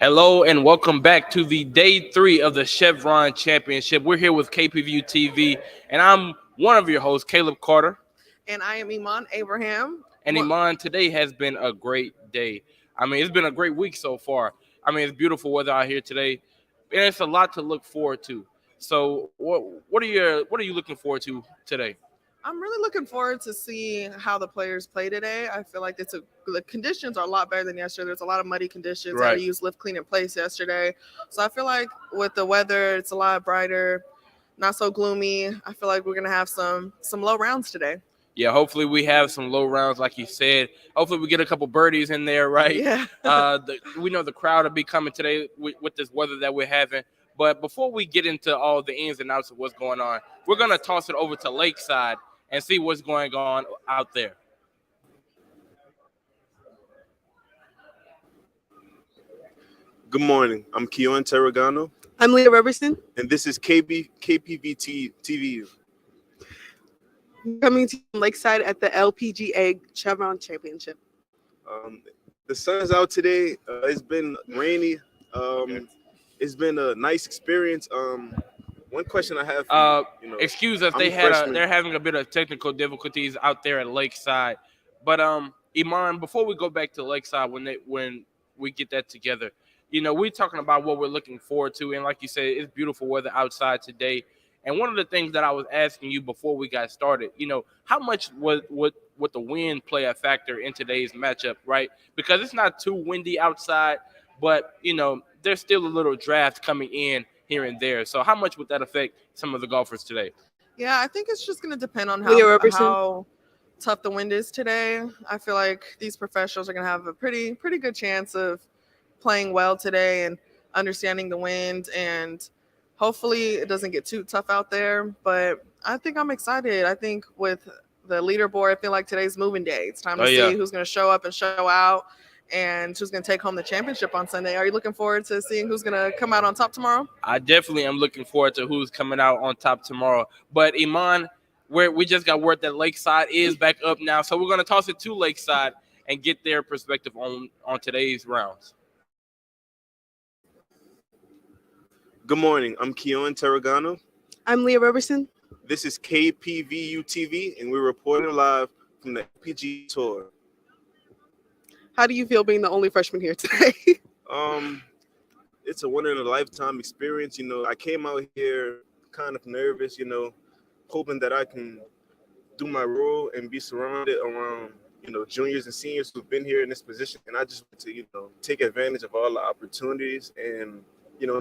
Hello and welcome back to the day 3 of the Chevron Championship. We're here with KPVU-TV, and I'm one of your hosts, Caleb Carter. And I am Iman Abraham. And Iman, today has been a great day. I mean, it's been a great week so far. I mean, it's beautiful weather out here today, and it's a lot to look forward to. So, what are you looking forward to today? I'm really looking forward to seeing how the players play today. I feel like the conditions are a lot better than yesterday. There's a lot of muddy conditions. Right. I used lift, clean, and place yesterday. So I feel like with the weather, it's a lot brighter, not so gloomy. I feel like we're going to have some low rounds today. Yeah, hopefully we have some low rounds, like you said. Hopefully we get a couple birdies in there, right? Yeah. We know the crowd will be coming today with this weather that we're having. But before we get into all the ins and outs of what's going on, we're going to toss it over to Lakeside and see what's going on out there. Good morning. I'm Keon Terragano. I'm Leah Robertson. And this is KPVU-TV. Coming to Lakeside at the LPGA Chevron Championship. The sun's out today. It's been rainy. It's been a nice experience. One question I have for you, excuse us, they're having a bit of technical difficulties out there at Lakeside. But Iman, before we go back to Lakeside, when we get that together, we're talking about what we're looking forward to, and like you said, it's beautiful weather outside today. And one of the things that I was asking you before we got started, how much would the wind play a factor in today's matchup, right? Because it's not too windy outside, but there's still a little draft coming in here and there. So how much would that affect some of the golfers today? Yeah, I think it's just going to depend on how tough the wind is today. I feel like these professionals are going to have a pretty good chance of playing well today and understanding the wind, and hopefully it doesn't get too tough out there. But I think I'm excited. I think with the leaderboard, I feel like today's moving day. It's time to see who's going to show up and show out and who's going to take home the championship on Sunday. Are you looking forward to seeing who's going to come out on top tomorrow? I definitely am looking forward to who's coming out on top tomorrow. But Iman, we just got word that Lakeside is back up now. So we're going to toss it to Lakeside and get their perspective on today's rounds. Good morning. I'm Keon Terragano. I'm Leah Robertson. This is KPVU-TV, and we're reporting live from the LPG Tour. How do you feel being the only freshman here today? It's a one-in-a-lifetime experience. I came out here kind of nervous, hoping that I can do my role and be surrounded around, juniors and seniors who've been here in this position. And I just want to, take advantage of all the opportunities and,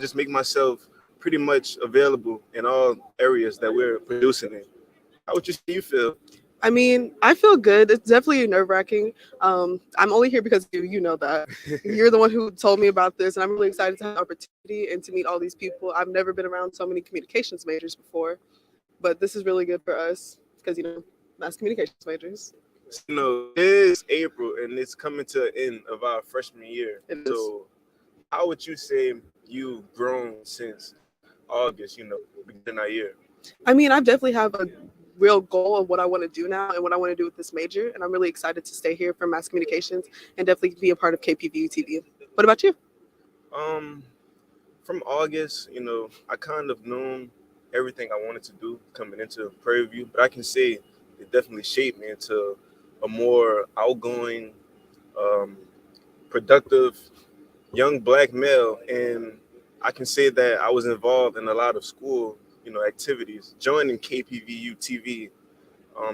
just make myself pretty much available in all areas that we're producing in. How would you feel? I mean, I feel good. It's definitely nerve-wracking. I'm only here because you know that. You're the one who told me about this, and I'm really excited to have the opportunity and to meet all these people. I've never been around so many communications majors before, but this is really good for us because, mass communications majors. It is April, and it's coming to the end of our freshman year. So how would you say you've grown since August, beginning our year? I mean, I definitely have a real goal of what I want to do now and what I want to do with this major. And I'm really excited to stay here for mass communications and definitely be a part of KPVU-TV. What about you? From August, I kind of known everything I wanted to do coming into Prairie View, but I can say it definitely shaped me into a more outgoing, productive, young Black male. And I can say that I was involved in a lot of school activities, joining KPVU-TV.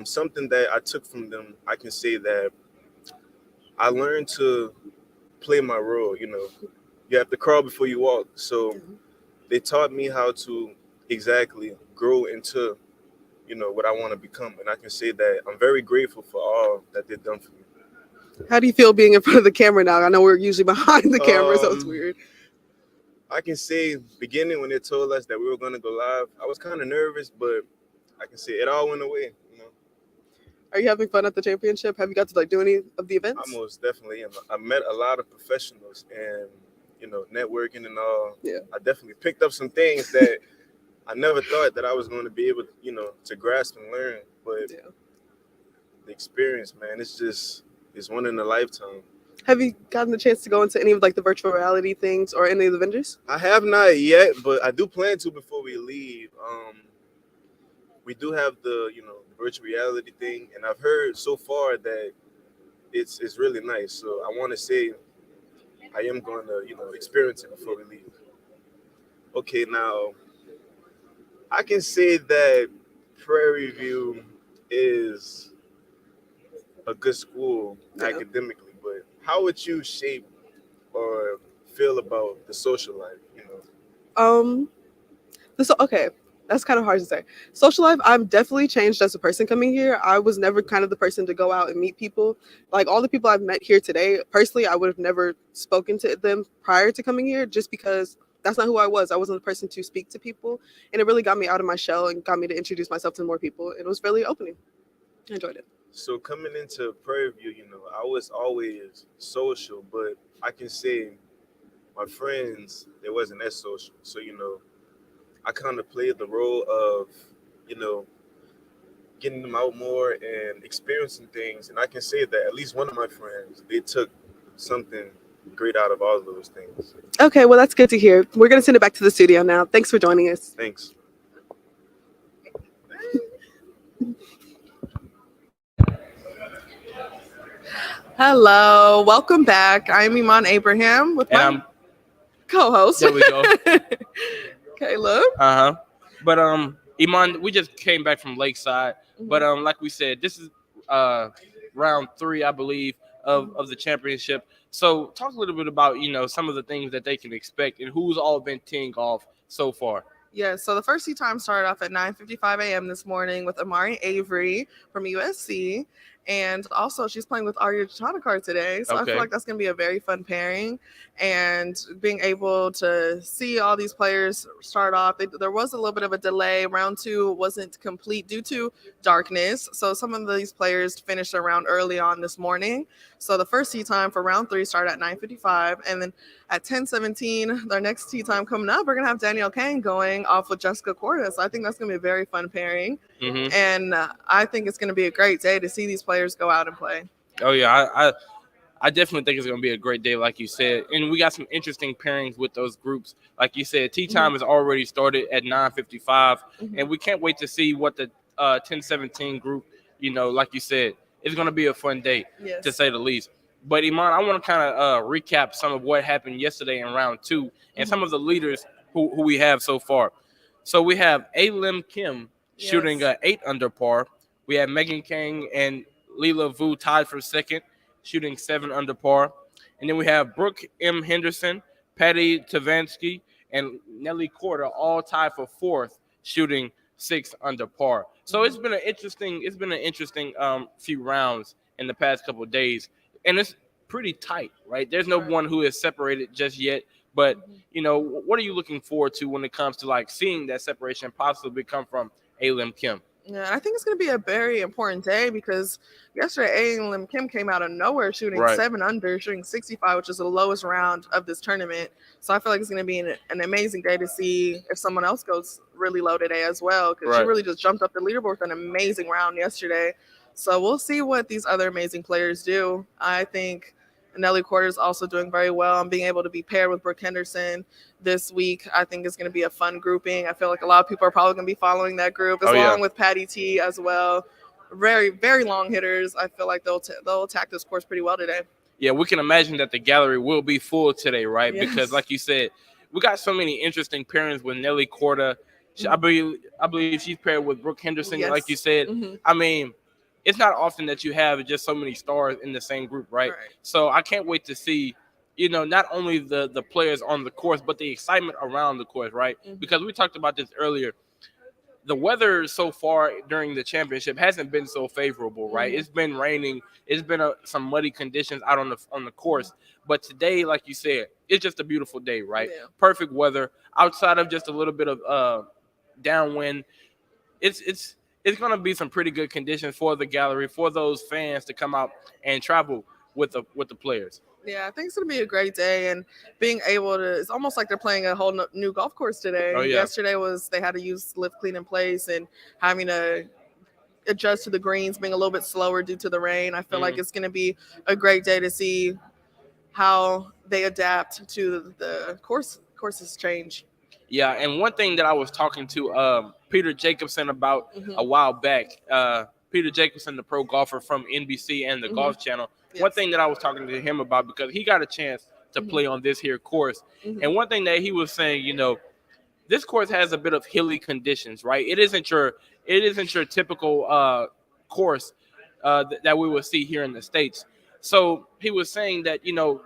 Something that I took from them, I can say that I learned to play my role. You have to crawl before you walk. So they taught me how to exactly grow into, what I want to become. And I can say that I'm very grateful for all that they've done for me. How do you feel being in front of the camera now? I know we're usually behind the camera, so it's weird. I can say beginning when they told us that we were going to go live, I was kind of nervous, but I can say it all went away. Are you having fun at the championship? Have you got to do any of the events? I most definitely am. I met a lot of professionals and, networking and all. Yeah. I definitely picked up some things that I never thought that I was going to be able to, to grasp and learn. But the experience, man, it's one in a lifetime. Have you gotten the chance to go into any of like the virtual reality things or any of the vendors? I have not yet, but I do plan to before we leave. We do have the virtual reality thing, and I've heard so far that it's really nice. So I want to say I am going to experience it before we leave. Okay, now I can say that Prairie View is a good school academically, but how would you shape or feel about the social life? Okay, that's kind of hard to say. Social life, I'm definitely changed as a person coming here. I was never kind of the person to go out and meet people. Like all the people I've met here today, personally, I would have never spoken to them prior to coming here just because that's not who I was. I wasn't the person to speak to people. And it really got me out of my shell and got me to introduce myself to more people. It was really opening. I enjoyed it. So coming into Prairie View, I was always social, but I can say my friends, they wasn't as social. So, I kind of played the role of, getting them out more and experiencing things. And I can say that at least one of my friends, they took something great out of all of those things. Okay, well, that's good to hear. We're going to send it back to the studio now. Thanks for joining us. Thanks. Hello, welcome back. I'm Iman Abraham with my co-host. There we go. Caleb. But Iman, we just came back from Lakeside. Mm-hmm. But like we said, this is round 3, I believe, of the championship. So talk a little bit about some of the things that they can expect and who's all been teeing off so far. Yeah, so the first tee time started off at 9:55 a.m. this morning with Amari Avery from USC. And also, she's playing with Arya Chanakar today. So I feel like that's going to be a very fun pairing. And being able to see all these players start off, there was a little bit of a delay. Round 2 wasn't complete due to darkness. So some of these players finished their round early on this morning. So the first tee time for round 3 started at 9:55. And then at 10:17, their next tee time coming up, we're going to have Danielle Kane going off with Jessica Corda. So I think that's going to be a very fun pairing. Mm-hmm. And I think it's going to be a great day to see these players go out and play. Oh, yeah. I definitely think it's going to be a great day, like you said. And we got some interesting pairings with those groups. Like you said, tee time has already started at 9:55. Mm-hmm. And we can't wait to see what the 10-17 group, like you said, it's going to be a fun day, to say the least. But, Iman, I want to kind of recap some of what happened yesterday in round 2 and some of the leaders who we have so far. So we have Lim Kim shooting 8 under par. We have Megan Kang and Leela Vu tied for second, shooting 7 under par. And then we have Brooke M. Henderson, Patty Tavansky, and Nelly Corda all tied for fourth, shooting 6 under par. So it's been an interesting few rounds in the past couple of days, and it's pretty tight, right? There's no one who is separated just yet. But what are you looking forward to when it comes to like seeing that separation possibly come from Lim Kim? Yeah, I think it's going to be a very important day because yesterday Lim Kim came out of nowhere shooting 7 under, shooting 65, which is the lowest round of this tournament. So I feel like it's going to be an amazing day to see if someone else goes really low today as well, because she really just jumped up the leaderboard with an amazing round yesterday. So we'll see what these other amazing players do. I think Nelly Corda is also doing very well. And being able to be paired with Brooke Henderson this week, I think is going to be a fun grouping. I feel like a lot of people are probably going to be following that group, along with Patty T as well. Very, very long hitters. I feel like they'll attack this course pretty well today. Yeah, we can imagine that the gallery will be full today, right? Yes. Because like you said, we got so many interesting pairings with Nelly Corda. I believe she's paired with Brooke Henderson, like you said. Mm-hmm. I mean, it's not often that you have just so many stars in the same group, right? So I can't wait to see, not only the players on the course, but the excitement around the course, right? Mm-hmm. Because we talked about this earlier. The weather so far during the championship hasn't been so favorable, right? Mm-hmm. It's been raining. It's been some muddy conditions out on the course. But today, like you said, it's just a beautiful day, right? Yeah. Perfect weather. Outside of just a little bit of downwind, it's going to be some pretty good conditions for the gallery, for those fans to come out and travel with the players. Yeah, I think it's going to be a great day, and being able to, it's almost like they're playing a whole new golf course today. Oh, yeah. Yesterday they had to use lift, clean, in place, and having to adjust to the greens being a little bit slower due to the rain. I feel like it's going to be a great day to see how they adapt to the courses change. Yeah, and one thing that I was talking to Peter Jacobson about a while back, Peter Jacobson, the pro golfer from NBC and the Golf Channel. Yes. One thing that I was talking to him about, because he got a chance to play on this here course, and one thing that he was saying, this course has a bit of hilly conditions, right? It isn't your typical course that we will see here in the States. So he was saying that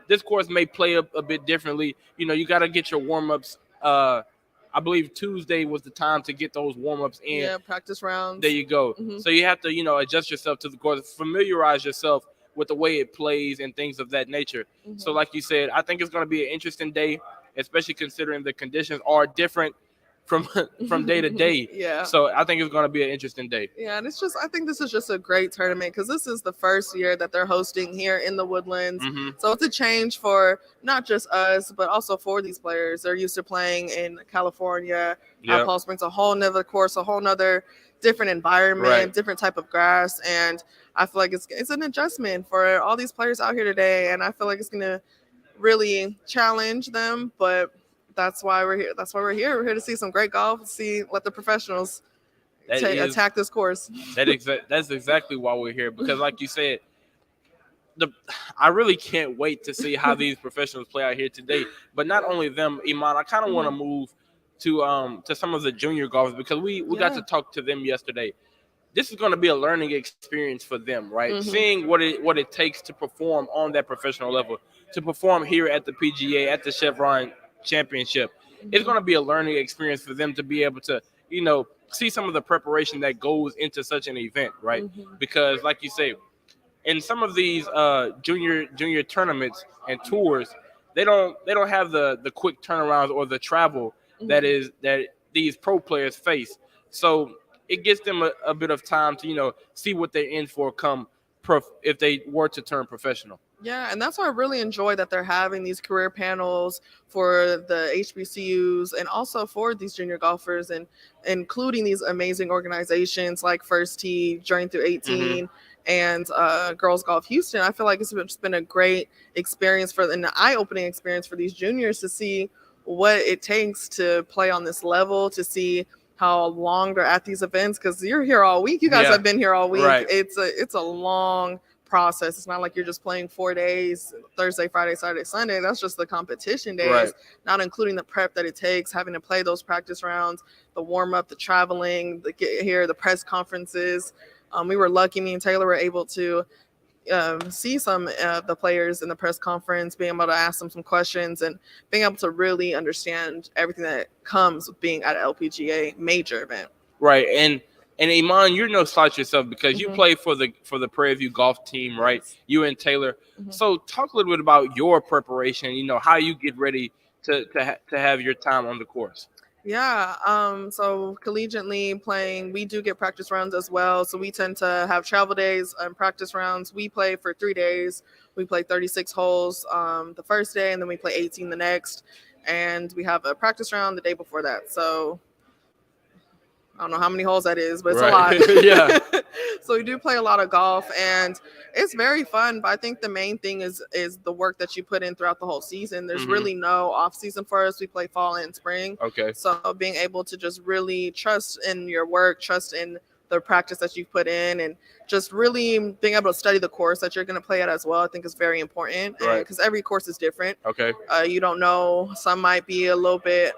this course may play a bit differently. You got to get your warm-ups. I believe Tuesday was the time to get those warm-ups in. Yeah, practice rounds. There you go. So you have to adjust yourself to the course, familiarize yourself with the way it plays and things of that nature. So like you said, I think it's going to be an interesting day, especially considering the conditions are different from day to day. Yeah. So I think it's going to be an interesting day. Yeah, and I think this is just a great tournament because this is the first year that they're hosting here in the Woodlands. So it's a change for not just us, but also for these players. They're used to playing in California. Yep. Palm Springs, a whole nother course, a whole nother different environment, different type of grass. And I feel like it's an adjustment for all these players out here today. And I feel like it's going to really challenge them, but that's why we're here. We're here to see some great golf, let the professionals attack this course. That's exactly why we're here, because like you said, I really can't wait to see how these professionals play out here today. But not only them, Iman, I kind of want to move to some of the junior golfers, because we got to talk to them yesterday. This is going to be a learning experience for them, right? Seeing what it takes to perform on that professional level, to perform here at the PGA, at the Chevron Championship. It's going to be a learning experience for them to be able to, see some of the preparation that goes into such an event, right? Because like you say, in some of these junior tournaments and tours, they don't have the quick turnarounds or the travel that these pro players face. So it gives them a bit of time to see what they're in for if they were to turn professional. Yeah, and that's why I really enjoy that they're having these career panels for the HBCUs and also for these junior golfers, and including these amazing organizations like First Tee, Journey Through 18, and Girls Golf Houston. I feel like it's just been a great experience an eye-opening experience for these juniors to see what it takes to play on this level, to see how long they're at these events, because you're here all week. You guys have been here all week. Right. It's a long process. It's not like you're just playing 4 days, Thursday, Friday, Saturday, Sunday. That's just the competition days, not including the prep that it takes, having to play those practice rounds, the warm up, the traveling, the get here, the press conferences. We were lucky, me and Taylor were able to see some of the players in the press conference, being able to ask them some questions and being able to really understand everything that comes with being at an LPGA major event. Right. And Iman, you're no slouch yourself, because you play for the Prairie View golf team, right? You and Taylor. So talk a little bit about your preparation, how you get ready to have your time on the course. Yeah. So collegiately playing, we do get practice rounds as well. So we tend to have travel days and practice rounds. We play for 3 days. We play 36 holes the first day, and then we play 18 the next. And we have a practice round the day before that. So I don't know how many holes that is, but it's a lot. Yeah. So we do play a lot of golf, and it's very fun. But I think the main thing is the work that you put in throughout the whole season. There's really no off season for us. We play fall and spring. Okay. So being able to just really trust in your work, trust in the practice that you've put in, and just really being able to study the course that you're going to play at as well, I think is very important. Right. Because every course is different. Okay. You don't know. Some might be a little bit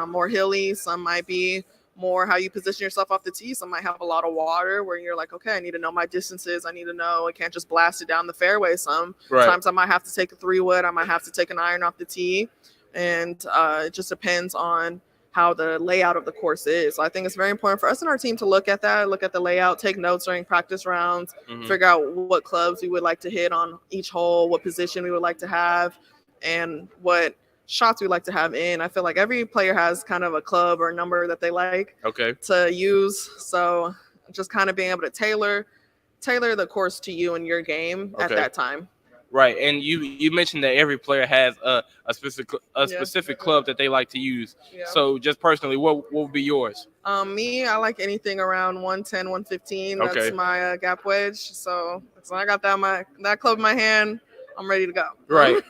more hilly. Some might be more how you position yourself off the tee. Some might have a lot of water where you're like, okay, I need to know my distances. I need to know I can't just blast it down the fairway. Sometimes I might have to take a 3-wood. I might have to take an iron off the tee. And it just depends on how the layout of the course is. So I think it's very important for us and our team to look at the layout, take notes during practice rounds, figure out what clubs we would like to hit on each hole, what position we would like to have, and what shots we like to have in. I feel like every player has kind of a club or a number that they like to use. So just kind of being able to tailor the course to you and your game at that time. Right. And you mentioned that every player has a specific club that they like to use. Yeah. So just personally, what would be yours? Me, I like anything around 110, 115. That's my gap wedge. So I got that club in my hand. I'm ready to go. Right.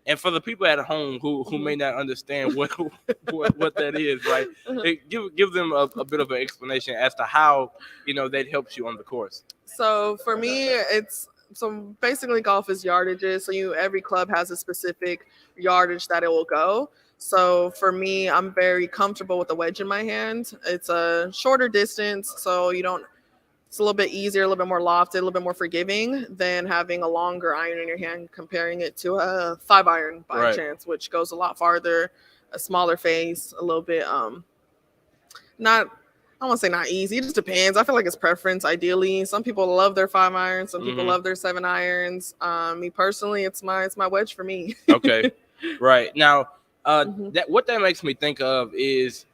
And for the people at home who may not understand what that is, right? Give them a bit of an explanation as to how, that helps you on the course. So for me, so basically golf is yardages. So every club has a specific yardage that it will go. So for me, I'm very comfortable with the wedge in my hand. It's a shorter distance, so it's a little bit easier, a little bit more lofted, a little bit more forgiving than having a longer iron in your hand, comparing it to a 5-iron by chance, which goes a lot farther, a smaller face, a little bit, I won't say not easy. It just depends. I feel like it's preference. Ideally, some people love their 5-irons. Some people love their 7-irons. Me personally, it's my wedge for me. Okay, right now, what that makes me think of is,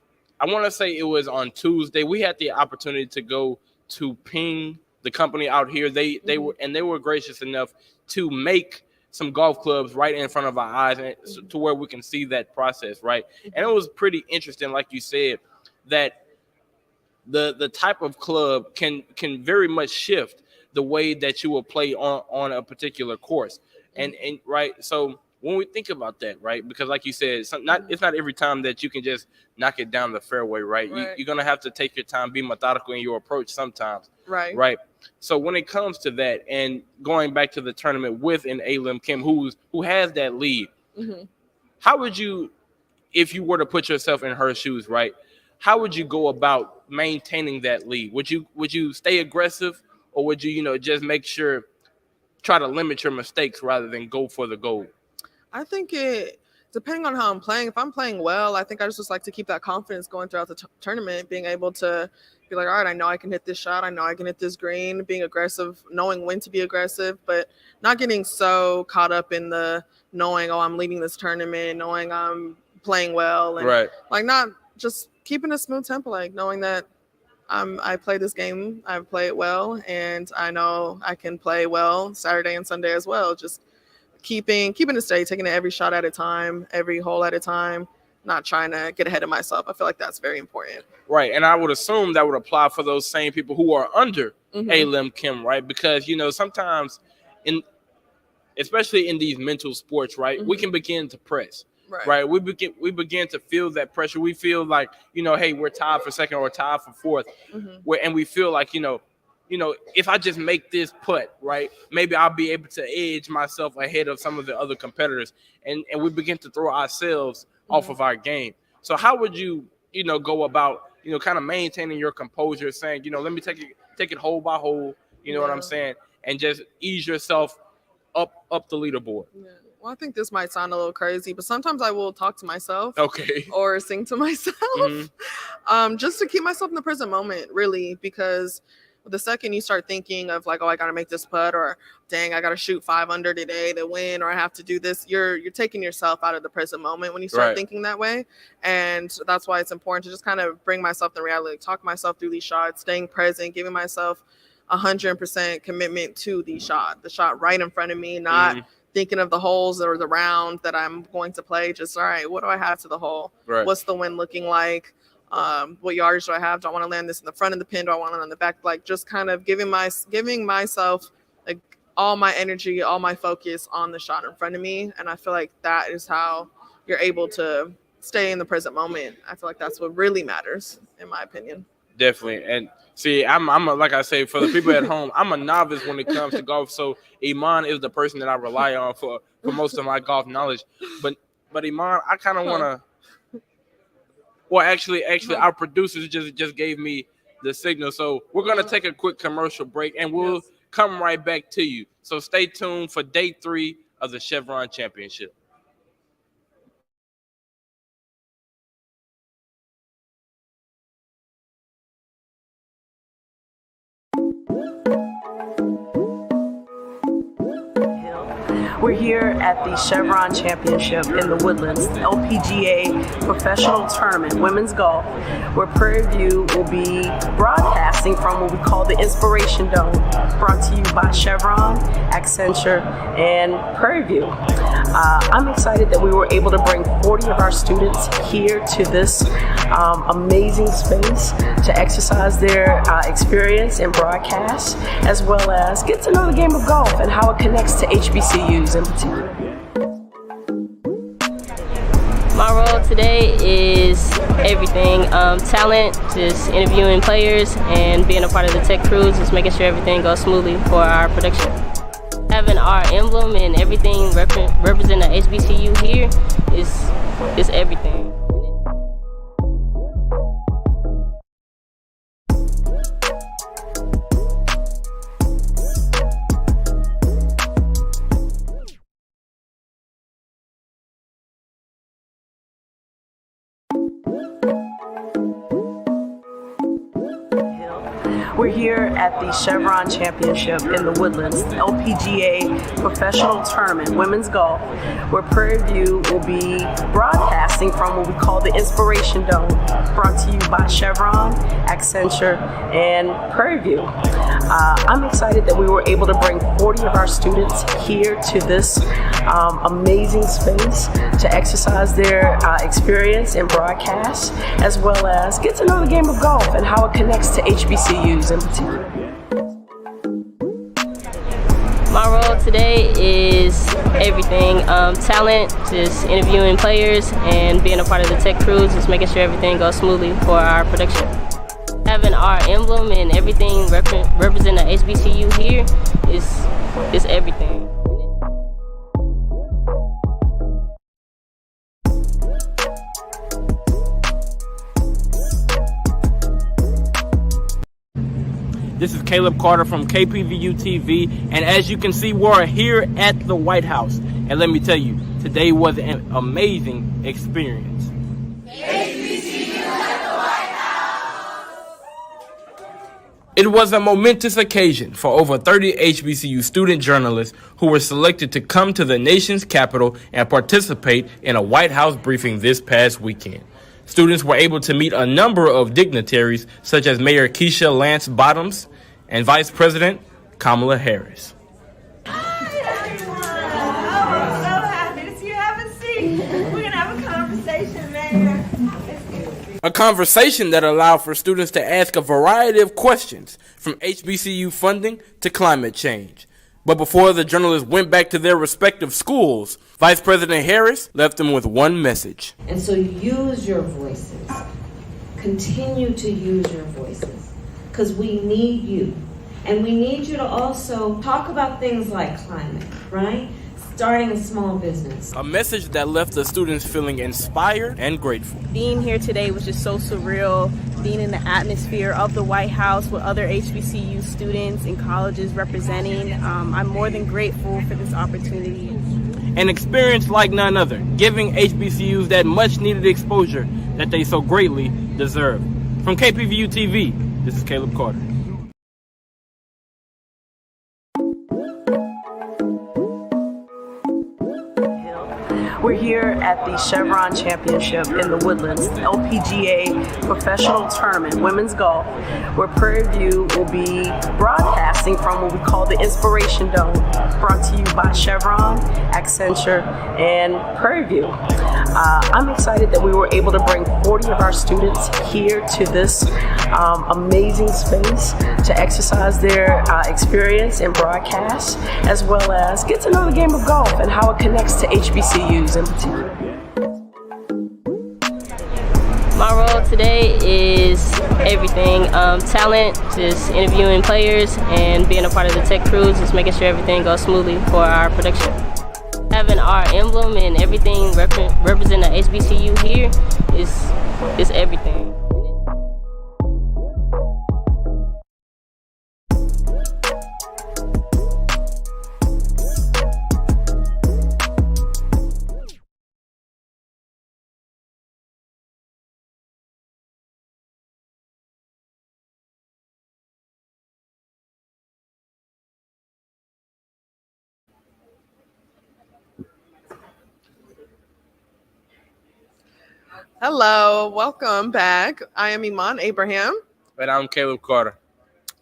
I want to say it was on Tuesday. We had the opportunity to go to Ping, the company out here. They were gracious enough to make some golf clubs right in front of our eyes, and to where we can see that process, right? And it was pretty interesting, like you said, that the type of club can very much shift the way that you will play on a particular course. And right, so when we think about that, right, because like you said, it's not every time that you can just knock it down the fairway, right? You're gonna have to take your time, be methodical in your approach sometimes, right? So when it comes to that, and going back to the tournament with an Alum Kim who has that lead, how would you, if you were to put yourself in her shoes, right, how would you go about maintaining that lead? Would you stay aggressive, or would you, just make sure, try to limit your mistakes rather than go for the goal? I think depending on how I'm playing, if I'm playing well, I think I just like to keep that confidence going throughout the tournament, being able to be like, all right, I know I can hit this shot. I know I can hit this green, being aggressive, knowing when to be aggressive, but not getting so caught up in the knowing, oh, I'm leading this tournament, knowing I'm playing well, and like not just keeping a smooth tempo, like knowing that I play this game, I play it well, and I know I can play well Saturday and Sunday as well. Just keeping it steady, taking it every shot at a time, every hole at a time, not trying to get ahead of myself. I feel like that's very important. Right, and I would assume that would apply for those same people who are under Alum Kim, right? Because, sometimes, especially in these mental sports, right, we can begin to press. Right. We begin to feel that pressure. We feel like, hey, we're tied for second or tied for fourth. And we feel like, if I just make this putt, right, maybe I'll be able to edge myself ahead of some of the other competitors. And we begin to throw ourselves off of our game. So how would you, go about, kind of maintaining your composure, saying, let me take it hole by hole, you know what I'm saying, and just ease yourself up the leaderboard. Yeah. Well, I think this might sound a little crazy, but sometimes I will talk to myself, or sing to myself, just to keep myself in the present moment, really, because the second you start thinking of like, oh, I got to make this putt, or dang, I got to shoot 5 under today to win, or I have to do this, you're taking yourself out of the present moment when you start thinking that way. And that's why it's important to just kind of bring myself to reality, talk myself through these shots, staying present, giving myself 100% commitment to the shot right in front of me, not thinking of the holes or the round that I'm going to play. Just, all right, what do I have to the hole? What's the wind looking like? What yardage do I have? Do I want to land this in the front of the pin? Do I want it on the back? Like, just kind of giving myself like all my energy, all my focus on the shot in front of me. And I feel like that is how you're able to stay in the present moment. I feel like that's what really matters, in my opinion. Definitely. And see, I'm like I say, for the people at home, I'm a novice when it comes to golf. So Iman is the person that I rely on for most of my golf knowledge. But Iman, I kind of want to. Well, actually, our producers just gave me the signal. So we're gonna take a quick commercial break, and we'll come right back to you. So stay tuned for day 3 of the Chevron Championship. We're here at the Chevron Championship in the Woodlands, LPGA Professional Tournament, Women's Golf, where Prairie View will be broadcasting from what we call the Inspiration Dome, brought to you by Chevron, Accenture, and Prairie View. I'm excited that we were able to bring 40 of our students here to this amazing space to exercise their experience in broadcast, as well as get to know the game of golf and how it connects to HBCUs. HBCUs in particular. My role today is everything. Talent, just interviewing players and being a part of the tech crews, just making sure everything goes smoothly for our production. Having our emblem and everything represent the HBCU here is everything. We're here at the Chevron Championship in the Woodlands, LPGA Professional Tournament, Women's Golf, where Prairie View will be broadcasting from what we call the Inspiration Dome, brought to you by Chevron, Accenture, and Prairie View. I'm excited that we were able to bring 40 of our students here to this amazing space to exercise their experience in broadcast, as well as get to know the game of golf and how it connects to HBCUs in particular. My role today is everything. Talent, just interviewing players and being a part of the tech crews, just making sure everything goes smoothly for our production. Having our emblem and everything represent the HBCU here is everything. This is Caleb Carter from KPVU-TV, and as you can see, we're here at the White House. And let me tell you, today was an amazing experience. HBCU at the White House! It was a momentous occasion for over 30 HBCU student journalists who were selected to come to the nation's capital and participate in a White House briefing this past weekend. Students were able to meet a number of dignitaries such as Mayor Keisha Lance Bottoms and Vice President Kamala Harris. Hi, everyone. Oh, I'm so happy to see you. Have a seat. We're going to have a conversation, Mayor. A conversation that allowed for students to ask a variety of questions, from HBCU funding to climate change. But before the journalists went back to their respective schools, Vice President Harris left them with one message. And so use your voices. Continue to use your voices, because we need you. And we need you to also talk about things like climate, right? Starting a small business. A message that left the students feeling inspired and grateful. Being here today was just so surreal, being in the atmosphere of the White House with other HBCU students and colleges representing. I'm more than grateful for this opportunity. An experience like none other, giving HBCUs that much needed exposure that they so greatly deserve. From KPVU-TV, this is Caleb Carter. We're here at the Chevron Championship in the Woodlands, LPGA Professional Tournament, Women's Golf, where Prairie View will be broadcasting from what we call the Inspiration Dome, brought to you by Chevron, Accenture, and Prairie View. I'm excited that we were able to bring 40 of our students here to this amazing space to exercise their experience in broadcast, as well as get to know the game of golf and how it connects to HBCUs in particular. My role today is everything. Talent, just interviewing players and being a part of the tech crews, just making sure everything goes smoothly for our production. Having our emblem and everything represent the HBCU here is everything. Hello, welcome back. I am Iman Abraham. And I'm Caleb Carter.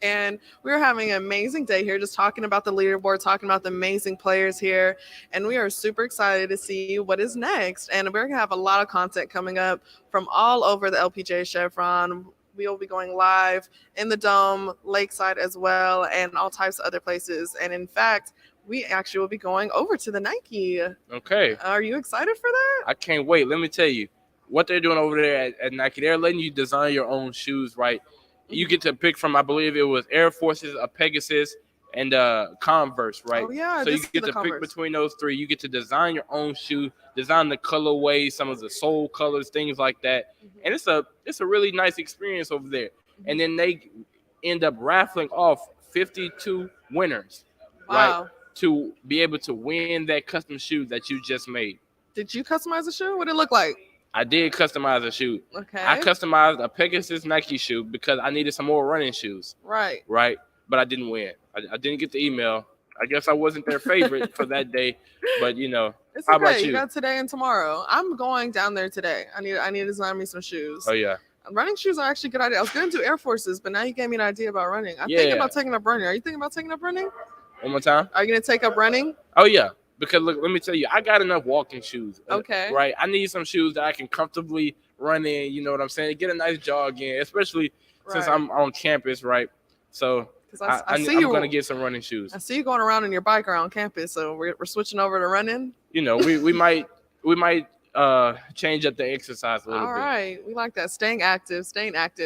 And we're having an amazing day here, just talking about the leaderboard, talking about the amazing players here. And we are super excited to see what is next. And we're going to have a lot of content coming up from all over the LPGA Chevron. We will be going live in the Dome, Lakeside as well, and all types of other places. And in fact, we actually will be going over to the Nike. Okay. Are you excited for that? I can't wait. Let me tell you what they're doing over there at Nike. They're letting you design your own shoes, right? You get to pick from, I believe it was Air Forces, a Pegasus, and Converse, right? Oh, yeah. So you get to pick between those three. You get to design your own shoe, design the colorways, some of the sole colors, things like that. And it's a really nice experience over there. And then they end up raffling off 52 winners, right? To be able to win that custom shoe that you just made. Did you customize a shoe? What did it look like? I did customize a shoe. Okay. I customized a Pegasus Nike shoe because I needed some more running shoes. Right. Right. But I didn't win. I didn't get the email. I guess I wasn't their favorite for that day. But it's how okay. about you? You got today and tomorrow. I'm going down there today. I need to design me some shoes. Oh yeah. Running shoes are actually a good idea. I was going to do Air Forces, but now you gave me an idea about running. I'm thinking about taking up running. Are you thinking about taking up running? One more time. Are you going to take up running? Oh yeah. Because look, let me tell you, I got enough walking shoes. Okay. Right. I need some shoes that I can comfortably run in. You know what I'm saying? Get a nice jog in, especially since I'm on campus, right? So I'm going to get some running shoes. I see you going around in your bike around campus, so we're switching over to running. We might change up the exercise a little bit. All right. We like that. Staying active.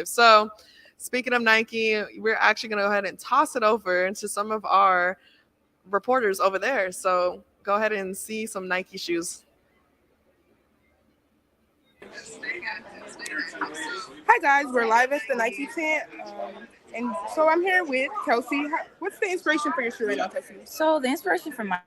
So speaking of Nike, we're actually going to go ahead and toss it over into some of our reporters over there. So go ahead and see some Nike shoes. Hi guys, we're live at the Nike tent. And so I'm here with Kelsey. What's the inspiration for your shoe right now, Kelsey? So the inspiration for my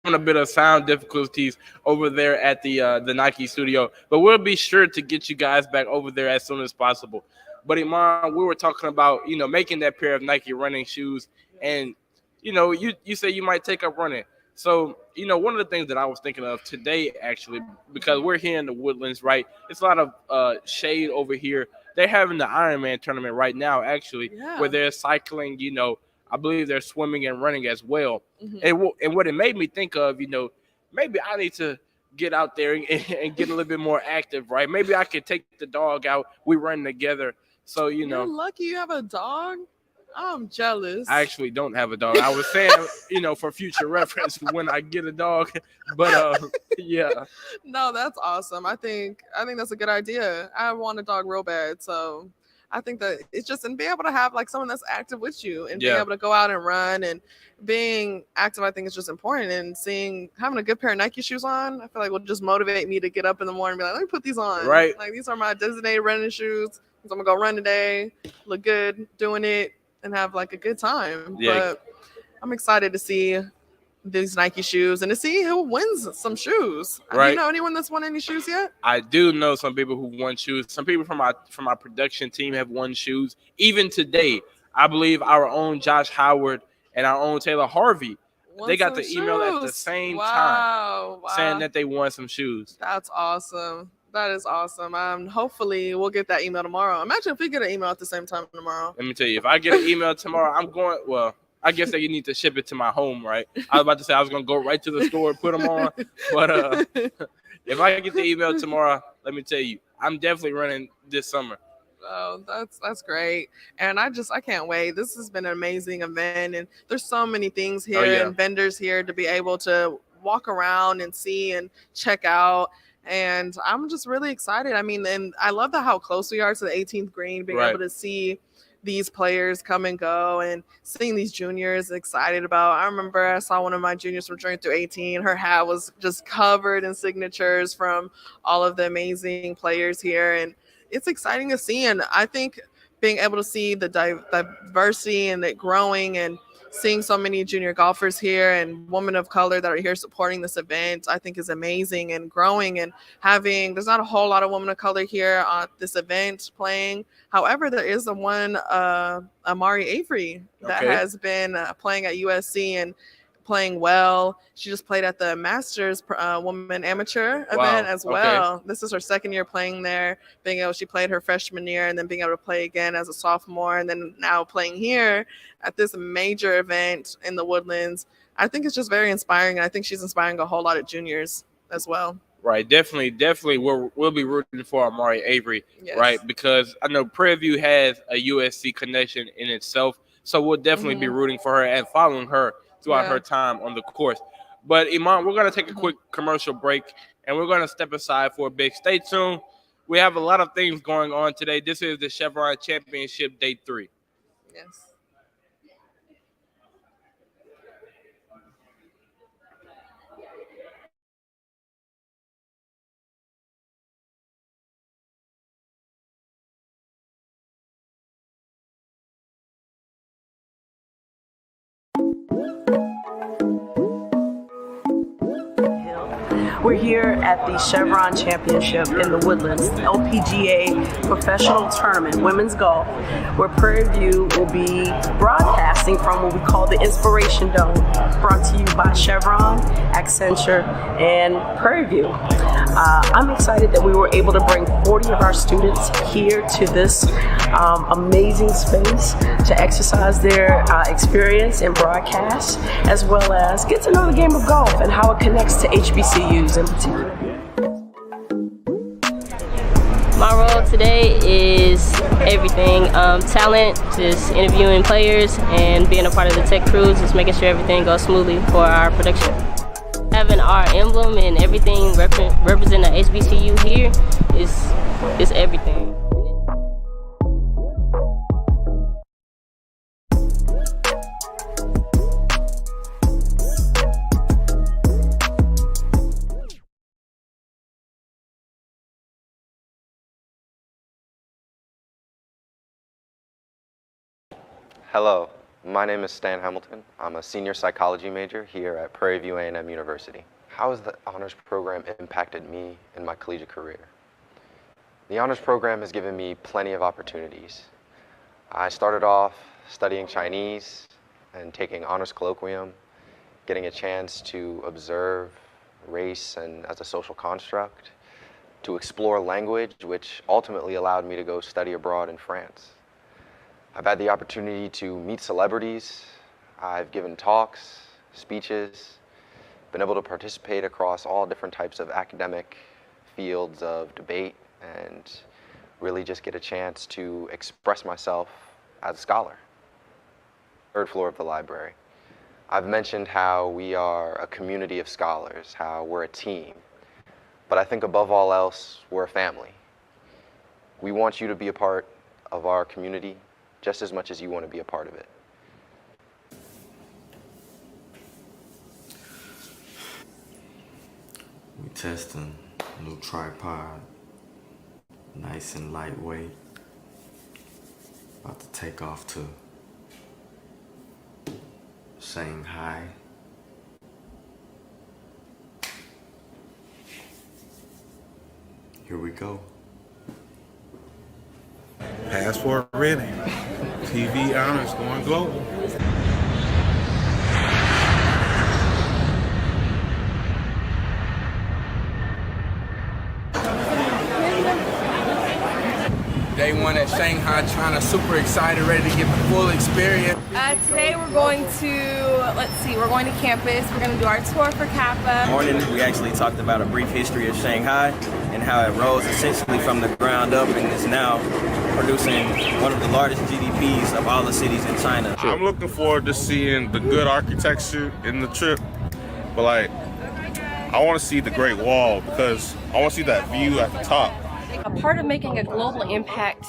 A bit of sound difficulties over there at the Nike studio, but we'll be sure to get you guys back over there as soon as possible. But Iman, we were talking about making that pair of Nike running shoes, and you say you might take up running. So one of the things that I was thinking of today, actually, because we're here in the Woodlands, right? It's a lot of shade over here. They're having the Ironman tournament right now, actually, where they're cycling. I believe they're swimming and running as well. Mm-hmm. And what it made me think of, maybe I need to get out there and get a little bit more active, right? Maybe I could take the dog out. We run together. So, You're lucky you have a dog. I'm jealous. I actually don't have a dog. I was saying, for future reference when I get a dog. But yeah. No, that's awesome. I think that's a good idea. I want a dog real bad. So I think that it's just, and being able to have like someone that's active with you and being able to go out and run and being active, I think is just important. And having a good pair of Nike shoes on, I feel like will just motivate me to get up in the morning and be like, let me put these on. Right. Like these are my designated running shoes. So I'm gonna go run today, look good doing it, and have like a good time. Yeah. But I'm excited to see these Nike shoes and to see who wins some shoes. Right. Do you know anyone that's won any shoes yet? I do know some people who won shoes. Some people from our production team have won shoes. Even today, I believe our own Josh Howard and our own Taylor Harvey, they got the email at the same time saying that they won some shoes. That's awesome. That is awesome. Hopefully we'll get that email tomorrow. Imagine if we get an email at the same time tomorrow. Let me tell you, if I get an email tomorrow, I'm going, well, I guess that you need to ship it to my home, right? I was about to say I was going to go right to the store and put them on. But if I get the email tomorrow, let me tell you, I'm definitely running this summer. Oh, that's great. And I can't wait. This has been an amazing event, and there's so many things here and vendors here to be able to walk around and see and check out. And I'm just really excited. I mean, and I love how close we are to the 18th green, being able to see these players come and go and seeing these juniors excited about. I remember I saw one of my juniors from junior through 18. Her hat was just covered in signatures from all of the amazing players here. And it's exciting to see. And I think being able to see the diversity and it growing and seeing so many junior golfers here and women of color that are here supporting this event, I think is amazing and growing. And there's not a whole lot of women of color here at this event playing. However, there is one Amari Avery that has been playing at USC and playing well. She just played at the Masters Women Amateur event as well. This is her second year playing there. She played her freshman year and then being able to play again as a sophomore and then now playing here at this major event in the Woodlands. I think it's just very inspiring. I think she's inspiring a whole lot of juniors as well. Right, definitely. We'll be rooting for Amari Avery, right? Because I know Prairie View has a USC connection in itself, so we'll definitely be rooting for her and following her throughout her time on the course. But Iman, we're going to take a quick commercial break, and we're going to step aside for a bit. Stay tuned. We have a lot of things going on today. This is the Chevron Championship Day 3. Yes. We're here at the Chevron Championship in the Woodlands, LPGA Professional Tournament, Women's Golf, where Prairie View will be broadcasting from what we call the Inspiration Dome, brought to you by Chevron, Accenture, and Prairie View. I'm excited that we were able to bring 40 of our students here to this amazing space to exercise their experience in broadcast, as well as get to know the game of golf and how it connects to HBCUs in particular. My role today is everything. Talent, just interviewing players and being a part of the tech crews, just making sure everything goes smoothly for our production. Having our emblem and everything represent the HBCU here is everything. Hello, my name is Stan Hamilton. I'm a senior psychology major here at Prairie View A&M University. How has the honors program impacted me in my collegiate career? The honors program has given me plenty of opportunities. I started off studying Chinese and taking honors colloquium, getting a chance to observe race and as a social construct, to explore language, which ultimately allowed me to go study abroad in France. I've had the opportunity to meet celebrities. I've given talks, speeches, been able to participate across all different types of academic fields of debate and really just get a chance to express myself as a scholar. Third floor of the library. I've mentioned how we are a community of scholars, how we're a team, but I think above all else, we're a family. We want you to be a part of our community just as much as you want to be a part of it. We testing new tripod, nice and lightweight. About to take off to Shanghai. Here we go. Passport ready. TV honors going global. Day one at Shanghai, China. Super excited, ready to get the full experience. Today we're going to, we're going to campus. We're going to do our tour for Kappa. Morning, we actually talked about a brief history of Shanghai and how it rose essentially from the ground up and is now producing one of the largest GDPs of all the cities in China. I'm looking forward to seeing the good architecture in the trip, but like, I want to see the Great Wall because I want to see that view at the top. A part of making a global impact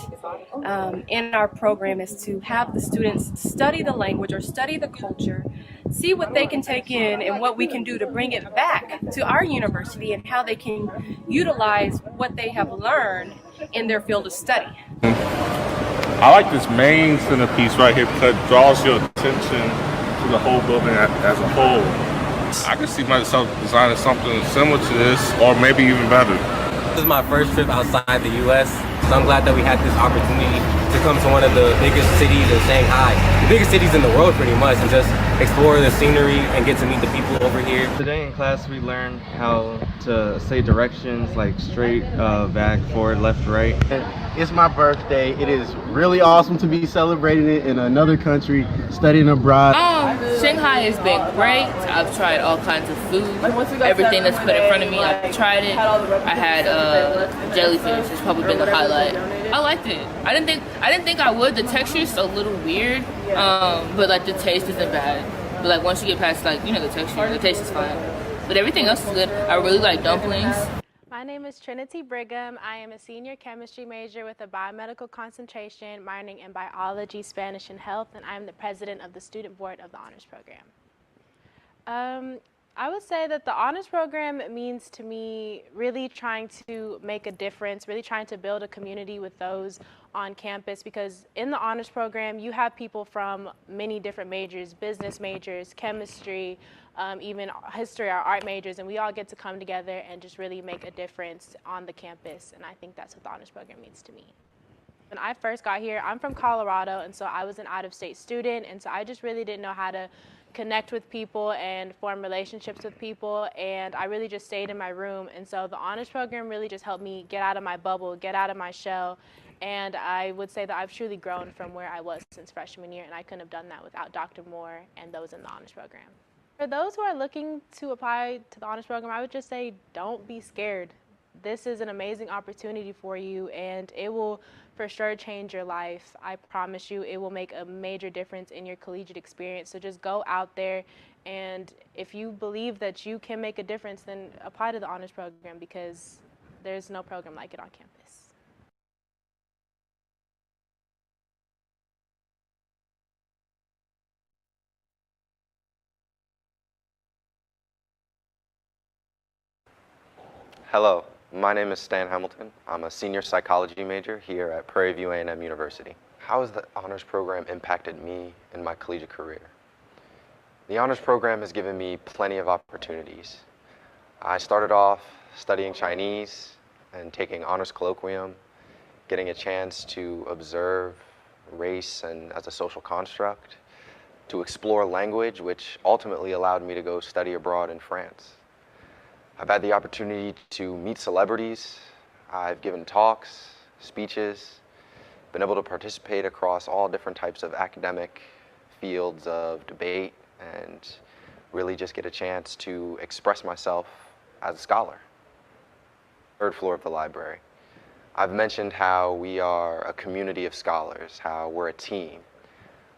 in our program is to have the students study the language or study the culture, see what they can take in and what we can do to bring it back to our university and how they can utilize what they have learned in their field of study. I like this main centerpiece right here because it draws your attention to the whole building as a whole. I can see myself designing something similar to this or maybe even better. This is my first trip outside the U.S., so I'm glad that we had this opportunity to come to one of the biggest cities in Shanghai, the biggest cities in the world pretty much, and just explore the scenery and get to meet the people over here. Today in class we learned how to say directions like straight, back, forward, left, right. It's my birthday. It is really awesome to be celebrating it in another country, studying abroad. Shanghai has been great. I've tried all kinds of food. Everything that's put in front of me, I've tried it. I had jellyfish. It's probably been the highlight. I liked it. I didn't think I would. The texture is a little weird, but like the taste isn't bad. But like once you get past like the texture, the taste is fine. But everything else is good. I really like dumplings. My name is Trinity Brigham. I am a senior chemistry major with a biomedical concentration, minoring in biology, Spanish, and health, and I'm the president of the student board of the honors program. I would say that the honors program means to me really trying to make a difference, really trying to build a community with those on campus, because in the honors program you have people from many different majors, business majors, chemistry, even history or art majors, and we all get to come together and just really make a difference on the campus, and I think that's what the honors program means to me. When I first got here, I'm from Colorado, and so I was an out-of-state student, and so I just really didn't know how to connect with people and form relationships with people, and I really just stayed in my room, and so the honors program really just helped me get out of my bubble, get out of my shell, and I would say that I've truly grown from where I was since freshman year, and I couldn't have done that without Dr. Moore and those in the honors program. For those who are looking to apply to the honors program, I would just say don't be scared. This is an amazing opportunity for you, and it will for sure change your life. I promise you it will make a major difference in your collegiate experience. So just go out there, and if you believe that you can make a difference, then apply to the honors program, because there's no program like it on campus. Hello, my name is Stan Hamilton. I'm a senior psychology major here at Prairie View A&M University. How has the honors program impacted me in my collegiate career? The honors program has given me plenty of opportunities. I started off studying Chinese and taking honors colloquium, getting a chance to observe race and as a social construct, to explore language, which ultimately allowed me to go study abroad in France. I've had the opportunity to meet celebrities. I've given talks, speeches, been able to participate across all different types of academic fields of debate, and really just get a chance to express myself as a scholar. Third floor of the library. I've mentioned how we are a community of scholars, how we're a team,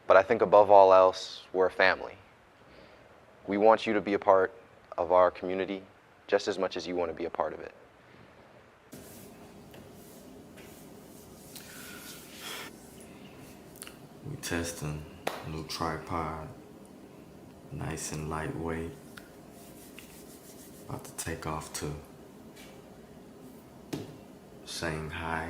but I think above all else, we're a family. We want you to be a part of our community just as much as you want to be a part of it. We testing new tripod, nice and lightweight. About to take off to Shanghai.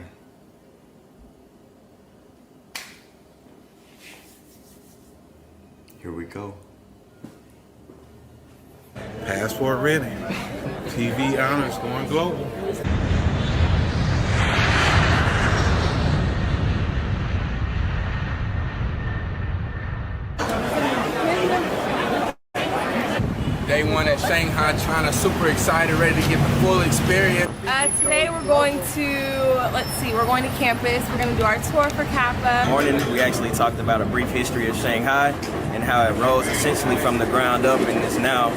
Here we go. Passport ready. TV honors going global. Day one everyone at Shanghai, China. Super excited, ready to get the full experience. Today we're going to, we're going to campus. We're going to do our tour for Kappa. This morning we actually talked about a brief history of Shanghai and how it rose essentially from the ground up and is now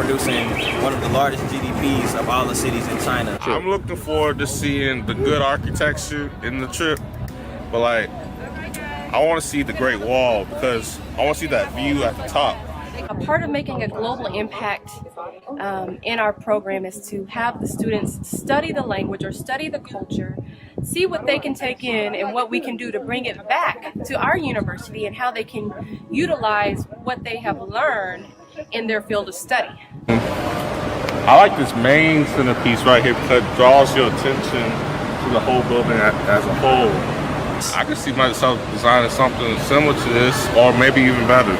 producing one of the largest GDPs of all the cities in China. I'm looking forward to seeing the good architecture in the trip, but like, I want to see the Great Wall because I want to see that view at the top. A part of making a global impact in our program is to have the students study the language or study the culture, see what they can take in and what we can do to bring it back to our university and how they can utilize what they have learned in their field of study. I like this main centerpiece right here because it draws your attention to the whole building as a whole. I could see myself designing something similar to this or maybe even better.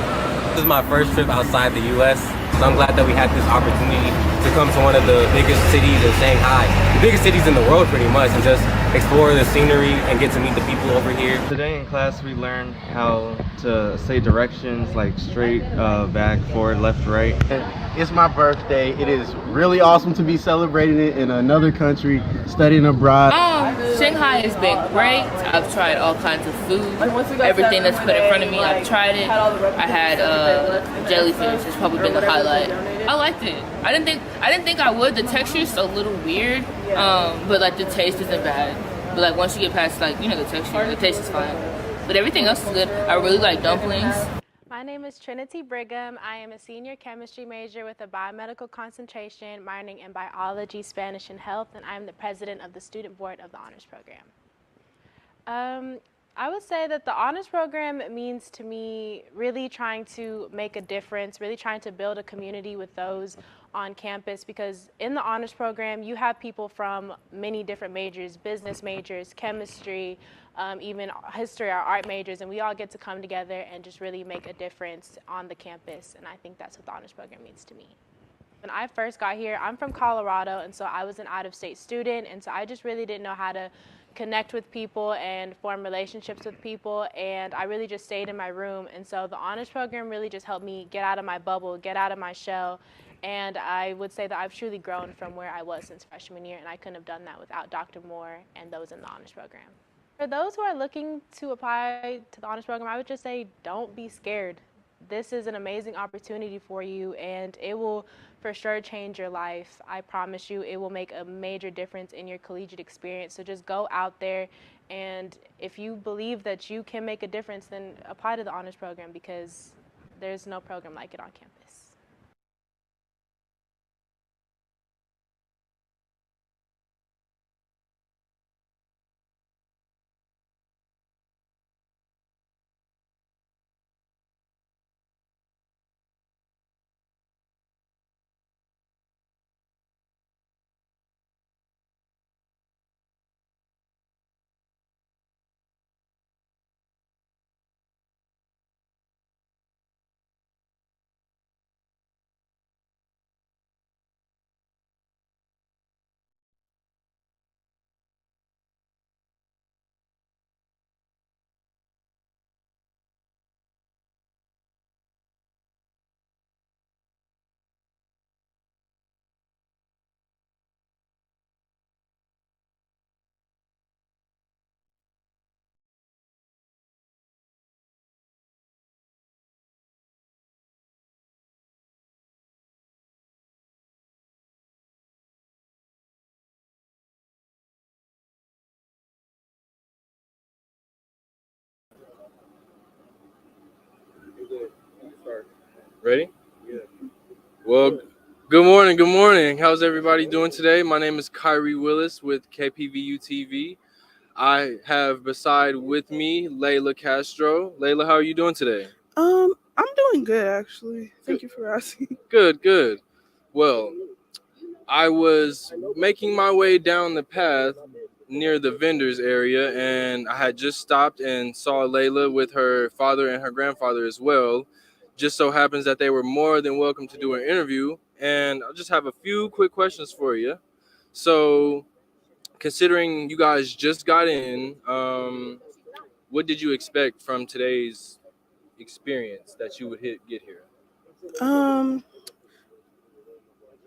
This is my first trip outside the U.S., so I'm glad that we had this opportunity to come to one of the biggest cities in Shanghai, the biggest cities in the world pretty much, and just explore the scenery and get to meet the people over here. Today in class we learned how to say directions like straight, back, forward, left, right. It's my birthday. It is really awesome to be celebrating it in another country, studying abroad. Shanghai has been great. I've tried all kinds of food. Everything that's put in front of me, I've tried it. I had jellyfish. It's probably been the highlight. I liked it. I didn't think I would. The texture's a little weird, but like the taste isn't bad. But like once you get past like the texture, the taste is fine. But everything else is good. I really like dumplings. My name is Trinity Brigham. I am a senior chemistry major with a biomedical concentration, minoring in biology, Spanish, and health, and I'm the president of the student board of the honors program. I would say that the honors program means to me really trying to make a difference, really trying to build a community with those on campus, because in the honors program you have people from many different majors, business majors, chemistry, even history or art majors, and we all get to come together and just really make a difference on the campus, and I think that's what the honors program means to me. When I first got here, I'm from Colorado, and so I was an out-of-state student, and so I just really didn't know how to connect with people and form relationships with people, and I really just stayed in my room. And so the honors program really just helped me get out of my bubble, get out of my shell, and I would say that I've truly grown from where I was since freshman year, and I couldn't have done that without Dr. Moore and those in the honors program. For those who are looking to apply to the honors program, I would just say don't be scared. This is an amazing opportunity for you, and it will for sure change your life. I promise you, it will make a major difference in your collegiate experience. So just go out there, and if you believe that you can make a difference, then apply to the honors program, because there's no program like it on campus. Ready? Yeah. Well, good morning. Good morning. How's everybody doing today? My name is Kyrie Willis with KPVU-TV. I have beside with me Layla Castro. Layla, how are you doing today? I'm doing good, actually. Thank you for asking. Good. Well, I was making my way down the path near the vendors area, and I had just stopped and saw Layla with her father and her grandfather as well. Just so happens that they were more than welcome to do an interview, and I'll just have a few quick questions for you. So, considering you guys just got in, what did you expect from today's experience that you would get here?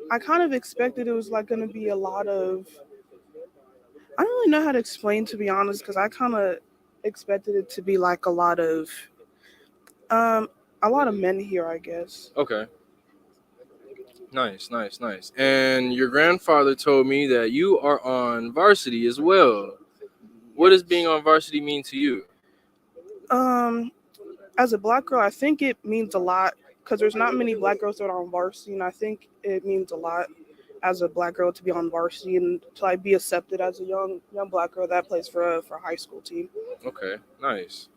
I kind of expected it was like going to be a lot of. I don't really know how to explain, to be honest, because I kind of expected it to be like um a lot of men here, I guess. Okay. Nice, nice, nice. And your grandfather told me that you are on varsity as well. What does being on varsity mean to you? Um, as a black girl, I think it means a lot because there's not many black girls that are on varsity, and I think it means a lot as a black girl to be on varsity and to like be accepted as a young black girl that plays for a high school team. Okay, nice.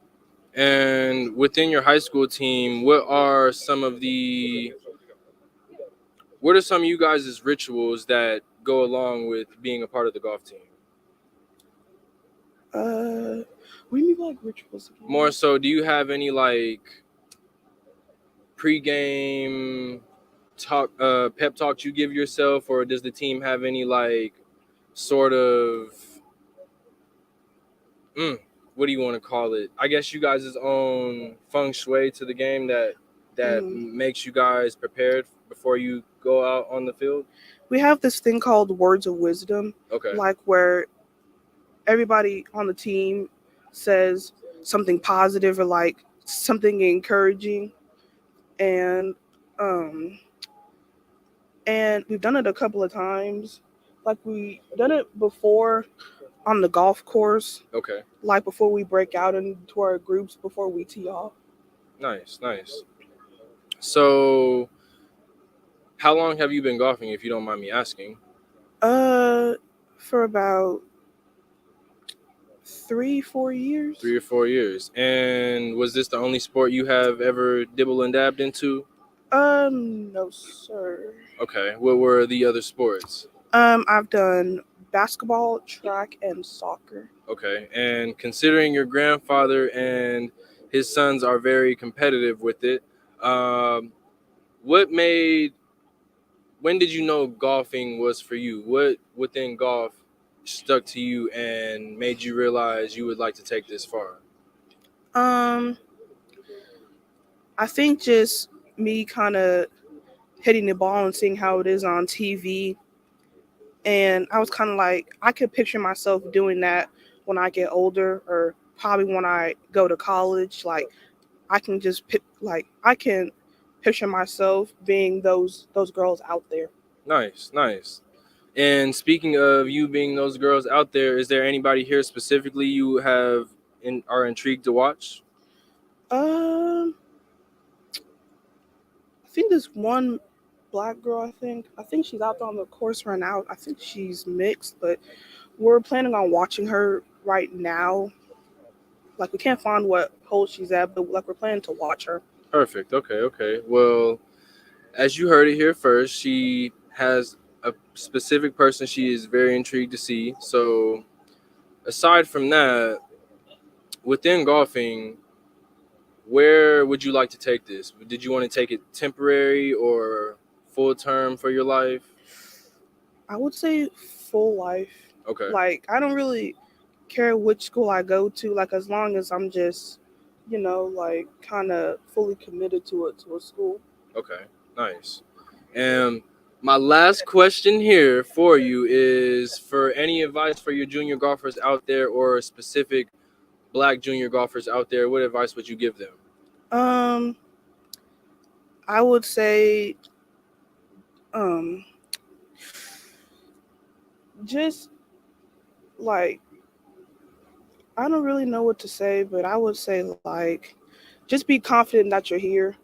And within your high school team, what are some of you guys' rituals that go along with being a part of the golf team? What do you mean by like rituals? More so, do you have any like pregame talk, pep talks you give yourself, or does the team have any like sort of, what do you want to call it? I guess you guys' own feng shui to the game that makes you guys prepared before you go out on the field? We have this thing called words of wisdom, Okay. like where everybody on the team says something positive or like something encouraging, and and we've done it a couple of times. Like we done it before on the golf course, Okay. like before we break out into our groups before we tee off. Nice, nice. So, how long have you been golfing, if you don't mind me asking? For about 3-4 years. 3 or 4 years. And was this the only sport you have ever dibble and dabbed into? No, sir. Okay. What were the other sports? I've done basketball, track, and soccer. Okay. And considering your grandfather and his sons are very competitive with it, when did you know golfing was for you? What within golf stuck to you and made you realize you would like to take this far? I think just me kind of hitting the ball and seeing how it is on TV. And I was kind of like, I could picture myself doing that when I get older or probably when I go to college. Like, I can I can picture myself being those girls out there. Nice, nice. And speaking of you being those girls out there, is there anybody here specifically you are intrigued to watch? I think this one black girl. I think she's out there on the course right now. I think she's mixed, but we're planning on watching her right now. Like we can't find what hole she's at, but like we're planning to watch her. Perfect. Okay, okay. Well, as you heard it here first, she has a specific person she is very intrigued to see. So, aside from that, within golfing, where would you like to take this? Did you want to take it temporary or full term for your life? I would say full life. Okay. Like I don't really care which school I go to, like as long as I'm just, like kind of fully committed to a school. Okay, nice. And my last question here for you is for any advice for your junior golfers out there or specific black junior golfers out there, what advice would you give them? I would say just like I don't really know what to say, but I would say like just be confident that you're here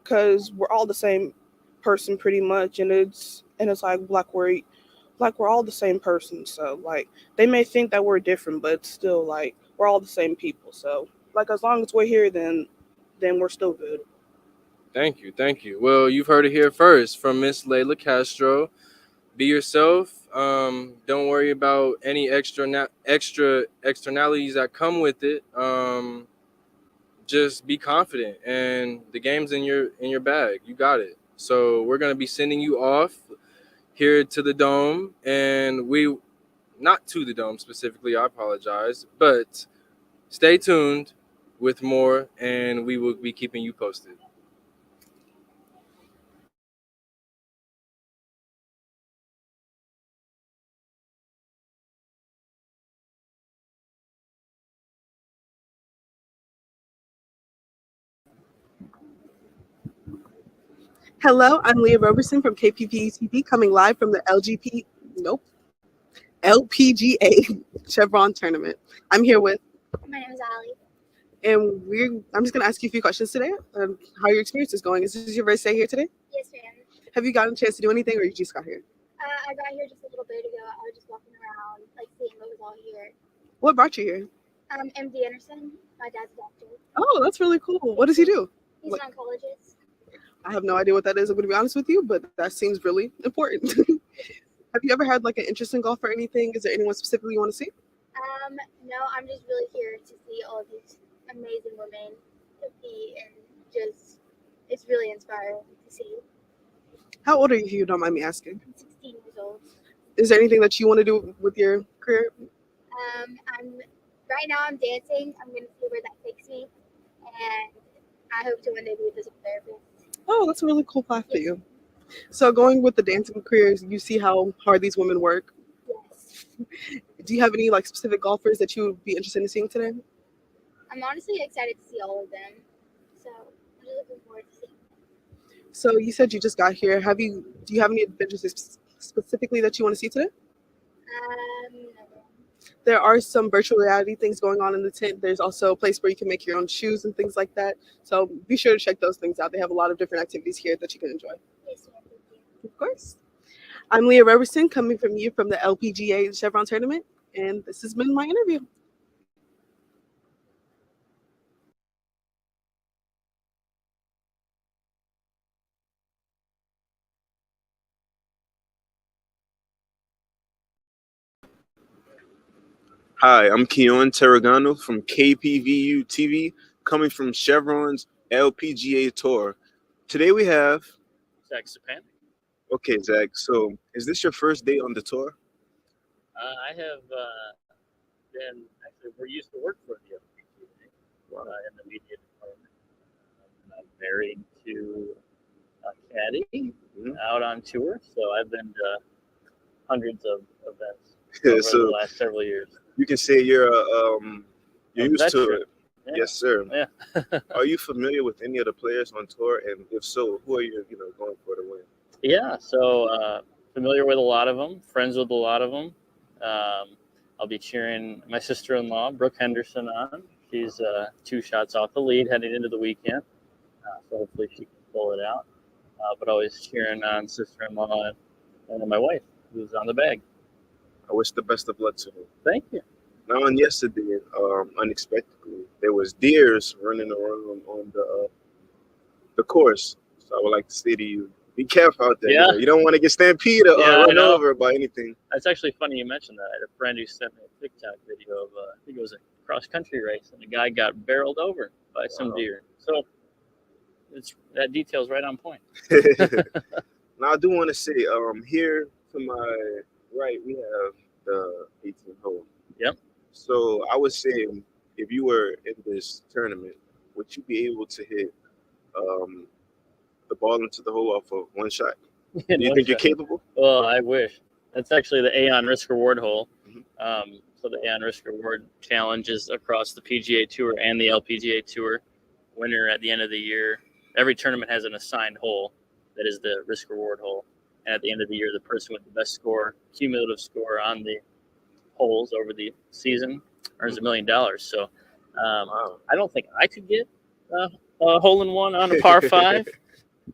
because we're all the same person pretty much, and it's like we're all the same person. So like they may think that we're different, but still like we're all the same people. So like as long as we're here, then we're still good. Thank you, thank you. Well, you've heard it here first from Miss Layla Castro. Be yourself. Don't worry about any extra externalities that come with it. Just be confident, and the game's in your bag. You got it. So we're gonna be sending you off here to the dome, and not to the dome specifically. I apologize, but stay tuned with more, and we will be keeping you posted. Hello, I'm Leah Roberson from KPVU-TV, coming live from the LPGA Chevron tournament. I'm here with, My name is Ali. and I'm just going to ask you a few questions today. How your experience is going? Is this your first day here today? Yes, ma'am. Have you gotten a chance to do anything, or you just got here? I got here just a little bit ago. I was just walking around, like seeing what was all here. What brought you here? MD Anderson. My dad's a doctor. Oh, that's really cool. What does he do? He's an oncologist. I have no idea what that is, I'm going to be honest with you, but that seems really important. Have you ever had like an interest in golf or anything? Is there anyone specifically you want to see? No, I'm just really here to see all of these amazing women compete, and just, it's really inspiring to see. How old are you, if you don't mind me asking? I'm 16 years old. Is there anything that you want to do with your career? Right now I'm dancing. I'm going to see where that takes me, and I hope to one day be a physical therapist. Oh, that's a really cool path for you. So going with the dancing career, you see how hard these women work. Yes. Do you have any like specific golfers that you would be interested in seeing today? I'm honestly excited to see all of them. So I'm just looking forward to seeing them. So you said you just got here. Do you have any adventures specifically that you want to see today? No. There are some virtual reality things going on in the tent. There's also a place where you can make your own shoes and things like that. So be sure to check those things out. They have a lot of different activities here that you can enjoy. Yes, ma'am. Thank you. Of course. I'm Leah Roberson, coming from the LPGA Chevron tournament, and this has been my interview. Hi, I'm Keon Terragano from KPVU-TV, coming from Chevron's LPGA Tour. Today we have Zach Sapan. Okay, Zach. So, is this your first day on the tour? I have been, actually, we used to work for the LPGA in the media department. I'm married to a caddie out on tour, so I've been to hundreds of events over the last several years. You can say you're used to it. Yeah. Yes, sir. Yeah. Are you familiar with any of the players on tour? And if so, who are you, going for to win? Yeah, so familiar with a lot of them, friends with a lot of them. I'll be cheering my sister-in-law, Brooke Henderson, on. She's 2 shots off the lead heading into the weekend, so hopefully she can pull it out. But always cheering on sister-in-law and my wife, who's on the bag. I wish the best of luck to you. Thank you. Now, on yesterday, unexpectedly, there was deers running around on the course. So I would like to say to you, be careful out there. Yeah. You don't want to get stampeded or run over by anything. That's actually funny you mentioned that. I had a friend who sent me a TikTok video of, I think it was a cross-country race, and the guy got barreled over by some deer. So that detail's right on point. Now, I do want to say, here to my right, we have the 18th hole. Yep. So I would say, if you were in this tournament, would you be able to hit the ball into the hole off of one shot? Do you think you're capable? Well, I wish. That's actually the Aon Risk Reward hole. So the Aon Risk Reward challenge is across the PGA Tour and the LPGA Tour. Winner at the end of the year. Every tournament has an assigned hole that is the risk reward hole. And at the end of the year, the person with the best score, cumulative score on the holes over the season, earns $1 million. So I don't think I could get a hole in one on a par 5,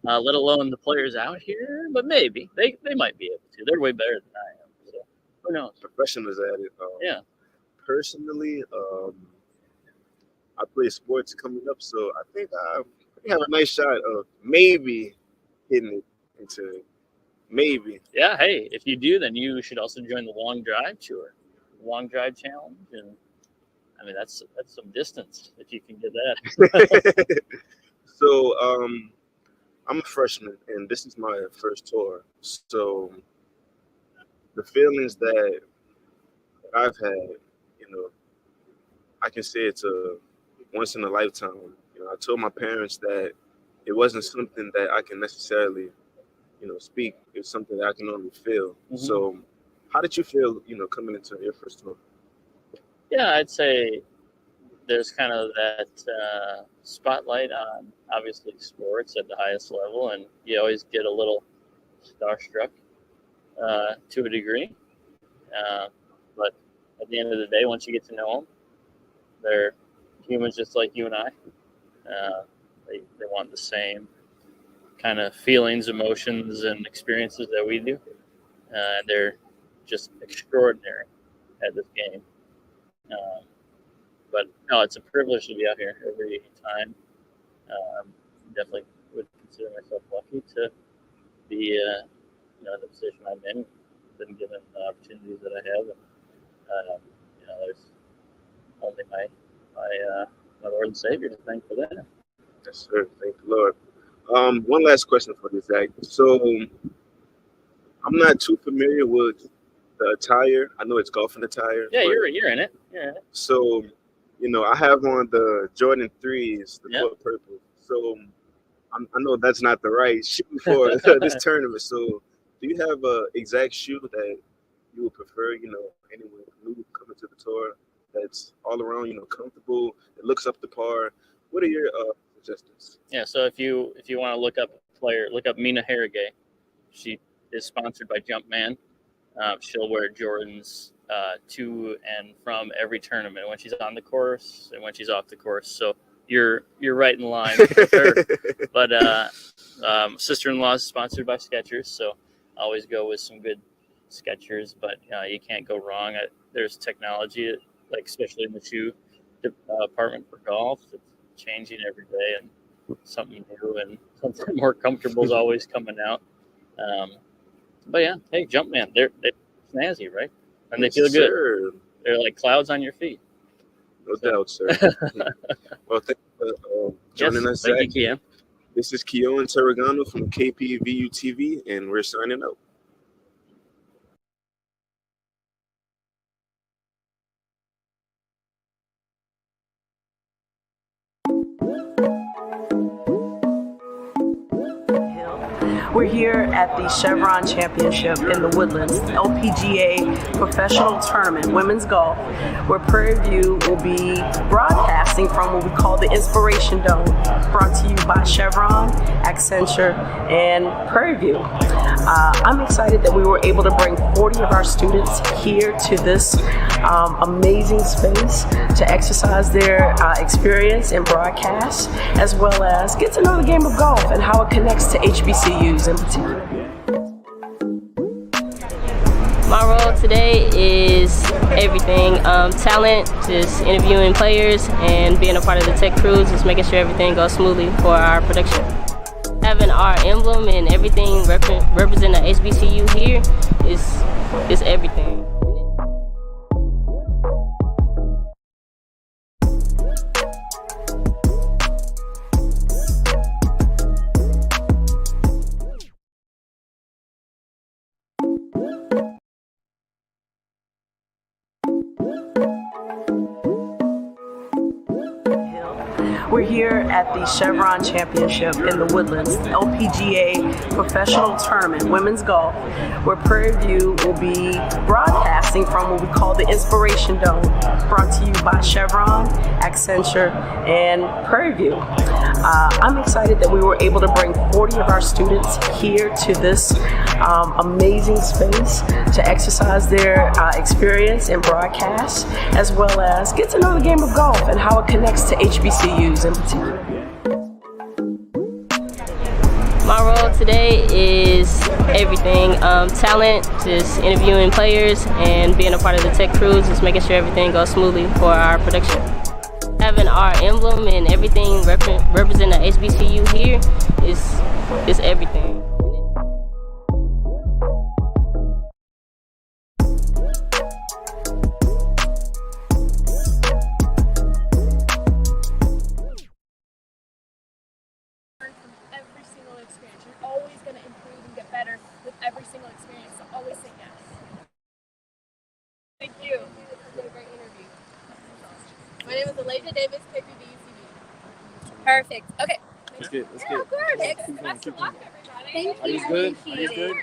let alone the players out here. But maybe they might be able to. They're way better than I am. So who knows? Professionals at it. Yeah. Personally, I play sports coming up, so I think I have a nice shot of maybe hitting it into. Maybe. Yeah, hey, if you do, then you should also join the Long Drive Tour, Long Drive Challenge, and I mean that's some distance if you can get that. So I'm a freshman, and this is my first tour. So the feelings that I've had, I can say it's a once in a lifetime. I told my parents that it wasn't something that I can necessarily speak. It's something that I can only feel. So how did you feel, coming into your first tour? Yeah, I'd say there's kind of that spotlight on obviously sports at the highest level, and you always get a little starstruck to a degree. But at the end of the day, once you get to know them, they're humans just like you and I. They want the same kind of feelings, emotions, and experiences that we do. They're just extraordinary at this game. But no, it's a privilege to be out here every time. Definitely would consider myself lucky to be, in the position I'm in. Been given the opportunities that I have, and there's only my Lord and Savior to thank for that. Yes, sir. Thank the Lord. One last question for you, Zach. So I'm not too familiar with the attire. I know it's golfing attire. Yeah, you're in it. You're in it. So, I have on the Jordan 3s, the color purple. So I know that's not the right shoe for this tournament. So do you have an exact shoe that you would prefer, anyone new coming to the tour that's all around, comfortable, it looks up to par? What are your suggestions? Yeah, so if you want to look up a player, look up Mina Harrigay. She is sponsored by Jumpman. She'll wear Jordans to and from every tournament when she's on the course and when she's off the course. So you're right in line with her. But sister-in-law is sponsored by Skechers, so I always go with some good Skechers. But you can't go wrong. There's technology, like especially in the shoe department for golf. It's changing every day, and something new and something more comfortable is always coming out. But yeah, hey, Jumpman, they're snazzy, right? And they feel good. Sir. They're like clouds on your feet. No doubt, sir. Well, thank you for joining us, Zach. Thank you, Kian. This is Keon Terragano from KPVU-TV, and we're signing out. We're here at the Chevron Championship in the Woodlands, LPGA Professional Tournament, Women's Golf, where Prairie View will be broadcasting from what we call the Inspiration Dome, brought to you by Chevron, Accenture, and Prairie View. I'm excited that we were able to bring 40 of our students here to this amazing space to exercise their experience in broadcast, as well as get to know the game of golf and how it connects to HBCUs in particular. My role today is everything. Talent, just interviewing players and being a part of the tech crews, just making sure everything goes smoothly for our production. Having our emblem and everything represent the HBCU here is everything. We're here at the Chevron Championship in the Woodlands, LPGA Professional Tournament, Women's Golf, where Prairie View will be broadcasting from what we call the Inspiration Dome, brought to you by Chevron, Accenture, and Prairie View. I'm excited that we were able to bring 40 of our students here to this amazing space to exercise their experience in broadcast, as well as get to know the game of golf and how it connects to HBCUs in particular. My role today is everything. Talent, just interviewing players and being a part of the tech crews, just making sure everything goes smoothly for our production. Having our emblem and everything represent the HBCU here is everything. Every single experience. You're always going to improve and get better with every single experience, so always say yes. Thank you. This has been a great interview. My name is Elijah Davis, KPVU-TV. Perfect. Okay. Let's get. Yeah, of course. Best of luck, everybody. Thank Are you good? Are you good?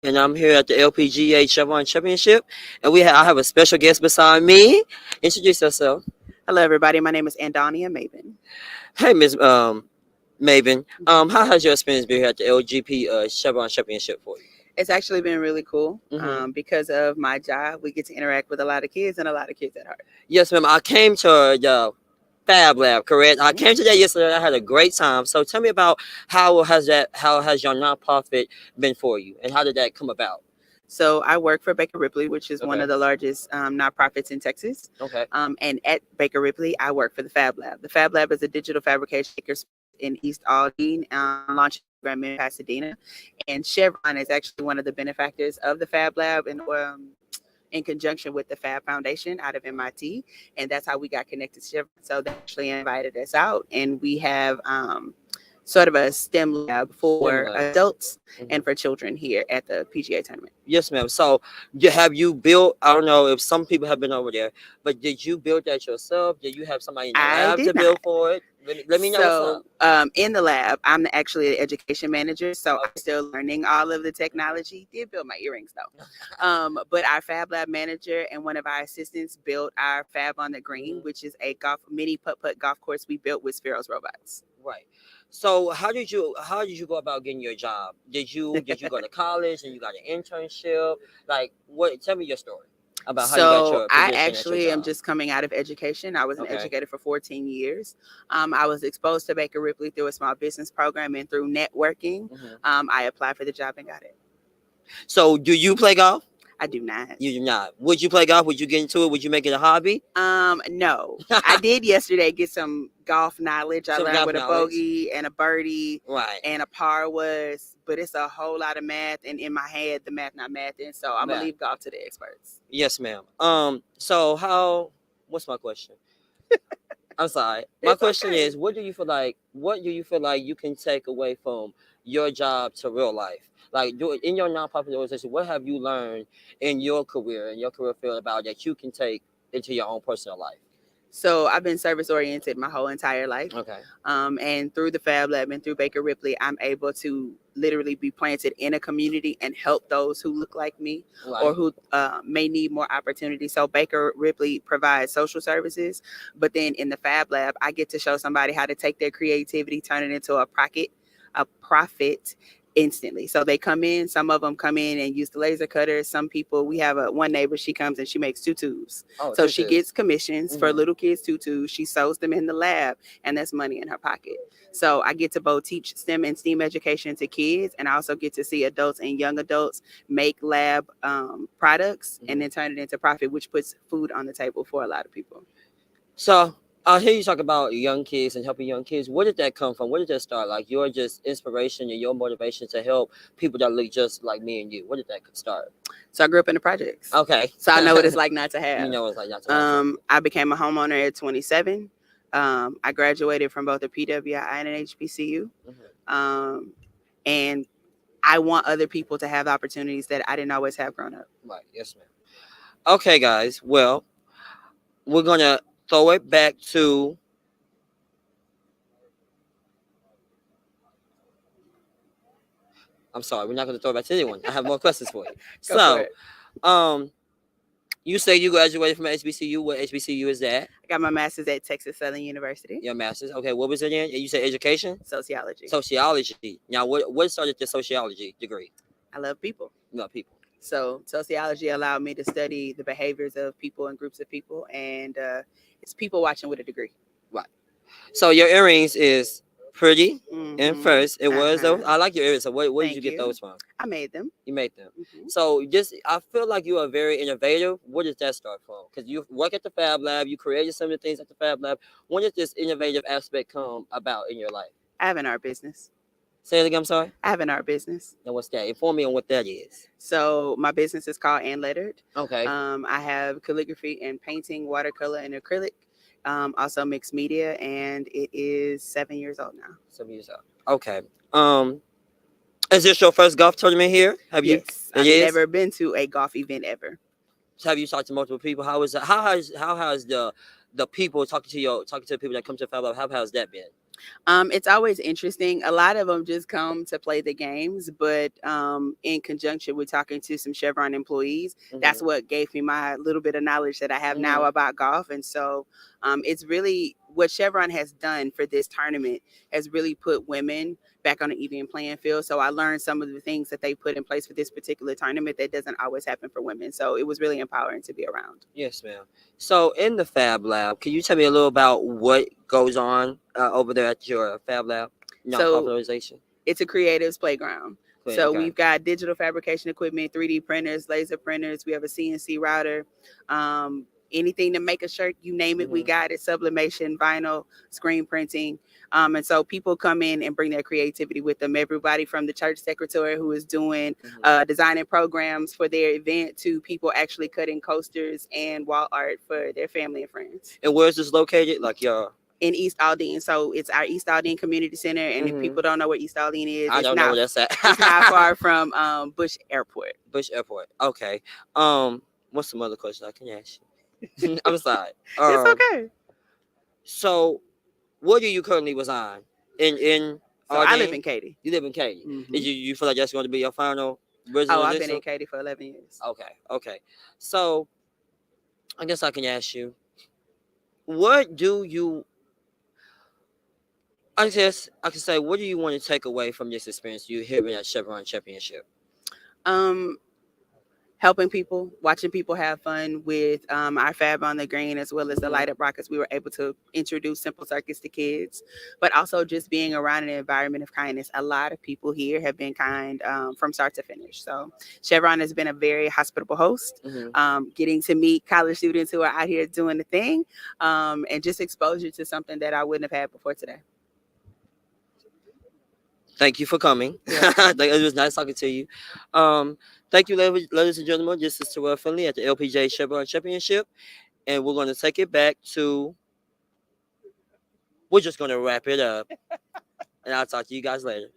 and I'm here at the LPGA Chevron Championship, and I have a special guest beside me. Introduce yourself. Hello, everybody. My name is Andonia Maven. Hey, Ms. Maven. How has your experience been here at the LGP Chevron Championship for you? It's actually been really cool. Mhm. Because of my job, we get to interact with a lot of kids and a lot of kids at heart. Yes, ma'am. I came to the Fab Lab, correct? I came to that yesterday. I had a great time. So tell me about how has your nonprofit been for you, and how did that come about? So I work for Baker Ripley, which is one Okay. of the largest nonprofits in Texas. Okay. And at Baker Ripley, I work for the Fab Lab. The Fab Lab is a digital fabrication maker in East Aldine, launching a program in Pasadena. And Chevron is actually one of the benefactors of the Fab Lab, and in conjunction with the Fab Foundation out of MIT. And that's how we got connected to Chevron. So they actually invited us out, and we have sort of a STEM lab for STEM lab. adults and for children here at the PGA tournament. Yes, ma'am. So have you built, I don't know if some people have been over there, but did you build that yourself? Did you have somebody in the I lab did to build not. for it? Let me know what's So up. in the lab, I'm actually the education manager, so I'm still learning all of the technology. Did build my earrings though. But our Fab Lab manager and one of our assistants built our Fab on the Green, which is a mini putt golf course we built with Sparrow's robots. Right. So how did you go about getting your job? Did you go to college and you got an internship? Like what? Tell me your story about how you got So your I position at your actually am job. just coming out of education. I was an Okay. educator for 14 years. I was exposed to Baker Ripley through a small business program and through networking. I applied for the job and got it. So do you play golf? I do not. You do not. Would you play golf? Would you get into it? Would you make it a hobby? No. I did yesterday get some golf knowledge. I Some learned golf what a knowledge. bogey and a birdie Right. and a par was, but it's a whole lot of math, and in my head, the math not mathing. So I'm Math. gonna leave golf to the experts. Yes, ma'am. So what's my question? I'm sorry. My It's question okay. is, what do you feel like you can take away from your job to real life? Like in your nonprofit organization, what have you learned in your career field about that you can take into your own personal life? So I've been service oriented my whole entire life. Okay. And through the Fab Lab and through Baker Ripley, I'm able to literally be planted in a community and help those who look like me Right. or who may need more opportunity. So Baker Ripley provides social services, but then in the Fab Lab, I get to show somebody how to take their creativity, turn it into a profit instantly. So they come in, some of them come in and use the laser cutters. Some people, we have one neighbor, she comes and she makes tutus. Oh, So she tutus. gets commissions for little kids tutus. She sews them in the lab, and that's money in her pocket. So I get to both teach STEM and STEAM education to kids, and I also get to see adults and young adults make lab products and then turn it into profit, which puts food on the table for a lot of people. So I hear you talk about young kids and helping young kids. Where did that come from? Where did that start? Like your just inspiration and your motivation to help people that look just like me and you. Where did that start? So I grew up in the projects. Okay. So I know what it's like not to have. You know what it's like not to have. I became a homeowner at 27. I graduated from both a PWI and an HBCU. And I want other people to have opportunities that I didn't always have growing up. Right. Yes, ma'am. Okay, guys. Well, we're gonna throw it back to I'm sorry, we're not gonna throw it back to anyone. I have more questions for you. Go for it. You say you graduated from HBCU. What HBCU is that? I got my master's at Texas Southern University. Your master's. Okay, what was it in? You said education? Sociology. Sociology. Now, what started your sociology degree? I love people. You love people. So sociology allowed me to study the behaviors of people and groups of people, and it's people watching with a degree. Right. So your earrings is pretty. And first, it was those. I like your earrings. So where did you get those from? I made them. You made them. So I feel like you are very innovative. Where does that start from? Because you work at the Fab Lab, you created some of the things at the Fab Lab. When did this innovative aspect come about in your life? I have an art business. Say it again, I'm sorry? I have an art business. And what's that? Inform me on what that is. So my business is called And Lettered. Okay. I have calligraphy and painting, watercolor and acrylic. Also mixed media, and it is 7 years old now. 7 years old. Okay. Is this your first golf tournament here? Have you? Yes. I've never been to a golf event ever. So have you talked to multiple people? How is it? How has the people talking to the people that come to the Fab Lab? How has that been? It's always interesting. A lot of them just come to play the games, but in conjunction with talking to some Chevron employees, that's what gave me my little bit of knowledge that I have now about golf. And so it's really what Chevron has done for this tournament has really put women back on the even playing field. So I learned some of the things that they put in place for this particular tournament that doesn't always happen for women. So it was really empowering to be around. Yes, ma'am. So in the Fab Lab, can you tell me a little about what goes on over there at your Fab Lab? Non-popularization. It's a creatives playground. Great, So okay. we've got digital fabrication equipment, 3D printers, laser printers. We have a CNC router. Anything to make a shirt, you name it, we got it. Sublimation, vinyl, screen printing. And so people come in and bring their creativity with them. Everybody from the church secretary who is doing designing programs for their event to people actually cutting coasters and wall art for their family and friends. And where is this located? Like your in East Aldine. So it's our East Aldine Community Center. And if people don't know where East Aldine is, I don't know where that's at. It's not far from Bush Airport. Bush Airport. Okay. What's some other questions I can ask you? I'm sorry. It's okay. So, where do you currently reside? In So I live in Katy. You live in Katy. You feel like that's going to be your final residence? Oh, I've been in Katy for 11 years. Okay. So, I guess I can ask you, what do you? I can say, what do you want to take away from this experience you here at Chevron Championship? Helping people, watching people have fun with our Fab on the Green, as well as the Light Up Rockets. We were able to introduce simple circuits to kids, but also just being around an environment of kindness. A lot of people here have been kind from start to finish. So Chevron has been a very hospitable host, getting to meet college students who are out here doing the thing, and just exposure to something that I wouldn't have had before today. Thank you for coming. It was nice talking to you. Thank you, ladies and gentlemen. This is Terrell Finley at the LPGA Chevron Championship, and we're going to take it back to. We're just going to wrap it up, and I'll talk to you guys later.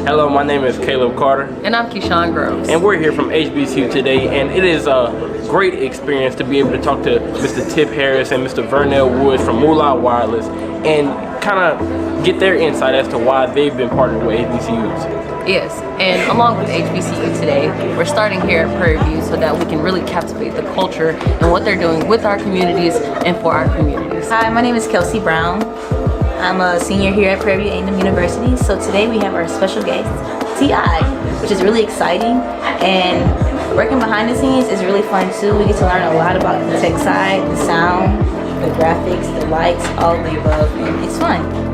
Hello, my name is Caleb Carter. And I'm Keyshawn Groves. And we're here from HBCU today, and it is a great experience to be able to talk to Mr. Tip Harris and Mr. Vernell Woods from Moolah Wireless and kind of get their insight as to why they've been partnered with HBCUs. Yes, and along with HBCU today, we're starting here at Prairie View so that we can really captivate the culture and what they're doing with our communities and for our communities. Hi, my name is Kelsey Brown. I'm a senior here at Prairie View University. So today we have our special guest, T.I., which is really exciting. And working behind the scenes is really fun too. We get to learn a lot about the tech side, the sound, the graphics, the lights, all of the above, and it's fun.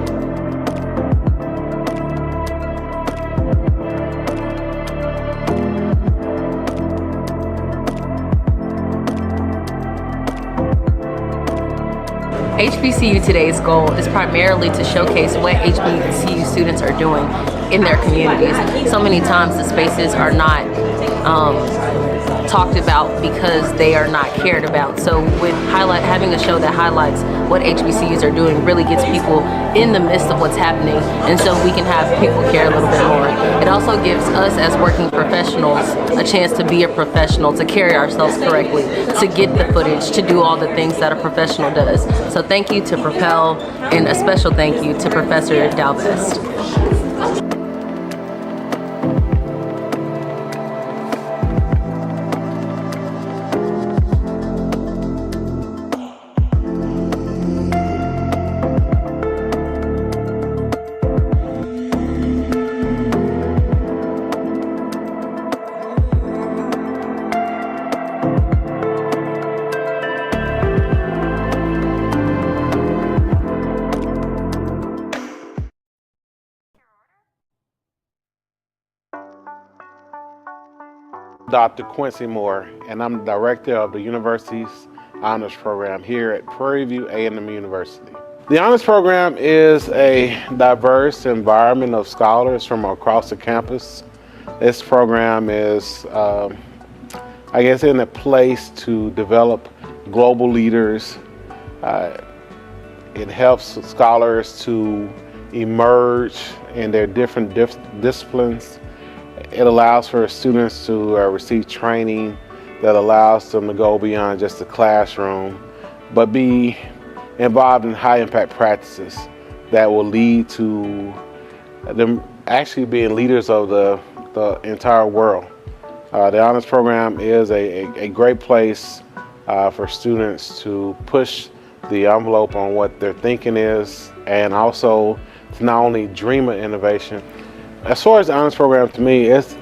HBCU Today's goal is primarily to showcase what HBCU students are doing in their communities. So many times the spaces are not talked about because they are not cared about. So with having a show that highlights what HBCUs are doing really gets people in the midst of what's happening, and so we can have people care a little bit more. It also gives us as working professionals a chance to be a professional, to carry ourselves correctly, to get the footage, to do all the things that a professional does. So thank you to Propel, and a special thank you to Professor Dalvest. Dr. Quincy Moore, and I'm the director of the university's honors program here at Prairie View A&M University. The honors program is a diverse environment of scholars from across the campus. This program is, in a place to develop global leaders. It helps scholars to emerge in their different disciplines. It allows for students to receive training that allows them to go beyond just the classroom, but be involved in high impact practices that will lead to them actually being leaders of the entire world. The honors program is a great place for students to push the envelope on what their thinking is, and also to not only dream of innovation. As far as the honors program, to me, it's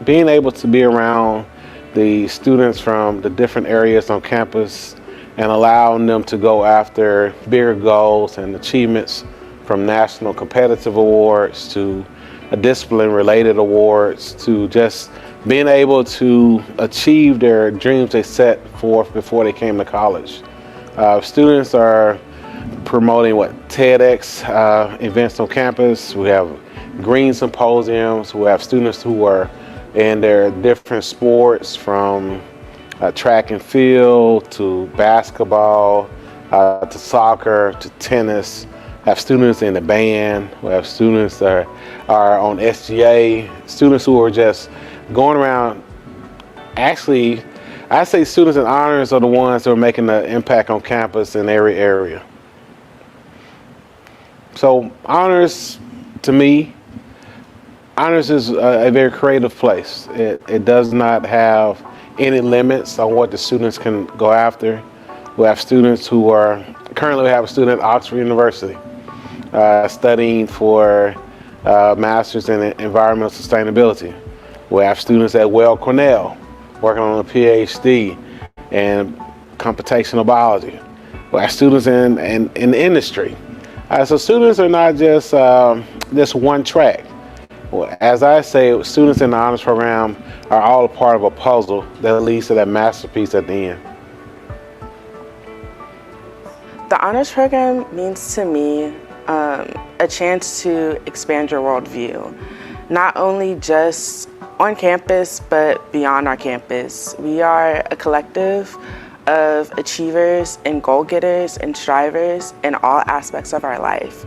being able to be around the students from the different areas on campus and allowing them to go after bigger goals and achievements, from national competitive awards to discipline-related awards to just being able to achieve their dreams they set forth before they came to college. Students are promoting TEDx events on campus. We have green symposiums. We have students who are in their different sports, from track and field to basketball to soccer to tennis. Have students in the band. We have students that are on SGA, students who are just going around. Actually, I say students in honors are the ones that are making the impact on campus in every area. So honors, to me, honors is a very creative place. It does not have any limits on what the students can go after. We have students who are, currently we have a student at Oxford University studying for Masters in Environmental Sustainability. We have students at Weill Cornell working on a PhD in computational biology. We have students in the industry. So students are not just one track. As I say, students in the honors program are all a part of a puzzle that leads to that masterpiece at the end. The honors program means to me a chance to expand your worldview, not only just on campus, but beyond our campus. We are a collective of achievers and goal-getters and strivers in all aspects of our life.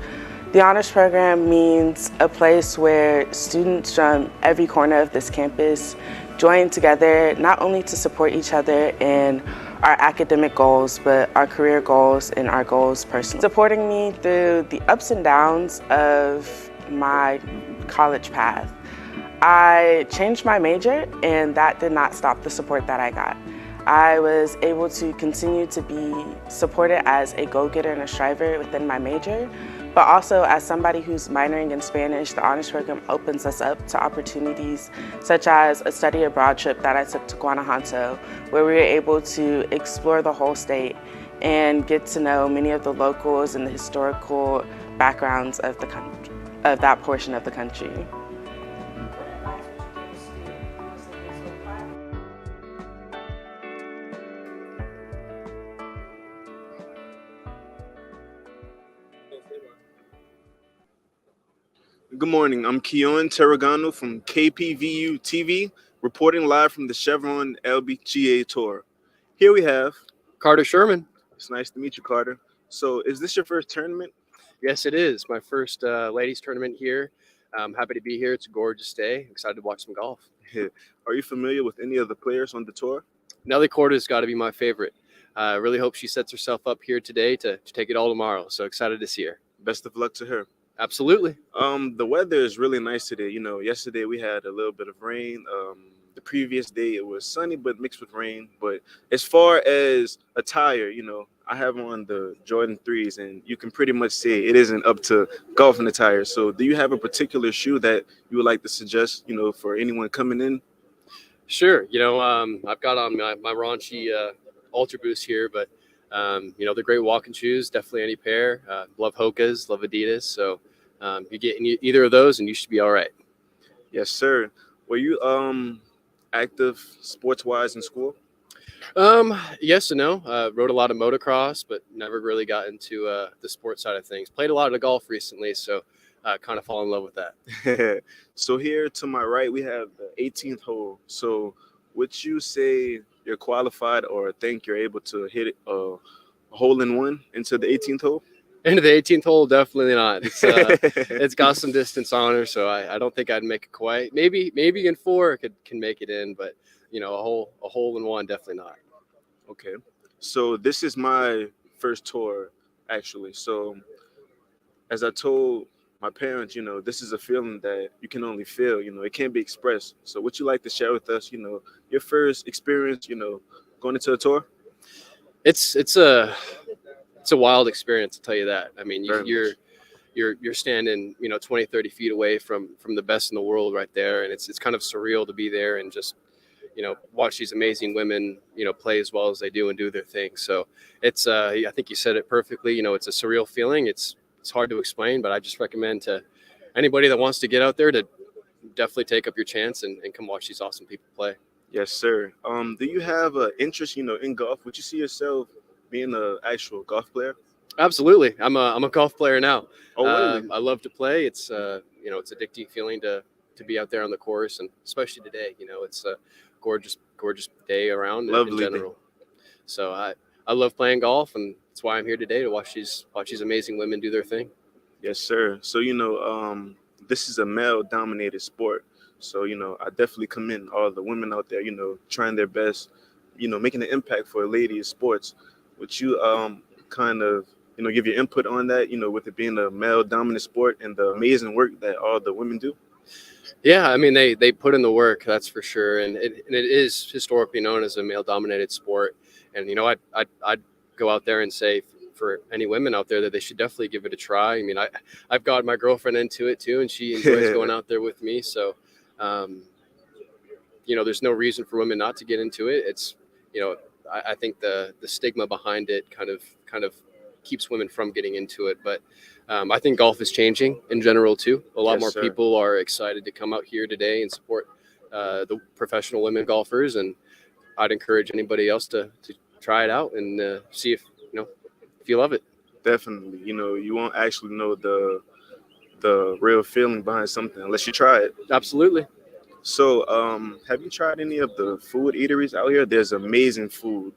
The honors program means a place where students from every corner of this campus join together, not only to support each other in our academic goals, but our career goals and our goals personally. Supporting me through the ups and downs of my college path. I changed my major, and that did not stop the support that I got. I was able to continue to be supported as a go-getter and a striver within my major, but also as somebody who's minoring in Spanish. The honors program opens us up to opportunities such as a study abroad trip that I took to Guanajuato, where we were able to explore the whole state and get to know many of the locals and the historical backgrounds of the country, of that portion of the country. Good morning. I'm Keon Terragano from KPVU-TV, reporting live from the Chevron LPGA Tour. Here we have Carter Sherman. It's nice to meet you, Carter. So is this your first tournament? Yes, it is. My first ladies tournament here. I'm happy to be here. It's a gorgeous day. Excited to watch some golf. Are you familiar with any of the players on the tour? Nelly Corda's got to be my favorite. I really hope she sets herself up here today to take it all tomorrow. So excited to see her. Best of luck to her. Absolutely. The weather is really nice today. You know, yesterday we had a little bit of rain. The previous day it was sunny but mixed with rain. But as far as attire, you know, I have on the Jordan 3s, and you can pretty much say it isn't up to golfing attire. So do you have a particular shoe that you would like to suggest, you know, for anyone coming in? Sure. You know, I've got on my raunchy Ultra Boost here, but you know, the great walking shoes, definitely any pair. Love Hoka's, love Adidas. So you get either of those and you should be all right. Yes, sir. Were you active sports-wise in school? Yes and no. Rode a lot of motocross, but never really got into the sports side of things. Played a lot of golf recently, so kind of fall in love with that. So here to my right, we have the 18th hole. So would you say you're qualified or think you're able to hit a hole in one into the 18th hole? Into the 18th hole, definitely not. It's got some distance on her, so I don't think I'd make it quite. Maybe in 4 can make it in, but a hole in one, definitely not. Okay. So this is my first tour, actually. So as I told my parents, this is a feeling that you can only feel. It can't be expressed. So would you like to share with us, your first experience, going into a tour? It's a wild experience, to tell you that. I mean, Very much. you're standing 20, 30 feet away from the best in the world right there, and it's kind of surreal to be there and just watch these amazing women play as well as they do and do their thing. So it's I think you said it perfectly. It's a surreal feeling. It's hard to explain, but I just recommend to anybody that wants to get out there to definitely take up your chance and come watch these awesome people play. Yes, sir. Do you have an interest, in golf? Would you see yourself being an actual golf player? Absolutely. I'm a golf player now. Oh, really? I love to play. It's it's addicting feeling to be out there on the course, and especially today. It's a gorgeous day around Lovely in general. So I love playing golf, and that's why I'm here today to watch these amazing women do their thing. Yes, sir. So this is a male-dominated sport. So I definitely commend all the women out there, trying their best, making an impact for ladies sports. Would you kind of give your input on that, with it being a male-dominant sport and the amazing work that all the women do? Yeah, I mean they put in the work, that's for sure, and it is historically known as a male-dominated sport. And I'd go out there and say for any women out there that they should definitely give it a try. I mean, I've got my girlfriend into it too, and she enjoys going out there with me. So, there's no reason for women not to get into it. It's I think the stigma behind it kind of keeps women from getting into it, but I think golf is changing in general too. A lot Yes, more sir. people are excited to come out here today and support the professional women golfers, and I'd encourage anybody else to try it out and see if you love it. Definitely. You won't actually know the real feeling behind something unless you try it. Absolutely. So, have you tried any of the food eateries out here? There's amazing food.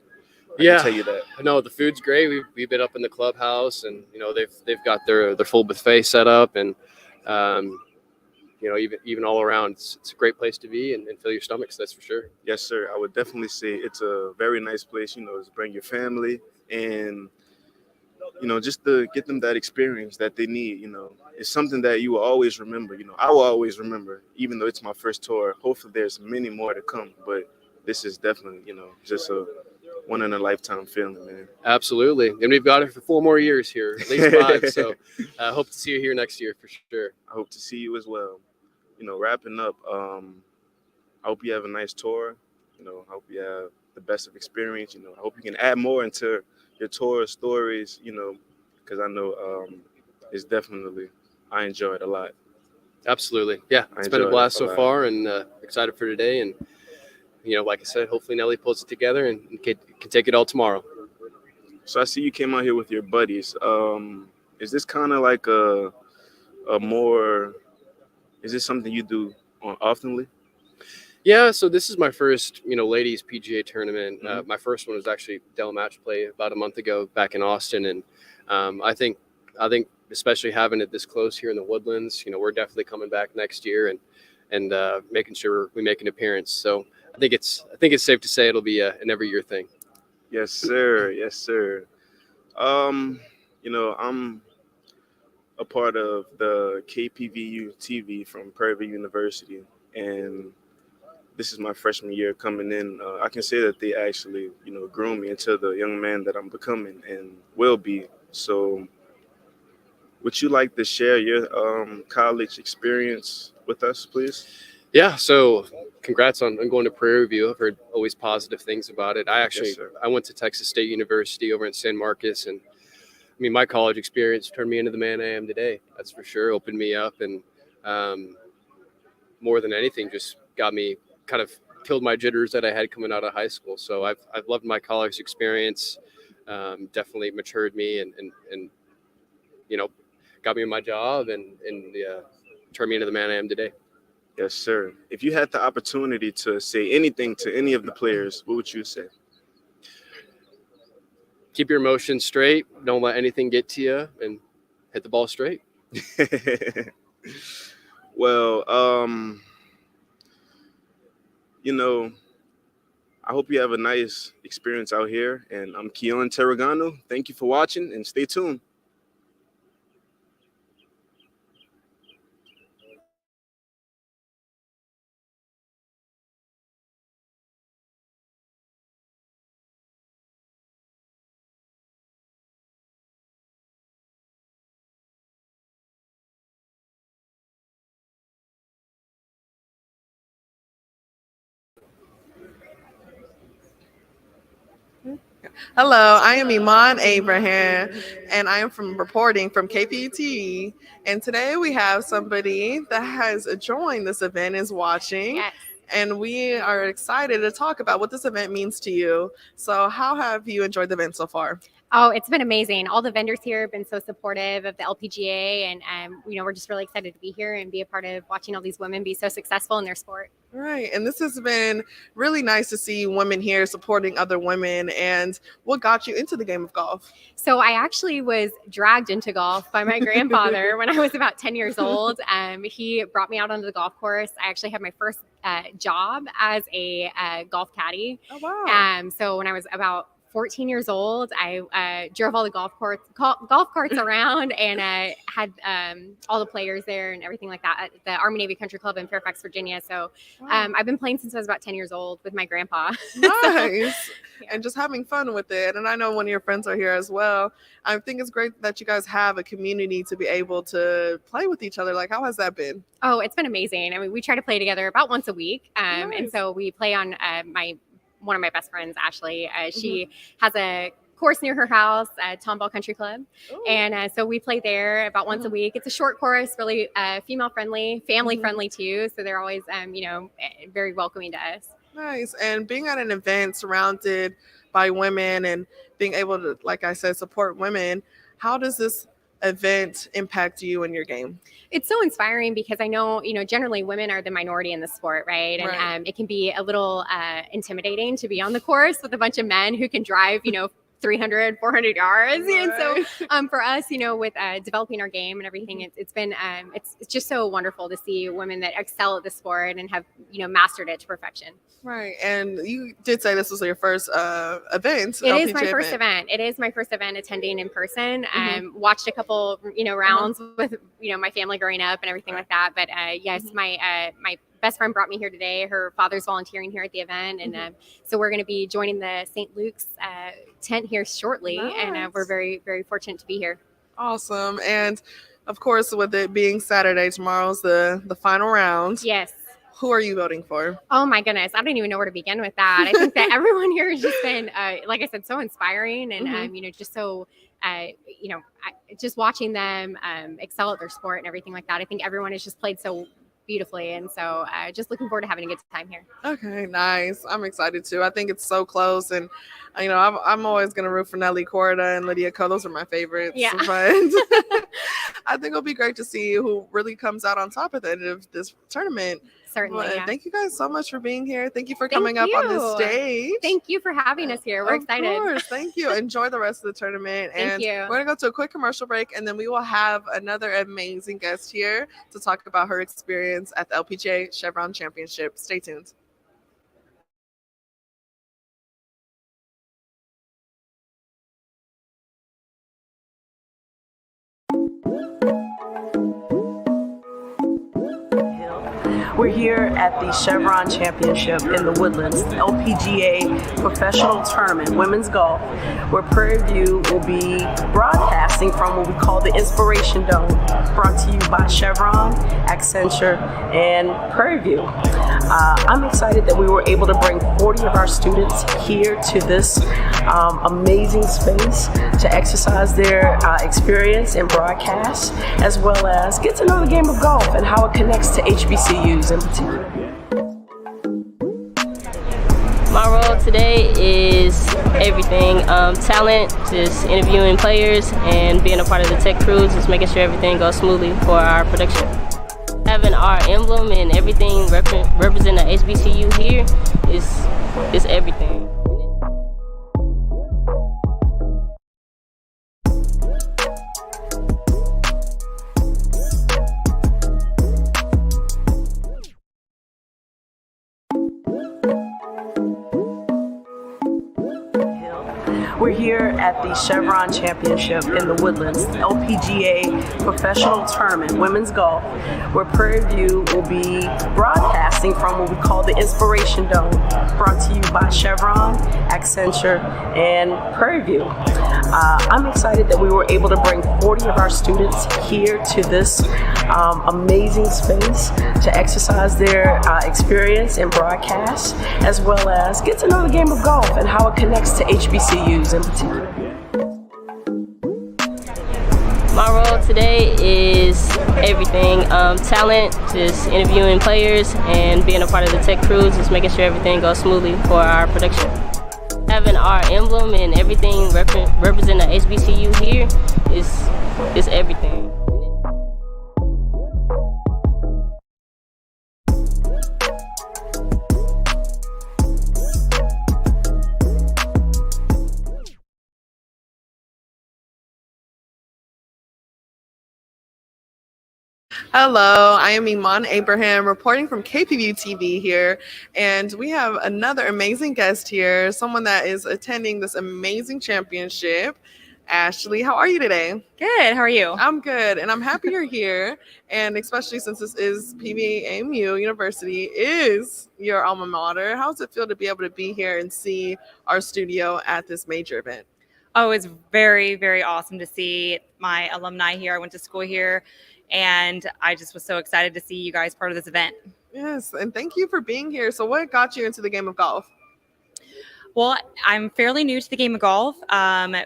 I Yeah, can tell you that. No, the food's great. We've been up in the clubhouse, and they've got their full buffet set up, and even all around, it's a great place to be and fill your stomachs. That's for sure. Yes, sir. I would definitely say it's a very nice place, to bring your family and, just to get them that experience that they need. It's something that you will always remember. I will always remember, even though it's my first tour. Hopefully there's many more to come, but this is definitely, just a one in a lifetime feeling, man. Absolutely, and we've got it for 4 more years here, at least 5. So I hope to see you here next year for sure. I hope to see you as well. Wrapping up, I hope you have a nice tour. I hope you have the best of experience. I hope you can add more into your tour stories, because I know it's definitely, I enjoy it a lot. Absolutely. Yeah, it's been a blast so far, and excited for today. And, like I said, hopefully Nelly pulls it together and can take it all tomorrow. So I see you came out here with your buddies. Is this kind of like a more, is this something you do oftenly? Yeah, so this is my first, ladies PGA tournament. My first one was actually Dell Match Play about a month ago back in Austin, and I think especially having it this close here in the Woodlands, we're definitely coming back next year and making sure we make an appearance. So I think it's safe to say it'll be an every year thing. Yes, sir. Yes, sir. I'm a part of the KPVU-TV from Prairie View University, and this is my freshman year coming in. I can say that they actually, groomed me into the young man that I'm becoming and will be. So would you like to share your college experience with us, please? Yeah, so congrats on going to Prairie View. I've heard always positive things about it. I went to Texas State University over in San Marcos, and I mean, my college experience turned me into the man I am today. That's for sure. Opened me up, and more than anything, just got me kind of killed my jitters that I had coming out of high school. So I've loved my college experience. Definitely matured me and got me in my job and turned me into the man I am today. Yes, sir. If you had the opportunity to say anything to any of the players, what would you say? Keep your emotions straight. Don't let anything get to you, and hit the ball straight. Well, I hope you have a nice experience out here. And I'm Keon Terragano. Thank you for watching and stay tuned. Hello, I am Iman Abraham, and I am reporting from KPVU-TV. And today we have somebody that has joined this event, is watching. Yes. And we are excited to talk about what this event means to you. So how have you enjoyed the event so far? Oh, it's been amazing. All the vendors here have been so supportive of the LPGA, and we're just really excited to be here and be a part of watching all these women be so successful in their sport. Right. And this has been really nice to see women here supporting other women. And what got you into the game of golf? So I actually was dragged into golf by my grandfather when I was about 10 years old. He brought me out onto the golf course. I actually had my first job as a golf caddy. Oh, wow. So when I was about 14 years old, I drove all the golf carts around and had all the players there and everything like that at the Army Navy Country Club in Fairfax, Virginia. So I've been playing since I was about 10 years old with my grandpa. Nice. And just having fun with it. And I know one of your friends are here as well. I think it's great that you guys have a community to be able to play with each other. Like, how has that been? Oh, it's been amazing. I mean, we try to play together about once a week. Nice. And so we play on one of my best friends, Ashley. She has a course near her house, Tomball Country Club. Ooh. And so we play there about once a week. It's a short course, really female friendly, family friendly too. So they're always, very welcoming to us. Nice. And being at an event surrounded by women and being able to, like I said, support women, how does this event impact you and your game? It's so inspiring because I know, generally women are the minority in the sport, right? And Right. It can be a little intimidating to be on the course with a bunch of men who can drive, 300, 400 yards. And so for us, with developing our game and everything, it's been, it's just so wonderful to see women that excel at the sport and have, mastered it to perfection. Right. And you did say this was your first event. It is my first event. It is my first event attending in person. Watched a couple, rounds with, my family growing up and everything like that. But yes, my best friend brought me here today. Her father's volunteering here at the event. And so we're going to be joining the St. Luke's tent here shortly. Nice. And we're very, very fortunate to be here. Awesome. And of course, with it being Saturday, tomorrow's the final round. Yes. Who are you voting for? Oh my goodness. I don't even know where to begin with that. I think that everyone here has just been, like I said, so inspiring and, just so, just watching them excel at their sport and everything like that. I think everyone has just played so beautifully. And so just looking forward to having a good time here. Okay, nice. I'm excited too. I think it's so close. And, I'm always going to root for Nelly Corda and Lydia Ko. Those are my favorites. Yeah. But I think it'll be great to see who really comes out on top at the end of this tournament. Certainly. Well, Yeah. Thank you guys so much for being here. Thank you for coming up on this stage. Thank you for having us here. We're excited. Of course. Thank you. Enjoy the rest of the tournament. Thank And you. we're going to go to a quick commercial break, and then we will have another amazing guest here to talk about her experience at the LPGA Chevron Championship. Stay tuned. We're here at the Chevron Championship in the Woodlands, LPGA Professional Tournament, Women's Golf, where Prairie View will be broadcasting from what we call the Inspiration Dome, brought to you by Chevron, Accenture, and Prairie View. I'm excited that we were able to bring 40 of our students here to this amazing space to exercise their experience in broadcast, as well as get to know the game of golf and how it connects to HBCUs in particular. My role today is everything. Talent, just interviewing players and being a part of the tech crews, just making sure everything goes smoothly for our production. Having our emblem and everything represent the HBCU here is everything. We're here at the Chevron Championship in the Woodlands, LPGA Professional Tournament, Women's Golf, where Prairie View will be broadcasting from what we call the Inspiration Dome, brought to you by Chevron, Accenture, and Prairie View. I'm excited that we were able to bring 40 of our students here to this amazing space to exercise their experience in broadcast, as well as get to know the game of golf and how it connects to HBCUs in particular. My role today is everything. Talent, just interviewing players and being a part of the tech crews, just making sure everything goes smoothly for our production. Having our emblem and everything represent the HBCU here is everything. Hello, I am Iman Abraham reporting from KPVU-TV here, and we have another amazing guest here, someone that is attending this amazing championship. Ashley, how are you today? Good, how are you? I'm good, and I'm happy you're here, and especially since this is KPVU University is your alma mater. How does it feel to be able to be here and see our studio at this major event? Oh, it's very, very awesome to see my alumni here. I went to school here. And I just was so excited to see you guys part of this event. Yes, and thank you for being here. So what got you into the game of golf? Well, I'm fairly new to the game of golf.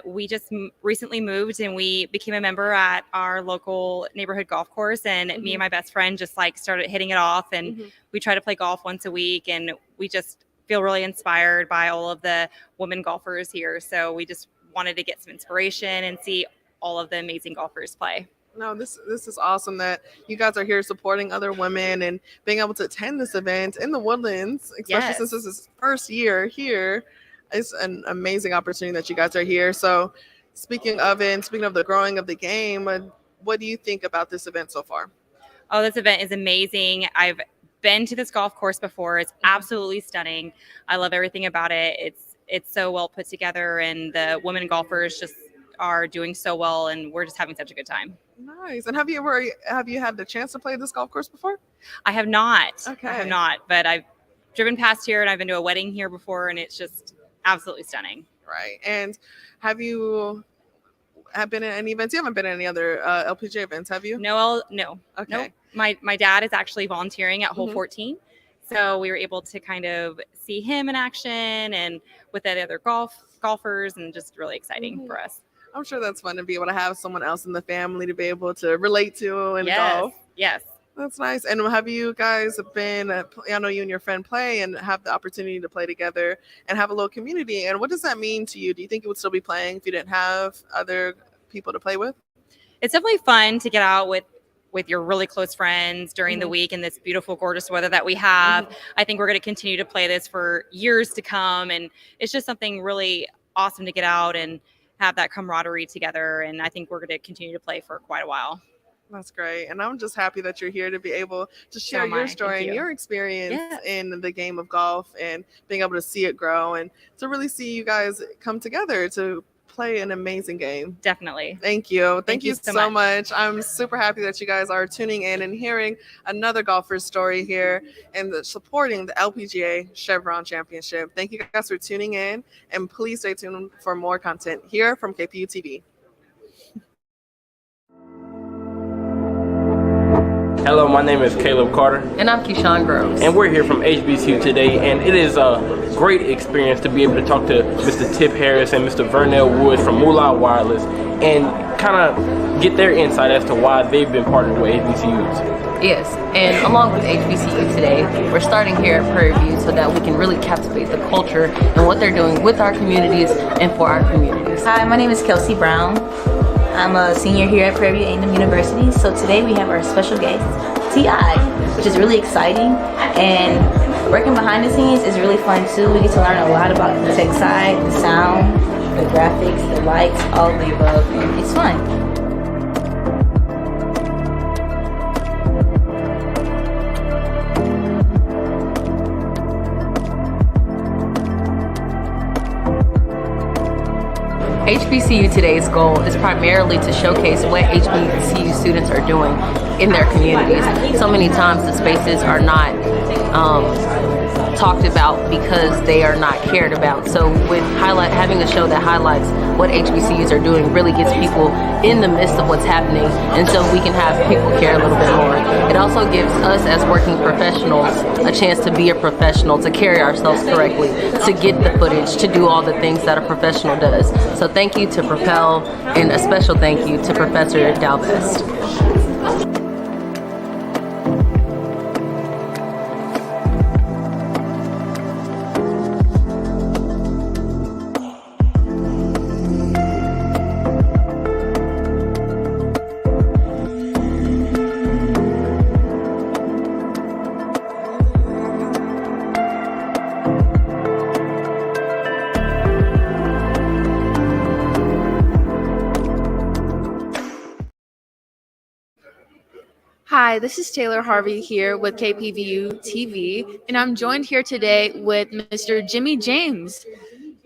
We just recently moved and we became a member at our local neighborhood golf course. And me and my best friend just started hitting it off. And we try to play golf once a week. And we just feel really inspired by all of the women golfers here. So we just wanted to get some inspiration and see all of the amazing golfers play. No, this is awesome that you guys are here supporting other women and being able to attend this event in the Woodlands, especially since this is first year here. It's an amazing opportunity that you guys are here. So speaking of the growing of the game, what do you think about this event so far? Oh, this event is amazing. I've been to this golf course before. It's absolutely stunning. I love everything about it. It's so well put together, and the women golfers just are doing so well, and we're just having such a good time. Nice. And have you had the chance to play this golf course before? I have not. Okay. I have not, but I've driven past here and I've been to a wedding here before, and it's just absolutely stunning. Right. And have been in any events? You haven't been in any other LPGA events, have you? No. Okay. Nope. My dad is actually volunteering at hole 14. So we were able to kind of see him in action and with the other golfers, and just really exciting for us. I'm sure that's fun to be able to have someone else in the family to be able to relate to and golf. Yes. That's nice. And have you guys been, I know you and your friend play and have the opportunity to play together and have a little community. And what does that mean to you? Do you think you would still be playing if you didn't have other people to play with? It's definitely fun to get out with your really close friends during the week in this beautiful, gorgeous weather that we have. I think we're going to continue to play this for years to come. And it's just something really awesome to get out and have that camaraderie together, and I think we're going to continue to play for quite a while. That's great, and I'm just happy that you're here to be able to share your story and your experience in the game of golf and being able to see it grow and to really see you guys come together to play an amazing game. Definitely. Thank you. Thank you so much. I'm super happy that you guys are tuning in and hearing another golfer's story here and supporting the LPGA Chevron Championship. Thank you guys for tuning in, and please stay tuned for more content here from KPVU-TV. Hello, my name is Caleb Carter. And I'm Keyshawn Groves. And we're here from HBCU today, and it is a great experience to be able to talk to Mr. Tip Harris and Mr. Vernell Woods from Moolah Wireless and kind of get their insight as to why they've been partnered with HBCUs. Yes, and along with HBCU today, we're starting here at Prairie View so that we can really captivate the culture and what they're doing with our communities and for our communities. Hi, my name is Kelsey Brown. I'm a senior here at Prairie View-TV University. So today we have our special guest, T.I., which is really exciting. And working behind the scenes is really fun too. We get to learn a lot about the tech side, the sound, the graphics, the lights, all of the above. And it's fun. HBCU Today's goal is primarily to showcase what HBCU students are doing in their communities. So many times the spaces are not talked about because they are not cared about. So with having a show that highlights what HBCUs are doing really gets people in the midst of what's happening, and so we can have people care a little bit more. It also gives us as working professionals a chance to be a professional, to carry ourselves correctly, to get the footage, to do all the things that a professional does. So thank you to Propel, and a special thank you to Professor Dalvest. Hi, this is Taylor Harvey here with KPVU-TV, and I'm joined here today with Mr. Jimmy James.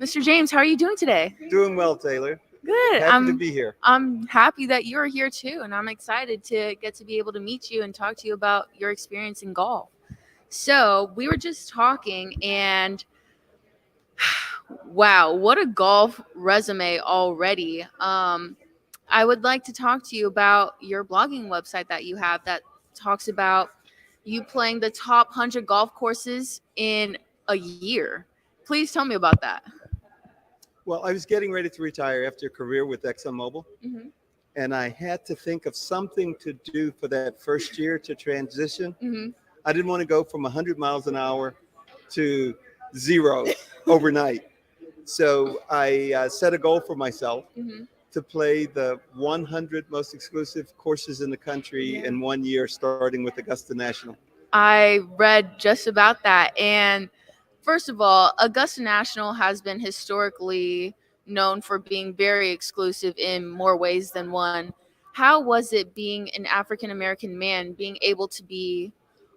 Mr. James, how are you doing today? Doing well, Taylor. Good. Happy to be here. I'm happy that you're here too, and I'm excited to get to be able to meet you and talk to you about your experience in golf. So we were just talking, and wow, what a golf resume already. I would like to talk to you about your blogging website that you have that talks about you playing the top 100 golf courses in a year. Please tell me about that. Well, I was getting ready to retire after a career with ExxonMobil, Mm-hmm. and I had to think of something to do for that first year to transition. Mm-hmm. I didn't want to go from 100 miles an hour to 0 overnight. So I set a goal for myself Mm-hmm. to play the 100 most exclusive courses in the country in 1 year, starting with Augusta National. I read just about that. And first of all, Augusta National has been historically known for being very exclusive in more ways than one. How was it being an African American man, being able to be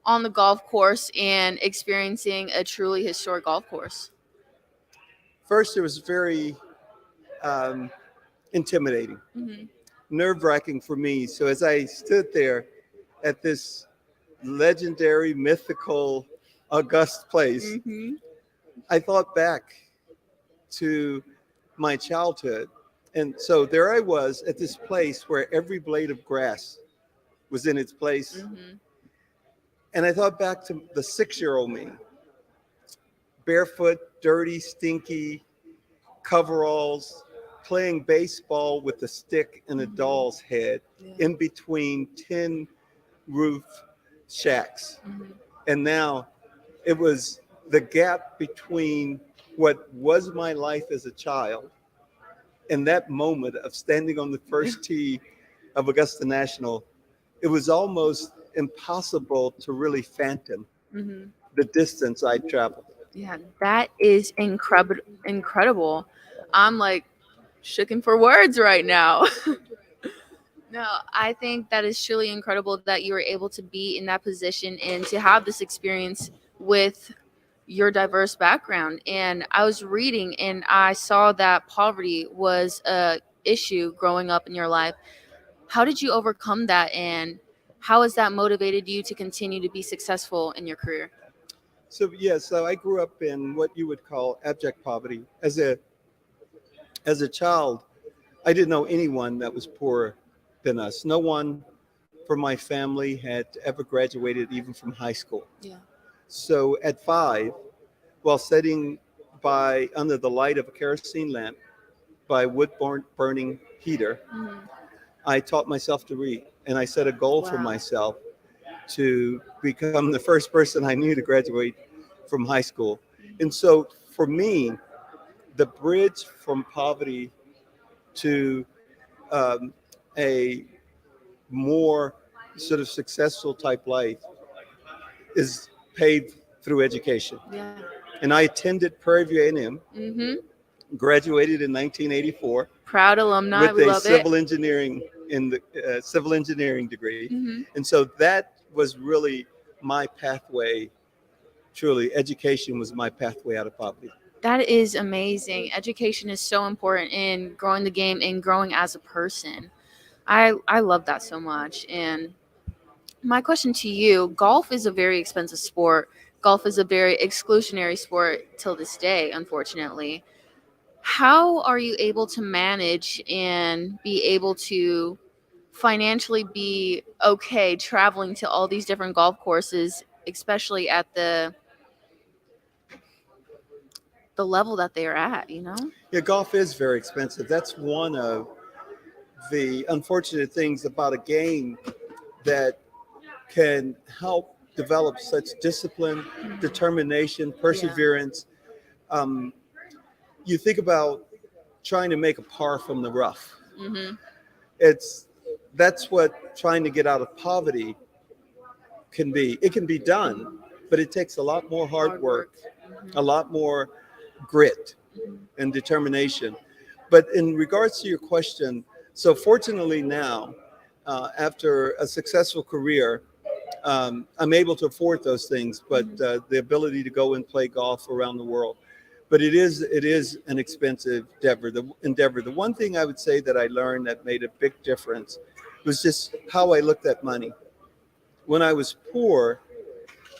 on the golf course and experiencing a truly historic golf course? First, it was very intimidating, Mm-hmm. nerve-wracking for me. So as I stood there at this legendary, mythical, august place, Mm-hmm. I thought back to my childhood. And so there I was at this place where every blade of grass was in its place. Mm-hmm. And I thought back to the 6-year-old me, barefoot, dirty, stinky, coveralls, playing baseball with a stick and a doll's head in between tin roof shacks. Mm-hmm. And now it was the gap between what was my life as a child and that moment of standing on the first tee of Augusta National. It was almost impossible to really fathom Mm-hmm. the distance I traveled. Yeah, that is incredible. I'm like shooking for words right now. No, I think that is truly incredible that you were able to be in that position and to have this experience with your diverse background. And I was reading and I saw that poverty was a issue growing up in your life. How did you overcome that, and how has that motivated you to continue to be successful in your career? So I grew up in what you would call abject poverty. As a child, I didn't know anyone that was poorer than us. No one from my family had ever graduated even from high school. Yeah. So at 5, while sitting under the light of a kerosene lamp by wood burning heater, Mm-hmm. I taught myself to read, and I set a goal for Wow. myself to become the first person I knew to graduate from high school. And so for me, the bridge from poverty to a more sort of successful type life is paved through education. Yeah. And I attended Prairie View A&M, Mm-hmm. graduated in 1984 Proud alumni. with We a love civil it. engineering civil engineering degree. Mm-hmm. And so that was really my pathway. Truly, education was my pathway out of poverty. That is amazing. Education is so important in growing the game and growing as a person. I love that so much. And my question to you, golf is a very expensive sport. Golf is a very exclusionary sport till this day, unfortunately. How are you able to manage and be able to financially be okay traveling to all these different golf courses, especially at the level that they are at, you know? Yeah, golf is very expensive. That's one of the unfortunate things about a game that can help develop such discipline, determination, perseverance. You think about trying to make a par from the rough. Mm-hmm. That's what trying to get out of poverty can be. It can be done, but it takes a lot more hard work, a lot more grit and determination. But in regards to your question, so fortunately now, after a successful career, I'm able to afford those things, but the ability to go and play golf around the world. But it is an expensive endeavor. The one thing I would say that I learned that made a big difference was just how I looked at money. When I was poor,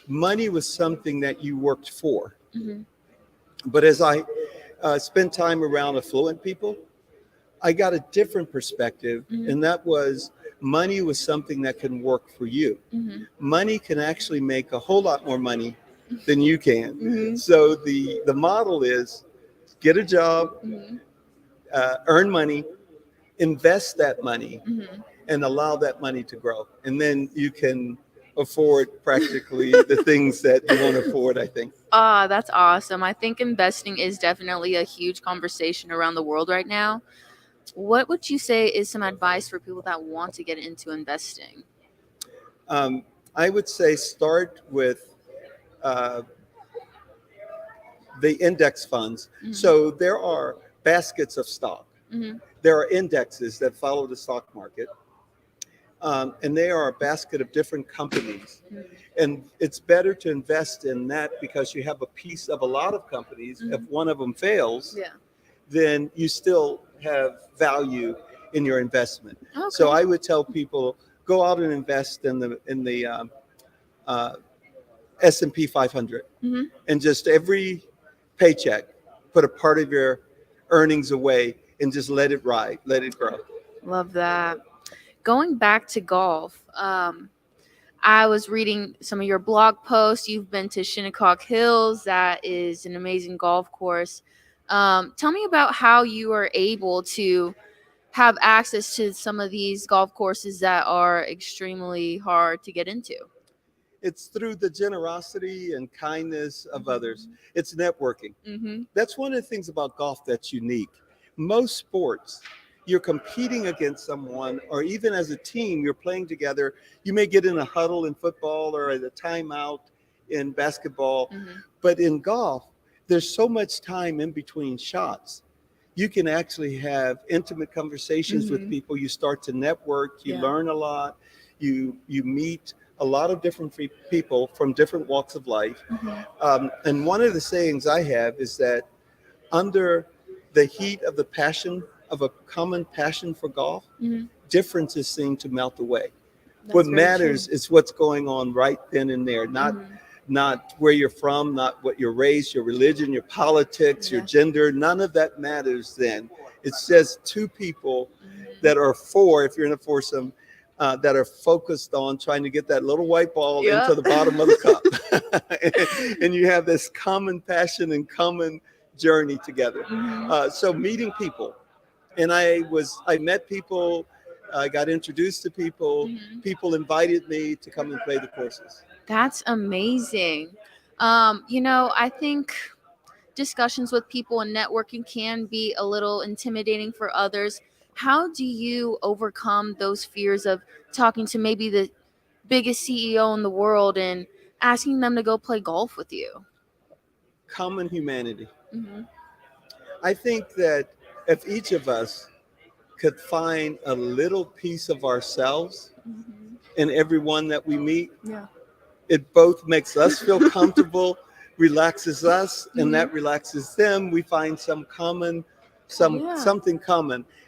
money was something that you worked for. Mm-hmm. But as I spent time around affluent people, I got a different perspective, and that was money was something that can work for you. Mm-hmm. Money can actually make a whole lot more money than you can. Mm-hmm. So the model is get a job, earn money, invest that money, and allow that money to grow. And then you can afford practically the things that you want to afford, I think. That's awesome. I think investing is definitely a huge conversation around the world right now. What would you say is some advice for people that want to get into investing? I would say start with the index funds. So there are baskets of stock. There are indexes that follow the stock market. And they are a basket of different companies. And it's better to invest in that because you have a piece of a lot of companies. If one of them fails, then you still have value in your investment. Okay. So I would tell people, go out and invest in the S&P 500. And just every paycheck, put a part of your earnings away and just let it ride, let it grow. Love that. Going back to golf, I was reading some of your blog posts. You've been to Shinnecock Hills. That is an amazing golf course. Tell me about how you are able to have access to some of these golf courses that are extremely hard to get into. It's through the generosity and kindness of others. It's networking. That's one of the things about golf that's unique. Most sports, you're competing against someone, or even as a team, you're playing together. You may get in a huddle in football or at a timeout in basketball. But in golf, there's so much time in between shots. You can actually have intimate conversations with people. You start to network. You learn a lot. You meet a lot of different people from different walks of life. And one of the sayings I have is that under the heat of the passion of a common passion for golf, differences seem to melt away. What matters is what's going on right then and there, not where you're from, not what your race, your religion, your politics, your gender. None of that matters then. It's just two people that are if you're in a foursome, that are focused on trying to get that little white ball into the bottom of the cup. And you have this common passion and common journey together. So meeting people. And I met people, I got introduced to people, people invited me to come and play the courses. That's amazing. I think discussions with people and networking can be a little intimidating for others. How do you overcome those fears of talking to maybe the biggest CEO in the world and asking them to go play golf with you? Common humanity. I think that if each of us could find a little piece of ourselves in everyone that we meet, it both makes us feel comfortable, relaxes us, and that relaxes them. We find something common.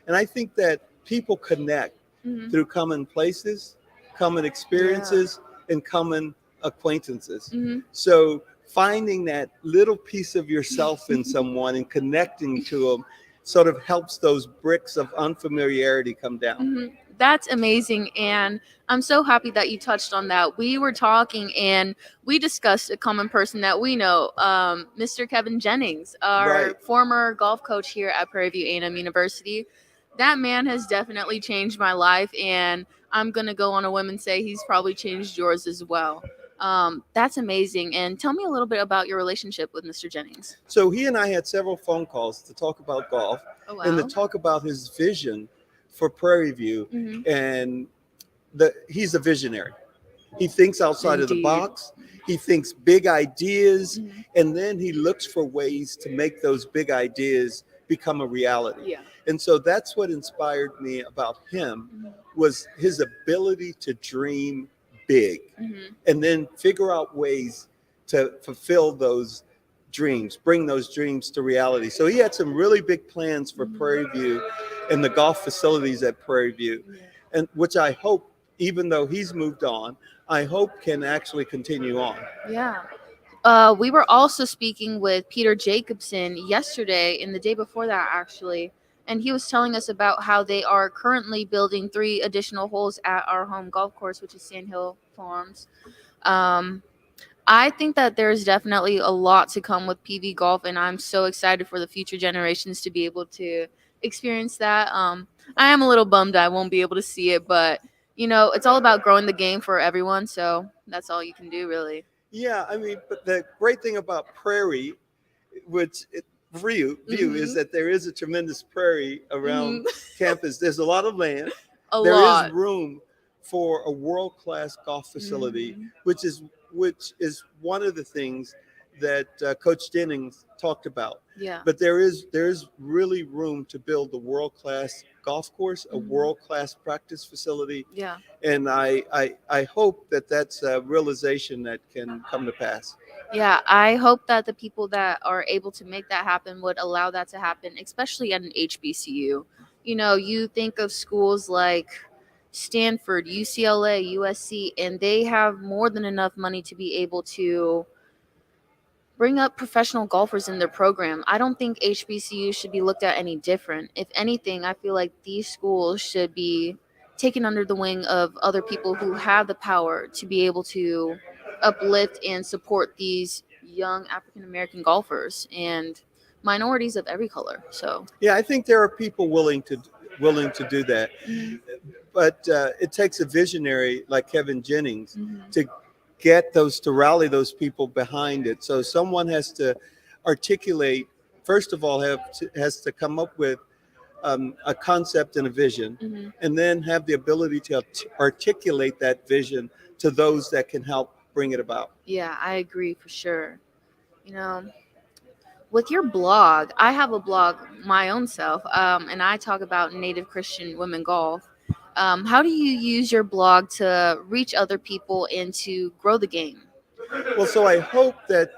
And I think that people connect through common places, common experiences, and common acquaintances. So finding that little piece of yourself in someone and connecting to them sort of helps those bricks of unfamiliarity come down. That's amazing. And I'm so happy that you touched on that. We were talking and we discussed a common person that we know, Mr. Kevin Jennings, our former golf coach here at Prairie View A&M University. That man has definitely changed my life. And I'm going to go on a whim and say he's probably changed yours as well. That's amazing. And tell me a little bit about your relationship with Mr. Jennings. So he and I had several phone calls to talk about golf and to talk about his vision for Prairie View. And he's a visionary. He thinks outside of the box. He thinks big ideas, and then he looks for ways to make those big ideas become a reality. And so that's what inspired me about him was his ability to dream big and then figure out ways to fulfill those dreams, bring those dreams to reality. So he had some really big plans for Prairie View and the golf facilities at Prairie View, and which I hope, even though he's moved on, I hope can actually continue on. We were also speaking with Peter Jacobson yesterday and the day before that, actually. And he was telling us about how they are currently building 3 additional holes at our home golf course, which is Sand Hill Farms. I think that there's definitely a lot to come with PV golf, and I'm so excited for the future generations to be able to experience that. I am a little bummed I won't be able to see it, but you know, it's all about growing the game for everyone, so that's all you can do, really. Yeah, I mean, but the great thing about Prairie, which View is that there is a tremendous prairie around campus. There's a lot of land. There is room for a world-class golf facility, which is one of the things that Coach Jennings talked about. But there is really room to build a world-class golf course, a world-class practice facility. And I hope that that's a realization that can come to pass. I hope that the people that are able to make that happen would allow that to happen, especially at an HBCU. You know, you think of schools like Stanford, UCLA, USC, and they have more than enough money to be able to bring up professional golfers in their program. I don't think HBCU should be looked at any different. If anything, I feel like these schools should be taken under the wing of other people who have the power to be able to uplift and support these young African American golfers and minorities of every color. So I think there are people willing to do that, but it takes a visionary like Kevin Jennings to rally those people behind it. So someone has to articulate, first of all, has to come up with a concept and a vision, and then have the ability to articulate that vision to those that can help bring it about. I agree for sure. You know, with your blog, I have a blog my own self, and I talk about Native Christian women golf. How do you use your blog to reach other people and to grow the game? Well, so I hope that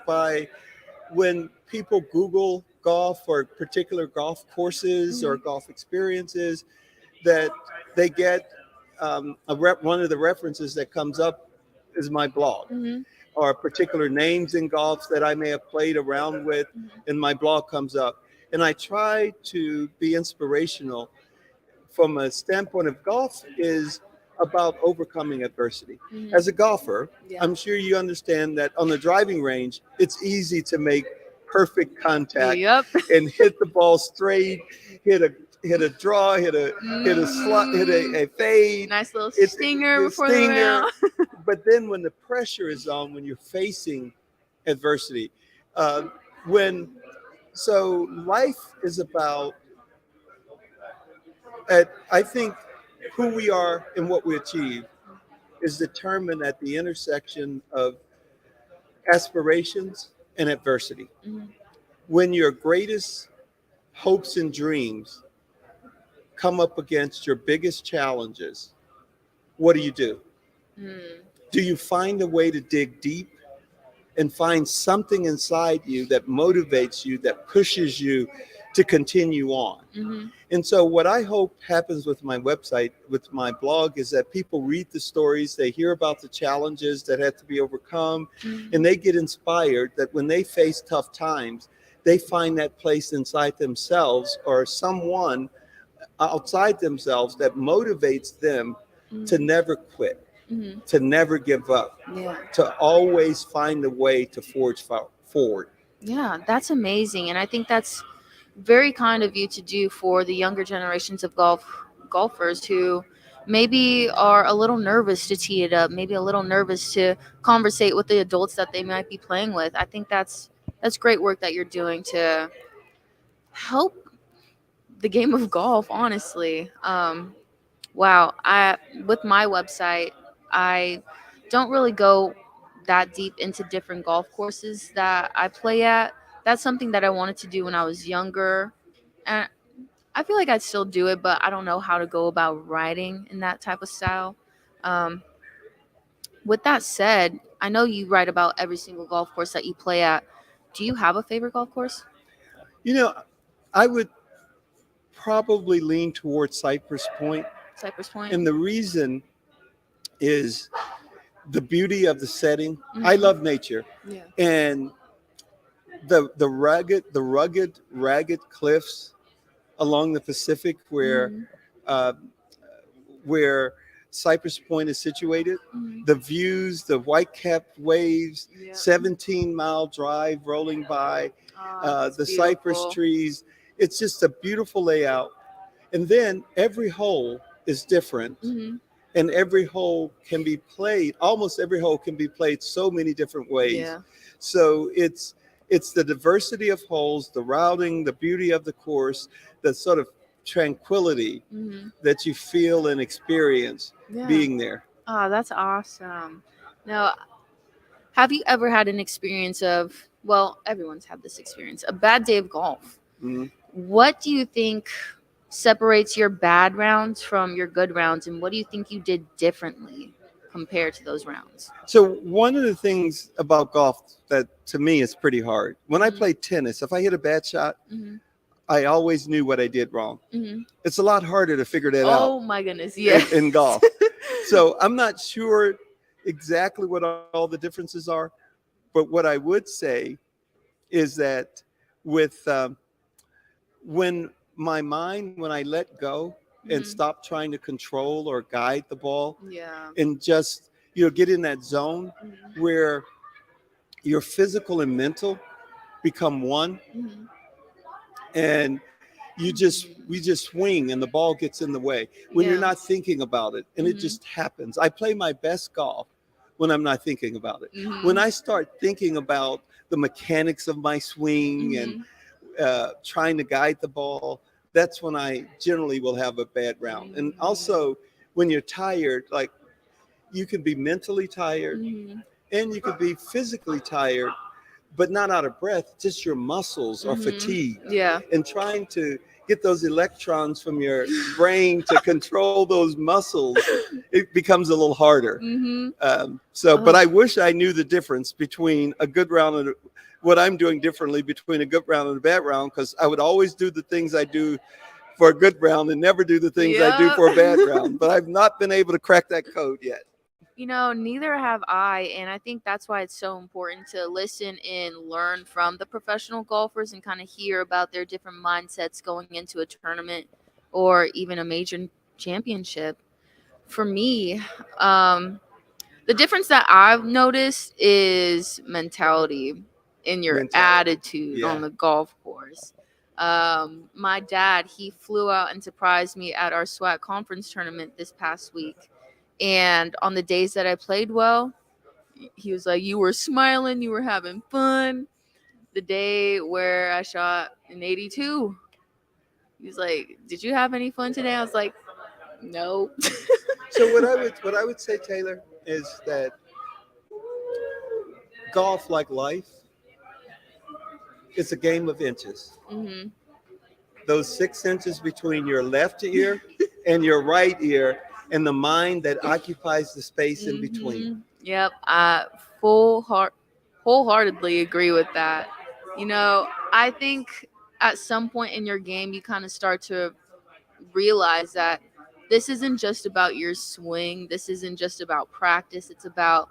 when people Google golf or particular golf courses or golf experiences, that they get one of the references that comes up is my blog, or particular names in golf that I may have played around with, and my blog comes up. And I try to be inspirational from a standpoint of golf is about overcoming adversity. As a golfer, I'm sure you understand that on the driving range, it's easy to make perfect contact and hit the ball straight, hit a draw, hit a slot, hit a fade. Nice little stinger before the round. But then when the pressure is on, when you're facing adversity, so life is about, I think who we are and what we achieve is determined at the intersection of aspirations and adversity. When your greatest hopes and dreams come up against your biggest challenges, what do? Do you find a way to dig deep and find something inside you that motivates you, that pushes you to continue on. Mm-hmm. And so what I hope happens with my website, with my blog, is that people read the stories, they hear about the challenges that have to be overcome, Mm-hmm. and they get inspired that when they face tough times, they find that place inside themselves or someone outside themselves that motivates them to never quit, Mm-hmm. to never give up, Yeah. to always find a way to forge forward. Yeah, that's amazing. And I think that's very kind of you to do for the younger generations of golfers who maybe are a little nervous to tee it up, maybe a little nervous to conversate with the adults that they might be playing with. I think that's great work that you're doing to help the game of golf, honestly. Wow. With my website, I don't really go that deep into different golf courses that I play at. That's something that I wanted to do when I was younger. And I feel like I'd still do it, but I don't know how to go about writing in that type of style. Um, with that said, I know you write about every single golf course that you play at. Do you have a favorite golf course? You know, I would probably lean towards Cypress Point. Cypress Point? And the reason is the beauty of the setting. Mhm. I love nature. Yeah. And the rugged, ragged cliffs along the Pacific Mhm. where Cypress Point is situated, Mhm. the views, the white-capped waves, Yeah. 17-mile drive rolling by, That's the cypress beautiful. trees. It's just a beautiful layout. And then every hole is different. Mhm. And every hole can be played, almost every hole can be played so many different ways. Yeah. So it's the diversity of holes, the routing, the beauty of the course, the sort of tranquility Mhm. that you feel and experience Yeah. being there. Oh, that's awesome. Now, have you ever had an experience of, well, everyone's had this experience, a bad day of golf? Mhm. What do you think separates your bad rounds from your good rounds, and what do you think you did differently compared to those rounds? So one of the things about golf that to me is pretty hard, when I play tennis, if I hit a bad shot, Mhm. I always knew what I did wrong. Mhm. It's a lot harder to figure that out. Oh my goodness, yes. In golf. So I'm not sure exactly what all the differences are, but what I would say is that with when I let go and Mhm. stop trying to control or guide the ball Yeah. and just get in that zone Mhm. where your physical and mental become one, Mhm. and we just swing and the ball gets in the way when you're Yeah. not thinking about it, and it Mhm. just happens. I play my best golf when I'm not thinking about it. Mhm. When I start thinking about the mechanics of my swing and Mhm. trying to guide the ball, that's when I generally will have a bad round. And also when you're tired, like you can be mentally tired Mhm. and you could be physically tired, but not out of breath, just your muscles are Mhm. fatigued. Yeah. And trying to get those electrons from your brain to control those muscles, it becomes a little harder. Mhm. But I wish I knew the difference between a good round and what I'm doing differently between a good round and a bad round, because I would always do the things I do for a good round and never do the things I do for a bad round. But I've not been able to crack that code yet. Neither have I, and I think that's why it's so important to listen and learn from the professional golfers and kind of hear about their different mindsets going into a tournament or even a major championship. For me, the difference that I've noticed is mentality in your attitude on the golf course. My dad, he flew out and surprised me at our SWAT conference tournament this past week. And on the days that I played well, he was like, you were smiling, you were having fun. The day where I shot an 82, he was like, did you have any fun today? I was like, no. So what I would say, Taylor, is that golf, like life, is a game of inches. Mhm. Those 6 inches between your left ear and your right ear, and the mind that occupies the space in between. Yep. wholeheartedly agree with that. You know, I think at some point in your game, you kind of start to realize that this isn't just about your swing. This isn't just about practice. It's about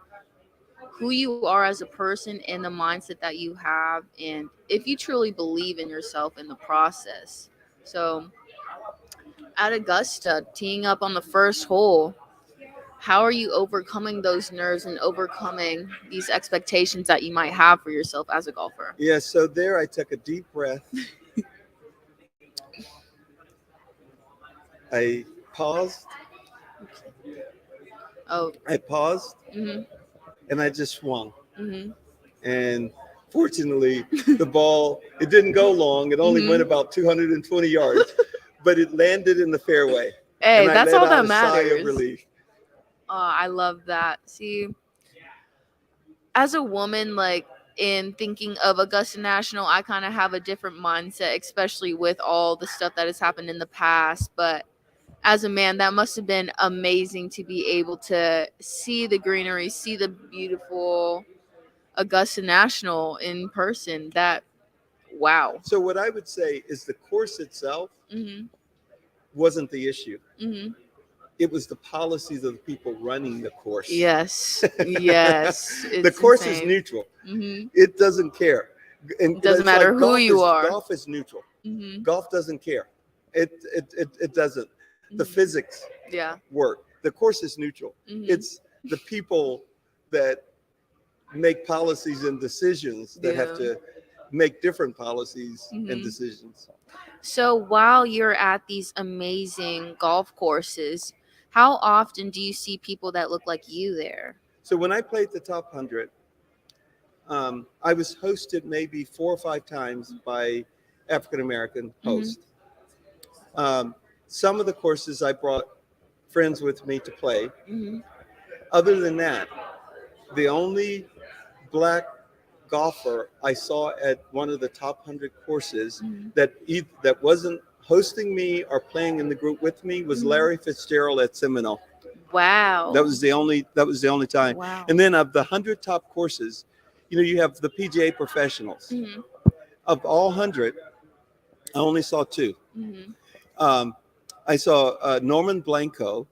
who you are as a person and the mindset that you have, and if you truly believe in yourself in the process. So at Augusta, teeing up on the first hole, how are you overcoming those nerves and overcoming these expectations that you might have for yourself as a golfer? Yeah, so there I took a deep breath. I paused. I paused, and I just swung. And fortunately, the ball, it didn't go long. It only went about 220 yards, but it landed in the fairway. Hey, and I that's let all out that a sigh matters. of relief. I love that. See, as a woman, like in thinking of Augusta National, I kind of have a different mindset, especially with all the stuff that has happened in the past. But as a man, that must have been amazing to be able to see the greenery, see the beautiful Augusta National in person. Wow. So what I would say is the course itself Mhm. wasn't the issue. Mhm. It was the policies of the people running the course. Yes. Yes. The It's course is insane. neutral. Mhm. It doesn't care. And It doesn't it's matter like who golf you is- are. Golf is neutral. Mhm. Golf doesn't care. It doesn't. The physics Yeah. work. The course is neutral. Mhm. It's the people that make policies and decisions that have Yeah. to make different policies and Mhm. decisions. So while you're at these amazing golf courses, how often do you see people that look like you there? So when I played the top 100, I was hosted maybe 4 or 5 times by African American hosts. Some of the courses I brought friends with me to play. Other than that, the only black golfer I saw at one of the top 100 courses that wasn't hosting me or playing in the group with me was Larry Fitzgerald at Seminole. Wow. That was the only time. Wow. And then of the 100 top courses, you have the PGA professionals. Of all 100, I only saw 2. I saw Norman Blanco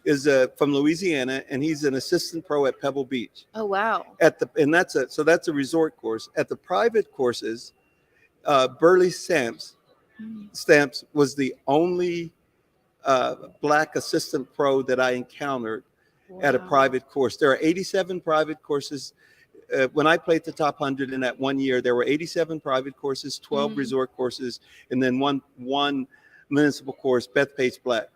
is from Louisiana, and he's an assistant pro at Pebble Beach. Oh wow. That's a resort course. At the private courses, Burley Stamps was the only black assistant pro that I encountered at a private course. There are 87 private courses. When I played the top 100 in that one year, there were 87 private courses, 12 resort courses, and then one municipal course, Bethpage Black.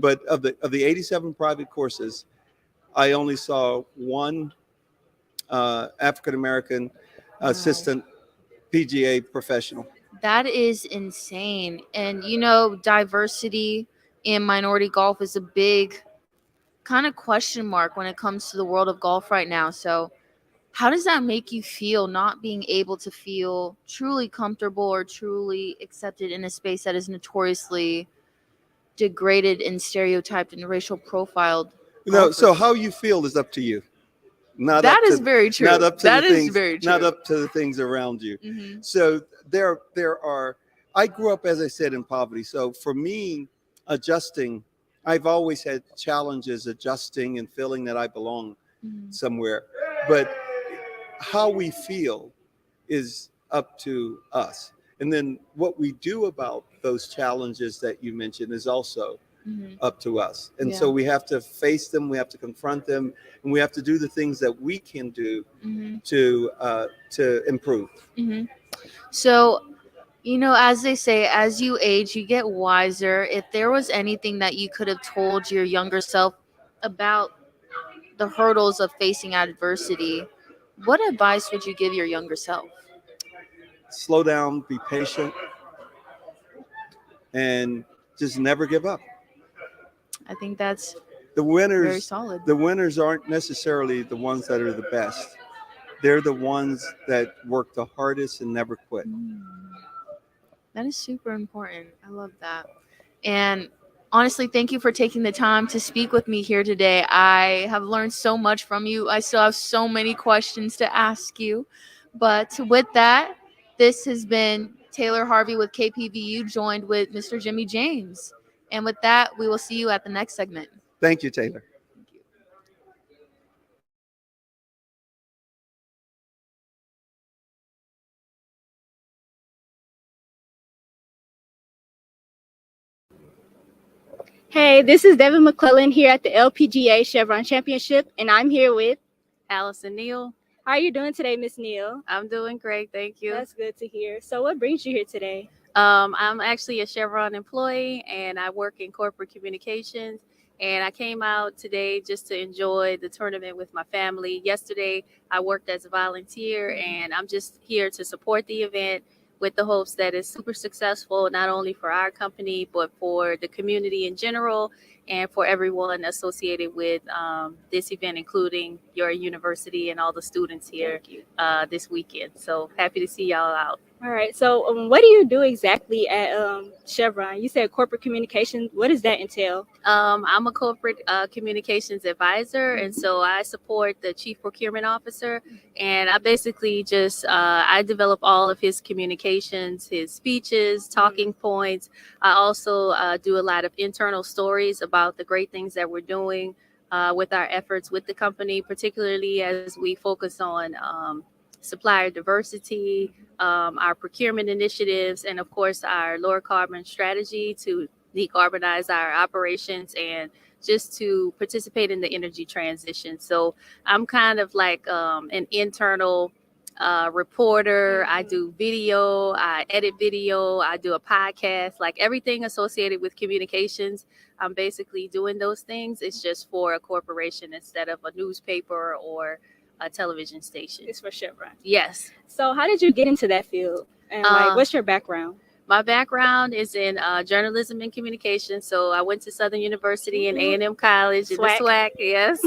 But of the 87 private courses, I only saw one African American assistant PGA professional. That is insane. And diversity in minority golf is a big kind of question mark when it comes to the world of golf right now. So how does that make you feel, not being able to feel truly comfortable or truly accepted in a space that is notoriously degraded and stereotyped and racial profiled? So how you feel is up to you. That is very true. Not up to That the is things, very not true. up to the things around you. Mhm. So there are. I grew up, as I said, in poverty. So for me, adjusting, I've always had challenges adjusting and feeling that I belong somewhere. But how we feel is up to us. And then what we do about those challenges that you mentioned is also up to us. And so Yeah. we have to face them, we have to confront them, and we have to do the things that we can do to improve. So, as they say, as you age, you get wiser. If there was anything that you could have told your younger self about the hurdles of facing adversity, what advice would you give your younger self? Slow down, be patient, and just never give up. I think that's The winners, very solid. the winners aren't necessarily the ones that are the best. They're the ones that work the hardest and never quit. That is super important. I love that. And honestly, thank you for taking the time to speak with me here today. I have learned so much from you. I still have so many questions to ask you. But with that, this has been Taylor Harvey with KPVU, joined with Mr. Jimmy James. And with that, we will see you at the next segment. Thank you, Taylor. Hey, this is Devin McClellan here at the LPGA Chevron Championship, and I'm here with Allison Neal. How are you doing today, Miss Neal? I'm doing great, thank you. That's good to hear. So what brings you here today? I'm actually a Chevron employee and I work in corporate communications. And I came out today just to enjoy the tournament with my family. Yesterday, I worked as a volunteer, and I'm just here to support the event with the hopes that it's super successful, not only for our company, but for the community in general and for everyone associated with this event, including your university and all the students here this weekend. So happy to see y'all out. All right. So what do you do exactly at Chevron? You said corporate communications. What does that entail? I'm a corporate communications advisor, and so I support the chief procurement officer. And I basically just I develop all of his communications, his speeches, talking points. I also do a lot of internal stories about the great things that we're doing with our efforts with the company, particularly as we focus on supplier diversity, our procurement initiatives, and of course our lower carbon strategy to decarbonize our operations and just to participate in the energy transition. So I'm kind of like an internal reporter. I do video, I edit video, I do a podcast, like everything associated with communications. I'm basically doing those things. It's just for a corporation instead of a newspaper or a television station. It's for Chevron. Yes. So how did you get into that field? And what's your background? My background is in journalism and communication. So I went to Southern University and A&M College in the SWAC, yes.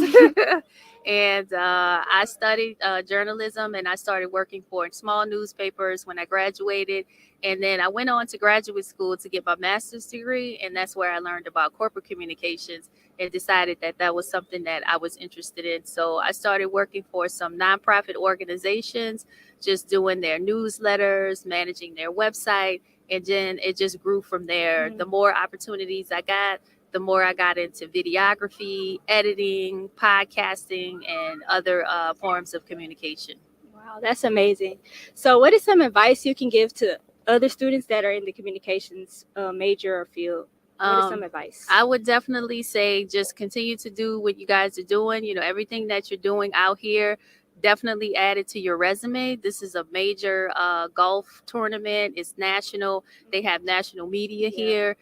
And I studied journalism, and I started working for small newspapers when I graduated. And then I went on to graduate school to get my master's degree, and that's where I learned about corporate communications and decided that that was something that I was interested in. So I started working for some nonprofit organizations, just doing their newsletters, managing their website, and then it just grew from there. The more opportunities I got, the more I got into videography, editing, podcasting, and other forms of communication. Wow, that's amazing. So what is some advice you can give to other students that are in the communications major or field? What is some advice? I would definitely say just continue to do what you guys are doing. You know, everything that you're doing out here, definitely add it to your resume. This is a major golf tournament. It's national. They have national media here.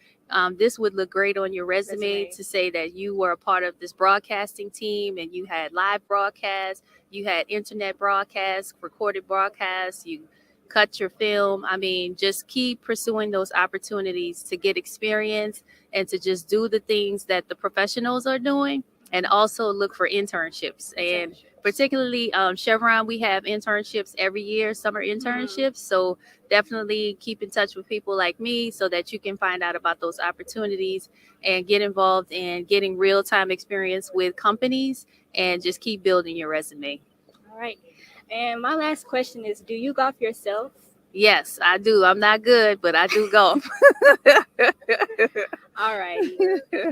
This would look great on your resume to say that you were a part of this broadcasting team and you had live broadcasts, you had internet broadcasts, recorded broadcasts, you cut your film. I mean, just keep pursuing those opportunities to get experience and to just do the things that the professionals are doing, and also look for internships. And particularly Chevron, we have internships every year, summer internships. So definitely keep in touch with people like me so that you can find out about those opportunities and get involved in getting real-time experience with companies, and just keep building your resume. All right. And my last question is, do you golf yourself? Yes, I do. I'm not good, but I do golf. All right.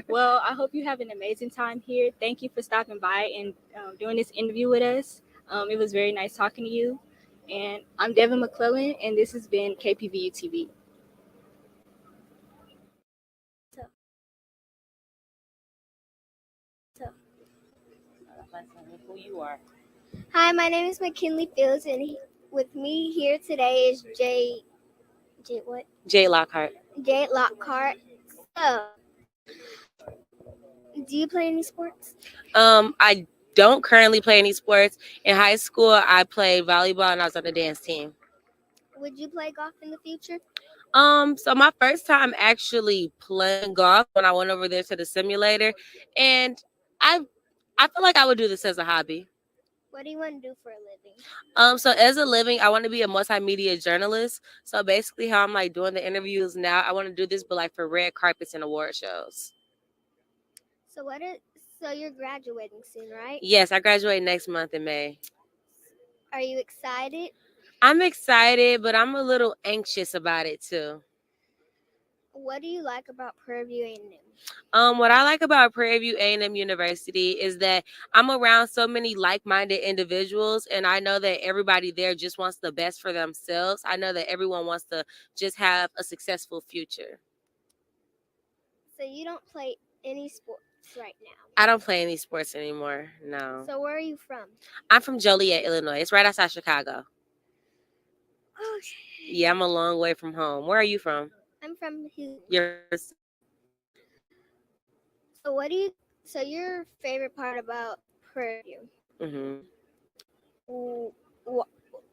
Well, I hope you have an amazing time here. Thank you for stopping by and doing this interview with us. It was very nice talking to you. And I'm Devin McClellan, and this has been KPVU-TV. Who you are? Hi, my name is McKinley Fields, and with me here today is Jay Lockhart. Jay Lockhart. So, do you play any sports? I don't currently play any sports. In high school, I played volleyball and I was on the dance team. Would you play golf in the future? So my first time actually playing golf when I went over there to the simulator, and I feel like I would do this as a hobby. What do you want to do for a living? So as a living, I want to be a multimedia journalist. So basically how I'm like doing the interviews now, I want to do this, but like for red carpets and award shows. So you're graduating soon, right? Yes, I graduate next month in May. Are you excited? I'm excited, but I'm a little anxious about it too. What do you like about Prairie View A&M? What I like about Prairie View A&M University is that I'm around so many like-minded individuals, and I know that everybody there just wants the best for themselves. I know that everyone wants to just have a successful future. So you don't play any sports right now? I don't play any sports anymore, no. So where are you from? I'm from Joliet, Illinois. It's right outside Chicago. Okay. Yeah, I'm a long way from home. Where are you from? I'm from Houston. Yours. So your favorite part about Prairie View?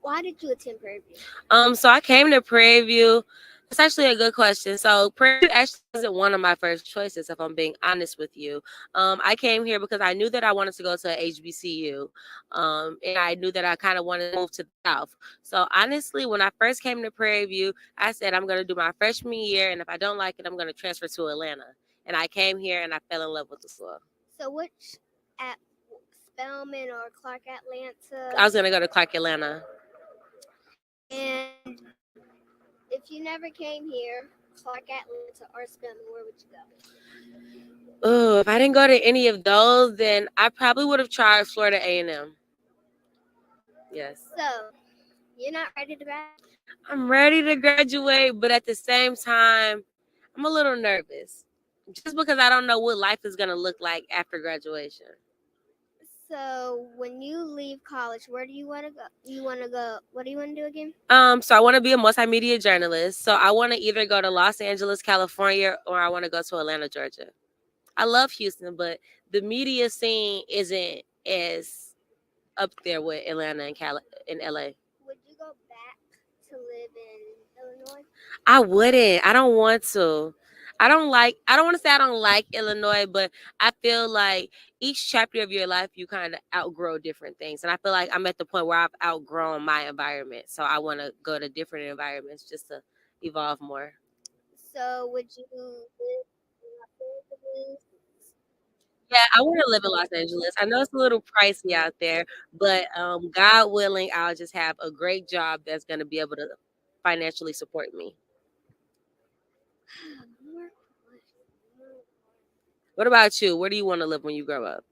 Why did you attend Prairie View? So I came to Prairie View. That's actually a good question. So Prairie View actually wasn't one of my first choices, if I'm being honest with you. I came here because I knew that I wanted to go to a HBCU. And I knew that I kind of wanted to move to the South. So honestly, when I first came to Prairie View, I said I'm going to do my freshman year, and if I don't like it, I'm going to transfer to Atlanta. And I came here and I fell in love with the school. So which at Spelman or Clark Atlanta? I was going to go to Clark Atlanta. And if you never came here, Clark Atlanta or Spelman, where would you go? Oh, if I didn't go to any of those, then I probably would have tried Florida A&M. Yes. So, you're not ready to graduate? I'm ready to graduate, but at the same time, I'm a little nervous. Just because I don't know what life is going to look like after graduation. So when you leave college, where do you want to go? What do you want to do again? So I want to be a multimedia journalist. So I want to either go to Los Angeles, California, or I want to go to Atlanta, Georgia. I love Houston, but the media scene isn't as up there with Atlanta and LA. Would you go back to live in Illinois? I wouldn't. I don't want to. I don't want to say I don't like Illinois, but I feel like each chapter of your life, you kind of outgrow different things. And I feel like I'm at the point where I've outgrown my environment. So I want to go to different environments just to evolve more. So would you live in Los Angeles? Yeah, I want to live in Los Angeles. I know it's a little pricey out there, but God willing, I'll just have a great job that's going to be able to financially support me. What about you? Where do you want to live when you grow up?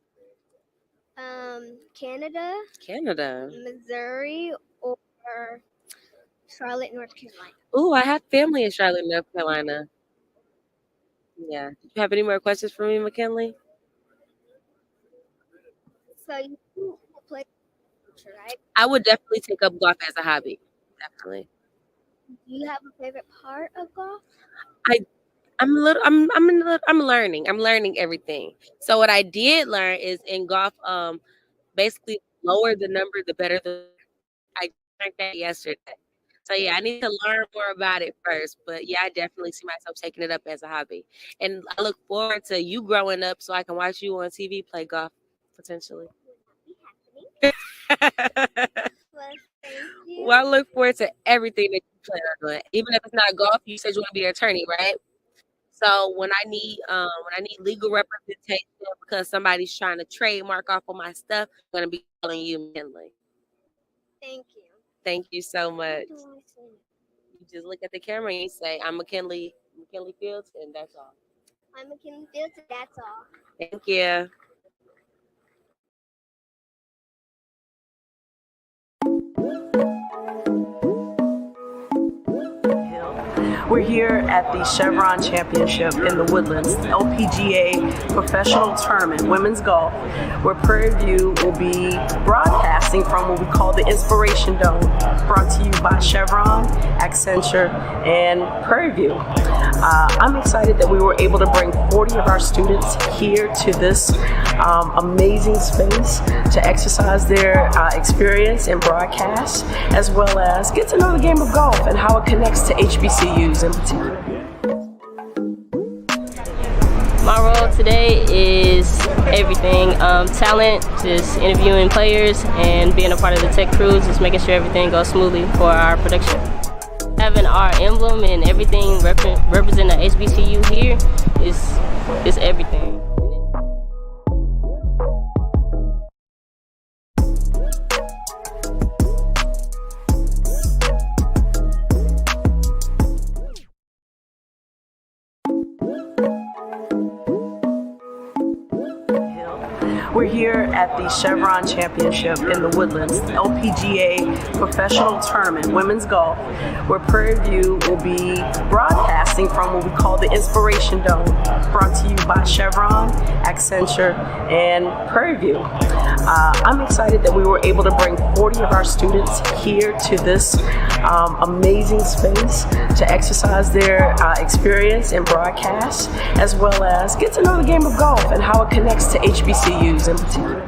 Canada. Canada. Missouri or Charlotte, North Carolina. Oh, I have family in Charlotte, North Carolina. Yeah. Do you have any more questions for me, McKinley? So you play, right? I would definitely take up golf as a hobby. Definitely. Do you have a favorite part of golf? I'm learning. I'm learning everything. So what I did learn is in golf, basically lower the number, the better the. I learned that yesterday. So yeah, I need to learn more about it first. But yeah, I definitely see myself taking it up as a hobby. And I look forward to you growing up so I can watch you on TV play golf potentially. Well, I look forward to everything that you plan on doing. Even if it's not golf, you said you want to be an attorney, right? So when I need legal representation because somebody's trying to trademark off of my stuff, I'm gonna be calling you, McKinley. Thank you. Thank you so much. You just look at the camera and you say, "I'm McKinley Fields," and that's all. I'm McKinley Fields, and that's all. Thank you. We're here at the Chevron Championship in the Woodlands, LPGA Professional Tournament, Women's Golf, where Prairie View will be broadcasting from what we call the Inspiration Dome, brought to you by Chevron, Accenture, and Prairie View. I'm excited that we were able to bring 40 of our students here to this amazing space to exercise their experience in broadcast, as well as get to know the game of golf and how it connects to HBCUs in particular. My role today is everything. Talent, just interviewing players and being a part of the tech crews, just making sure everything goes smoothly for our production. Having our emblem and everything represent the HBCU here is everything. We're here at the Chevron Championship in the Woodlands, LPGA Professional Tournament, Women's Golf, where Prairie View will be broadcasting from what we call the Inspiration Dome, brought to you by Chevron, Accenture, and Prairie View. I'm excited that we were able to bring 40 of our students here to this amazing space to exercise their experience in broadcast, as well as get to know the game of golf and how it connects to HBCUs in particular.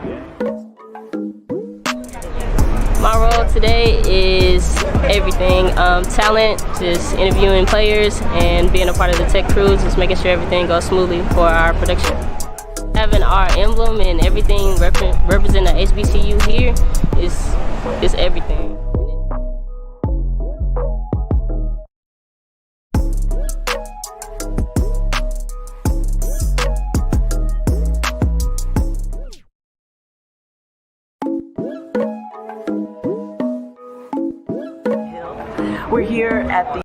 My role today is everything. Talent, just interviewing players and being a part of the tech crews, just making sure everything goes smoothly for our production. Having our emblem and everything represent the HBCU here is everything. We're here at the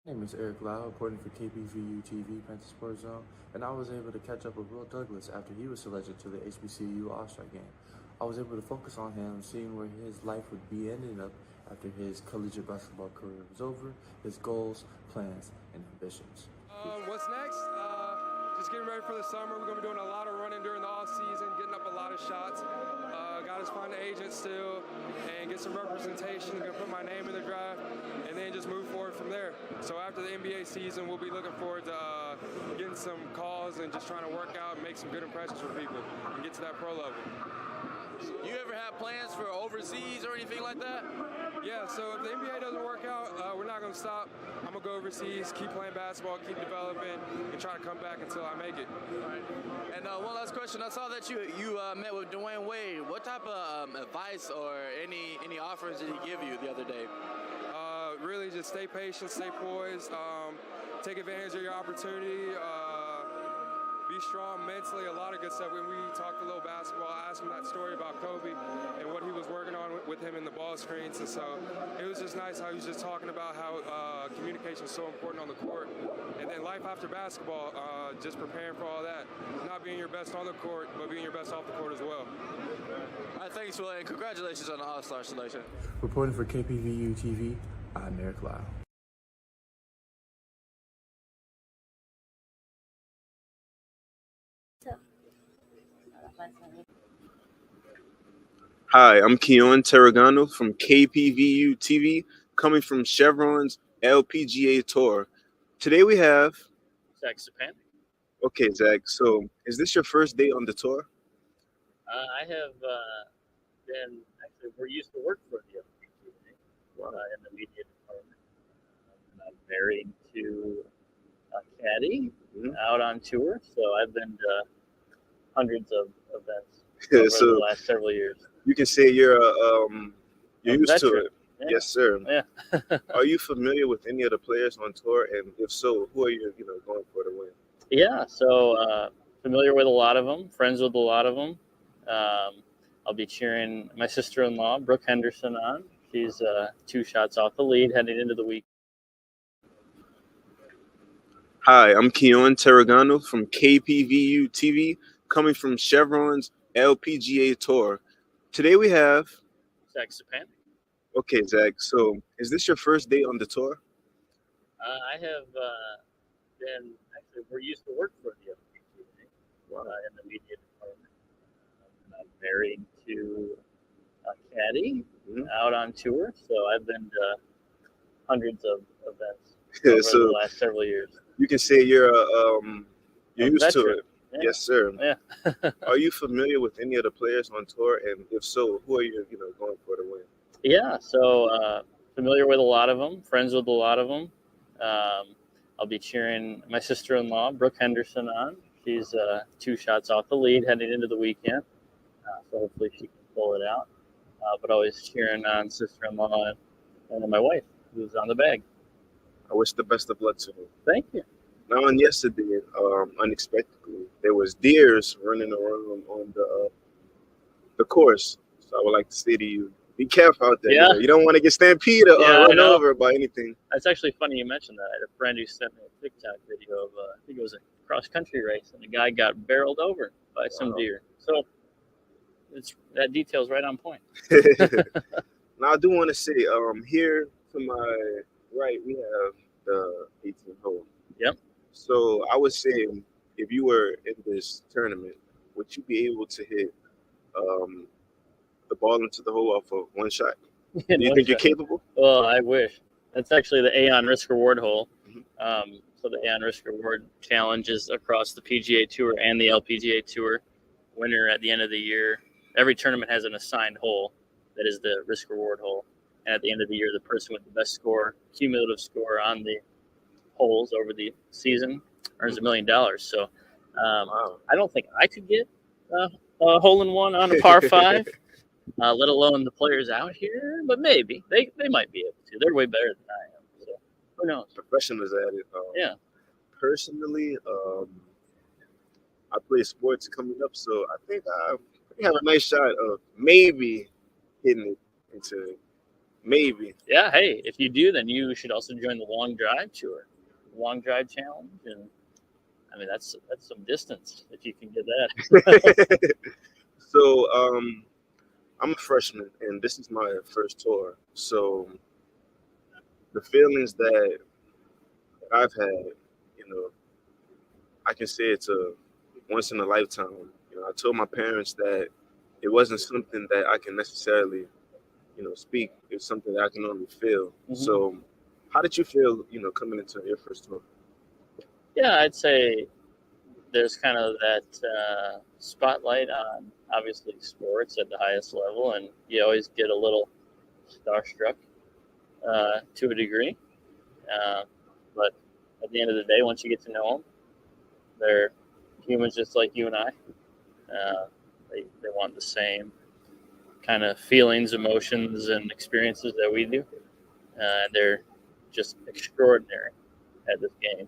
My name is Eric Lau, reporting for KPVU-TV, Panther Sports Zone, and I was able to catch up with Will Douglas after he was selected to the HBCU All-Star Game. I was able to focus on him, seeing where his life would be ending up after his collegiate basketball career was over, his goals, plans, and ambitions. What's next? Just getting ready for the summer. We're going to be doing a lot of running during the off season, getting up a lot of shots. Got to find an agent still and get some representation. Going to put my name in the draft and then just move forward from there. So after the NBA season, we'll be looking forward to getting some calls and just trying to work out and make some good impressions for people and get to that pro level. You ever have plans for overseas or anything like that? Yeah, so if the NBA doesn't work out, we're not going to stop. I'm going to go overseas, keep playing basketball, keep developing, and try to come back until I make it. All right. And one last question. I saw that you met with Dwayne Wade. What type of advice or any offers did he give you the other day? Really just stay patient, stay poised, take advantage of your opportunity, be strong mentally, a lot of good stuff. When we talked a little basketball, I asked him that story about Kobe and what he was working on with him in the ball screens, and so it was just nice how he was just talking about how communication is so important on the court, and then life after basketball, just preparing for all that, not being your best on the court, but being your best off the court as well. All right, thanks, Will, and congratulations on the All-Star selection. Reporting for KPVU-TV, I'm Eric Lau. Hi, I'm Keon Terragano from KPVU-TV, coming from Chevron's LPGA Tour. Today we have Zach Japan. Okay, Zach. So, is this your first day on the tour? I have been actually. We're used to work for the LPGA in the media department. I'm married to a caddie out on tour, so I've been to hundreds of events over So the last several years. you can say you're used to veteran. it. Yeah. Yes, sir. Yeah. Are you familiar with any of the players on tour? And if so, who are you, going for to win? Yeah, so familiar with a lot of them, friends with a lot of them. I'll be cheering my sister-in-law, Brooke Henderson, on. She's 2 shots off the lead heading into the week. Hi, I'm Keon Terragano from KPVU-TV, coming from Chevron's LPGA Tour. Today we have Zach Japan. Okay, Zach. So, is this your first day on the tour? I have been actually. We're used to work for the LPGA in the media department. I'm married to a caddie out on tour, so I've been to hundreds of events over So the last several years. you can say you're used to veteran. it. Yeah. Yes, sir. Yeah. Are you familiar with any of the players on tour? And if so, who are you, going for to win? Yeah, so familiar with a lot of them, friends with a lot of them. I'll be cheering my sister-in-law, Brooke Henderson, on. She's 2 shots off the lead heading into the weekend, so hopefully she can pull it out. But always cheering on sister-in-law and my wife, who's on the bag. I wish the best of luck to you. Thank you. Now, on yesterday, unexpectedly, there was deers running around on the course. So I would like to say to you, be careful out there. Yeah. You don't want to get stampeded or Yeah, I run know. over by anything. That's actually funny you mentioned that. I had a friend who sent me a TikTok video of, I think it was a cross country race, and the guy got barreled over by some deer. So that detail's right on point. Now, I do want to say, here to my right, we have the 18th hole. Yep. So I would say, if you were in this tournament, would you be able to hit the ball into the hole off of one shot? Do you think you're capable? Well, I wish. That's actually the Aon Risk Reward hole. So the Aon Risk Reward Challenge is across the PGA Tour and the LPGA Tour. Winner at the end of the year. Every tournament has an assigned hole that is the risk reward hole. And at the end of the year, the person with the best score, cumulative score on the holes over the season, earns $1 million. So I don't think I could get a hole in one on a par 5, let alone the players out here. But maybe they might be able to. They're way better than I am. So who knows? Professionals at it. Yeah. Personally, I play sports coming up, so I think I have a nice shot of maybe hitting it into maybe. Yeah, hey, if you do, then you should also join the Long Drive Tour, Long Drive Challenge, and I mean that's some distance if you can get that. So I'm a freshman, and this is my first tour. So the feelings that I've had, I can say it's a once in a lifetime. I told my parents that it wasn't something that I can necessarily, speak. It's something that I can only feel. So how did you feel, coming into your first tour? Yeah, I'd say there's kind of that spotlight on obviously sports at the highest level, and you always get a little starstruck to a degree. But at the end of the day, once you get to know them, they're humans just like you and I. They want the same kind of feelings, emotions, and experiences that we do. They're just extraordinary at this game.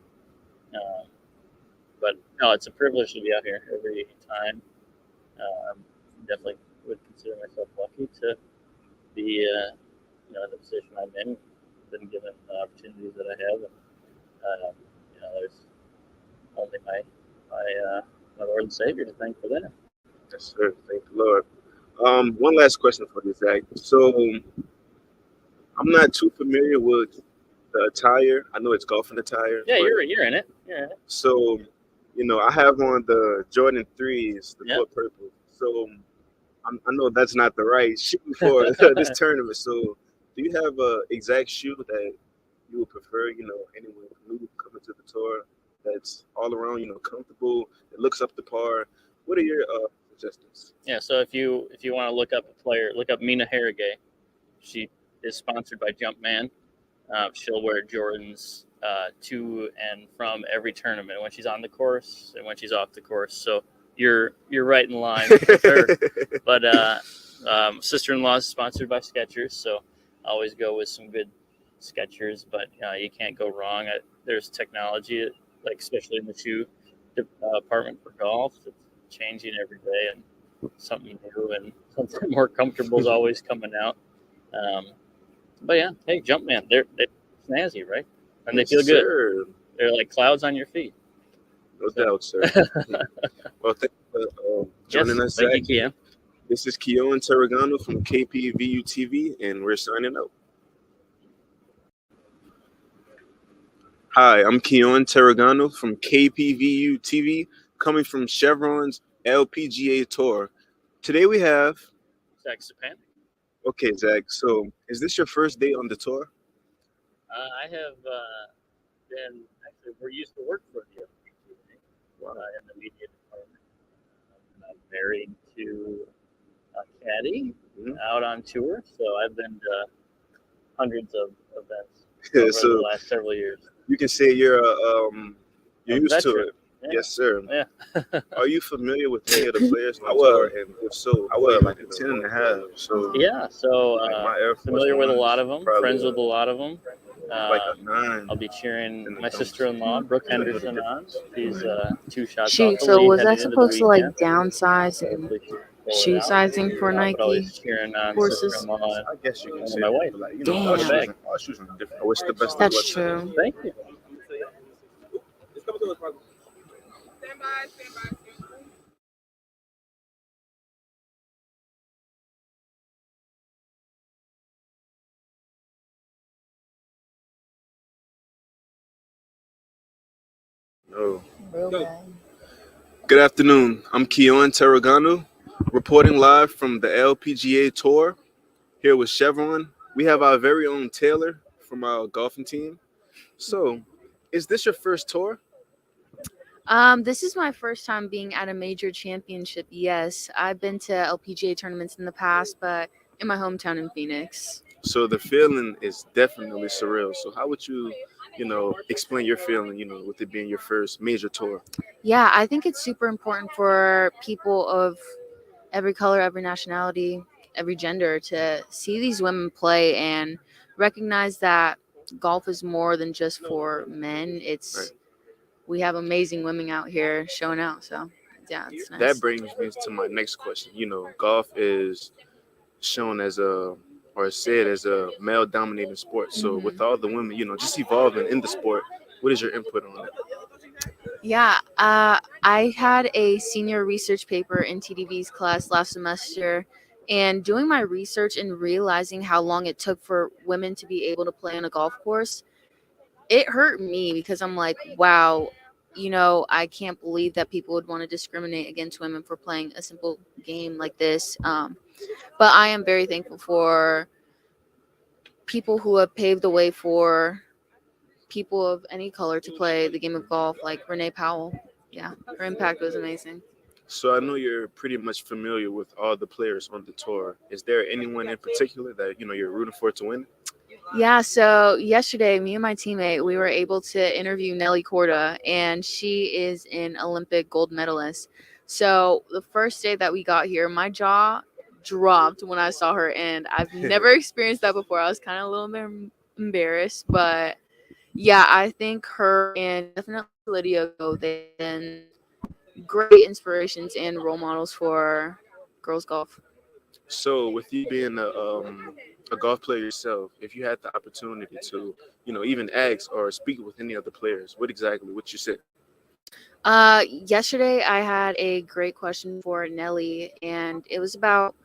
But no, it's a privilege to be out here every time. Definitely would consider myself lucky to be in the position I'm in, been given the opportunities that I have. And, there's only my Lord and Savior to thank for that. Yes, sir. Thank the Lord. One last question for you, Zach. So I'm not too familiar with the attire. I know it's golfing attire. Yeah, you're in it. You're in it. So, I have on the Jordan 3s, the color purple. So I know that's not the right shoe for this tournament. So do you have an exact shoe that you would prefer, anyone new coming to the tour that's all around, comfortable, it looks up to par? What are your suggestions? Yeah, so if you want to look up a player, look up Mina Harrigay. She is sponsored by Jumpman. She'll wear Jordans to and from every tournament when she's on the course and when she's off the course. So you're right in line with her. But sister-in-law is sponsored by Skechers, so I always go with some good Skechers. But you can't go wrong. There's technology, like especially in the shoe department for golf. It's changing every day, and something new and something more comfortable is always coming out. But yeah, hey, Jumpman, they're snazzy, right? And they feel good. Sir. They're like clouds on your feet. No doubt, sir. Well, thank you for joining us, Zach. Thank you, Kian. This is Keon Terragano from KPVU-TV, and we're signing out. Hi, I'm Keon Terragano from KPVU-TV, coming from Chevron's LPGA Tour. Today we have Zach Sapan. Okay, Zach. So, is this your first day on the tour? I have been actually. We're used to work for the LPGA in the media department. I'm married to a caddie out on tour, so I've been to hundreds of events over the last several years. You can say you're used to it. Yeah. Yes, sir. Yeah. Are you familiar with any of the players? I was, and if so, I was like a 10.5. So yeah, so my Air Force familiar with a Ones, lot of them, probably, friends with a lot of them. like a 9. I'll be cheering my sister-in-law, Brooke Henderson, on. She's 2 shots off Shoot, the so lead was heading I into the supposed to like weekend. downsize and forward shoe out. sizing for But Nike always cheering on courses. sister-in-law I guess you can and say my that, wife. but like, you So know, proud of Damn. bag. our shoes are different. I wish the best of That's luck to them. true. Thank you. No. Good afternoon. I'm Keon Terragano, reporting live from the LPGA Tour here with Chevron. We have our very own Taylor from our golfing team. So, is this your first tour? This is my first time being at a major championship. Yes, I've been to LPGA tournaments in the past, but in my hometown in Phoenix. So the feeling is definitely surreal. So how would you, explain your feeling, with it being your first major tour? Yeah, I think it's super important for people of every color, every nationality, every gender to see these women play and recognize that golf is more than just for men. It's we have amazing women out here showing out. So yeah, it's nice. That brings me to my next question. Golf is shown as or said as a male dominating sport. So with all the women, just evolving in the sport, what is your input on it? Yeah, I had a senior research paper in TDV's class last semester, and doing my research and realizing how long it took for women to be able to play on a golf course, it hurt me because I'm like, wow, I can't believe that people would want to discriminate against women for playing a simple game like this. But I am very thankful for people who have paved the way for people of any color to play the game of golf, like Renee Powell. Yeah, her impact was amazing. So I know you're pretty much familiar with all the players on the tour. Is there anyone in particular that you're rooting for to win? Yeah, so yesterday, me and my teammate, we were able to interview Nelly Korda, and she is an Olympic gold medalist. So the first day that we got here, my jaw dropped when I saw her, and I've never experienced that before. I was kind of a little bit embarrassed, but yeah, I think her and definitely Lydia Go, they've been great inspirations and role models for girls golf. So with you being a golf player yourself, if you had the opportunity to, even ask or speak with any other players, what exactly would you say? Yesterday I had a great question for Nelly, and it was about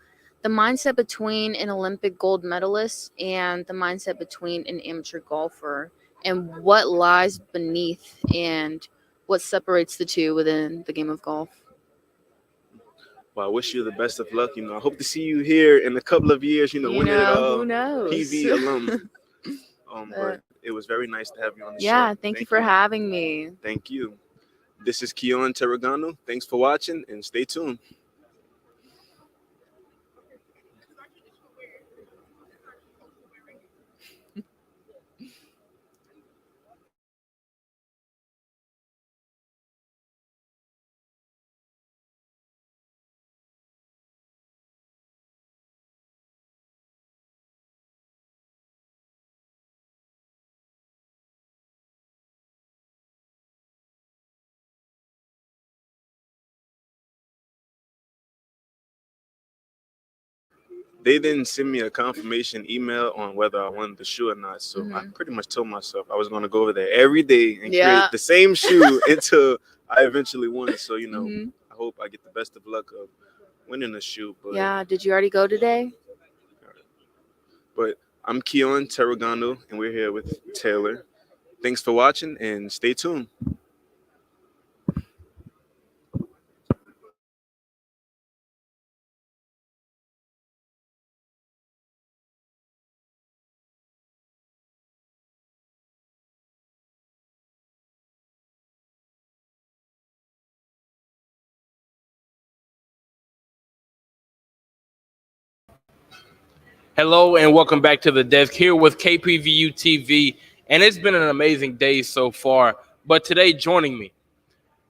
the mindset between an Olympic gold medalist and the mindset between an amateur golfer, and what lies beneath and what separates the two within the game of golf. Well, I wish you the best of luck. I hope to see you here in a couple of years, winning it all. Who knows? PV alum. But it was very nice to have you on the show. Yeah, thank you for having me. Thank you. This is Keon Terragano. Thanks for watching and stay tuned. They didn't send me a confirmation email on whether I wanted the shoe or not. So I pretty much told myself I was going to go over there every day and create the same shoe until I eventually won. So, I hope I get the best of luck of winning the shoe. But, yeah, did you already go today? But I'm Keon Terragano, and we're here with Taylor. Thanks for watching and stay tuned. Hello and welcome back to the desk here with KPVU-TV, and it's been an amazing day so far. But today, joining me,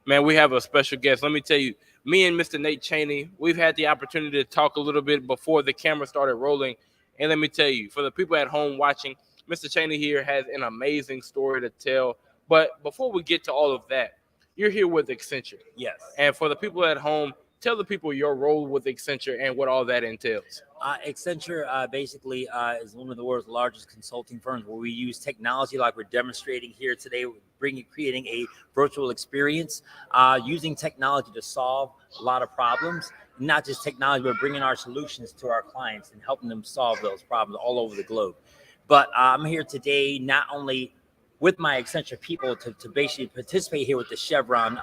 man, we have a special guest. Let me tell you, me and Mr. Nate Cheney, we've had the opportunity to talk a little bit before the camera started rolling. And let me tell you, for the people at home watching, Mr. Cheney here has an amazing story to tell. But before we get to all of that, you're here with Accenture. Yes. And for the people at home, tell the people your role with Accenture and what all that entails. Accenture basically is one of the world's largest consulting firms where we use technology like we're demonstrating here today, creating a virtual experience, using technology to solve a lot of problems. Not just technology, but bringing our solutions to our clients and helping them solve those problems all over the globe. But I'm here today not only with my Accenture people to basically participate here with the Chevron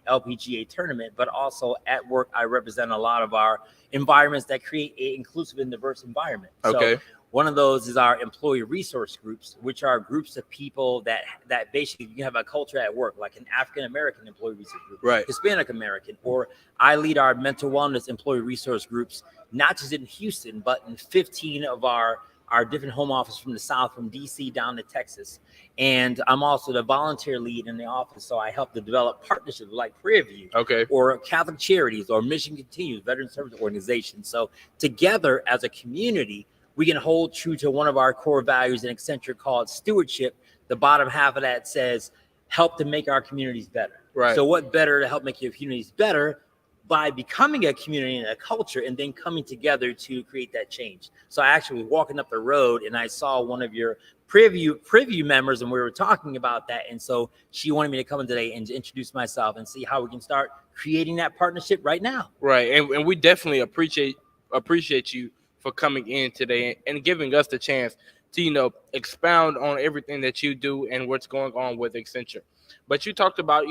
LPGA tournament, but also at work, I represent a lot of our environments that create an inclusive and diverse environment. Okay. So one of those is our employee resource groups, which are groups of people that basically you have a culture at work, like an African-American employee resource group, right, Hispanic American, or I lead our mental wellness employee resource groups, not just in Houston, but in 15 of our different home offices from the South, from DC down to Texas. And I'm also the volunteer lead in the office. So I help to develop partnerships like Prairie View, okay, or Catholic Charities, or Mission Continues, veteran service organizations. So together as a community, we can hold true to one of our core values in Accenture called stewardship. The bottom half of that says, help to make our communities better. Right. So what better to help make your communities better by becoming a community and a culture and then coming together to create that change. So I actually was walking up the road and I saw one of your preview members and we were talking about that. And so she wanted me to come in today and introduce myself and see how we can start creating that partnership right now. Right. And we definitely appreciate you for coming in today and giving us the chance to, expound on everything that you do and what's going on with Accenture. But you talked about,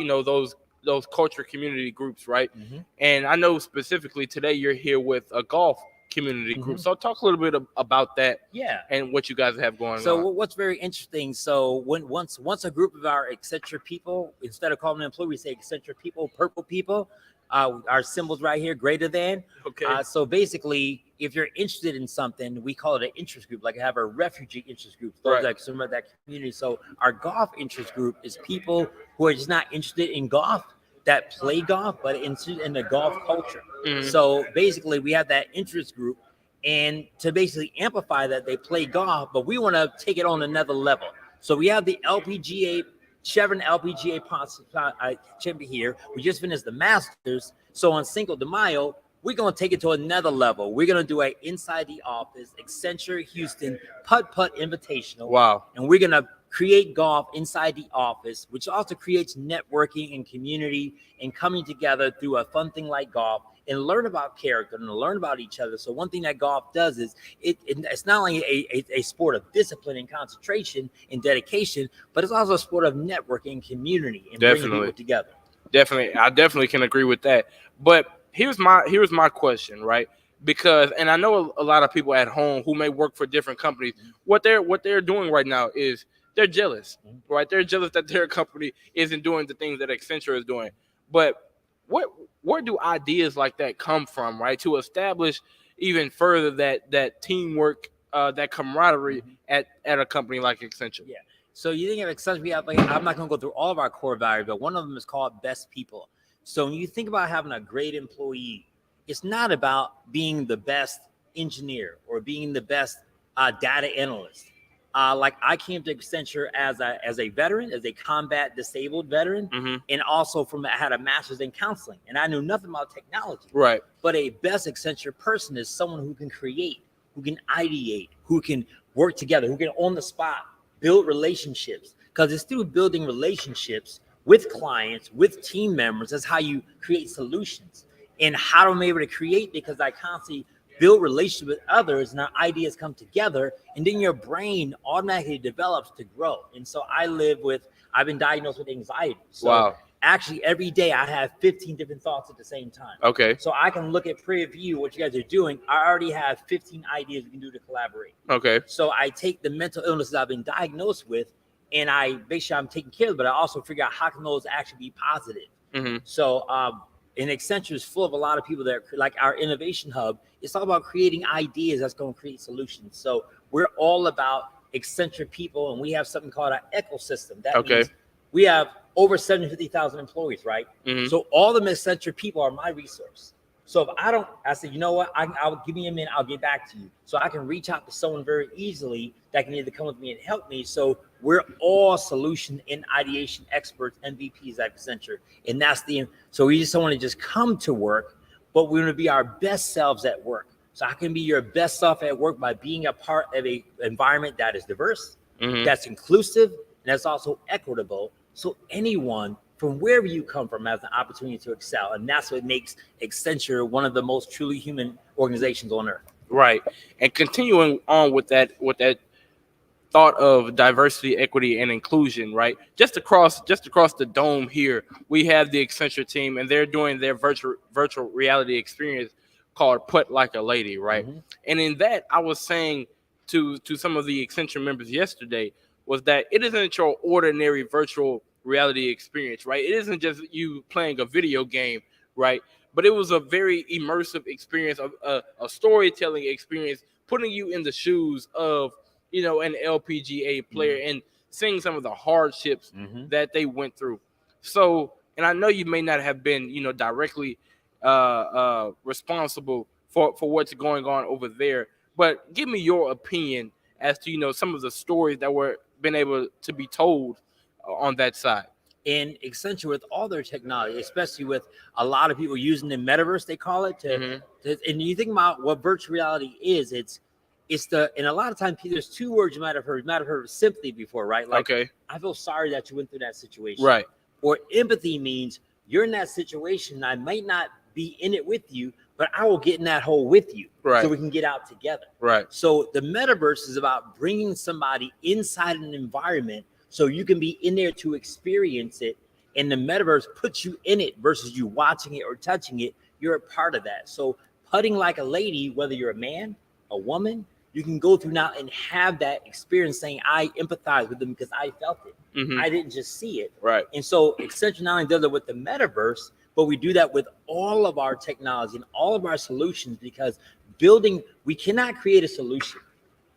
those culture community groups, right? Mm-hmm. And I know specifically today you're here with a golf community group. So talk a little bit about that, and what you guys have going on. So what's very interesting, so once a group of our Accenture people, instead of calling them employees, we say Accenture people, purple people, our symbols right here, greater than. Okay. So basically, if you're interested in something, we call it an interest group, like I have a refugee interest group, those that some of that community. So our golf interest group is people who are just not interested in golf, that play golf, but interested in the golf culture. Mm-hmm. So basically, we have that interest group, and to basically amplify that, they play golf, but we want to take it on another level. So we have the LPGA, Chevron LPGA champion here. We just finished the Masters. So on Cinco de Mayo, we're going to take it to another level. We're going to do a inside the office Accenture Houston putt invitational. Wow. And we're going to create golf inside the office, which also creates networking and community and coming together through a fun thing like golf and learn about character and learn about each other. So one thing that golf does is it's not only a sport of discipline and concentration and dedication, but it's also a sport of networking and community and bringing people together. Definitely. I definitely can agree with that. But here's my question, right? Because, and I know a lot of people at home who may work for different companies, what they're doing right now is they're jealous, right? They're jealous that their company isn't doing the things that Accenture is doing. But where do ideas like that come from, right? To establish even further that teamwork, that camaraderie at a company like Accenture. Yeah. So you think of Accenture, we have, I'm not going to go through all of our core values, but one of them is called best people. So when you think about having a great employee, it's not about being the best engineer or being the best data analyst. Like I came to Accenture as a veteran, as a combat disabled veteran, and also I had a master's in counseling, and I knew nothing about technology. Right. But a best Accenture person is someone who can create, who can ideate, who can work together, who can on the spot build relationships. Because it's through building relationships with clients, with team members, that's how you create solutions. And how am I able to create? Because I constantly build relationships with others and our ideas come together, and then your brain automatically develops to grow. And so I've been diagnosed with anxiety. So actually every day I have 15 different thoughts at the same time. Okay. So I can look at Prairie View, what you guys are doing. I already have 15 ideas we can do to collaborate. Okay. So I take the mental illnesses I've been diagnosed with, and I make sure I'm taking care of it, but I also figure out how can those actually be positive. Mm-hmm. So, and Accenture is full of a lot of people that like our innovation hub. It's all about creating ideas that's going to create solutions. So we're all about Accenture people, and we have something called our ecosystem. That means we have over 750,000 employees, right? Mm-hmm. So all the Accenture people are my resource. So if I said, you know what, I'll give me a minute, I'll get back to you. So I can reach out to someone very easily that can either come with me and help me. So we're all solution and ideation experts, MVPs at Accenture. And so we just don't want to just come to work, but we want to be our best selves at work. So I can be your best self at work by being a part of a environment that is diverse, that's inclusive, and that's also equitable. So anyone from wherever you come from has an opportunity to excel. And that's what makes Accenture one of the most truly human organizations on earth. Right. And continuing on with that thought of diversity, equity, and inclusion, right? Just across the dome here, we have the Accenture team, and they're doing their virtual reality experience called Put Like a Lady, right? And in that, I was saying to some of the Accenture members yesterday was that it isn't your ordinary virtual reality experience, right? It isn't just you playing a video game, right? But it was a very immersive experience, a storytelling experience, putting you in the shoes of, you know, an LPGA player and seeing some of the hardships that they went through. So, and I know you may not have been, you know, directly responsible for what's going on over there, but give me your opinion as to, you know, some of the stories that were been able to be told on that side. In Accenture, with all their technology, especially with a lot of people using the Metaverse, they call it, and you think about what virtual reality is, it's and a lot of times there's two words you might have heard. You might have heard of sympathy before, right? Like, I feel sorry that you went through that situation. Right. Or empathy means you're in that situation. I might not be in it with you, but I will get in that hole with you. Right. So we can get out together. Right. So the Metaverse is about bringing somebody inside an environment so you can be in there to experience it. And the Metaverse puts you in it versus you watching it or touching it. You're a part of that. So putting like a lady, whether you're a man, a woman, you can go through now and have that experience saying, I empathize with them because I felt it. I didn't just see it. Right. And so Accenture not only does it with the Metaverse, but we do that with all of our technology and all of our solutions, because we cannot create a solution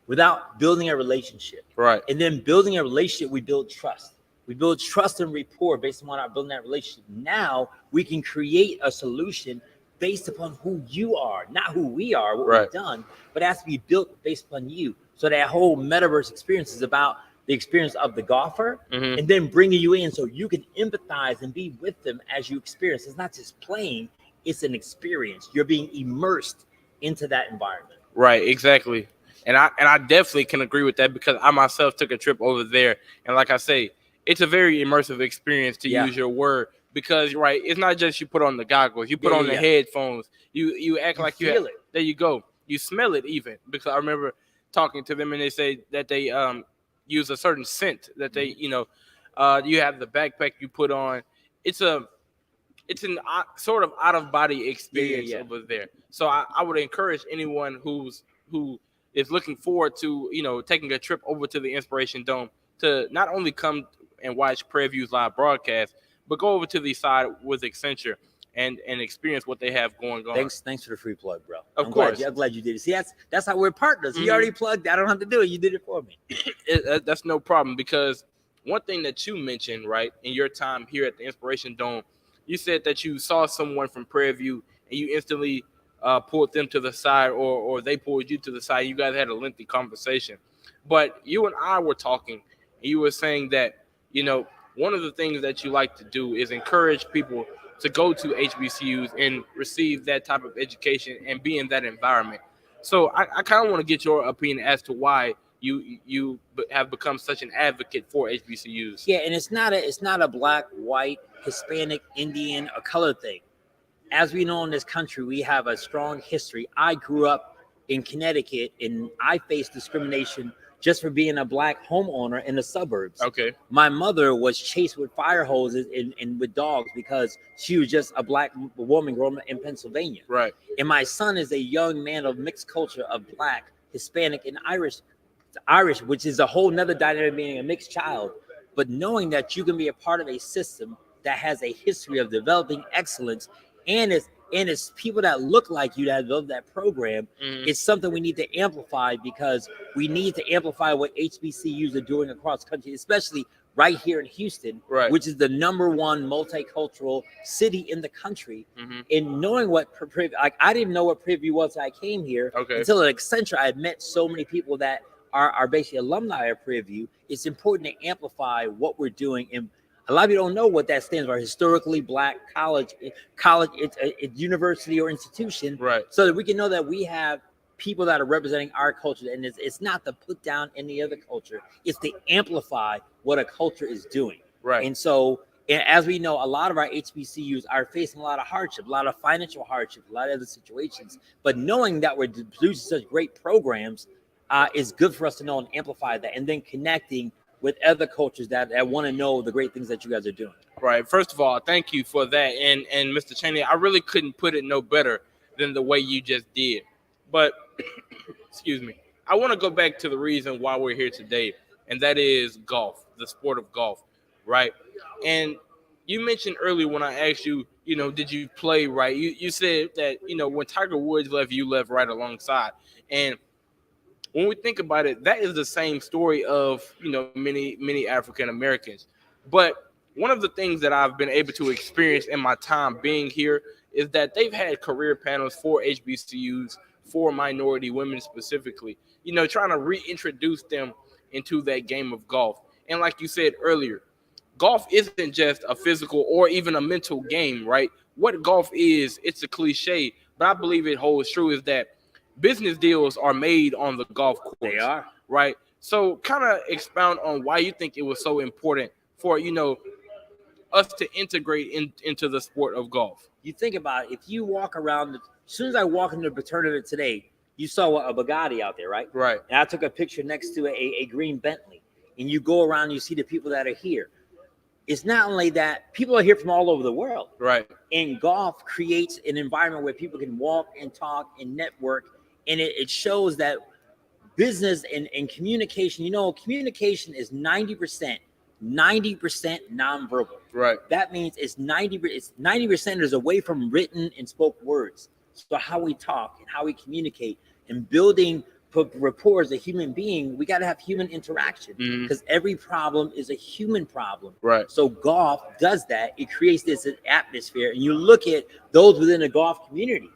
without building a relationship. Right. And then building a relationship, we build trust. We build trust and rapport based on our building that relationship. Now we can create a solution based upon who you are, not who we are, what we've done, but it has to be built based upon you. So that whole Metaverse experience is about the experience of the golfer and then bringing you in so you can empathize and be with them as you experience. It's not just playing, it's an experience. You're being immersed into that environment. Right, exactly. And I definitely can agree with that, because I myself took a trip over there. And like I say, it's a very immersive experience, to use your word. Because it's not just you put on the goggles, you put on the headphones, you act like you feel it. There you go. You smell it even, because I remember talking to them and they say that they use a certain scent that they, you have the backpack you put on. It's an sort of out of body experience over there. So I would encourage anyone who is looking forward to, taking a trip over to the Inspiration Dome to not only come and watch Prairie View's live broadcast, but go over to the side with Accenture and experience what they have going on. Thanks for the free plug, bro. Of course. I'm glad you did it. See, that's how we're partners. He already plugged. I don't have to do it. You did it for me. That's no problem, because one thing that you mentioned, right, in your time here at the Inspiration Dome, you said that you saw someone from Prairie View and you instantly pulled them to the side, or they pulled you to the side. You guys had a lengthy conversation. But you and I were talking, and you were saying that, one of the things that you like to do is encourage people to go to HBCUs and receive that type of education and be in that environment. So I kind of want to get your opinion as to why you have become such an advocate for HBCUs. Yeah, and it's not a black, white, Hispanic, Indian, or color thing. As we know in this country, we have a strong history. I grew up in Connecticut, and I faced discrimination just for being a black homeowner in the suburbs. Okay. My mother was chased with fire hoses and with dogs because she was just a black woman growing up in Pennsylvania. Right. And my son is a young man of mixed culture of black, Hispanic, and Irish, which is a whole nother dynamic, being a mixed child. But knowing that you can be a part of a system that has a history of developing excellence, and it's people that look like you that develop that program, it's something we need to amplify, because we need to amplify what HBCUs are doing across the country, especially right here in Houston, which is the #1 multicultural city in the country. And knowing what I didn't know what Prairie View was when I came here until at Accenture. I had met so many people that are basically alumni of Prairie View. It's important to amplify what we're doing. And A lot of people don't know what that stands for. Historically Black college, it's a university or institution, right? So that we can know that we have people that are representing our culture, and it's not to put down any other culture; it's to amplify what a culture is doing, right? And so, and as we know, a lot of our HBCUs are facing a lot of hardship, a lot of financial hardship, a lot of other situations. But knowing that we're producing such great programs is good for us to know and amplify that, and then connecting with other cultures that want to know the great things that you guys are doing. Right. First of all, thank you for that. And Mr. Cheney, I really couldn't put it no better than the way you just did. But excuse me, I want to go back to the reason why we're here today, and that is golf, the sport of golf, right? And you mentioned earlier when I asked you, did you play, right? You said that, when Tiger Woods left, you left right alongside. And when we think about it, that is the same story of, many African Americans. But one of the things that I've been able to experience in my time being here is that they've had career panels for HBCUs, for minority women specifically, trying to reintroduce them into that game of golf. And like you said earlier, golf isn't just a physical or even a mental game, right? What golf is, it's a cliche, but I believe it holds true, is that business deals are made on the golf course. They are. Right? So kind of expound on why you think it was so important for, us to integrate into the sport of golf. You think about it, if you walk around, as soon as I walk into the tournament today, you saw a Bugatti out there, right? Right. And I took a picture next to a green Bentley. And you go around, you see the people that are here. It's not only that, people are here from all over the world. Right. And golf creates an environment where people can walk and talk and network. And it shows that business and communication, communication is 90% nonverbal. Right. That means it's 90% is away from written and spoken words. So how we talk and how we communicate and building rapport as a human being, we got to have human interaction, because every problem is a human problem. Right. So golf does that. It creates this atmosphere. And you look at those within the golf community,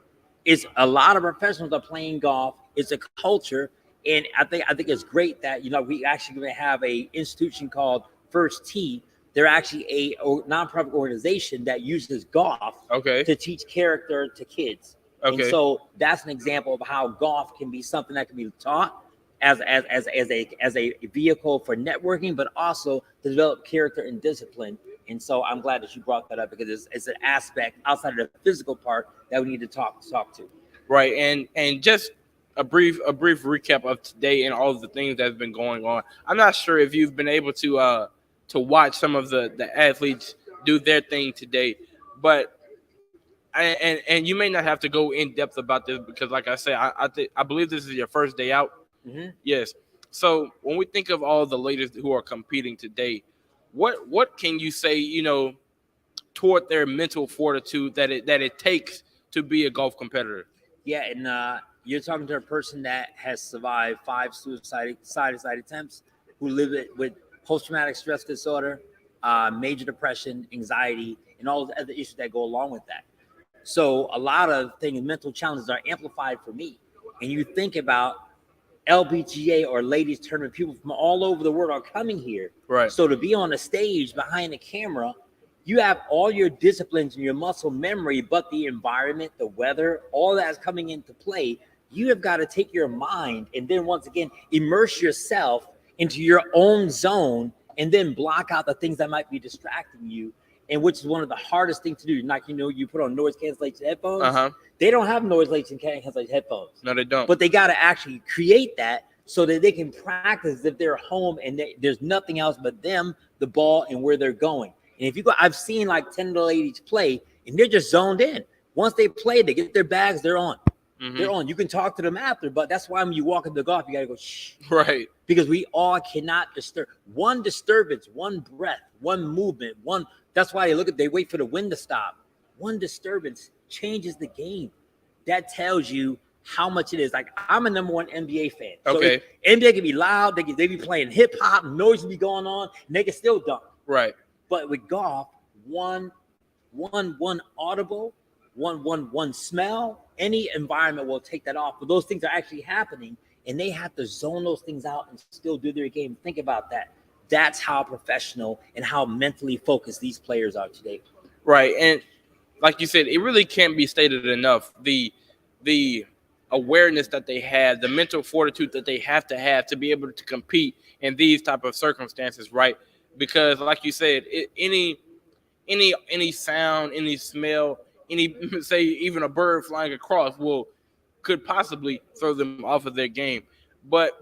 it's a lot of professionals are playing golf. It's a culture. And I think it's great that, we actually going to have a institution called First Tee. They're actually a nonprofit organization that uses golf to teach character to kids. Okay. And so that's an example of how golf can be something that can be taught as a vehicle for networking, but also to develop character and discipline. And so I'm glad that you brought that up, because it's an aspect outside of the physical part that we need to talk to. Right. And just a brief recap of today and all of the things that's been going on. I'm not sure if you've been able to watch some of the athletes do their thing today, but and you may not have to go in depth about this, because like I said, I believe this is your first day out. Mm-hmm. Yes. So when we think of all the ladies who are competing today, what can you say, toward their mental fortitude that it takes to be a golf competitor? Yeah, and you're talking to a person that has survived 5 suicide attempts, who live with post-traumatic stress disorder, major depression, anxiety, and all the other issues that go along with that. So a lot of things, mental challenges are amplified for me. And you think about LPGA or ladies tournament, people from all over the world are coming here. Right. So to be on a stage behind the camera, you have all your disciplines and your muscle memory, but the environment, the weather, all that's coming into play. You have got to take your mind and then once again, immerse yourself into your own zone, and then block out the things that might be distracting you. And which is one of the hardest things to do. Like, you put on noise cancellation headphones. They don't have noise cancellation headphones. No, they don't. But they got to actually create that so that they can practice if they're home and there's nothing else but them, the ball, and where they're going. And if you go, I've seen like 10 of the ladies play, and they're just zoned in. Once they play, they get their bags, they're on. Mm-hmm. They're on. You can talk to them after, but that's why when you walk into golf, you got to go, shh. Right. Because we all cannot disturb. One disturbance, one breath, one movement, that's why they wait for the wind to stop. One disturbance changes the game. That tells you how much it is. Like, I'm a #1 NBA fan. Okay. So NBA can be loud. They be playing hip hop, noise can be going on, and they can still dunk. Right. But with golf, one audible, one smell, any environment will take that off. But those things are actually happening, and they have to zone those things out and still do their game. Think about that. That's how professional and how mentally focused these players are today. Right. And like you said, it really can't be stated enough. The awareness that they have, the mental fortitude that they have to be able to compete in these type of circumstances, right? Because like you said, any sound, any smell, any say even a bird flying across could possibly throw them off of their game. But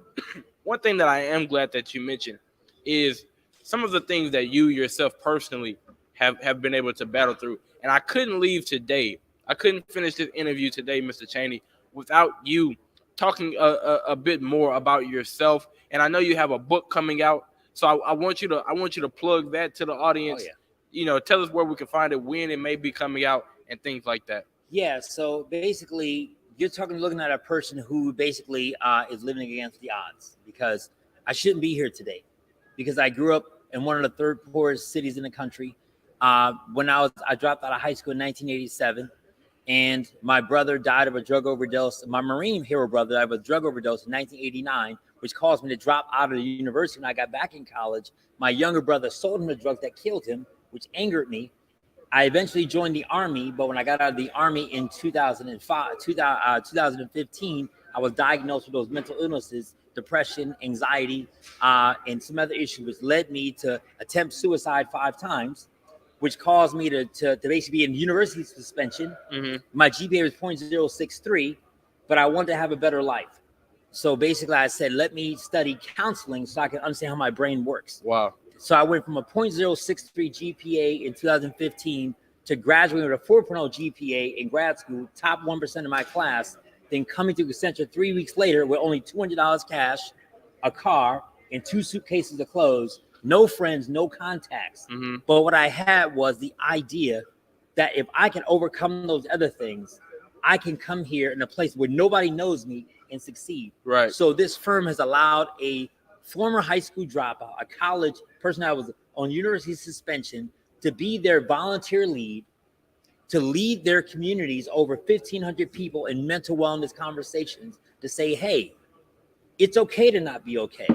one thing that I am glad that you mentioned is some of the things that you yourself personally have been able to battle through. And I couldn't leave today. I couldn't finish this interview today, Mr. Cheney, without you talking a bit more about yourself. And I know you have a book coming out, so I want you to plug that to the audience. Oh, yeah. You know, tell us where we can find it, when it may be coming out, and things like that. Yeah, so basically, you're looking at a person who basically is living against the odds, because I shouldn't be here today, because I grew up in one of the third poorest cities in the country. When I dropped out of high school in 1987, and my brother died of a drug overdose. My Marine hero brother died of a drug overdose in 1989, which caused me to drop out of the university. When I got back in college, my younger brother sold him the drugs that killed him, which angered me. I eventually joined the Army, but when I got out of the Army in 2015, I was diagnosed with those mental illnesses, depression, anxiety, and some other issues, which led me to attempt suicide 5 times, which caused me to basically be in university suspension. Mm-hmm. My GPA was 0.063, but I wanted to have a better life. So basically I said, let me study counseling so I can understand how my brain works. Wow. So I went from a 0.063 GPA in 2015 to graduating with a 4.0 GPA in grad school, top 1% of my class, then coming to Accenture 3 weeks later with only $200 cash, a car, and 2 suitcases of clothes, no friends, no contacts. Mm-hmm. But what I had was the idea that if I can overcome those other things, I can come here in a place where nobody knows me and succeed. Right. So this firm has allowed a former high school dropout, a college person that was on university suspension, to be their volunteer lead, to lead their communities, over 1,500 people in mental wellness conversations, to say, hey, it's okay to not be okay.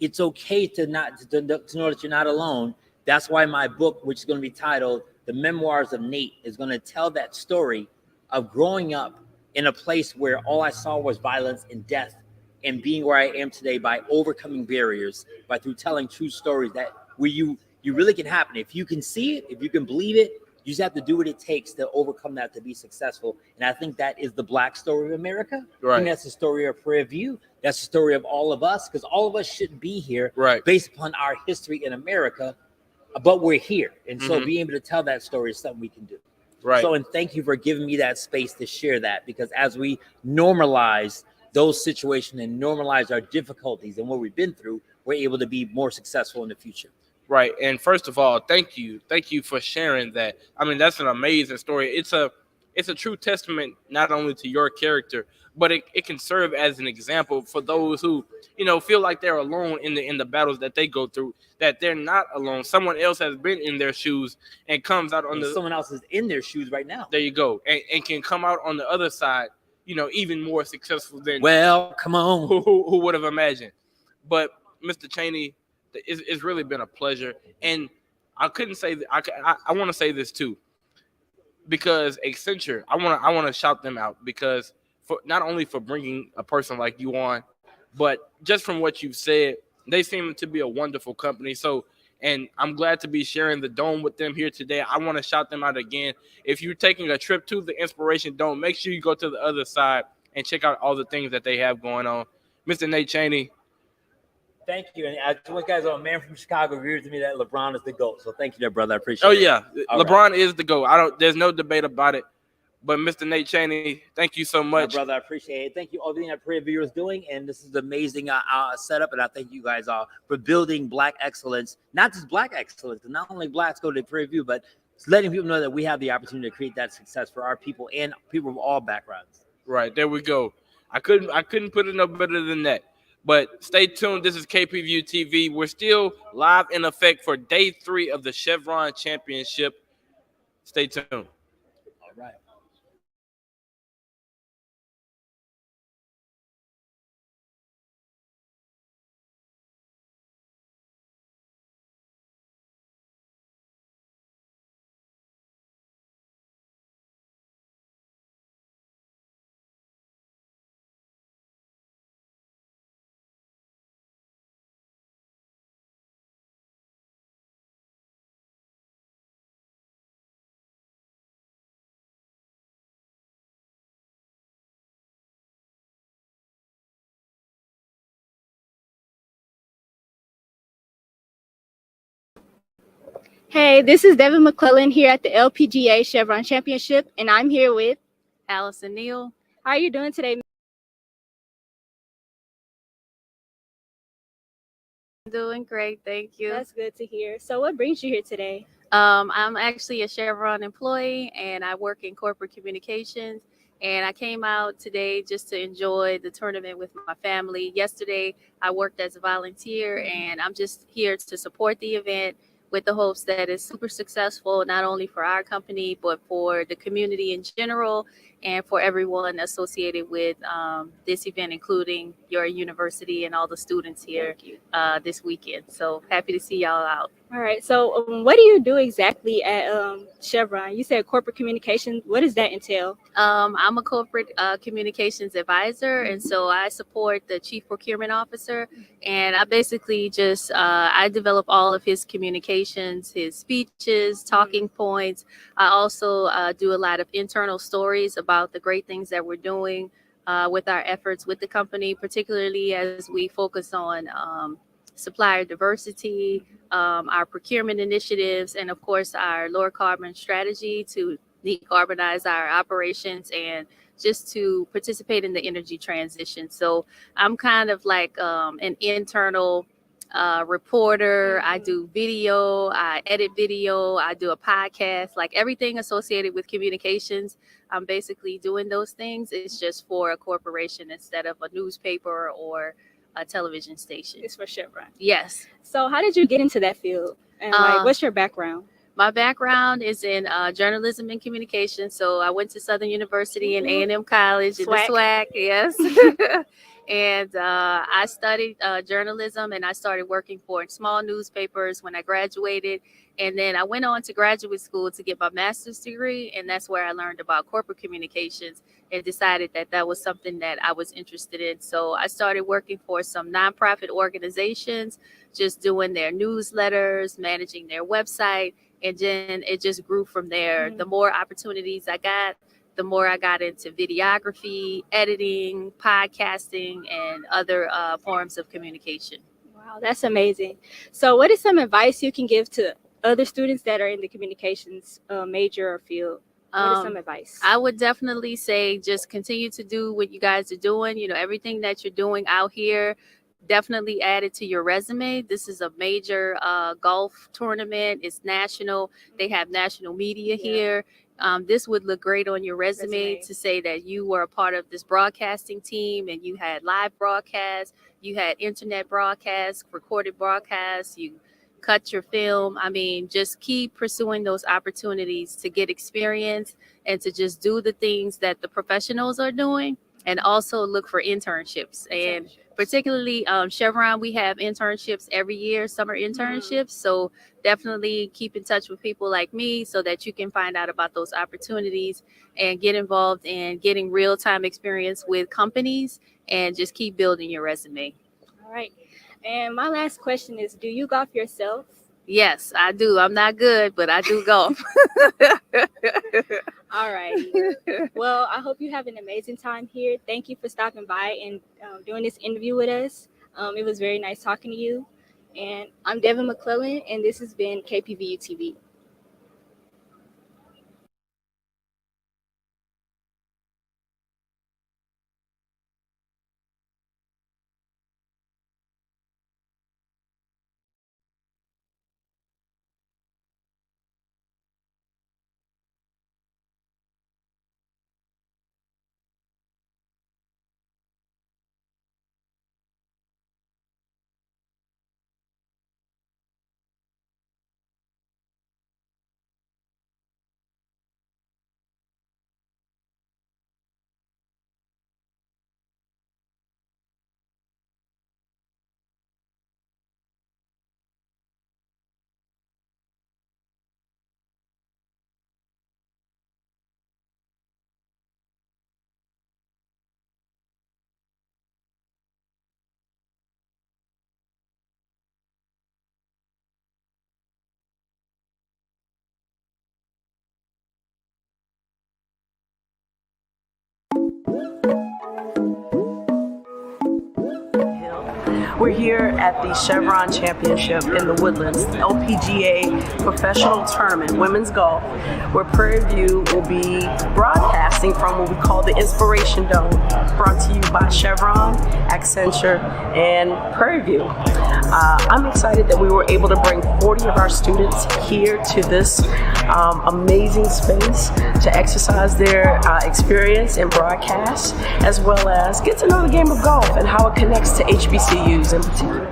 It's okay to know that you're not alone. That's why my book, which is going to be titled The Memoirs of Nate, is going to tell that story of growing up in a place where all I saw was violence and death, and being where I am today by overcoming barriers, through telling true stories that where you really can happen. If you can see it, if you can believe it, you just have to do what it takes to overcome that to be successful. And I think that is the Black story of America. Right. I think that's the story of Prairie View. That's the story of all of us, because all of us shouldn't be here, right, based upon our history in America, but we're here. And so Mm-hmm. being able to tell that story is something we can do. Right. So, and thank you for giving me that space to share that, because as we normalize those situations and normalize our difficulties and what we've been through, we're able to be more successful in the future. Right. And first of all, thank you for sharing that. I mean, that's an amazing story. It's a true testament not only to your character, but it can serve as an example for those who, feel like they're alone in the battles that they go through, that they're not alone. Someone else has been in their shoes and comes out on someone else is in their shoes right now. There you go. And can come out on the other side, even more successful than come on, who would have imagined. But Mr. Cheney, it's really been a pleasure. And I couldn't say that. I want to say this too, because Accenture, I want to shout them out, because for not only for bringing a person like you on, but just from what you've said, they seem to be a wonderful company. So, and I'm glad to be sharing the Dome with them here today. I want to shout them out again. If you're taking a trip to the Inspiration Dome, make sure you go to the other side and check out all the things that they have going on. Mr. Nate Cheney, thank you. And I told you guys, a man from Chicago agrees with me that LeBron is the GOAT. So thank you there, brother. I appreciate it. Oh, yeah. All LeBron right. is the GOAT. There's no debate about it. But Mr. Nate Cheney, thank you so much. My brother, I appreciate it. Thank you all everything that Prairie View is doing. And this is an amazing setup. And I thank you guys all for building Black excellence, not just Black excellence, and not only Blacks go to Prairie View, but letting people know that we have the opportunity to create that success for our people and people of all backgrounds. Right, there we go. I couldn't put it no better than that. But stay tuned. This is KPVU-TV. We're still live in effect for day 3 of the Chevron Championship. Stay tuned. Hey, this is Devin McClellan here at the LPGA Chevron Championship, and I'm here with Allison Neal. How are you doing today? Doing great, thank you. That's good to hear. So, what brings you here today? I'm actually a Chevron employee and I work in corporate communications. And I came out today just to enjoy the tournament with my family. Yesterday, I worked as a volunteer, and I'm just here to support the event with the hopes that it's super successful, not only for our company, but for the community in general and for everyone associated with this event, including your university and all the students here this weekend. So happy to see y'all out. All right. So, what do you do exactly at Chevron? You said corporate communications. What does that entail? I'm a corporate communications advisor, and so I support the chief procurement officer. And I basically just I develop all of his communications, his speeches, talking points. I also do a lot of internal stories about the great things that we're doing with our efforts with the company, particularly as we focus on supplier diversity, our procurement initiatives, and of course our lower carbon strategy to decarbonize our operations and just to participate in the energy transition. So I'm kind of like an internal reporter. I do video, I edit video, I do a podcast, like everything associated with communications. I'm basically doing those things. It's just for a corporation instead of a newspaper or a television station. It's for Chevron. Yes. So, how did you get into that field? And what's your background? My background is in journalism and communication. So I went to Southern University and A&M College in the SWAC, yes. And I studied journalism, and I started working for small newspapers when I graduated. And then I went on to graduate school to get my master's degree, and that's where I learned about corporate communications and decided that that was something that I was interested in. So I started working for some nonprofit organizations, just doing their newsletters, managing their website, and then it just grew from there. The more opportunities I got, the more I got into videography, editing, podcasting, and other forms of communication. Wow, that's amazing. So, what is some advice you can give to other students that are in the communications major or field? What is some advice? I would definitely say just continue to do what you guys are doing. You know, everything that you're doing out here, definitely add it to your resume. This is a major golf tournament. It's national. They have national media here. This would look great on your resume to say that you were a part of this broadcasting team and you had live broadcasts, you had internet broadcasts, recorded broadcasts, you cut your film. I mean, just keep pursuing those opportunities to get experience and to just do the things that the professionals are doing, and also look for internships. And particularly Chevron, we have internships every year, summer internships. So definitely keep in touch with people like me so that you can find out about those opportunities and get involved in getting real-time experience with companies, and just keep building your resume. All right. And my last question is, do you golf yourself? Yes, I do. I'm not good, but I do golf. All right. Well, I hope you have an amazing time here. Thank you for stopping by and doing this interview with us. It was very nice talking to you. And I'm Devin McClellan, and this has been KPVU-TV. We're here at the Chevron Championship in the Woodlands, LPGA Professional Tournament, Women's Golf, where Prairie View will be broadcasting from what we call the Inspiration Dome, brought to you by Chevron, Accenture, and Prairie View. I'm excited that we were able to bring 40 of our students here to this amazing space to exercise their experience in broadcast, as well as get to know the game of golf and how it connects to HBCUs in particular.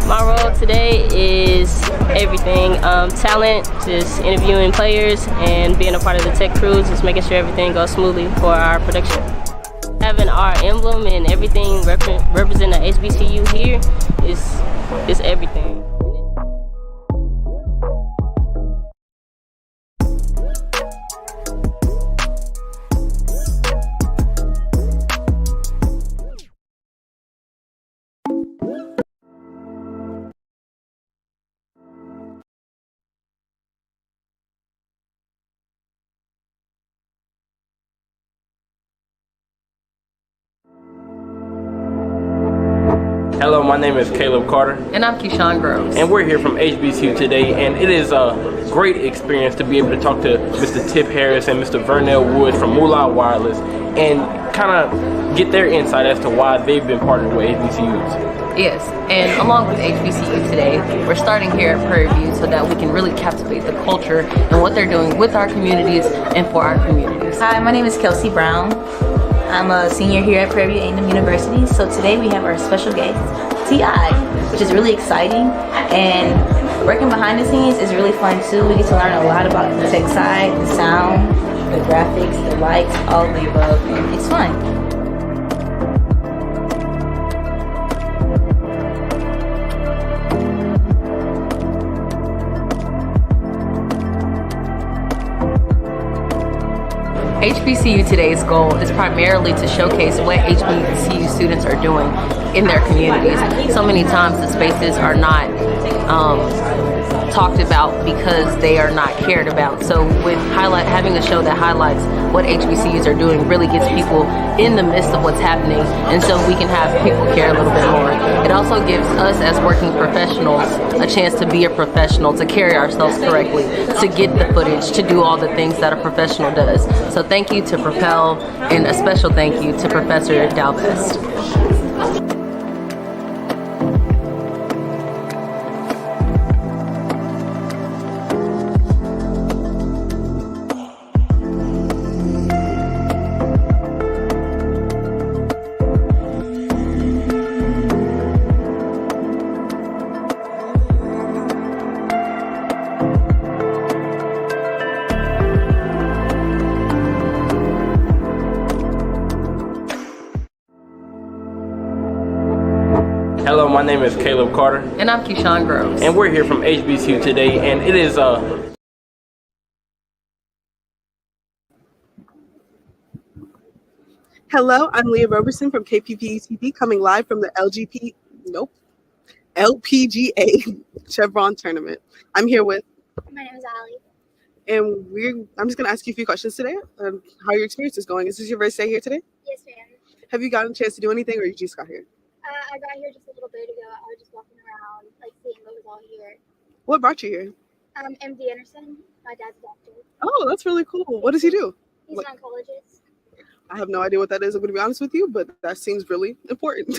My role today is everything. Talent, just interviewing players and being a part of the tech crews, just making sure everything goes smoothly for our production. Having our emblem and everything represent the HBCU here is everything. Hello, my name is Caleb Carter. And I'm Keyshawn Groves. And we're here from HBCU today, and it is a great experience to be able to talk to Mr. Tip Harris and Mr. Vernell Woods from Moolah Wireless and kind of get their insight as to why they've been partnered with HBCUs. Yes, and along with HBCU today, we're starting here at Prairie View so that we can really captivate the culture and what they're doing with our communities and for our communities. Hi, my name is Kelsey Brown. I'm a senior here at Prairie View-TV University. So today we have our special guest, T.I., which is really exciting. And working behind the scenes is really fun too. We get to learn a lot about the tech side, the sound, the graphics, the lights, all of the above. And it's fun. HBCU today's goal is primarily to showcase what HBCU students are doing in their communities. So many times the spaces are not talked about because they are not cared about. So with having a show that highlights what HBCUs are doing really gets people in the midst of what's happening, and so we can have people care a little bit more. It also gives us as working professionals a chance to be a professional, to carry ourselves correctly, to get the footage, to do all the things that a professional does. So thank you to Propel, and a special thank you to Professor Dalvest. Hello, my name is Caleb Carter. And I'm Keyshawn Groves. And we're here from HBCU today, and it is Hello, I'm Leah Roberson from KPVU-TV, coming live from the LPGA Chevron tournament. I'm here with. My name is Ali. And I'm just going to ask you a few questions today. How your experience is going. Is this your first day here today? Yes, ma'am. Have you gotten a chance to do anything, or you just got here? I got here just a little bit ago. I was just walking around, seeing what was all here. What brought you here? MD Anderson. My dad's a doctor. Oh, that's really cool. What does he do? He's an oncologist. I have no idea what that is, I'm going to be honest with you, but that seems really important.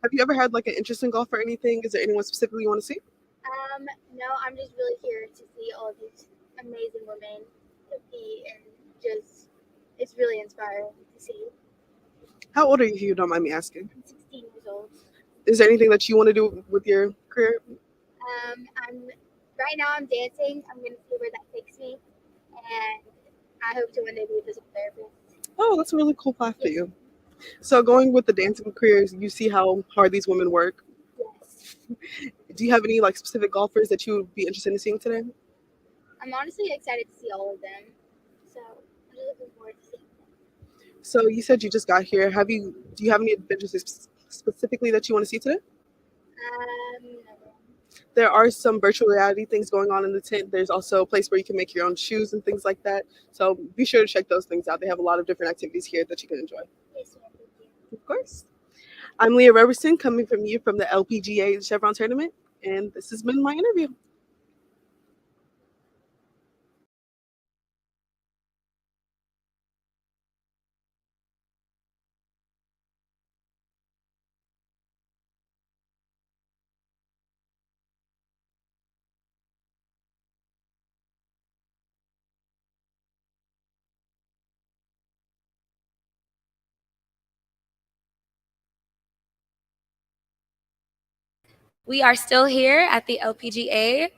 Have you ever had an interest in golf or anything? Is there anyone specifically you want to see? No, I'm just really here to see all of these amazing women compete, and it's really inspiring to see. How old are you, if you don't mind me asking? I'm 16 years old. Is there anything that you want to do with your career? Right now I'm dancing. I'm going to see where that takes me, and I hope to one day be a physical therapist. Oh, that's a really cool path for you. So going with the dancing careers, you see how hard these women work? Yes. Do you have any specific golfers that you would be interested in seeing today? I'm honestly excited to see all of them. So I'm just looking forward to seeing them. So you said you just got here. Do you have any adventures specifically that you want to see today? No. There are some virtual reality things going on in the tent. There's also a place where you can make your own shoes and things like that. So be sure to check those things out. They have a lot of different activities here that you can enjoy. Yes, ma'am. Thank you. Of course. I'm Leah Robertson, coming from you from the LPGA Chevron tournament, and this has been my interview. We are still here at the LPGA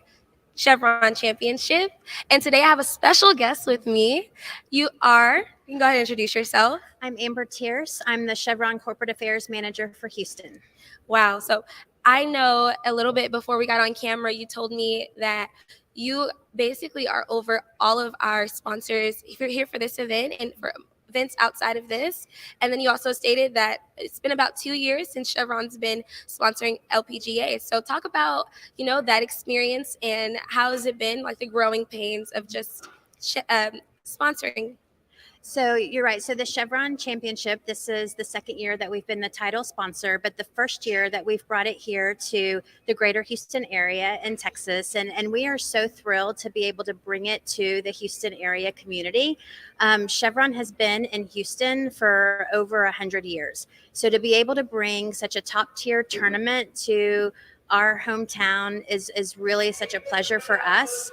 Chevron Championship, and today I have a special guest with me. You can go ahead and introduce yourself. I'm Amber Tierce. I'm the Chevron Corporate Affairs Manager for Houston. Wow, so I know a little bit before we got on camera, you told me that you basically are over all of our sponsors if you're here for this event and for events outside of this. And then you also stated that it's been about 2 years since Chevron's been sponsoring LPGA. So talk about, that experience and how has it been, like the growing pains of just sponsoring. So you're right. So the Chevron Championship, this is the second year that we've been the title sponsor, but the first year that we've brought it here to the greater Houston area in Texas. And we are so thrilled to be able to bring it to the Houston area community. Chevron has been in Houston for over 100 years. So to be able to bring such a top tier tournament to our hometown is really such a pleasure for us.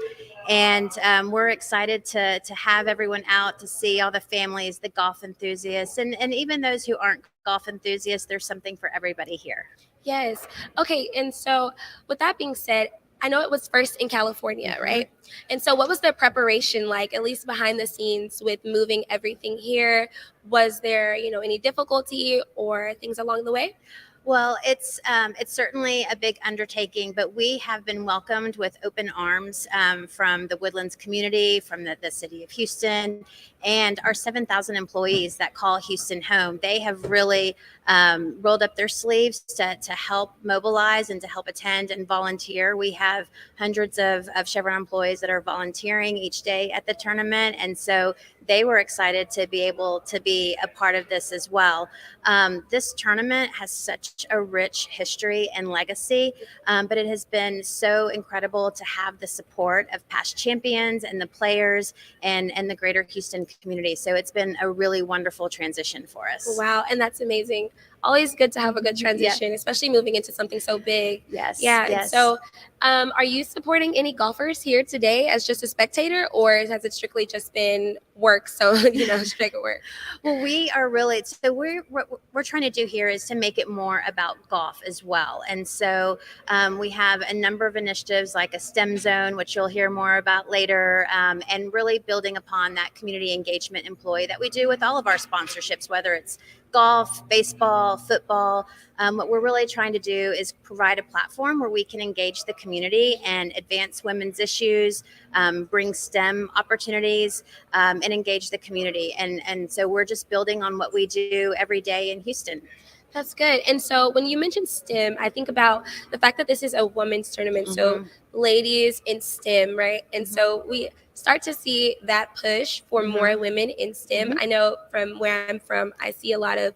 And we're excited to have everyone out to see all the families, the golf enthusiasts, and even those who aren't golf enthusiasts. There's something for everybody here. Yes. Okay. And so with that being said, I know it was first in California, right? And so what was the preparation like, at least behind the scenes, with moving everything here? Was there, any difficulty or things along the way? Well, it's certainly a big undertaking, but we have been welcomed with open arms from the Woodlands community, from the city of Houston, and our 7,000 employees that call Houston home. They have really rolled up their sleeves to help mobilize and to help attend and volunteer. We have hundreds of Chevron employees that are volunteering each day at the tournament, and so they were excited to be able to be a part of this as well. This tournament has such a rich history and legacy, but it has been so incredible to have the support of past champions and the players and the greater Houston community. So it's been a really wonderful transition for us. Wow, and that's amazing. Always good to have a good transition, especially moving into something so big. Yes. Yeah. Yes. And so are you supporting any golfers here today as just a spectator, or has it strictly just been work? So, straight work. Well, we are really, so what we're trying to do here is to make it more about golf as well. And so we have a number of initiatives like a STEM zone, which you'll hear more about later, and really building upon that community engagement employee that we do with all of our sponsorships, whether it's golf, baseball, football. What we're really trying to do is provide a platform where we can engage the community and advance women's issues, bring STEM opportunities, and engage the community. And so we're just building on what we do every day in Houston. That's good. And so when you mentioned STEM, I think about the fact that this is a women's tournament. So ladies in STEM, right? And so we start to see that push for more women in STEM. I know from where I'm from, I see a lot of,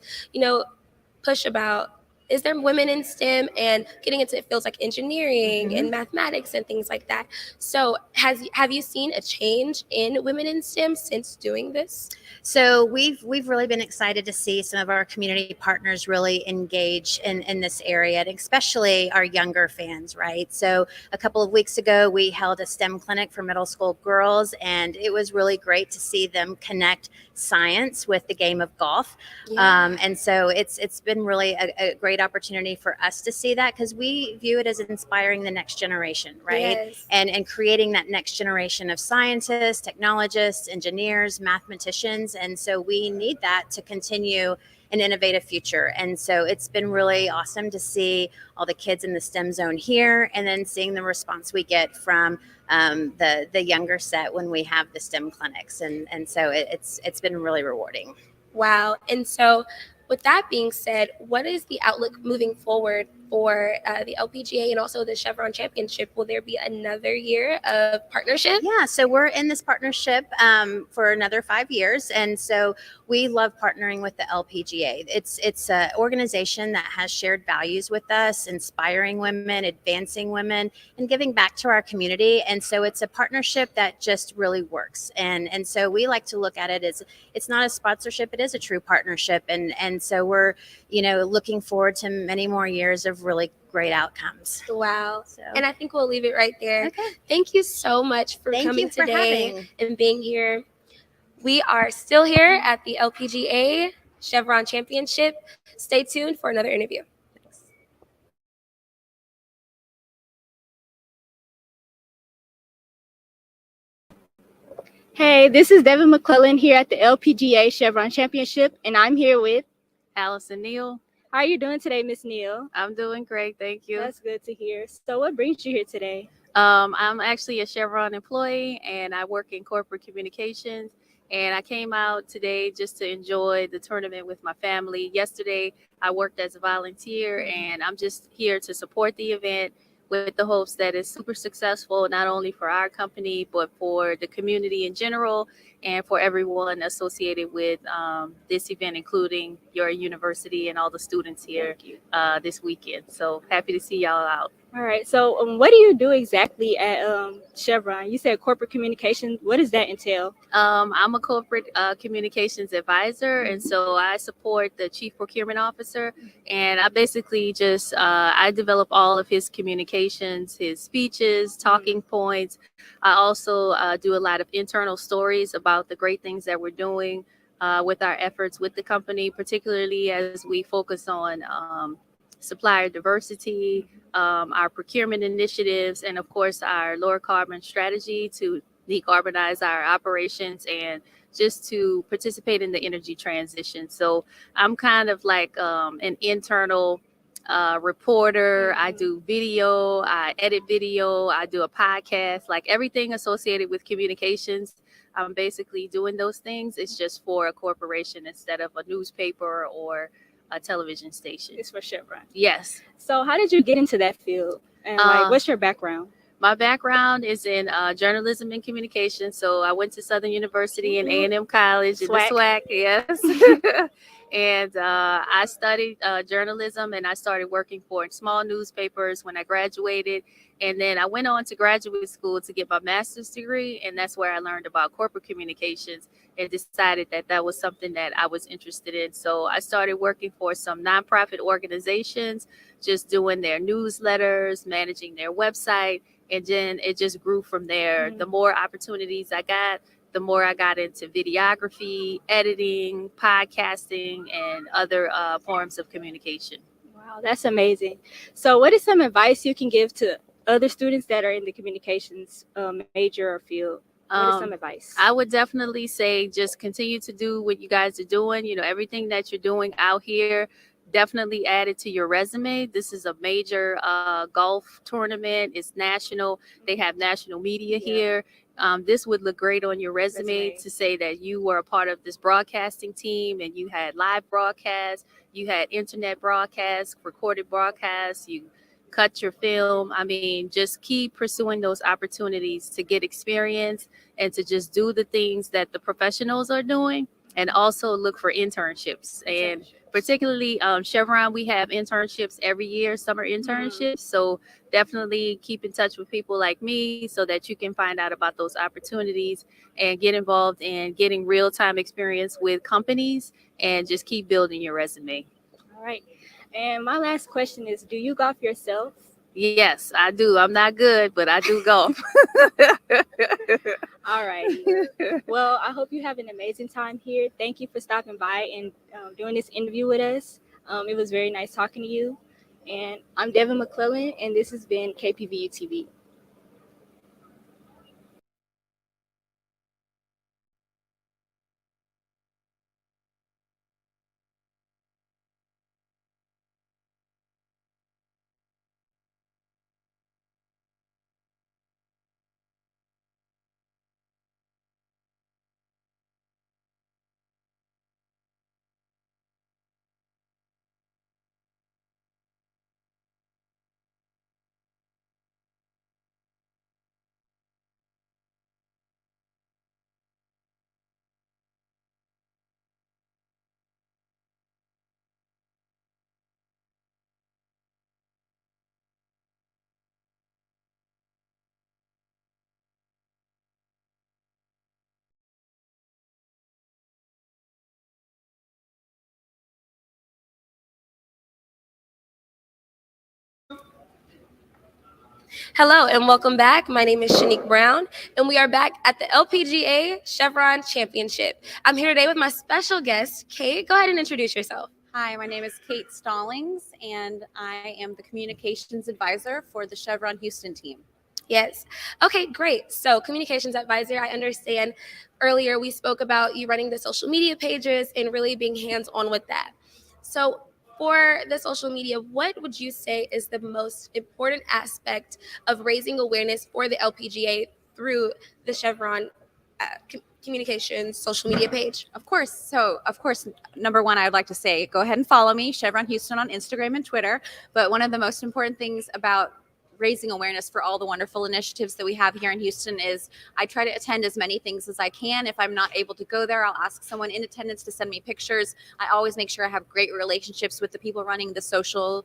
push about, is there women in STEM, and getting into fields like engineering and mathematics and things like that. So have you seen a change in women in STEM since doing this? So we've really been excited to see some of our community partners really engage in this area, and especially our younger fans, right? So a couple of weeks ago, we held a STEM clinic for middle school girls, and it was really great to see them connect science with the game of golf. And so it's been really a great opportunity for us to see that, because we view it as inspiring the next generation, right? Yes. And creating that next generation of scientists, technologists, engineers, mathematicians. And so we need that to continue an innovative future. And so it's been really awesome to see all the kids in the STEM zone here, and then seeing the response we get from the younger set when we have the STEM clinics. And so it's been really rewarding. Wow. And so with that being said, what is the outlook moving forward for the LPGA and also the Chevron Championship. Will there be another year of partnership? Yeah, so we're in this partnership for another 5 years, and so we love partnering with the LPGA. It's an organization that has shared values with us, inspiring women, advancing women, and giving back to our community. And so it's a partnership that just really works. And so we like to look at it as it's not a sponsorship; it is a true partnership. And so we're looking forward to many more years of really great outcomes. Wow. And I think we'll leave it right there. Okay. Thank you so much for Thank coming you for today having. and being here. We are still here at the LPGA Chevron Championship. Stay tuned for another interview. Hey, this is Devin McClellan here at the LPGA Chevron Championship, and I'm here with Allison Neal. How are you doing today, Miss Neal? I'm doing great, thank you. That's good to hear. So what brings you here today? I'm actually a Chevron employee and I work in corporate communications. And I came out today just to enjoy the tournament with my family. Yesterday, I worked as a volunteer, and I'm just here to support the event with the hopes that it's super successful, not only for our company, but for the community in general and for everyone associated with this event, including your university and all the students here this weekend. So happy to see y'all out. All right. So what do you do exactly at Chevron? You said corporate communications. What does that entail? I'm a corporate communications advisor, and so I support the chief procurement officer, and I basically just I develop all of his communications, his speeches, talking points. I also do a lot of internal stories about the great things that we're doing with our efforts with the company, particularly as we focus on supplier diversity, our procurement initiatives, and of course our lower carbon strategy to decarbonize our operations and just to participate in the energy transition. So I'm kind of like an internal reporter. I do video, I edit video, I do a podcast, like everything associated with communications. I'm basically doing those things. It's just for a corporation instead of a newspaper or a television station. It's for Chevron. Yes. So how did you get into that field? And what's your background? My background is in journalism and communication. So I went to Southern University and A&M College in the SWAC, yes. And I studied journalism, and I started working for small newspapers when I graduated. And then I went on to graduate school to get my master's degree, and that's where I learned about corporate communications and decided that that was something that I was interested in. So I started working for some nonprofit organizations, just doing their newsletters, managing their website, and then it just grew from there. The more opportunities I got, the more I got into videography, editing, podcasting, and other forms of communication. Wow, that's amazing. So what is some advice you can give to other students that are in the communications major or field? What is some advice? I would definitely say just continue to do what you guys are doing. You know, everything that you're doing out here, definitely add it to your resume. This is a major golf tournament. It's national. They have national media here. This would look great on your resume to say that you were a part of this broadcasting team and you had live broadcasts, you had internet broadcasts, recorded broadcasts, you cut your film. I mean, just keep pursuing those opportunities to get experience and to just do the things that the professionals are doing, and also look for internships. And particularly Chevron, we have internships every year, summer internships. So definitely keep in touch with people like me so that you can find out about those opportunities and get involved in getting real-time experience with companies and just keep building your resume. All right. And my last question is, do you golf yourself? Yes, I do. I'm not good, but I do golf. All right. Well, I hope you have an amazing time here. Thank you for stopping by and doing this interview with us. It was very nice talking to you. And I'm Devin McClellan, and this has been KPVU-TV. Hello and welcome back. My name is Shanique Brown, and we are back at the LPGA Chevron Championship. I'm here today with my special guest, Kate. Go ahead and introduce yourself. Hi, my name is Kate Stallings, and I am the communications advisor for the Chevron Houston team. Yes. Okay, great. So, communications advisor, I understand earlier we spoke about you running the social media pages and really being hands-on with that. So, for the social media, what would you say is the most important aspect of raising awareness for the LPGA through the Chevron communications social media page? Of course. So, of course, number one, I would like to say, go ahead and follow me, Chevron Houston, on Instagram and Twitter. But one of the most important things about raising awareness for all the wonderful initiatives that we have here in Houston is I try to attend as many things as I can. If I'm not able to go there, I'll ask someone in attendance to send me pictures. I always make sure I have great relationships with the people running the socials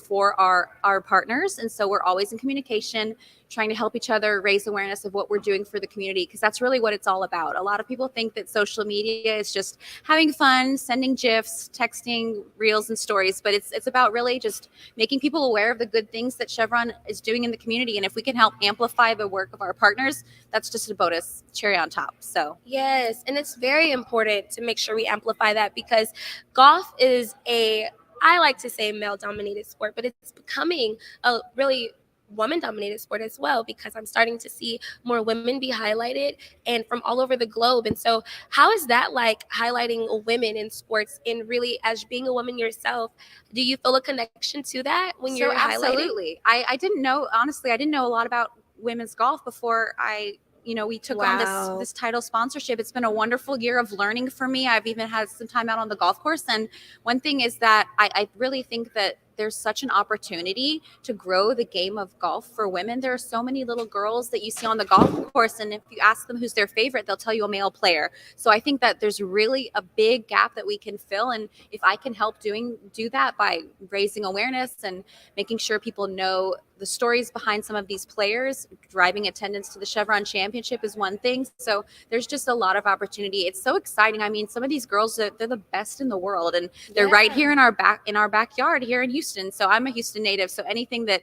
for our partners. And so we're always in communication, trying to help each other raise awareness of what we're doing for the community, because that's really what it's all about. A lot of people think that social media is just having fun, sending GIFs, texting reels and stories, but it's about really just making people aware of the good things that Chevron is doing in the community. And if we can help amplify the work of our partners, that's just a bonus cherry on top. So yes, and it's very important to make sure we amplify that, because golf is I like to say male-dominated sport, but it's becoming a really woman-dominated sport as well, because I'm starting to see more women be highlighted and from all over the globe. And so how is that like, highlighting women in sports, and really as being a woman yourself, do you feel a connection to that when you're highlighting? Absolutely. I didn't know, honestly, I didn't know a lot about women's golf before we took on this title sponsorship. It's been a wonderful year of learning for me. I've even had some time out on the golf course. And one thing is that I really think that there's such an opportunity to grow the game of golf for women. There are so many little girls that you see on the golf course, and if you ask them who's their favorite, they'll tell you a male player. So I think that there's really a big gap that we can fill, and if I can help do that by raising awareness and making sure people know the stories behind some of these players, driving attendance to the Chevron Championship is one thing. So there's just a lot of opportunity. It's so exciting. I mean, some of these girls, they're the best in the world, and they're right here in our backyard here in Houston. So I'm a Houston native. So anything that,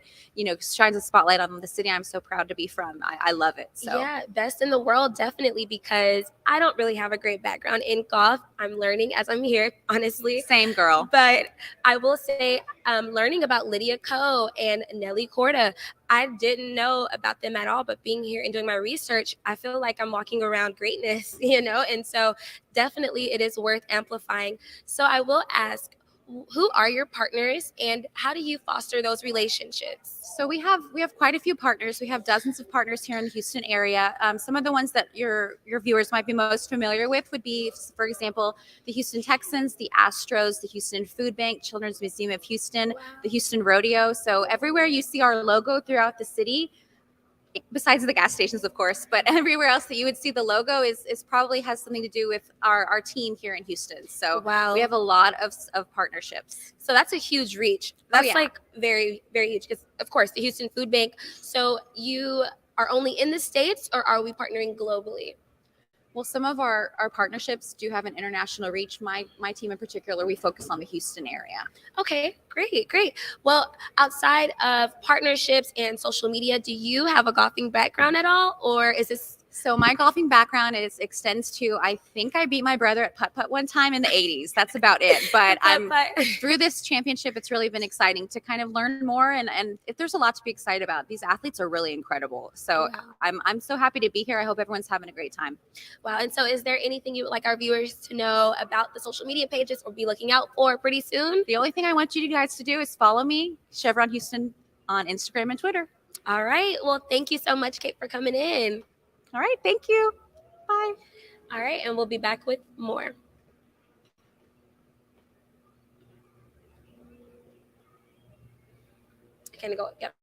shines a spotlight on the city, I'm so proud to be from. I love it. So yeah, best in the world, definitely, because I don't really have a great background in golf. I'm learning as I'm here, honestly. Same girl. But I will say, learning about Lydia Ko and Nelly Corda, I didn't know about them at all, but being here and doing my research, I feel like I'm walking around greatness, and so definitely it is worth amplifying. So I will ask, who are your partners and how do you foster those relationships? So we have quite a few partners. We have dozens of partners here in the Houston area. Some of the ones that your viewers might be most familiar with would be, for example, the Houston Texans, the Astros, the Houston Food Bank, Children's Museum of Houston, the Houston Rodeo. So everywhere you see our logo throughout the city, besides the gas stations, of course, but everywhere else that you would see the logo is probably has something to do with our team here in Houston. So we have a lot of partnerships. So that's a huge reach. That's like very, very huge. Because of course, the Houston Food Bank. So you are only in the States, or are we partnering globally? Well, some of our partnerships do have an international reach. My team in particular, we focus on the Houston area. Okay, great. Well, outside of partnerships and social media, do you have a golfing background at all, or is this? So my golfing background extends to, I think I beat my brother at putt-putt one time in the 80s. That's about it. But through this championship, it's really been exciting to kind of learn more. And if there's a lot to be excited about. These athletes are really incredible. So I'm so happy to be here. I hope everyone's having a great time. Wow. And so is there anything you would like our viewers to know about the social media pages or be looking out for pretty soon? The only thing I want you guys to do is follow me, Chevron Houston, on Instagram and Twitter. All right. Well, thank you so much, Kate, for coming in. All right. Thank you. Bye. All right. And we'll be back with more. Can I go? Yep.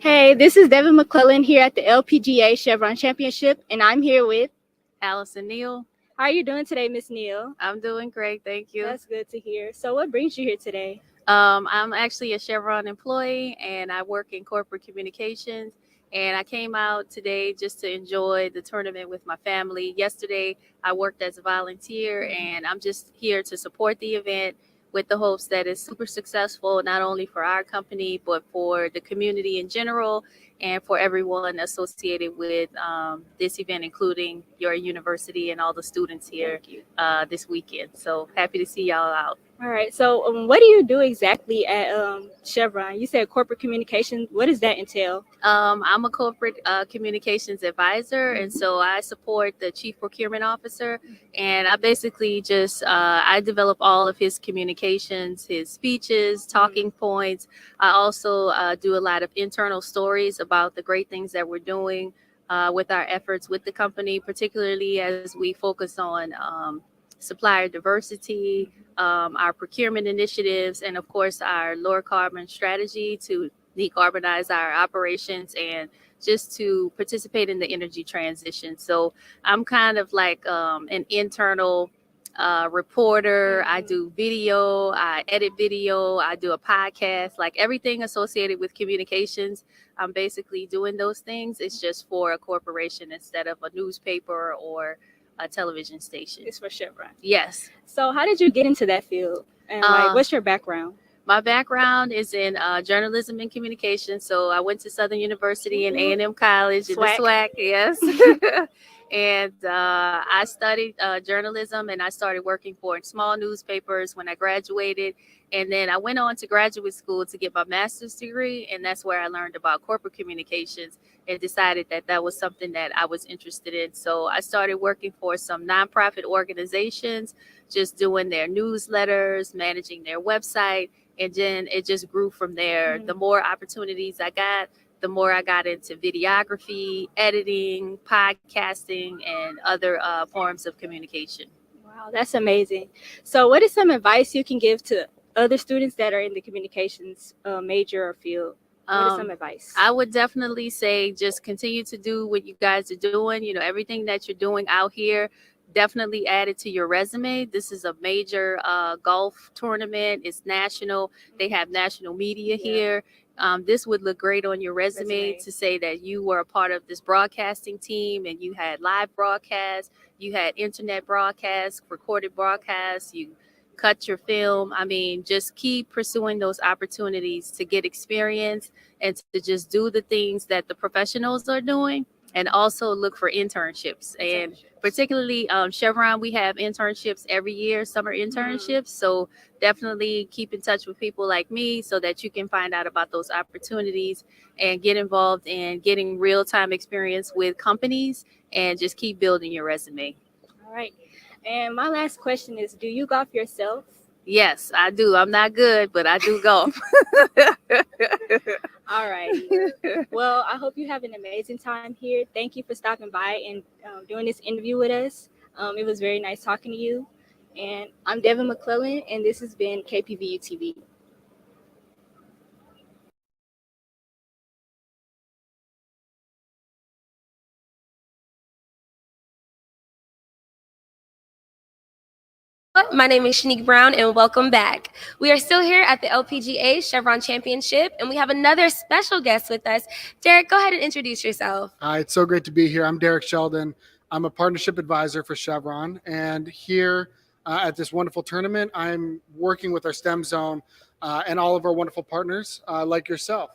Hey, this is Devin McClellan here at the LPGA Chevron Championship, and I'm here with Allison Neal. How are you doing today, Miss Neal? I'm doing great, thank you. That's good to hear. So what brings you here today? I'm actually a Chevron employee, and I work in corporate communications. And I came out today just to enjoy the tournament with my family. Yesterday, I worked as a volunteer, and I'm just here to support the event with the hopes that it's super successful, not only for our company, but for the community in general and for everyone associated with this event, including your university and all the students here this weekend. So happy to see y'all out. All right. So, what do you do exactly at Chevron? You said corporate communication. What does that entail? I'm a corporate communications advisor, and so I support the chief procurement officer. And I basically just I develop all of his communications, his speeches, talking points. I also do a lot of internal stories about the great things that we're doing with our efforts with the company, particularly as we focus on supplier diversity, our procurement initiatives, and of course our lower carbon strategy to decarbonize our operations and just to participate in the energy transition. So I'm kind of like an internal reporter. I do video, I edit video, I do a podcast, like everything associated with communications. I'm basically doing those things. It's just for a corporation instead of a newspaper or a television station. It's for Chevron. Yes. So, how did you get into that field? And like, what's your background? My background is in journalism and communication. So I went to Southern University and A&M College in the SWAC, yes. And I studied journalism, and I started working for small newspapers when I graduated. And then I went on to graduate school to get my master's degree, and that's where I learned about corporate communications and decided that that was something that I was interested in. So I started working for some nonprofit organizations, just doing their newsletters, managing their website, and then it just grew from there. The more opportunities I got, the more I got into videography, editing, podcasting, and other forms of communication. Wow, that's amazing. So, what is some advice you can give to other students that are in the communications major or field? What is some advice? I would definitely say just continue to do what you guys are doing. You know, everything that you're doing out here, definitely add it to your resume. This is a major golf tournament. It's national. They have national media here. This would look great on your resume to say that you were a part of this broadcasting team and you had live broadcasts, you had internet broadcasts, recorded broadcasts, you cut your film. I mean, just keep pursuing those opportunities to get experience and to just do the things that the professionals are doing, and also look for internships. And particularly Chevron, we have internships every year, summer internships. So definitely keep in touch with people like me so that you can find out about those opportunities and get involved in getting real-time experience with companies, and just keep building your resume. All right. And my last question is, do you golf yourself? Yes, I do. I'm not good, but I do golf. All right. Well, I hope you have an amazing time here. Thank you for stopping by and doing this interview with us. It was very nice talking to you. And I'm Devin McClellan, and this has been KPVU-TV. My name is Shanique Brown, and welcome back. We are still here at the LPGA Chevron Championship, and we have another special guest with us. Derek, go ahead and introduce yourself. Hi, it's so great to be here. I'm Derek Sheldon. I'm a partnership advisor for Chevron, and here at this wonderful tournament, I'm working with our STEM zone and all of our wonderful partners like yourself.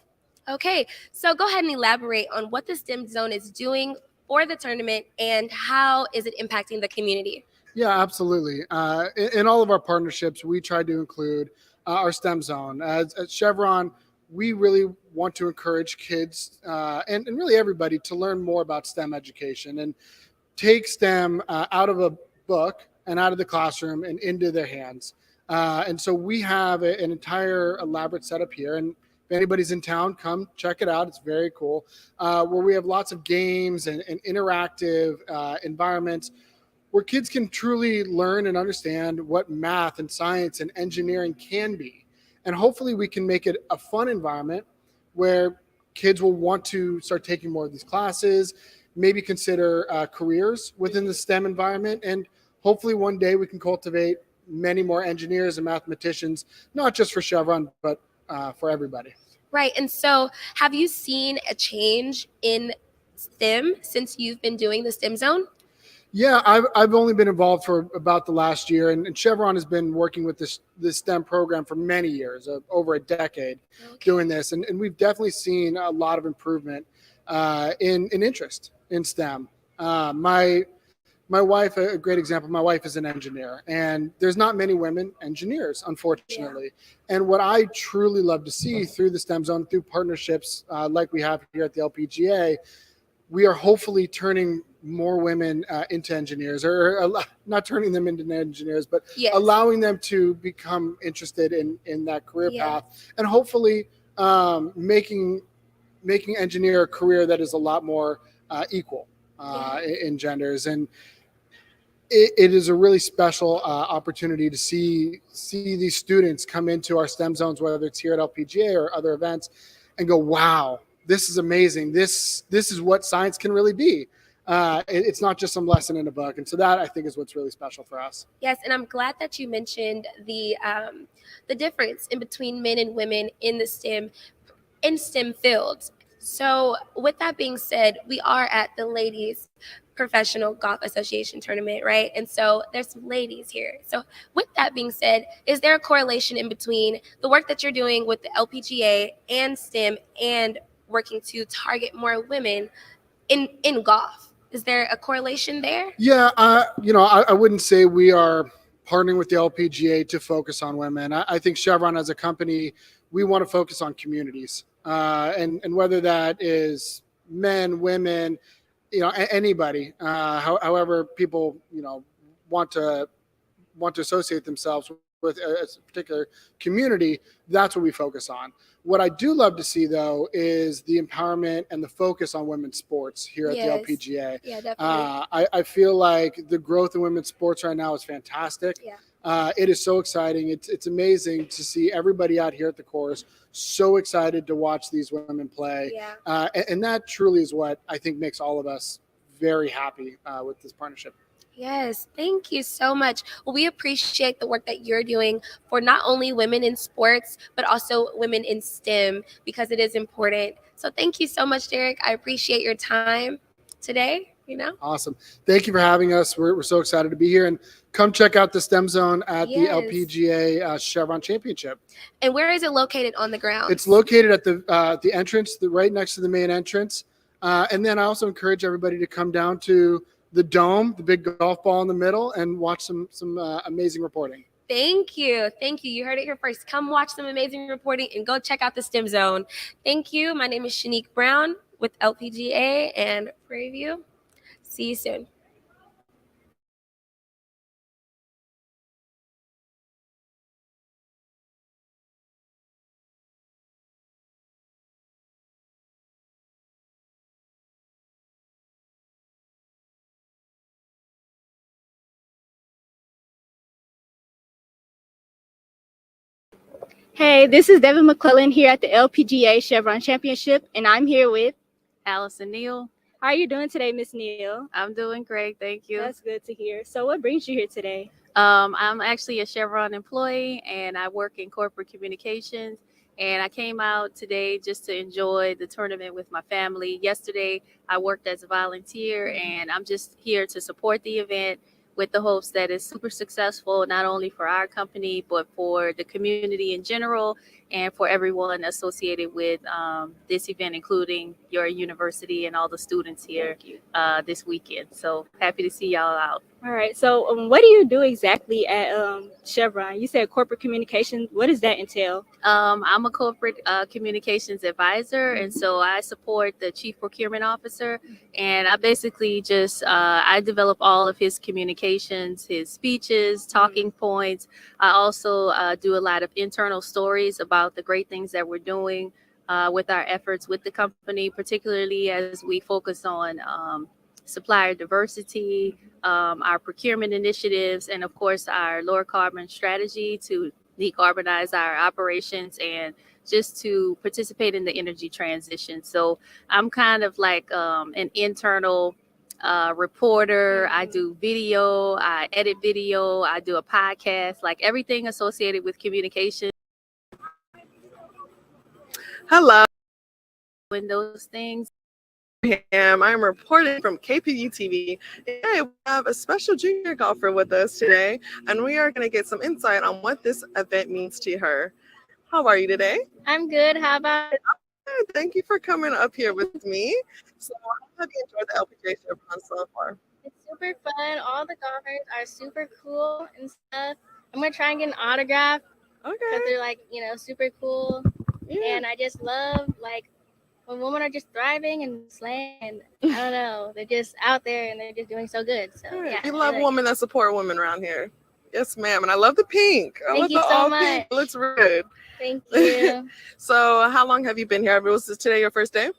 Okay, so go ahead and elaborate on what the STEM zone is doing for the tournament and how is it impacting the community? Yeah, absolutely. In all of our partnerships, we try to include our STEM zone. At Chevron, we really want to encourage kids and really everybody to learn more about STEM education and take STEM out of a book and out of the classroom and into their hands. And so we have an entire elaborate setup here. And if anybody's in town, come check it out. It's very cool. Where we have lots of games and interactive environments where kids can truly learn and understand what math and science and engineering can be. And hopefully we can make it a fun environment where kids will want to start taking more of these classes, maybe consider careers within the STEM environment. And hopefully one day we can cultivate many more engineers and mathematicians, not just for Chevron, but for everybody. Right. And so have you seen a change in STEM since you've been doing the STEM zone? Yeah, I've only been involved for about the last year, and Chevron has been working with this STEM program for many years, over a decade, doing this, and we've definitely seen a lot of improvement in interest in STEM. My wife, a great example, my wife is an engineer, and there's not many women engineers, unfortunately. Yeah. And what I truly love to see through the STEM zone, through partnerships like we have here at the LPGA, we are hopefully turning more women into engineers, or not turning them into engineers, but allowing them to become interested in that career path, and hopefully making engineer a career that is a lot more equal in genders. And it is a really special opportunity to see these students come into our STEM zones, whether it's here at LPGA or other events, and go, wow, this is amazing. This is what science can really be. It's not just some lesson in a book. And so that, I think, is what's really special for us. Yes, and I'm glad that you mentioned the difference in between men and women in the STEM fields. So with that being said, we are at the Ladies Professional Golf Association tournament, right? And so there's some ladies here. So with that being said, is there a correlation in between the work that you're doing with the LPGA and STEM and working to target more women in golf? Is there a correlation there? Yeah, I wouldn't say we are partnering with the LPGA to focus on women. I think Chevron as a company, we want to focus on communities. And whether that is men, women, anybody, however people, want to associate themselves with a particular community, that's what we focus on. What I do love to see, though, is the empowerment and the focus on women's sports here at the LPGA. Yeah, definitely. I feel like the growth in women's sports right now is fantastic. Yeah. It is so exciting. It's amazing to see everybody out here at the course so excited to watch these women play. Yeah. And that truly is what I think makes all of us very happy with this partnership. Yes, thank you so much. Well, we appreciate the work that you're doing for not only women in sports, but also women in STEM, because it is important. So thank you so much, Derek. I appreciate your time today. Awesome. Thank you for having us. We're so excited to be here, and come check out the STEM zone at the LPGA Chevron Championship. And where is it located on the ground? It's located at the entrance, right next to the main entrance. And then I also encourage everybody to come down to the dome, the big golf ball in the middle, and watch some amazing reporting. Thank you. You heard it here first. Come watch some amazing reporting and go check out the STEM zone. Thank you. My name is Shanique Brown with LPGA and Prairie View. See you soon. Hey, this is Devin McClellan here at the LPGA Chevron Championship, and I'm here with Allison Neal. How are you doing today, Miss Neal? I'm doing great, thank you. That's good to hear. So what brings you here today? I'm actually a Chevron employee, and I work in corporate communications. And I came out today just to enjoy the tournament with my family. Yesterday, I worked as a volunteer, and I'm just here to support the event with the hopes that it's super successful, not only for our company, but for the community in general and for everyone associated with this event, including your university and all the students here this weekend. So happy to see y'all out. All right. So what do you do exactly at Chevron? You said corporate communications. What does that entail? I'm a corporate communications advisor, and so I support the chief procurement officer, and I basically just I develop all of his communications, his speeches, talking points. I also do a lot of internal stories about the great things that we're doing with our efforts with the company, particularly as we focus on supplier diversity, our procurement initiatives, and of course our lower carbon strategy to decarbonize our operations and just to participate in the energy transition. So I'm kind of like an internal reporter. I do video, I edit video, I do a podcast, like everything associated with communication. Hello. When those things. I'm reporting from KPVU-TV. Today we have a special junior golfer with us today, and we are going to get some insight on what this event means to her. How are you today? I'm good. How about? Thank you for coming up here with me. So, how have you enjoyed the LPGA Chevron so far? It's super fun. All the golfers are super cool and stuff. I'm gonna try and get an autograph. Okay. Because they're like, super cool. Yeah. And I just love like when women are just thriving and slaying. And I don't know, they're just out there and they're just doing so good. So yeah. We love women that support women around here. Yes, ma'am. And I love the pink. I Thank love you the so all much. pink. It looks really good. Thank you. So, how long have you been here? Was this today your first day?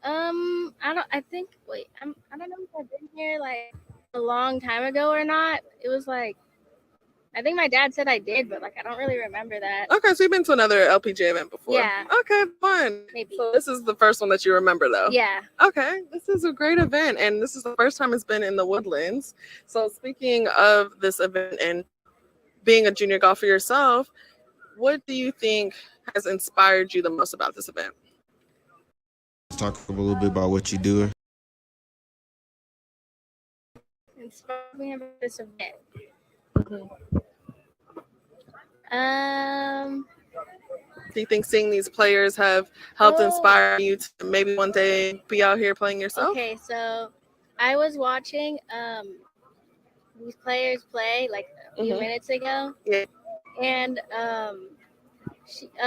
I don't know if I've been here like a long time ago or not. It was like, I think my dad said I did, but like I don't really remember that. Okay, so you've been to another LPGA event before. Yeah. Okay, fun. Maybe. So this is the first one that you remember though. Yeah. Okay, this is a great event, and this is the first time it's been in the Woodlands. So speaking of this event and being a junior golfer yourself, what do you think has inspired you the most about this event? Talk a little bit about what you do. Inspired me about this event. Do you think seeing these players have helped inspire you to maybe one day be out here playing yourself? Okay, so I was watching these players play like a few minutes ago. Yeah. And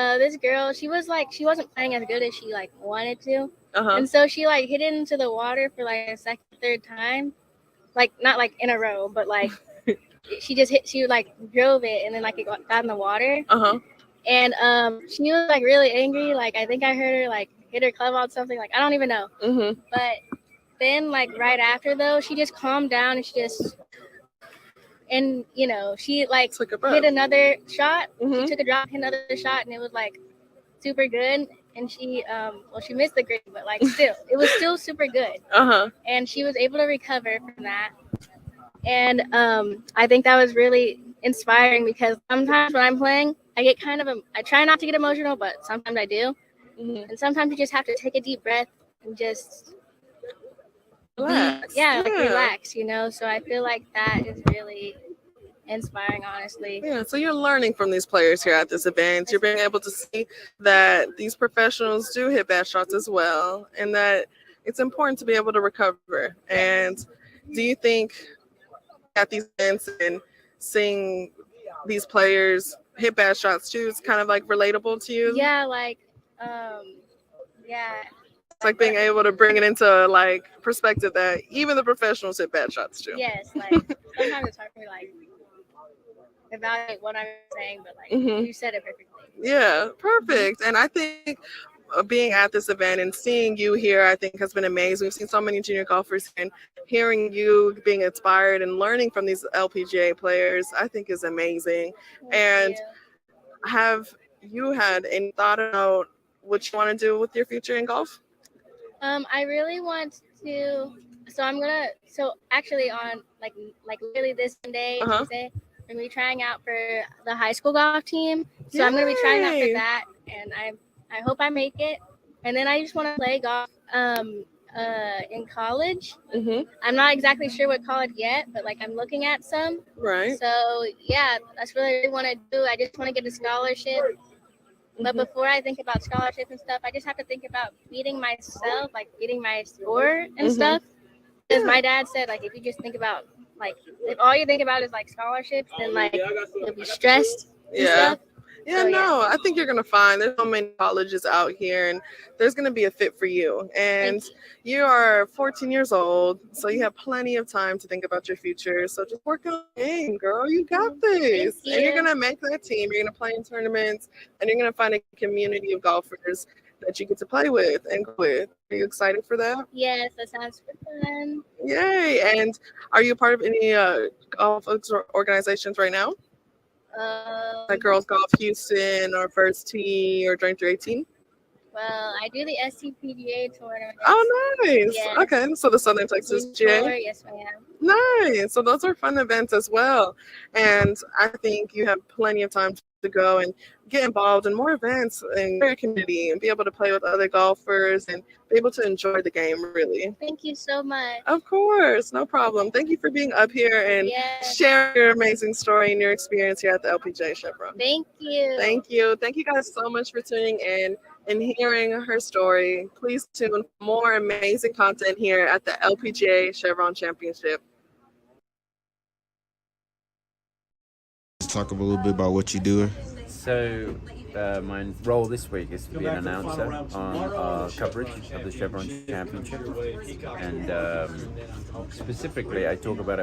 this girl, she wasn't playing as good as she like wanted to. And so she like hit it into the water for like a second, third time. Like not like in a row, but like she like drove it and then like it got in the water. And she was like really angry. Like I think I heard her like hit her club on something. Like I don't even know. But then like right after though, she just calmed down and she like hit another shot. She took a drop, hit another shot, and it was like super good. And she she missed the green, but like still, it was still super good. And she was able to recover from that. And I think that was really inspiring because sometimes when I'm playing, I get I try not to get emotional, but sometimes I do. And sometimes you just have to take a deep breath and just relax. Relax, So I feel like that is really inspiring, honestly. Yeah, so you're learning from these players here at this event. You're being able to see that these professionals do hit bad shots as well, and that it's important to be able to recover. And do you think at these events and seeing these players hit bad shots too is kind of like relatable to you? Yeah, It's like being able to bring it into like perspective that even the professionals hit bad shots too. Yes, like sometimes it's hard for me like evaluate what I'm saying, but like you said it perfectly. Yeah, perfect. And I think being at this event and seeing you here, I think has been amazing. We've seen so many junior golfers, and hearing you being inspired and learning from these LPGA players, I think is amazing. And have you had any thought about what you want to do with your future in golf? I really want to. So actually on like literally this Sunday, Tuesday, I'm gonna be trying out for the high school golf team. So I'm gonna be trying out for that, and I hope I make it. And then I just want to play golf in college. I'm not exactly sure what college yet, but like I'm looking at some. Right. So yeah, that's what I really want to do. I just want to get a scholarship. But before I think about scholarship and stuff, I just have to think about beating myself, like getting my score and stuff. Because my dad said, like, if you just think about, like, if all you think about is like scholarships, then like you'll be stressed. And stuff. Yeah, no, I think you're going to find there's so many colleges out here, and there's going to be a fit for you. And you are 14 years old, so you have plenty of time to think about your future. So just work on the game, girl. You got this. And you're going to make that team. You're going to play in tournaments, and you're going to find a community of golfers that you get to play with and go with. Are you excited for that? Yes, that sounds super fun. Yay. And are you a part of any golf organizations right now? Like Girls Golf Houston or First Tee or Join 318? Well, I do the SCPGA tournament. Oh, nice. Yes. Okay, so the Southern Texas GA. Yes, I am. Nice. So those are fun events as well. And I think you have plenty of time to to go and get involved in more events in your community and be able to play with other golfers and be able to enjoy the game, really. Thank you so much. Of course, no problem. Thank you for being up here and Yes. sharing your amazing story and your experience here at the LPGA Chevron. Thank you. Thank you. Thank you guys so much for tuning in and hearing her story. Please tune in for more amazing content here at the LPGA Chevron Championship. Just talk a little bit about what you do. So, my role this week is to be an announcer on our coverage of the Chevron Championship, and specifically, I talk about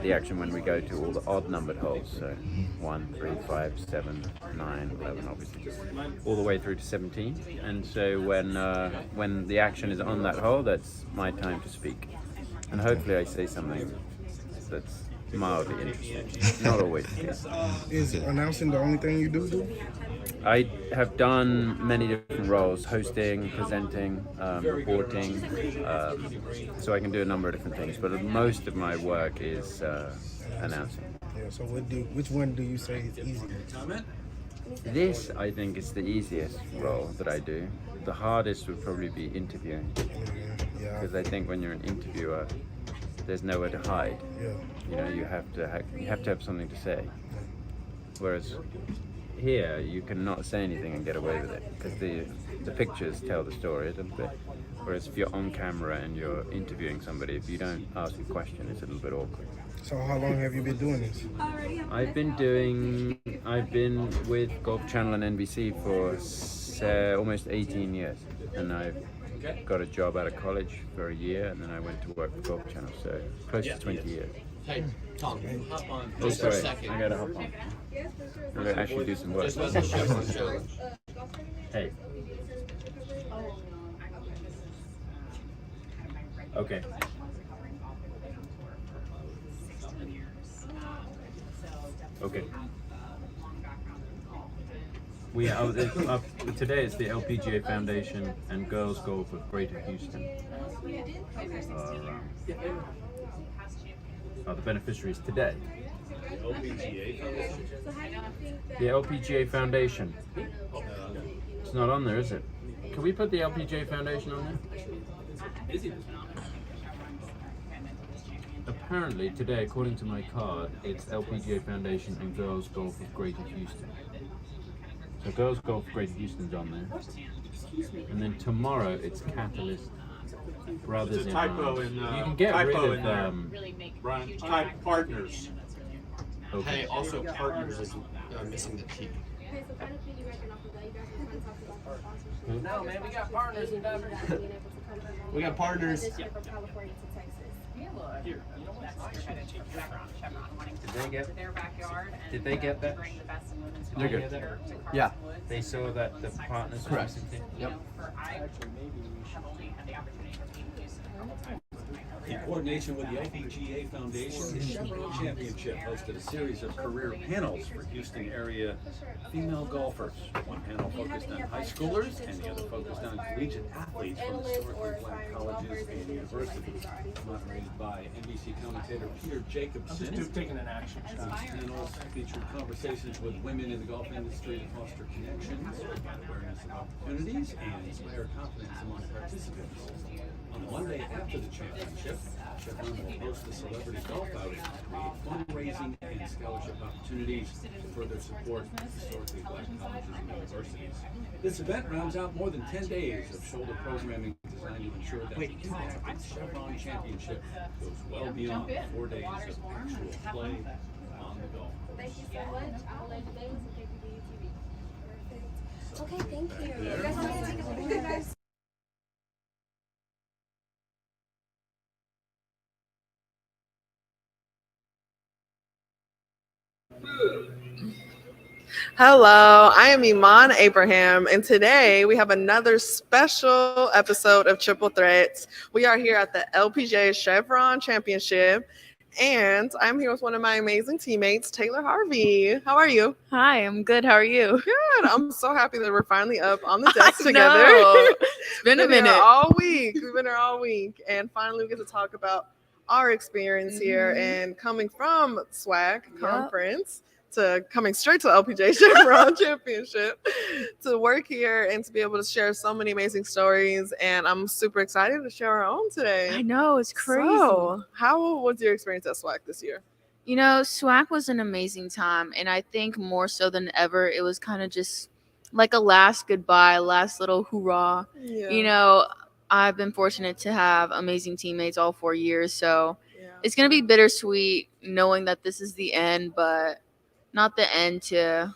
the action when we go to all the odd-numbered holes. So, 1, 3, 5, 7, 9, 11, obviously, all the way through to 17. And so, when the action is on that hole, that's my time to speak, and hopefully, I say something that's mildly interesting. Not always the case. Is announcing the only thing you do? I have done many different roles: hosting, presenting, reporting, so I can do a number of different things, but most of my work is announcing. Yeah, so which one do you say is easy? This, I think, is the easiest role that I do. The hardest would probably be interviewing, because I think when you're an interviewer, there's nowhere to hide. You know, you have to have something to say. Whereas here, you can not say anything and get away with it, because the pictures tell the story a little bit. Whereas if you're on camera and you're interviewing somebody, if you don't ask a question, it's a little bit awkward. So how long have you been doing this? I've been with Golf Channel and NBC for almost 18 years, and I've got a job out of college for a year, and then I went to work for Golf Channel, so close to 20 years. Hey, Tom, hop on Oh, just for a sorry, second. I gotta hop on. I gotta actually do some work. Just let the Chevron show. Hey. Okay. Okay. Today it's the LPGA Foundation and Girls Golf of Greater Houston. Are the beneficiaries today. The LPGA Foundation. It's not on there, is it? Can we put the LPGA Foundation on there? Apparently today, according to my card, it's LPGA Foundation and Girls Golf of Greater Houston. So Girls Golf of Greater Houston's on there. And then tomorrow it's Catalyst Brothers. There's a typo in you can get typo rid in of there. Brian, type partners. Okay. Hey, also partners is missing the T. No, man, we got partners in Denver. We got partners. Did they get that? They're good. Yeah. They saw that the partners were Correct. missing. Yep. In coordination with the LPGA Foundation, the Chevron Championship hosted a series of career panels for Houston area female golfers. One panel focused on high schoolers and the other focused on collegiate athletes from historically black colleges and universities. Moderated by NBC commentator Peter Jacobson. I'm just taking an action shot. These panels featured conversations with women in the golf industry to foster connections, awareness of opportunities, and inspire confidence among participants. On the Monday after the championship, Chevron will host a celebrity golf outing to create fundraising and scholarship opportunities to further support historically black colleges and universities. This event rounds out more than 10 days of shoulder programming designed to ensure that the impact of the Chevron Championship goes well beyond 4 days of actual play on the golf course. Thank you so much. I'll let you know some KPVU-TV. Okay, thank you. You guys want to take a picture, guys? Hello, I am Iman Abraham, and today we have another special episode of Triple Threats. We are here at the LPGA Chevron Championship, and I'm here with one of my amazing teammates, Taylor Harvey. How are you? Hi, I'm good. How are you? Good. I'm so happy that we're finally up on the desk together. It's been a minute. Here all week. We've been here all week, and finally we get to talk about our experience here and coming from SWAC conference to coming straight to the LPGA Chevron Championship to work here and to be able to share so many amazing stories. And I'm super excited to share our own today. I know, it's crazy. So, how was your experience at SWAC this year? You know, SWAC was an amazing time, and I think more so than ever, it was kind of just like a last goodbye, last little hoorah. Yeah. You know, I've been fortunate to have amazing teammates all 4 years, so it's going to be bittersweet knowing that this is the end, but not the end to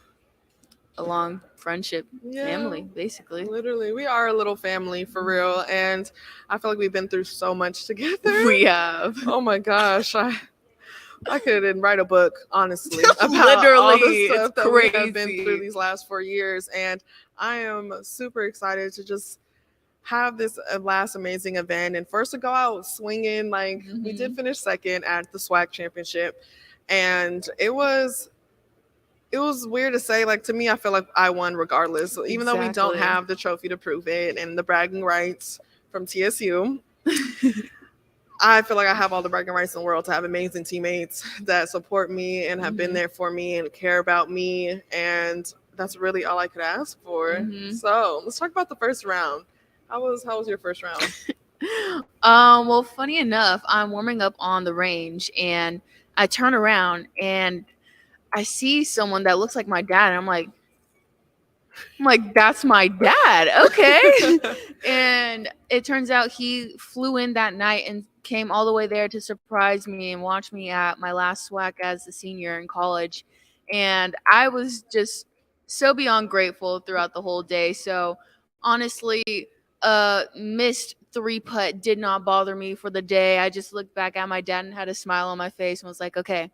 a long friendship family, basically. Literally, we are a little family for real, and I feel like we've been through so much together. We have. Oh my gosh, I could write a book, honestly, about Literally, all the stuff it's that we have been crazy. through these last 4 years, and I am super excited to just have this last amazing event and first to go out swinging. Like we did finish second at the SWAC championship, and it was weird to say. Like to me, I feel like I won regardless, even though we don't Exactly. have the trophy to prove it and the bragging rights from TSU. I feel like I have all the bragging rights in the world to have amazing teammates that support me and have been there for me and care about me, and that's really all I could ask for. So let's talk about the first round. How was your first round? Well, funny enough, I'm warming up on the range, and I turn around and I see someone that looks like my dad, and I'm like, that's my dad. Okay. And it turns out he flew in that night and came all the way there to surprise me and watch me at my last SWAC as a senior in college. And I was just so beyond grateful throughout the whole day. So honestly, missed 3-putt did not bother me for the day. I just looked back at my dad and had a smile on my face and was like, okay,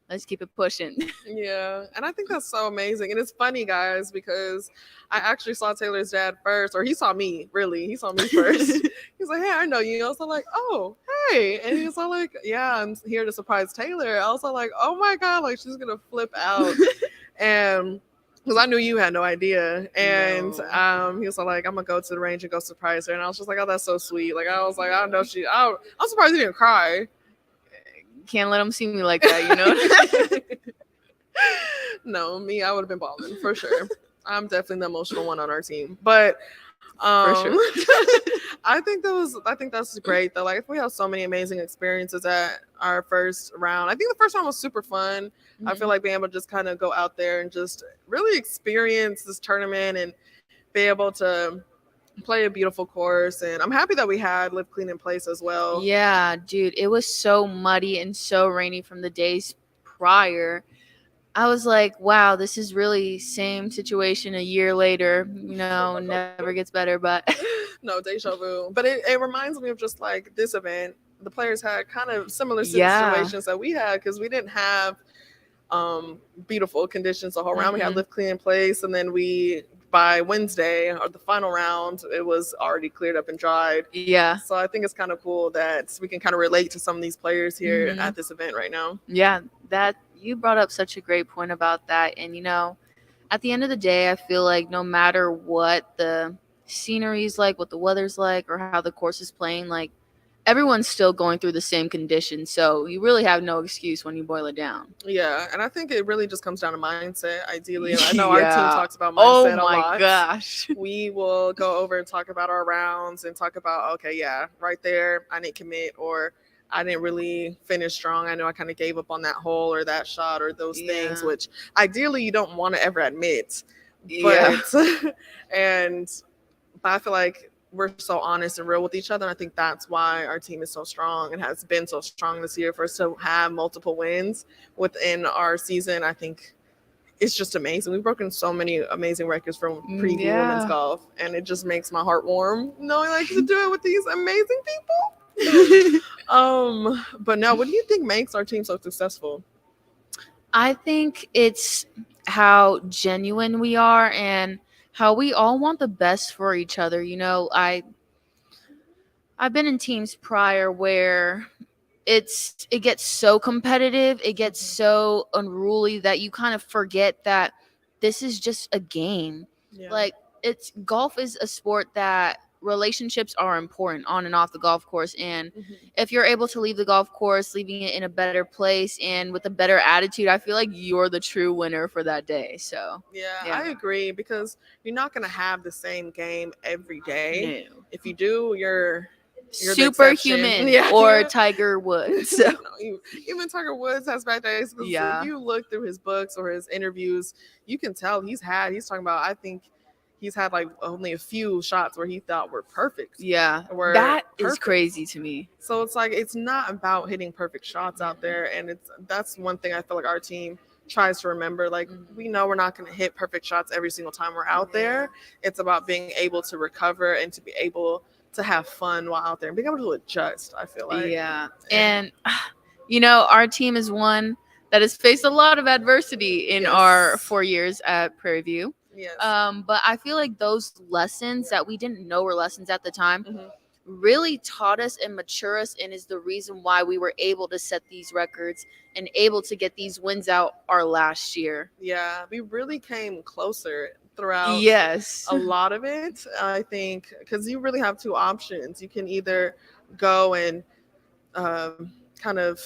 let's keep it pushing. Yeah, and I think that's so amazing. And it's funny, guys, because I actually saw Taylor's dad first, or he saw me, really. He saw me first. He's like, hey, I know you. I was like, oh, hey. And he's all like, yeah, I'm here to surprise Taylor. I was like, oh my God, like she's going to flip out. And because I knew you had no idea. And he was like, I'm going to go to the range and go surprise her. And I was just like, oh, that's so sweet. Like, I was like, I know I'm surprised he didn't cry. Can't let them see me like that, you know? No, me, I would have been balling for sure. I'm definitely the emotional one on our team. But for sure. I think that's great though. Like we have so many amazing experiences at our first round. I think the first round was super fun. I feel like being able to just kind of go out there and just really experience this tournament and be able to play a beautiful course. And I'm happy that we had Live Clean in place as well. Yeah, dude, it was so muddy and so rainy from the days prior. I was like, wow, this is really same situation a year later. You know, never gets better, but no, deja vu. But it reminds me of just like this event. The players had kind of similar situations that we had because we didn't have beautiful conditions the whole round. We had Live Clean in place, and then by Wednesday or the final round, it was already cleared up and dried. Yeah. So I think it's kind of cool that we can kind of relate to some of these players here at this event right now. Yeah, that you brought up such a great point about that. And, you know, at the end of the day, I feel like no matter what the scenery is like, what the weather's like, or how the course is playing, like everyone's still going through the same conditions. So you really have no excuse when you boil it down. Yeah, and I think it really just comes down to mindset, ideally. I know our team talks about mindset a lot. Oh my gosh. We will go over and talk about our rounds and talk about, okay, yeah, right there, I didn't commit, or I didn't really finish strong. I know I kind of gave up on that hole or that shot or those things, which ideally you don't want to ever admit. But, but I feel like we're so honest and real with each other. And I think that's why our team is so strong and has been so strong this year. For us to have multiple wins within our season, I think it's just amazing. We've broken so many amazing records from preview women's golf, and it just makes my heart warm knowing I get to do it with these amazing people. But now, what do you think makes our team so successful? I think it's how genuine we are and how we all want the best for each other. You know, I've been in teams prior where it gets so competitive, it gets so unruly that you kind of forget that this is just a game. Like golf is a sport that relationships are important on and off the golf course, and if you're able to leave the golf course leaving it in a better place and with a better attitude, I feel like you're the true winner for that day. So I agree, because you're not going to have the same game every day. No. If you do, you're the superhuman exception. or Tiger Woods. So. Even Tiger Woods has bad days. If you look through his books or his interviews, you can tell he's talking about, I think he's had like only a few shots where he thought were perfect. That is crazy to me. So it's like, it's not about hitting perfect shots out there. And that's one thing I feel like our team tries to remember. Like, we know we're not going to hit perfect shots every single time we're out there. It's about being able to recover and to be able to have fun while out there and being able to adjust, I feel like. And our team is one that has faced a lot of adversity in our 4 years at Prairie View. But I feel like those lessons that we didn't know were lessons at the time really taught us and mature us, and is the reason why we were able to set these records and able to get these wins out our last year. We really came closer throughout a lot of it, I think, because you really have two options. You can either go and kind of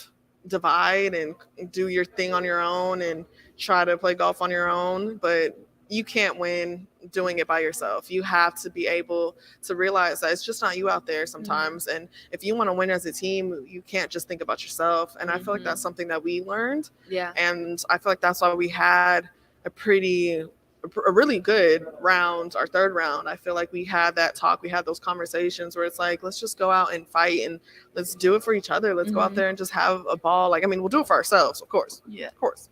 divide and do your thing on your own and try to play golf on your own, but you can't win doing it by yourself. You have to be able to realize that it's just not you out there sometimes. And if you want to win as a team, you can't just think about yourself. And I feel like that's something that we learned. And I feel like that's why we had a really good round, our third round. I feel like we had that talk, we had those conversations where it's like, let's just go out and fight and let's do it for each other. Let's go out there and just have a ball. Like, I mean, we'll do it for ourselves, of course. Of course.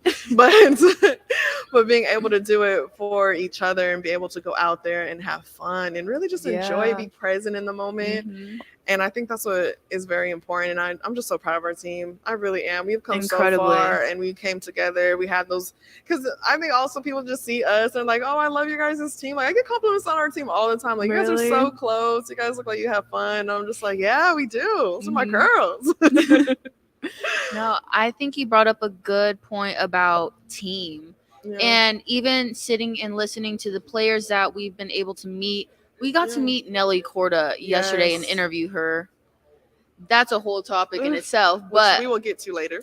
But being able to do it for each other and be able to go out there and have fun and really just enjoy, be present in the moment. And I think that's what is very important. And I'm just so proud of our team. I really am. We've come so far, and we came together. We had those, because I think also people just see us and like, oh, I love your guys' team. Like, I get compliments on our team all the time. Like, you guys are so close. You guys look like you have fun. And I'm just like, yeah, we do. Those are my girls. No, I think you brought up a good point about team. And even sitting and listening to the players that we've been able to meet. We got to meet Nelly Corda yesterday and interview her. That's a whole topic in itself, but which we will get to later.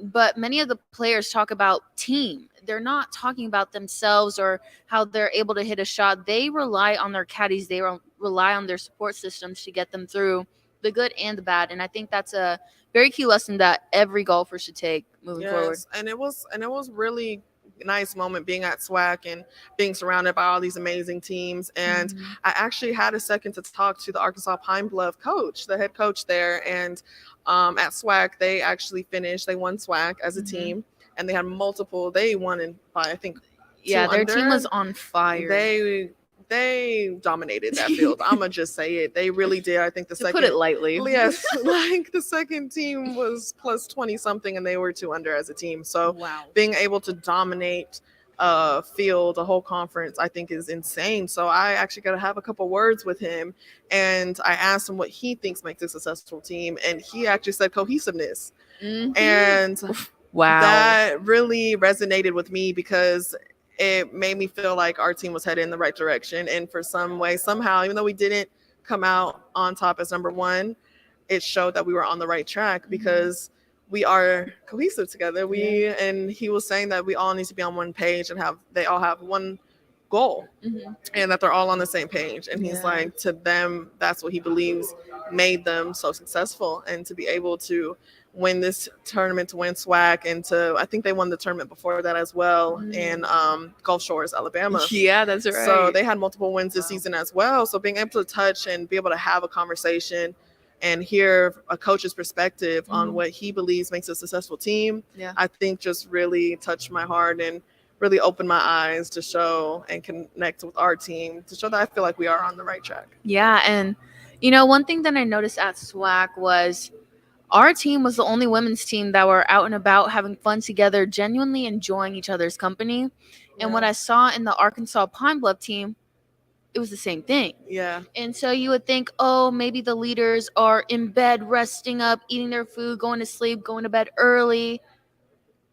But many of the players talk about team. They're not talking about themselves or how they're able to hit a shot. They rely on their caddies. They rely on their support systems to get them through the good and the bad. And I think that's a very key lesson that every golfer should take moving forward. And it was really nice moment being at SWAC and being surrounded by all these amazing teams. And I actually had a second to talk to the Arkansas Pine Bluff coach, the head coach there. And at SWAC, they actually they won SWAC as a team, and they had they won by, I think, their team was on fire. They dominated that field. I'm gonna just say it. They really did. I think the second, put it lightly, yes, like the second team was plus 20 something, and they were 2 under as a team. So being able to dominate field, a whole conference, I think is insane. So I actually got to have a couple words with him, and I asked him what he thinks makes a successful team, and he actually said cohesiveness. And that really resonated with me, because it made me feel like our team was headed in the right direction. And for some way, somehow, even though we didn't come out on top as number one, it showed that we were on the right track, because we are cohesive together. And he was saying that we all need to be on one page and they all have one goal, and that they're all on the same page. And he's like, to them, that's what he believes made them so successful, and to be able to win this tournament, to win SWAC, and I think they won the tournament before that as well in Gulf Shores, Alabama. Yeah, that's right. So they had multiple wins this season as well. So being able to touch and be able to have a conversation and hear a coach's perspective on what he believes makes a successful team, I think just really touched my heart and really opened my eyes to show and connect with our team, to show that I feel like we are on the right track. Yeah, and one thing that I noticed at SWAC was our team was the only women's team that were out and about having fun together, genuinely enjoying each other's company. And what I saw in the Arkansas Pine Bluff team, it was the same thing. And so you would think, oh, maybe the leaders are in bed, resting up, eating their food, going to sleep, going to bed early.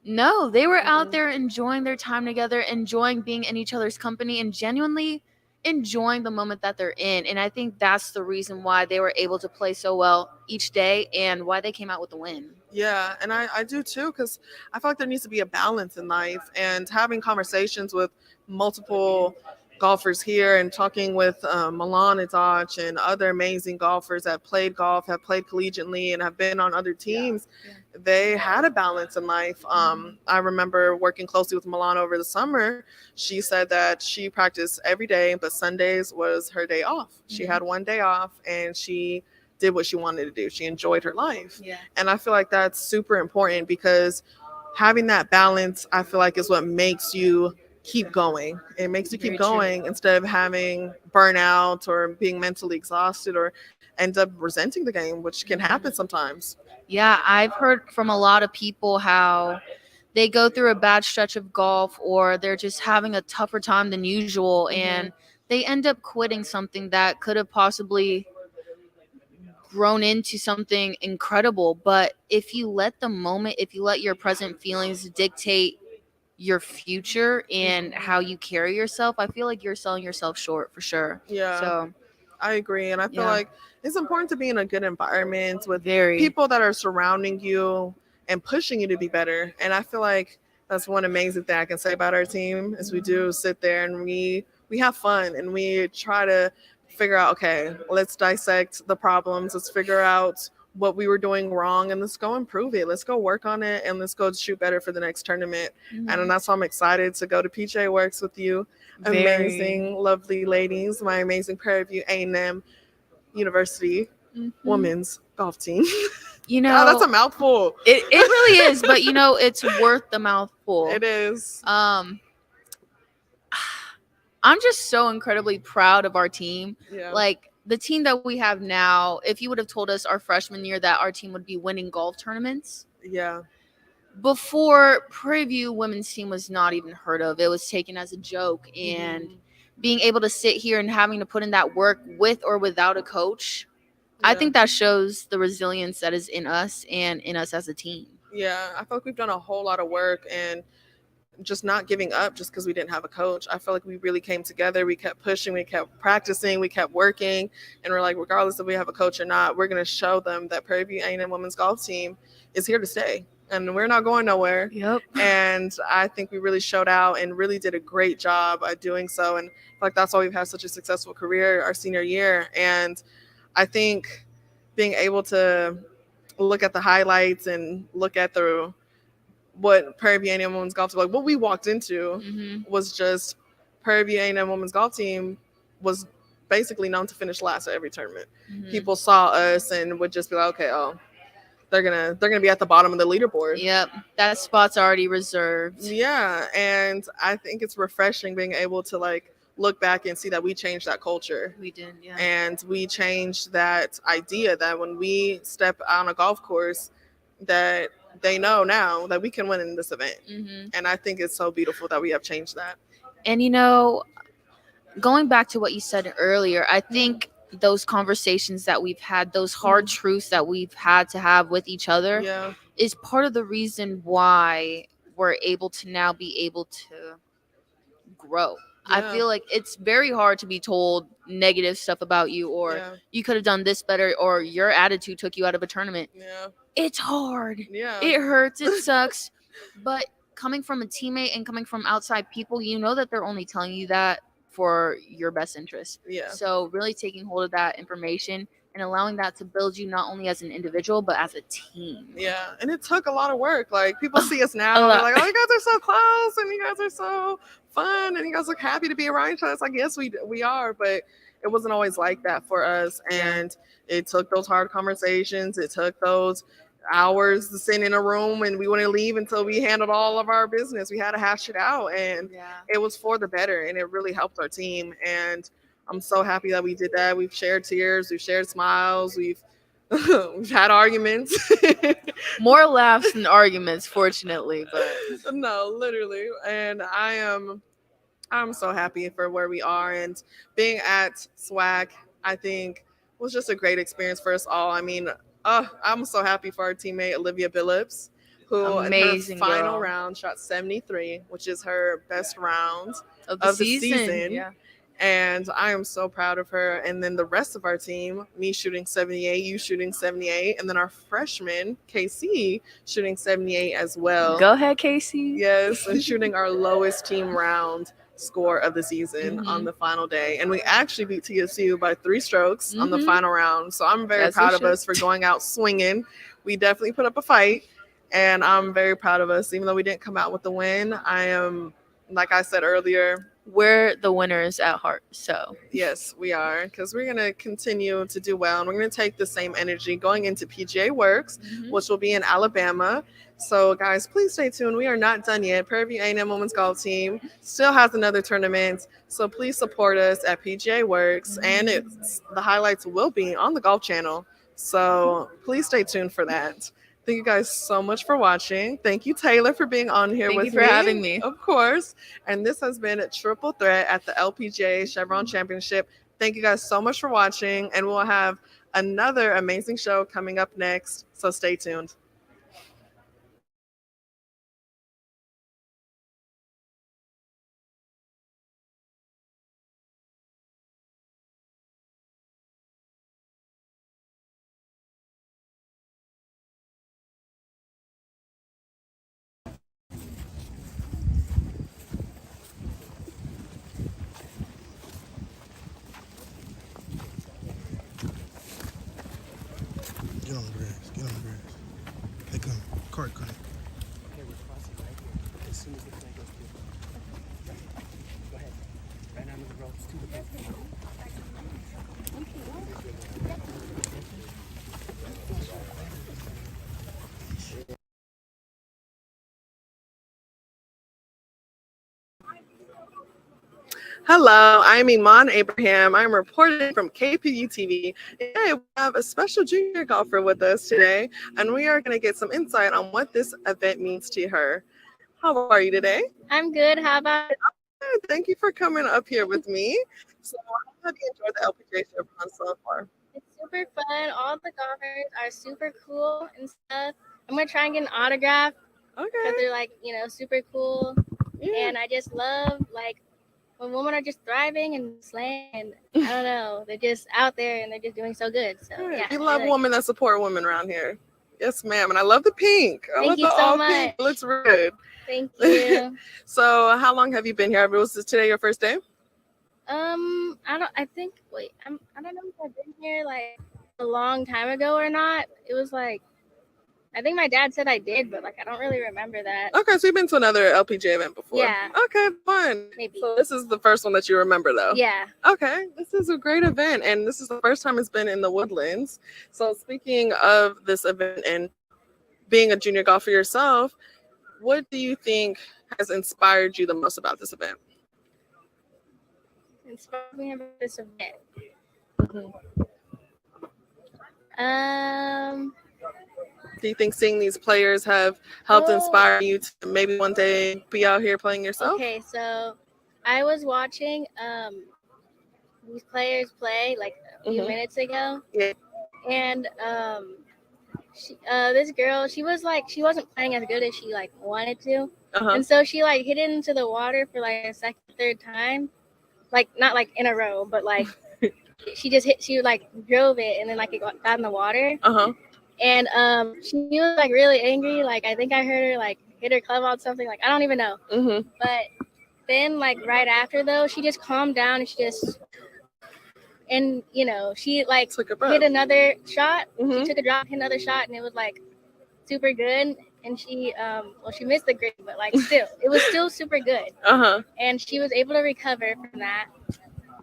No, they were out there enjoying their time together, enjoying being in each other's company, and genuinely enjoying the moment that they're in. And I think that's the reason why they were able to play so well each day and why they came out with the win. Yeah, and I do too, because I feel like there needs to be a balance in life, and having conversations with multiple golfers here and talking with Milan Itoch and other amazing golfers that played golf, have played collegiately, and have been on other teams. They had a balance in life. I remember working closely with Milan over the summer. She said that she practiced every day, but Sundays was her day off. She had one day off, and she did what she wanted to do. She enjoyed her life. Yeah. And I feel like that's super important, because having that balance, I feel like, is what makes you keep going. It makes you keep going instead of having burnout or being mentally exhausted or end up resenting the game, which can happen sometimes. Yeah, I've heard from a lot of people how they go through a bad stretch of golf, or they're just having a tougher time than usual, and they end up quitting something that could have possibly grown into something incredible. But if you let the moment, if you let your present feelings dictate your future and how you carry yourself, I feel like you're selling yourself short for sure. Yeah. So I agree. And I feel like it's important to be in a good environment with Very. people that are surrounding you and pushing you to be better. And I feel like that's one amazing thing I can say about our team is we do sit there and we have fun, and we try to figure out, okay, let's dissect the problems. Let's figure out what we were doing wrong, and let's go improve it. Let's go work on it, and let's go shoot better for the next tournament. And that's why I'm excited to go to PJ Works with you. Amazing, lovely ladies, my amazing Prairie View A&M University women's golf team. You know, God, that's a mouthful. It really is, but you know, it's worth the mouthful. It is. I'm just so incredibly proud of our team. Yeah. Like the team that we have now, if you would have told us our freshman year that our team would be winning golf tournaments. Yeah. Before, Prairie View women's team was not even heard of. It was taken as a joke. And being able to sit here and having to put in that work with or without a coach, I think that shows the resilience that is in us and in us as a team. Yeah, I feel like we've done a whole lot of work, and just not giving up just because we didn't have a coach. I feel like we really came together. We kept pushing, we kept practicing, we kept working, and we're like, regardless if we have a coach or not, we're going to show them that Prairie View A&M women's golf team is here to stay, and we're not going nowhere. Yep. And I think we really showed out and really did a great job at doing so, and I feel like that's why we've had such a successful career our senior year. And I think being able to look at the highlights and look at what Prairie View A&M women's golf team, like what we walked into was just Prairie View A&M women's golf team was basically known to finish last at every tournament. People saw us and would just be like, okay, they're gonna be at the bottom of the leaderboard. Yep, that spot's already reserved. Yeah, and I think it's refreshing being able to like look back and see that we changed that culture. We did, yeah. And we changed that idea that when we step on a golf course, that they know now that we can win in this event. And I think it's so beautiful that we have changed that. And, you know, going back to what you said earlier, I think those conversations that we've had, those hard truths that we've had to have with each other is part of the reason why we're able to now be able to grow. I feel like it's very hard to be told negative stuff about you, or you could have done this better, or your attitude took you out of a tournament. It's hard. It hurts. It sucks. But coming from a teammate and coming from outside people, you know that they're only telling you that for your best interest. So really taking hold of that information and allowing that to build you not only as an individual, but as a team. Yeah, and it took a lot of work. Like, people see us now, and they're like, oh, you guys are so close, and you guys are so fun, and you guys look happy to be around each other. It's like, yes, we are, but it wasn't always like that for us. And it took those hard conversations. It took those hours to sit in a room, and we wouldn't leave until we handled all of our business. We had to hash it out, and it was for the better, and it really helped our team. And I'm so happy that we did that. We've shared tears, we've shared smiles, we've had arguments. More laughs than arguments, fortunately, but no, literally. And I'm so happy for where we are, and being at SWAC, I think, was just a great experience for us all. I mean, I'm so happy for our teammate Olivia Billups, who amazing in her final girl. round shot 73, which is her best round of the season. season. Yeah. And I am so proud of her. And then the rest of our team, me shooting 78, you shooting 78, and then our freshman, KC, shooting 78 as well. Go ahead, Casey. Yes, and shooting our lowest team round score of the season on the final day. And we actually beat TSU by 3 strokes on the final round. So I'm very proud of us for going out swinging. We definitely put up a fight, and I'm very proud of us. Even though we didn't come out with the win, I am, like I said earlier, we're the winners at heart. So yes, we are, because we're going to continue to do well, and we're going to take the same energy going into PGA Works, which will be in Alabama. So guys, please stay tuned. We are not done yet. Prairie View A&M women's golf team still has another tournament, so please support us at PGA Works, and the highlights will be on the Golf Channel, so please stay tuned for that. Thank you guys so much for watching. Thank you, Taylor, for being on here with me. Thank you for having me. Of course. And this has been a triple threat at the LPGA Chevron Championship. Thank you guys so much for watching, and we'll have another amazing show coming up next, so stay tuned. Get on the grass. Get on the grass. They come. Cart coming. Okay, we're crossing right here. As soon as the flag goes through. Go ahead. Right under the ropes to the fence. Hello, I'm Iman Abraham. I'm reporting from KPVU-TV. Today we have a special junior golfer with us today, and we are going to get some insight on what this event means to her. How are you today? I'm good. How about you? Thank you for coming up here with me. So how have you enjoyed the LPGA Chevron so far? It's super fun. All the golfers are super cool and stuff. I'm going to try and get an autograph. Okay. Because they're like, super cool. Yeah. And I just love, when women are just thriving and slaying, and I don't know, they're just out there and they're just doing so good. So yeah, we love women that support women around here. Yes, ma'am. And I love the pink. Thank you so much. Pink. It looks really good. Thank you. So how long have you been here? Was this today your first day? I don't know if I've been here a long time ago or not. It was I think my dad said I did, but I don't really remember that. Okay, so you've been to another LPGA event before. Yeah. Okay, fun. Maybe. So this is the first one that you remember, though. Yeah. Okay, this is a great event, and this is the first time it's been in the Woodlands. So speaking of this event and being a junior golfer yourself, what do you think has inspired you the most about this event? Inspired me about this event. Do you think seeing these players have helped inspire you to maybe one day be out here playing yourself? Okay, so I was watching these players play a few minutes ago. Yeah. And this girl, she wasn't playing as good as she wanted to. And so she hit it into the water for a second, third time. Not in a row, but she drove it and then it got in the water. And she was really angry. I think I heard her hit her club on something. I don't even know. But then right after though, she just calmed down and she hit another shot. She took a drop, hit another shot, and it was super good. And she she missed the green, but still, it was still super good. And she was able to recover from that.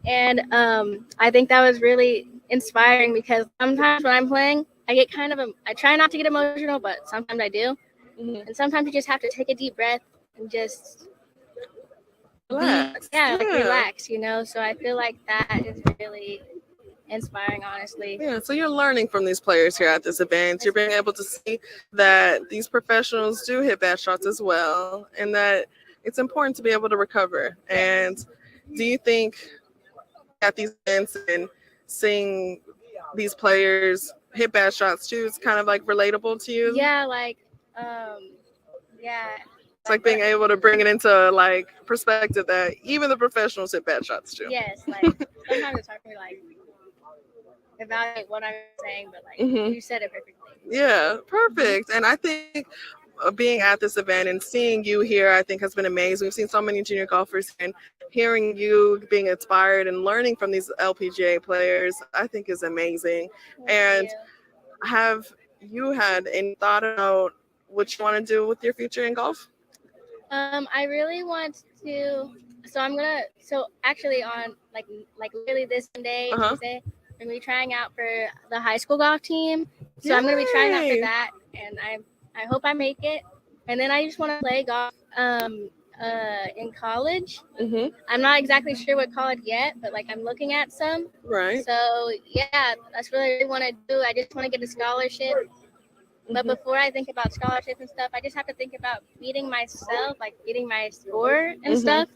And I think that was really inspiring because sometimes when I'm playing, I get I try not to get emotional, but sometimes I do. And sometimes you just have to take a deep breath and just relax. Relax, So I feel that is really inspiring, honestly. Yeah, so you're learning from these players here at this event. You're being able to see that these professionals do hit bad shots as well, and that it's important to be able to recover. And do you think at these events and seeing these players hit bad shots too, it's kind of relatable to you? Yeah, It's like being able to bring it into like perspective that even the professionals hit bad shots too. Yes, like sometimes it's hard for me like evaluate what I'm saying, but like you said it perfectly. Yeah, perfect. And I think being at this event and seeing you here, I think has been amazing. We've seen so many junior golfers and hearing you being inspired and learning from these LPGA players, I think is amazing. And have you had any thought about what you want to do with your future in golf? I really want to. So actually on like literally this Sunday, Tuesday, I'm gonna be trying out for the high school golf team. So I'm gonna be trying out for that, and I hope I make it. And then I just want to play golf in college. I'm not exactly sure what college yet, but like I'm looking at some. Right. So yeah, that's what I really want to do. I just want to get a scholarship. But before I think about scholarship and stuff, I just have to think about beating myself, like beating my score and stuff.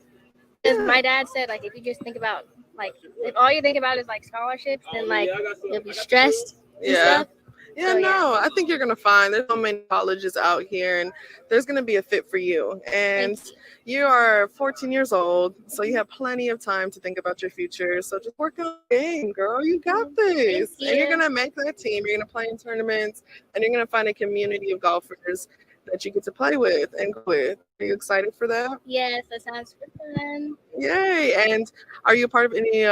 Because my dad said, like, if you just think about, like, if all you think about is like scholarships, then like you'll be stressed and stuff. Yeah, no, I think you're going to find there's so many colleges out here and there's going to be a fit for you. And you are 14 years old, so you have plenty of time to think about your future. So just work on the game, girl. You got this. And you're going to make that team. You're going to play in tournaments and you're going to find a community of golfers that you get to play with and go with. Are you excited for that? Yes, that sounds super fun. Yay. And are you a part of any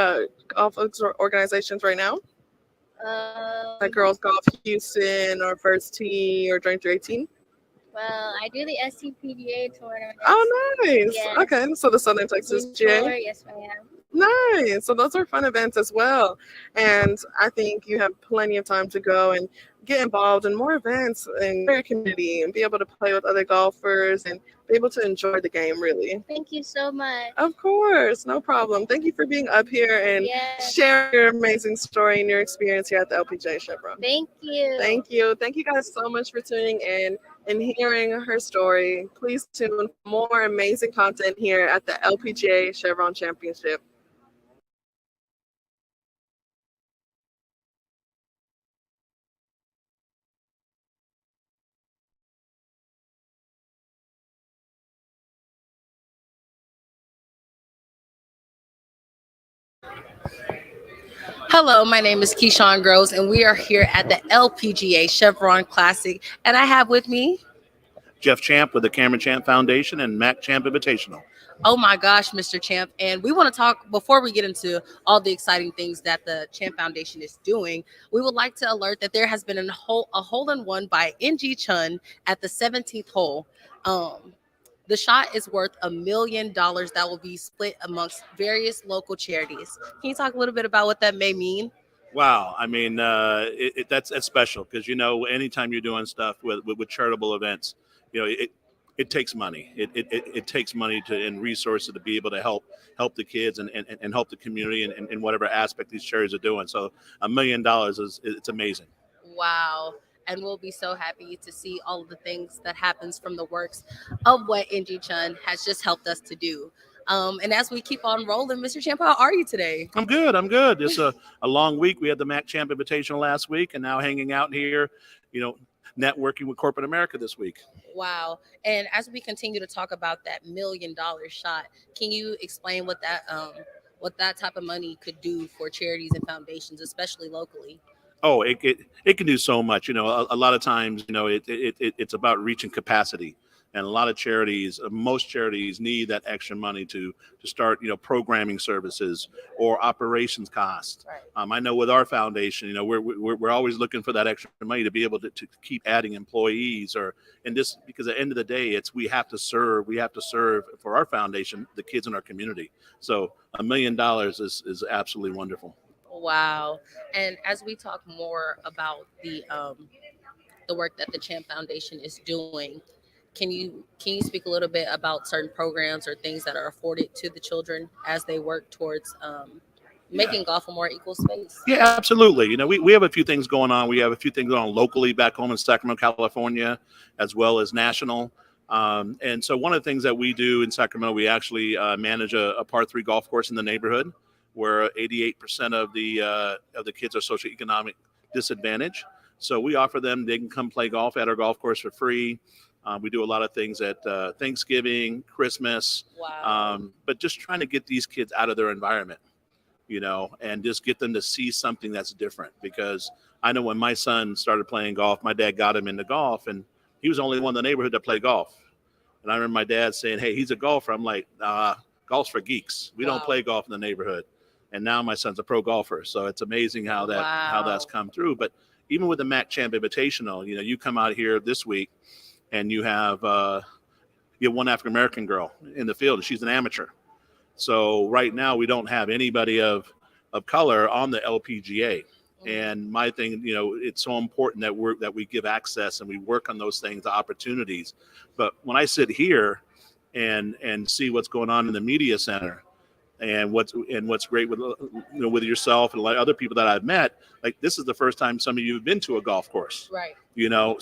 golf organizations right now? Like Girls Golf Houston or First Tee or Joint 318? Well, I do the SCPGA tournament. Oh, nice. Yes. Okay, so the Southern Texas GA. Yes, I am. Nice. So those are fun events as well. And I think you have plenty of time to go and get involved in more events in your community and be able to play with other golfers and be able to enjoy the game, really. Thank you so much. Of course, no problem. Thank you for being up here and sharing your amazing story and your experience here at the LPGA Chevron. Thank you. Thank you. Thank you guys so much for tuning in and hearing her story. Please tune in for more amazing content here at the LPGA Chevron Championship. Hello, my name is Keyshawn Groves, and we are here at the LPGA Chevron Classic, and I have with me Jeff Champ with the Cameron Champ Foundation and Mac Champ Invitational. Oh my gosh, Mr. Champ. And we want to talk, before we get into all the exciting things that the Champ Foundation is doing, we would like to alert that there has been a hole-in-one by NG Chun at the 17th hole. The shot is worth $1 million that will be split amongst various local charities. Can you talk a little bit about what that may mean? Wow, I mean, that's special because, you know, anytime you're doing stuff with charitable events, you know, it takes money. It takes money and resources to be able to help the kids and help the community in whatever aspect these charities are doing. So $1 million it's amazing. Wow. And we'll be so happy to see all of the things that happens from the works of what NG Chun has just helped us to do. And as we keep on rolling, Mr. Champ, how are you today? I'm good. It's a long week. We had the Mac Champ Invitational last week and now hanging out here, you know, networking with corporate America this week. Wow. And as we continue to talk about that $1 million shot, can you explain what that type of money could do for charities and foundations, especially locally? Oh, it can do so much. You know, a lot of times, you know, it's about reaching capacity. And a lot of charities, most charities need that extra money to start, you know, programming services or operations costs. Right. I know with our foundation, you know, we're always looking for that extra money to be able to keep adding employees because at the end of the day, we have to serve for our foundation, the kids in our community. So $1 million is absolutely wonderful. Wow. And as we talk more about the work that the Champ Foundation is doing, can you speak a little bit about certain programs or things that are afforded to the children as they work towards making golf a more equal space? Yeah, absolutely. You know, we have a few things going on. We have a few things going on locally back home in Sacramento, California, as well as national. And so one of the things that we do in Sacramento, we actually manage a par 3 golf course in the neighborhood where 88% of the kids are socioeconomic disadvantaged. So we offer them, they can come play golf at our golf course for free. We do a lot of things at Thanksgiving, Christmas, but just trying to get these kids out of their environment, and just get them to see something that's different. Because I know when my son started playing golf, my dad got him into golf, and he was the only one in the neighborhood that played golf. And I remember my dad saying, "Hey, he's a golfer." I'm like, golf's for geeks. We don't play golf in the neighborhood. And now my son's a pro golfer. So it's amazing how that's come through. But even with the MAC Champ Invitational, you come out here this week and you have one African-American girl in the field, and she's an amateur. So right now we don't have anybody of color on the LPGA. And my thing, it's so important that we give access and we work on those things, the opportunities. But when I sit here and see what's going on in the media center, and what's great with yourself and a lot of other people that I've met, like this is the first time some of you have been to a golf course, right?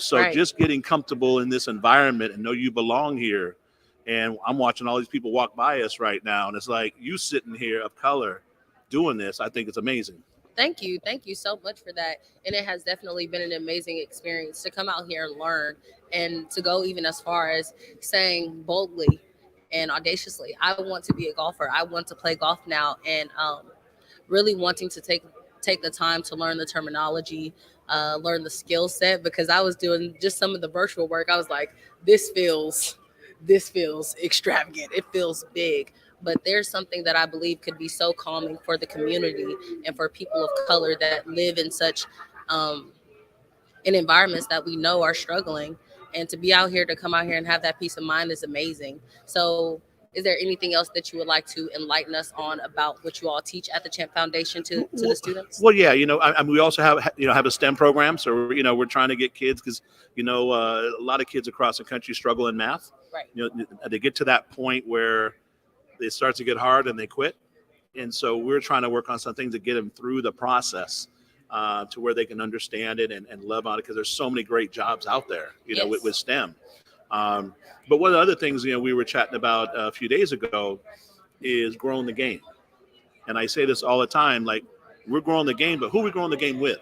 So just getting comfortable in this environment and know you belong here. And I'm watching all these people walk by us right now, and it's like you sitting here of color doing this. I think it's amazing. Thank you so much for that. And it has definitely been an amazing experience to come out here and learn, and to go even as far as saying boldly and audaciously, I want to be a golfer. I want to play golf now, and really wanting to take the time to learn the terminology, learn the skill set, because I was doing just some of the virtual work. I was like, this feels extravagant. It feels big. But there's something that I believe could be so calming for the community and for people of color that live in such in environments that we know are struggling. And to be out here, to come out here and have that peace of mind is amazing. So is there anything else that you would like to enlighten us on about what you all teach at the Champ Foundation to the students? Well, yeah, we also have a STEM program. So, we're trying to get kids, because, a lot of kids across the country struggle in math. Right. They get to that point where it starts to get hard and they quit. And so we're trying to work on some things to get them through the process to where they can understand it and love on it, because there's so many great jobs out there, with STEM. But one of the other things, we were chatting about a few days ago is growing the game. And I say this all the time, like, we're growing the game, but who are we growing the game with?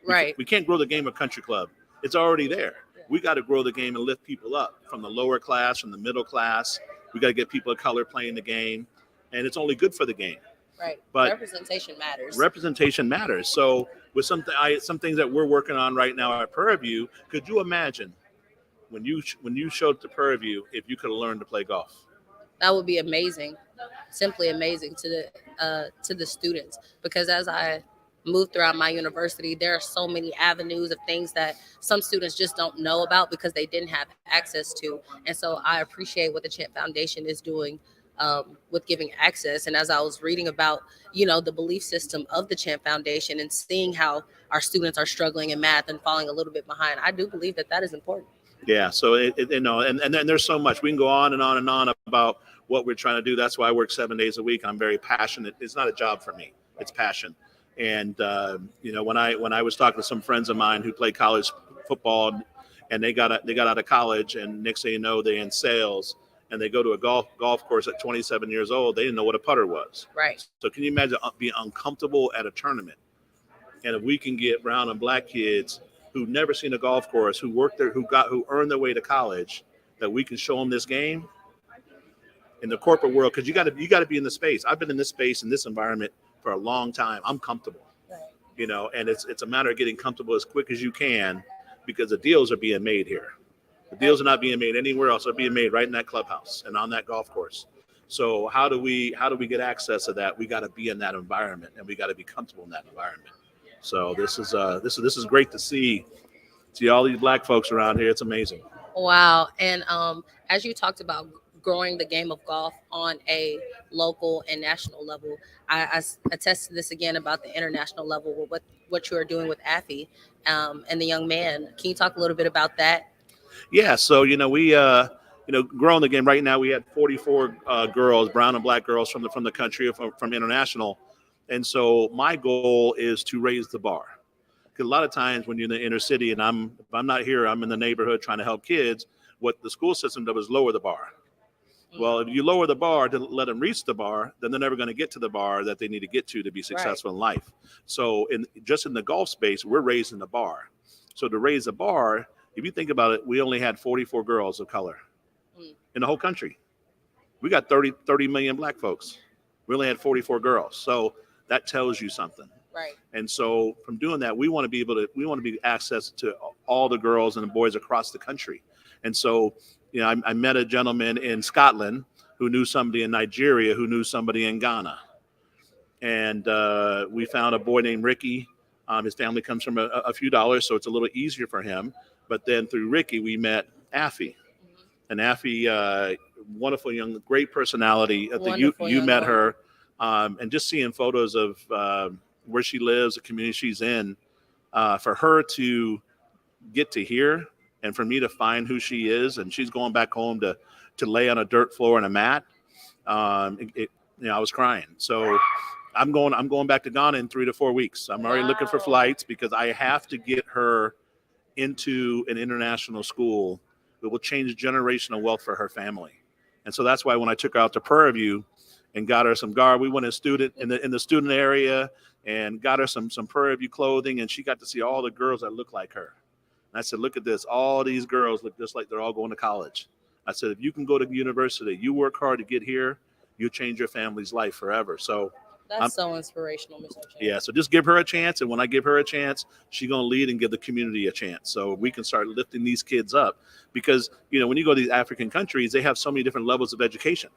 Right. We can't grow the game of country club. It's already there. We got to grow the game and lift people up from the lower class, from the middle class. We got to get people of color playing the game, and it's only good for the game. Right. But representation matters. Representation matters. So with some things that we're working on right now at Prairie View, could you imagine when you showed up to Prairie View, if you could have learned to play golf? That would be amazing, simply amazing to the students. Because as I move throughout my university, there are so many avenues of things that some students just don't know about because they didn't have access to. And so I appreciate what the Champ Foundation is doing with giving access. And as I was reading about, the belief system of the Champ Foundation and seeing how our students are struggling in math and falling a little bit behind, I do believe that is important. Yeah. So, and then there's so much. We can go on and on and on about what we're trying to do. That's why I work 7 days a week. I'm very passionate. It's not a job for me. It's passion. And, when I was talking to some friends of mine who play college football, and they got out of college, and next thing you know, they're in sales, and they go to a golf course at 27 years old. They didn't know what a putter was. Right. So can you imagine being uncomfortable at a tournament? And if we can get brown and black kids who've never seen a golf course, who worked there, who earned their way to college, that we can show them this game in the corporate world, because you got to be in the space. I've been in this space, in this environment for a long time. I'm comfortable, right. And it's a matter of getting comfortable as quick as you can, because the deals are being made here. The deals are not being made anywhere else. They're being made right in that clubhouse and on that golf course. So how do we get access to that? We got to be in that environment, and we got to be comfortable in that environment. So this is great to see all these black folks around here. It's amazing. Wow. And as you talked about growing the game of golf on a local and national level, I attest to this again about the international level with what you are doing with AFI and the young man. Can you talk a little bit about that? Yeah. So, we, growing the game right now, we had 44 girls, brown and black girls from the country, from international. And so my goal is to raise the bar. Because a lot of times when you're in the inner city, and if I'm not here, I'm in the neighborhood trying to help kids, what the school system does is lower the bar. Well, if you lower the bar to let them reach the bar, then they're never going to get to the bar that they need to get to be successful in life. So just in the golf space, we're raising the bar. So to raise the bar, if you think about it, we only had 44 girls of color in the whole country. We got 30 million black folks. We only had 44 girls. So that tells you something. Right. And so from doing that, we want to be access to all the girls and the boys across the country. And so, you know, I met a gentleman in Scotland who knew somebody in Nigeria, who knew somebody in Ghana. And we found a boy named Ricky. His family comes from a few dollars, so it's a little easier for him. But then through Ricky, we met Affy. And Affy, wonderful young, great personality. I think you met her. And just seeing photos of where she lives, the community she's in, for her to get to here and for me to find who she is, and she's going back home to lay on a dirt floor and a mat. You know, I was crying. So I'm going back to Ghana in 3 to 4 weeks. I'm already looking for flights because I have to get her into an international school that will change generational wealth for her family. And so that's why when I took her out to Prairie View and got her some garb, we went in the student area and got her some Prairie View clothing, and she got to see all the girls that look like her. And I said, look at this. All these girls look just like they're all going to college. I said, if you can go to university, you work hard to get here, you'll change your family's life forever. So that's so inspirational, Mr. Cheney. Yeah, so just give her a chance. And when I give her a chance, she's going to lead and give the community a chance. So we can start lifting these kids up. Because, you know, when you go to these African countries, they have so many different levels of education.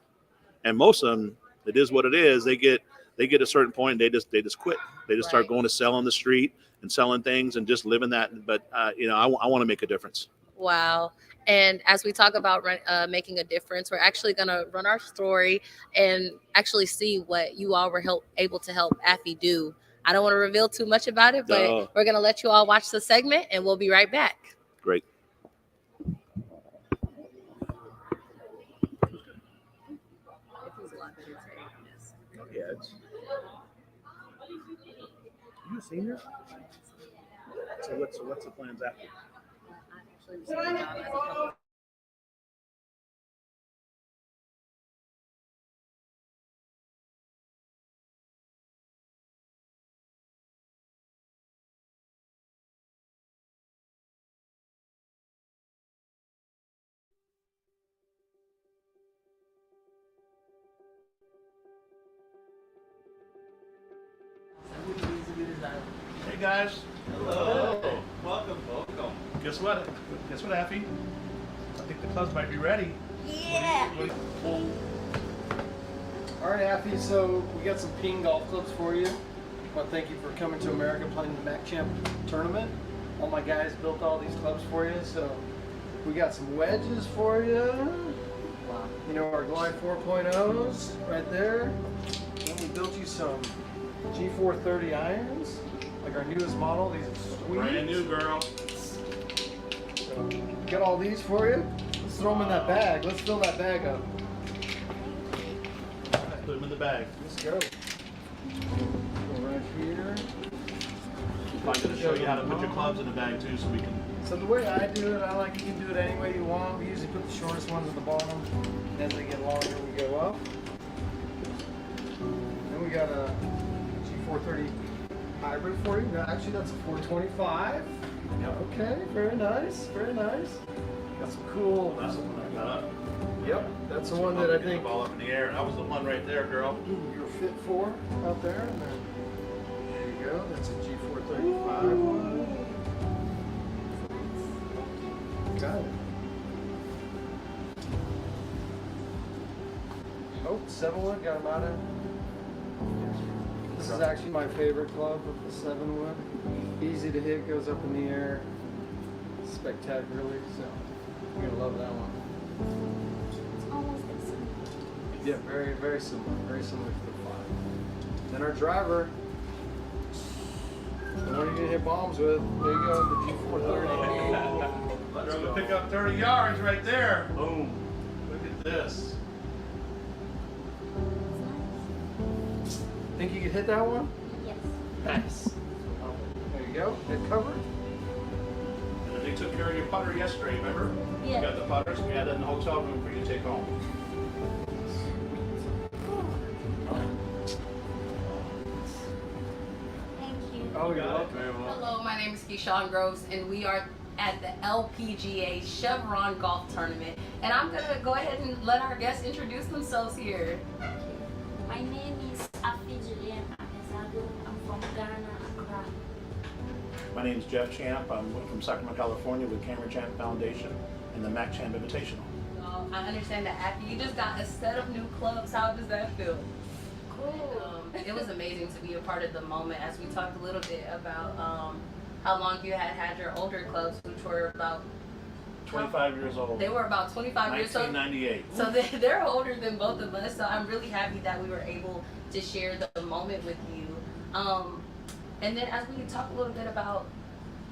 And most of them, it is what it is. They get a certain point, they just quit. They just start going to sell on the street and selling things and just living that. But, you know, I want to make a difference. Wow. And as we talk about making a difference, we're actually going to run our story and actually see what you all were able to help Affy do. I don't want to reveal too much about it, but we're going to let you all watch the segment and we'll be right back. Great. Yeah, you a senior? So what's the plans after? Hey guys. Hello. Welcome. Guess what? Affy? I think the clubs might be ready. Yeah. All right, Affy. So we got some ping golf clubs for you. I want to thank you for coming to America, playing the Mac Champ tournament. All my guys built all these clubs for you. So we got some wedges for you. Wow. You know, our Glide 4.0s right there. Then we built you some G430 irons, like our newest model. These are sweet. Brand new, girl. So got all these for you. Let's throw them in that bag. Let's fill that bag up. Put them in the bag. Let's go. Go right here. I'm going to show you how to put your clubs in the bag too, so we can. So the way I do it, I like you can do it any way you want. We usually put the shortest ones at the bottom. As they get longer, we go up. Then we got a G430 hybrid for you. No, actually, that's a 425. Yep. Okay, very nice, very nice. Got some cool. That's the one I got up. Yep, that's the one that I think. The ball up in the air. That was the one right there, girl. You're fit for out there. And then there you go. That's a G435 one. Got it. Oh, 7-wood, got him out of. This is actually my favorite club with the 7-wood. Easy to hit, goes up in the air spectacularly. So you're gonna love that one. It's almost like similar. Yeah, very similar to the 5. Then our driver, the one you're gonna hit bombs with. There you go, the G430. Let's go. Pick up 30 yards right there. Boom. Look at this. Think you could hit that one? Yes. Nice. There you go. Head covered. And they took care of your putter yesterday, remember? Yeah. You got the putters. We had that in the hotel room for you to take home. Thank you. Oh, you're welcome. Hello, my name is Keyshawn Groves, and we are at the LPGA Chevron Golf Tournament. And I'm gonna go ahead and let our guests introduce themselves here. My name is Afi Julian Amezago. I'm from Ghana, Accra. My name is Jeff Champ. I'm from Sacramento, California with Cameron Champ Foundation and the Mac Champ Invitational. I understand that after you just got a set of new clubs, how does that feel? Cool. It was amazing to be a part of the moment as we talked a little bit about how long you had your older clubs, which were about 25 years old. They were about 25 years old. 1998. So they're older than both of us. So I'm really happy that we were able to share the moment with you. And then as we talk a little bit about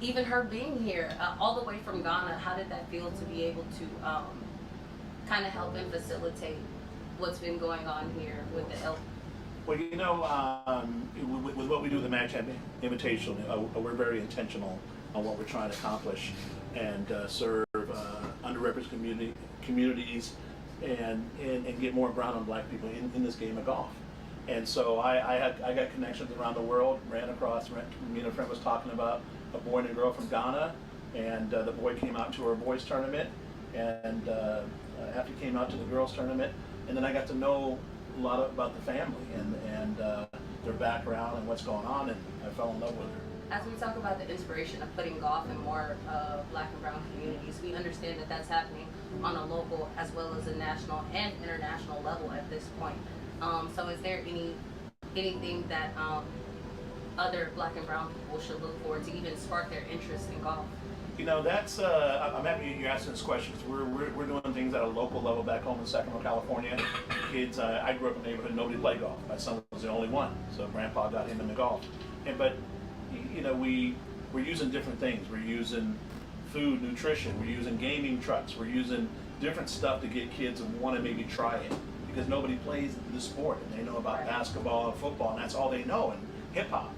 even her being here, all the way from Ghana, how did that feel to be able to kind of help and facilitate what's been going on here with the LP? Well, you know, with what we do with the Mac Champ Invitational, we're very intentional on what we're trying to accomplish and serve underrepresented communities and get more brown and black people in this game of golf. And so I got connections around the world, me and a friend was talking about a boy and a girl from Ghana, and the boy came out to our boys tournament, and after he came out to the girls tournament, and then I got to know a lot about the family and their background and what's going on, and I fell in love with her. As we talk about the inspiration of putting golf in more black and brown communities, we understand that that's happening on a local as well as a national and international level at this point. So is there anything that other black and brown people should look for to even spark their interest in golf? You know, that's I'm happy you're asking this question. We're doing things at a local level back home in Sacramento, California. Kids, I grew up in a neighborhood nobody played golf. My son was the only one, so Grandpa got him into golf. But you know, we're using different things. We're using food, nutrition. We're using gaming trucks. We're using different stuff to get kids to want to maybe try it, because nobody plays the sport and they know about basketball and football, and that's all they know, and hip hop.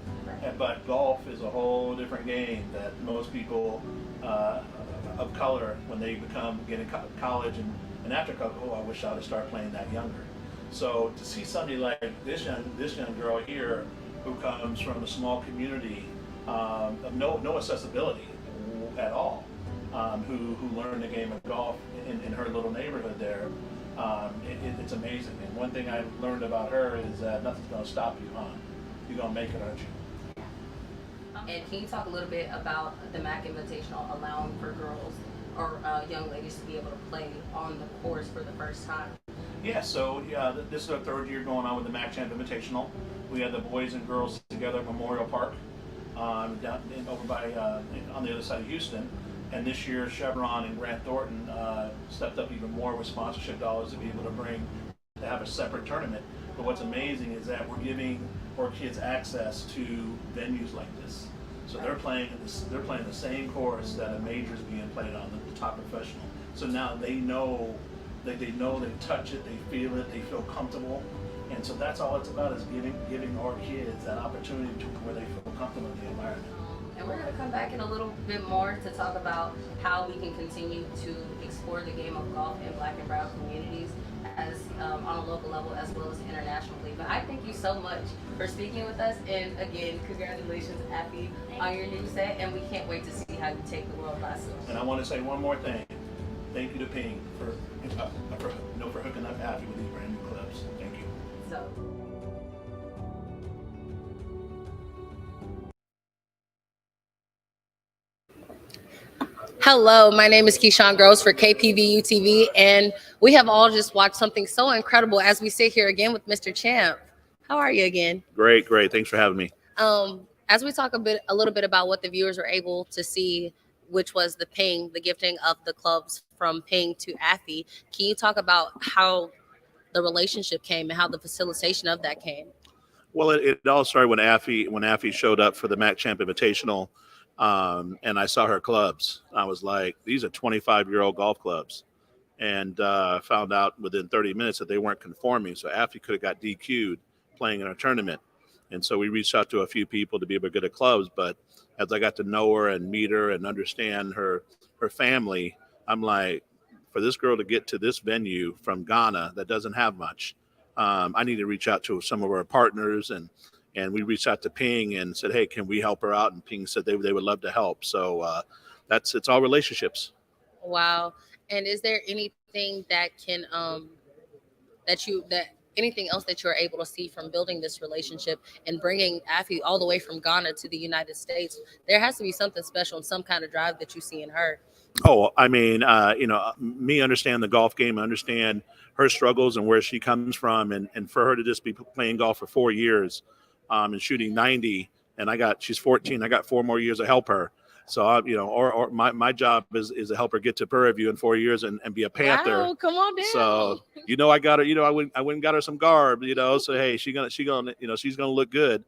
But golf is a whole different game that most people of color, when they get in college and after college, I wish I would start playing that younger. So to see somebody like this young girl here, who comes from a small community of no accessibility at all, who learned the game of golf in her little neighborhood there, it's amazing. And one thing I learned about her is that nothing's going to stop you, huh? You're going to make it, aren't you? And can you talk a little bit about the MAC Invitational allowing for girls or young ladies to be able to play on the course for the first time? Yeah, so this is our third year going on with the Mac Champ Invitational. We had the boys and girls together at Memorial Park on the other side of Houston. And this year, Chevron and Grant Thornton stepped up even more with sponsorship dollars to be able to have a separate tournament. But what's amazing is that we're giving our kids access to venues like this. So they're playing the same course that a major is being played on, the top professional. So now they know, they touch it, they feel it, they feel comfortable. And so that's all it's about, is giving our kids that opportunity to where they feel comfortable in the environment. And we're going to come back in a little bit more to talk about how we can continue to explore the game of golf in black and brown communities as on a local level as well as internationally. But I thank you so much for speaking with us, and again, congratulations, Appy, on your new set, and we can't wait to see how you take the world by storm. And I want to say one more thing. Thank you to Ping for hooking up Appy with these brand new clubs. Thank you. So. Hello, my name is Keyshawn Groves for KPVU-TV, and we have all just watched something so incredible as we sit here again with Mr. Champ. How are you again? Great. Thanks for having me. As we talk a little bit about what the viewers were able to see, which was the gifting of the clubs from Ping to Affy, can you talk about how the relationship came and how the facilitation of that came? Well, it all started when Affy showed up for the Mac Champ Invitational. And I saw her clubs. I was like, these are 25-year-old golf clubs. And found out within 30 minutes that they weren't conforming. So Affy could have got DQ'd playing in our tournament. And so we reached out to a few people to be able to get her clubs. But as I got to know her and meet her and understand her family, I'm like, for this girl to get to this venue from Ghana that doesn't have much, I need to reach out to some of our partners. And we reached out to Ping and said, hey, can we help her out? And Ping said they would love to help. So it's all relationships. Wow. And is there anything that can that anything else that you're able to see from building this relationship and bringing Afi all the way from Ghana to the United States? There has to be something special and some kind of drive that you see in her. Oh, I mean, me understand the golf game, understand her struggles and where she comes from, and for her to just be playing golf for 4 years, and shooting 90, and she's 14, I got 4 more years to help her. So or my job is to help her get to Prairie View in 4 years and be a Panther. Wow, come on down. So I got her. I went and got her some garb. So hey, she's gonna look good.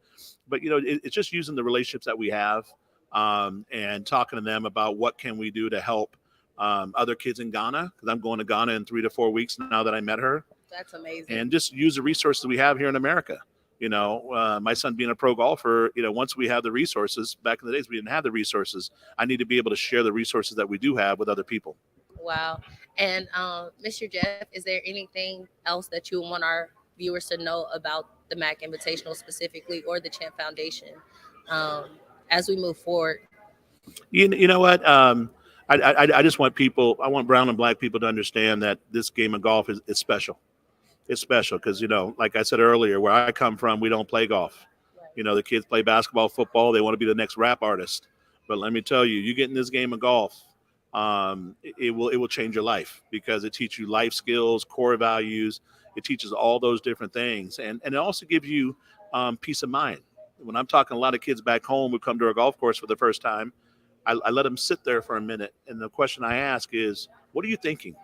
But it's just using the relationships that we have, and talking to them about what can we do to help other kids in Ghana, because I'm going to Ghana in 3 to 4 weeks now that I met her. That's amazing. And just use the resources we have here in America. My son being a pro golfer, once we have the resources, back in the days we didn't have the resources. I need to be able to share the resources that we do have with other people. Wow. And Mr. Jeff, is there anything else that you want our viewers to know about the MAC Invitational specifically, or the Champ Foundation, as we move forward? You know what? I just want I want brown and black people to understand that this game of golf is special. It's special because, like I said earlier, where I come from, we don't play golf. The kids play basketball, football. They want to be the next rap artist. But let me tell you, you get in this game of golf, it will change your life, because it teaches you life skills, core values. It teaches all those different things. And it also gives you peace of mind. When I'm talking to a lot of kids back home who come to our golf course for the first time, I let them sit there for a minute. And the question I ask is, what are you thinking?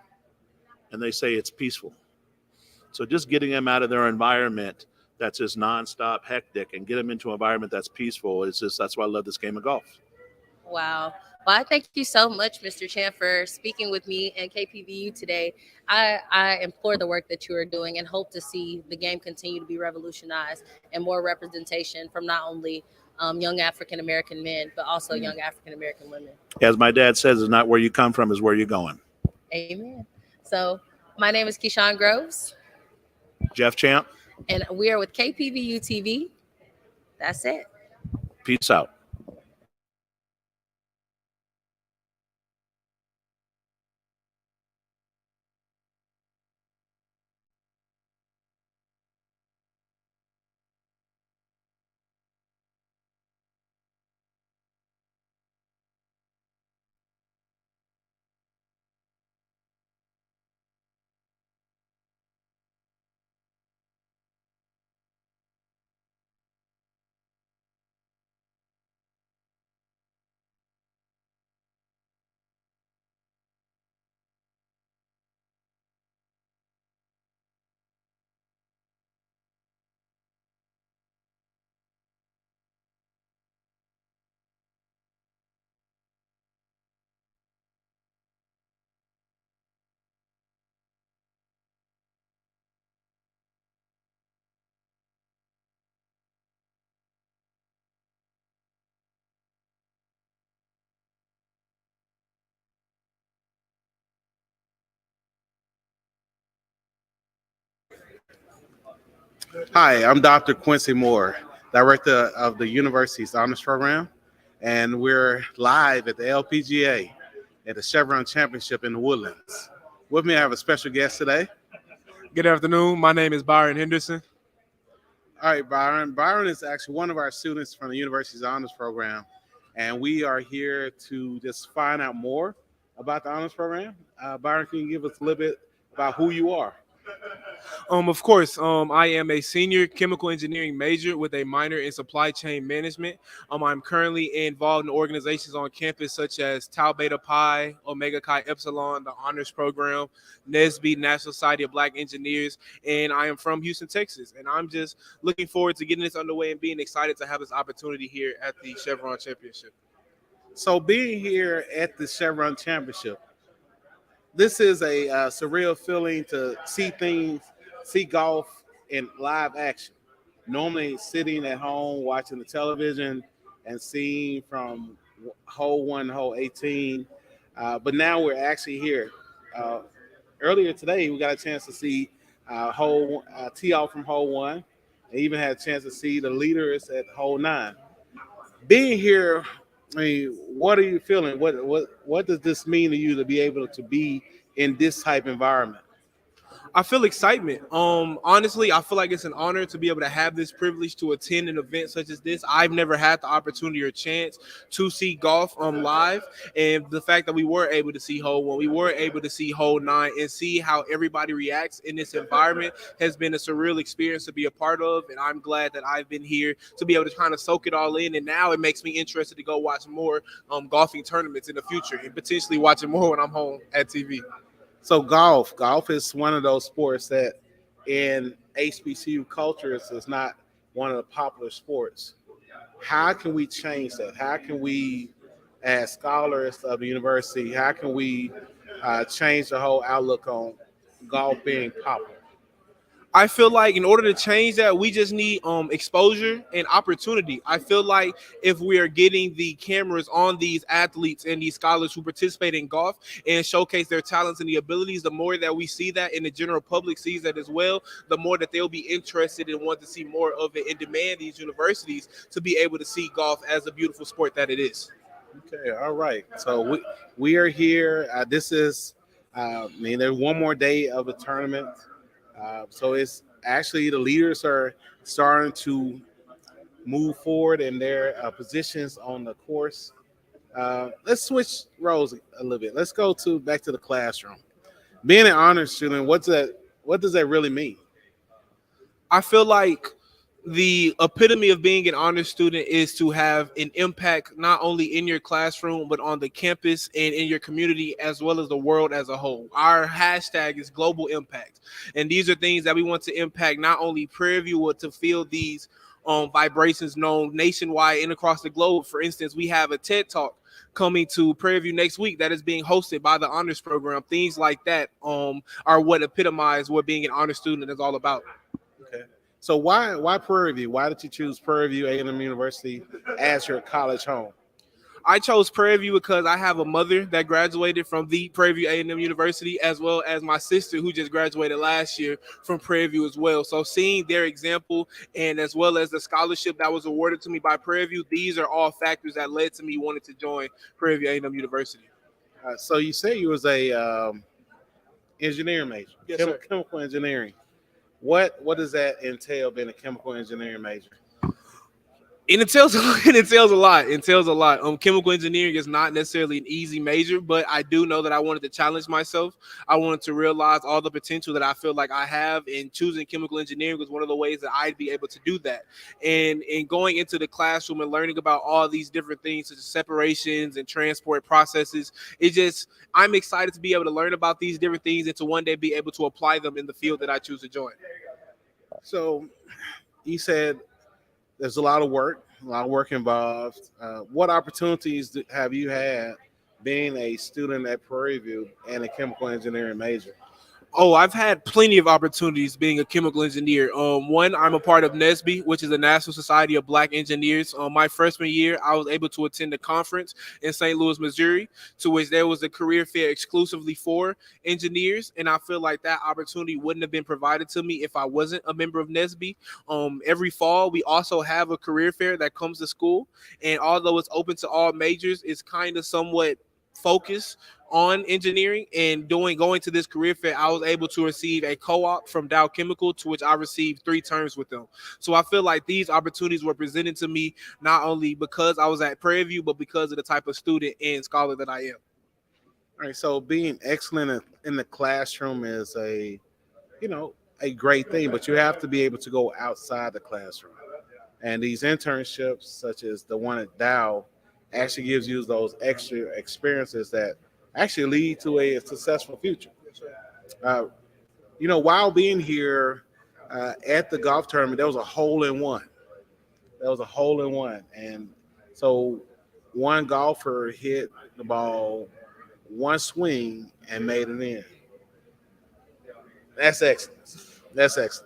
And they say it's peaceful. So just getting them out of their environment that's just nonstop hectic and get them into an environment that's peaceful, that's why I love this game of golf. Wow. Well, I thank you so much, Mr. Chan, for speaking with me and KPVU today. I implore the work that you are doing and hope to see the game continue to be revolutionized and more representation from not only young African-American men, but also young African-American women. As my dad says, it's not where you come from, it's where you're going. Amen. So my name is Keyshawn Groves. Jeff Champ. And we are with KPVU-TV. That's it. Peace out. Hi, I'm Dr. Quincy Moore, Director of the University's Honors Program, and we're live at the LPGA at the Chevron Championship in the Woodlands. With me, I have a special guest today. Good afternoon. My name is Byron Henderson. All right, Byron. Byron is actually one of our students from the University's Honors Program, and we are here to just find out more about the Honors Program. Byron, can you give us a little bit about who you are? Of course, I am a senior chemical engineering major with a minor in supply chain management. I'm currently involved in organizations on campus such as Tau Beta Pi, Omega Chi Epsilon, the Honors Program, NSBE, National Society of Black Engineers, and I am from Houston, Texas. And I'm just looking forward to getting this underway and being excited to have this opportunity here at the Chevron Championship. So being here at the Chevron Championship, this is a surreal feeling to see golf in live action. Normally sitting at home watching the television and seeing from hole 1 to hole 18, but now we're actually here. Earlier today, we got a chance to see tee off from hole 1, and even had a chance to see the leaders at hole 9. Being here I mean, what are you feeling? What does this mean to you to be able to be in this type environment? I feel excitement. Honestly, I feel like it's an honor to be able to have this privilege to attend an event such as this. I've never had the opportunity or chance to see golf live, and the fact that we were able to see hole 1, we were able to see hole 9, and see how everybody reacts in this environment has been a surreal experience to be a part of. And I'm glad that I've been here to be able to kind of soak it all in. And now it makes me interested to go watch more golfing tournaments in the future, and potentially watching more when I'm home at TV. So golf is one of those sports that in HBCU cultures is not one of the popular sports. How can we change that? How can we, as scholars of the university, how can we change the whole outlook on golf being popular? I feel like in order to change that, we just need exposure and opportunity. I feel like if we are getting the cameras on these athletes and these scholars who participate in golf and showcase their talents and the abilities, the more that we see that and the general public sees that as well, the more that they'll be interested and want to see more of it and demand these universities to be able to see golf as a beautiful sport that it is. Okay, all right. So we are here. This is, there's one more day of the tournament. So it's actually the leaders are starting to move forward in their positions on the course. Let's switch roles a little bit. Let's go back to the classroom. Being an honors student, what does that really mean? I feel like the epitome of being an honor student is to have an impact not only in your classroom but on the campus and in your community as well as the world as a whole. Our hashtag is global impact, and these are things that we want to impact not only Prairie View but to feel these vibrations known nationwide and across the globe. For instance, we have a TED Talk coming to Prairie View next week that is being hosted by the honors program. Things like that are what epitomize what being an honor student is all about. Okay. So why Prairie View? Why did you choose Prairie View A&M University as your college home? I chose Prairie View because I have a mother that graduated from the Prairie View A&M University, as well as my sister who just graduated last year from Prairie View as well. So seeing their example and as well as the scholarship that was awarded to me by Prairie View, these are all factors that led to me wanting to join Prairie View A&M University. So you say you was a engineering major, yes, sir. Chemical engineering. What does that entail, being a chemical engineering major? It entails a lot. Chemical engineering is not necessarily an easy major, but I do know that I wanted to challenge myself. I wanted to realize all the potential that I feel like I have, and choosing chemical engineering was one of the ways that I'd be able to do that. And in going into the classroom and learning about all these different things, such as separations and transport processes, I'm excited to be able to learn about these different things and to one day be able to apply them in the field that I choose to join. So you said there's a lot of work involved. What opportunities have you had being a student at Prairie View and a chemical engineering major? Oh, I've had plenty of opportunities being a chemical engineer. One, I'm a part of NSBE, which is the National Society of Black Engineers. My freshman year, I was able to attend a conference in St. Louis, Missouri, to which there was a career fair exclusively for engineers. And I feel like that opportunity wouldn't have been provided to me if I wasn't a member of NSBE. Every fall, we also have a career fair that comes to school. And although it's open to all majors, it's kind of somewhat focused on engineering. And going to this career fair, I was able to receive a co-op from Dow Chemical, to which I received 3 terms with them. So I feel like these opportunities were presented to me not only because I was at Prairie View, but because of the type of student and scholar that I am. All right, so being excellent in the classroom is a great thing, but you have to be able to go outside the classroom. And these internships, such as the one at Dow, actually gives you those extra experiences that actually lead to a successful future. While being here at the golf tournament, there was a hole-in-one. And so one golfer hit the ball one swing and made it in. That's excellent.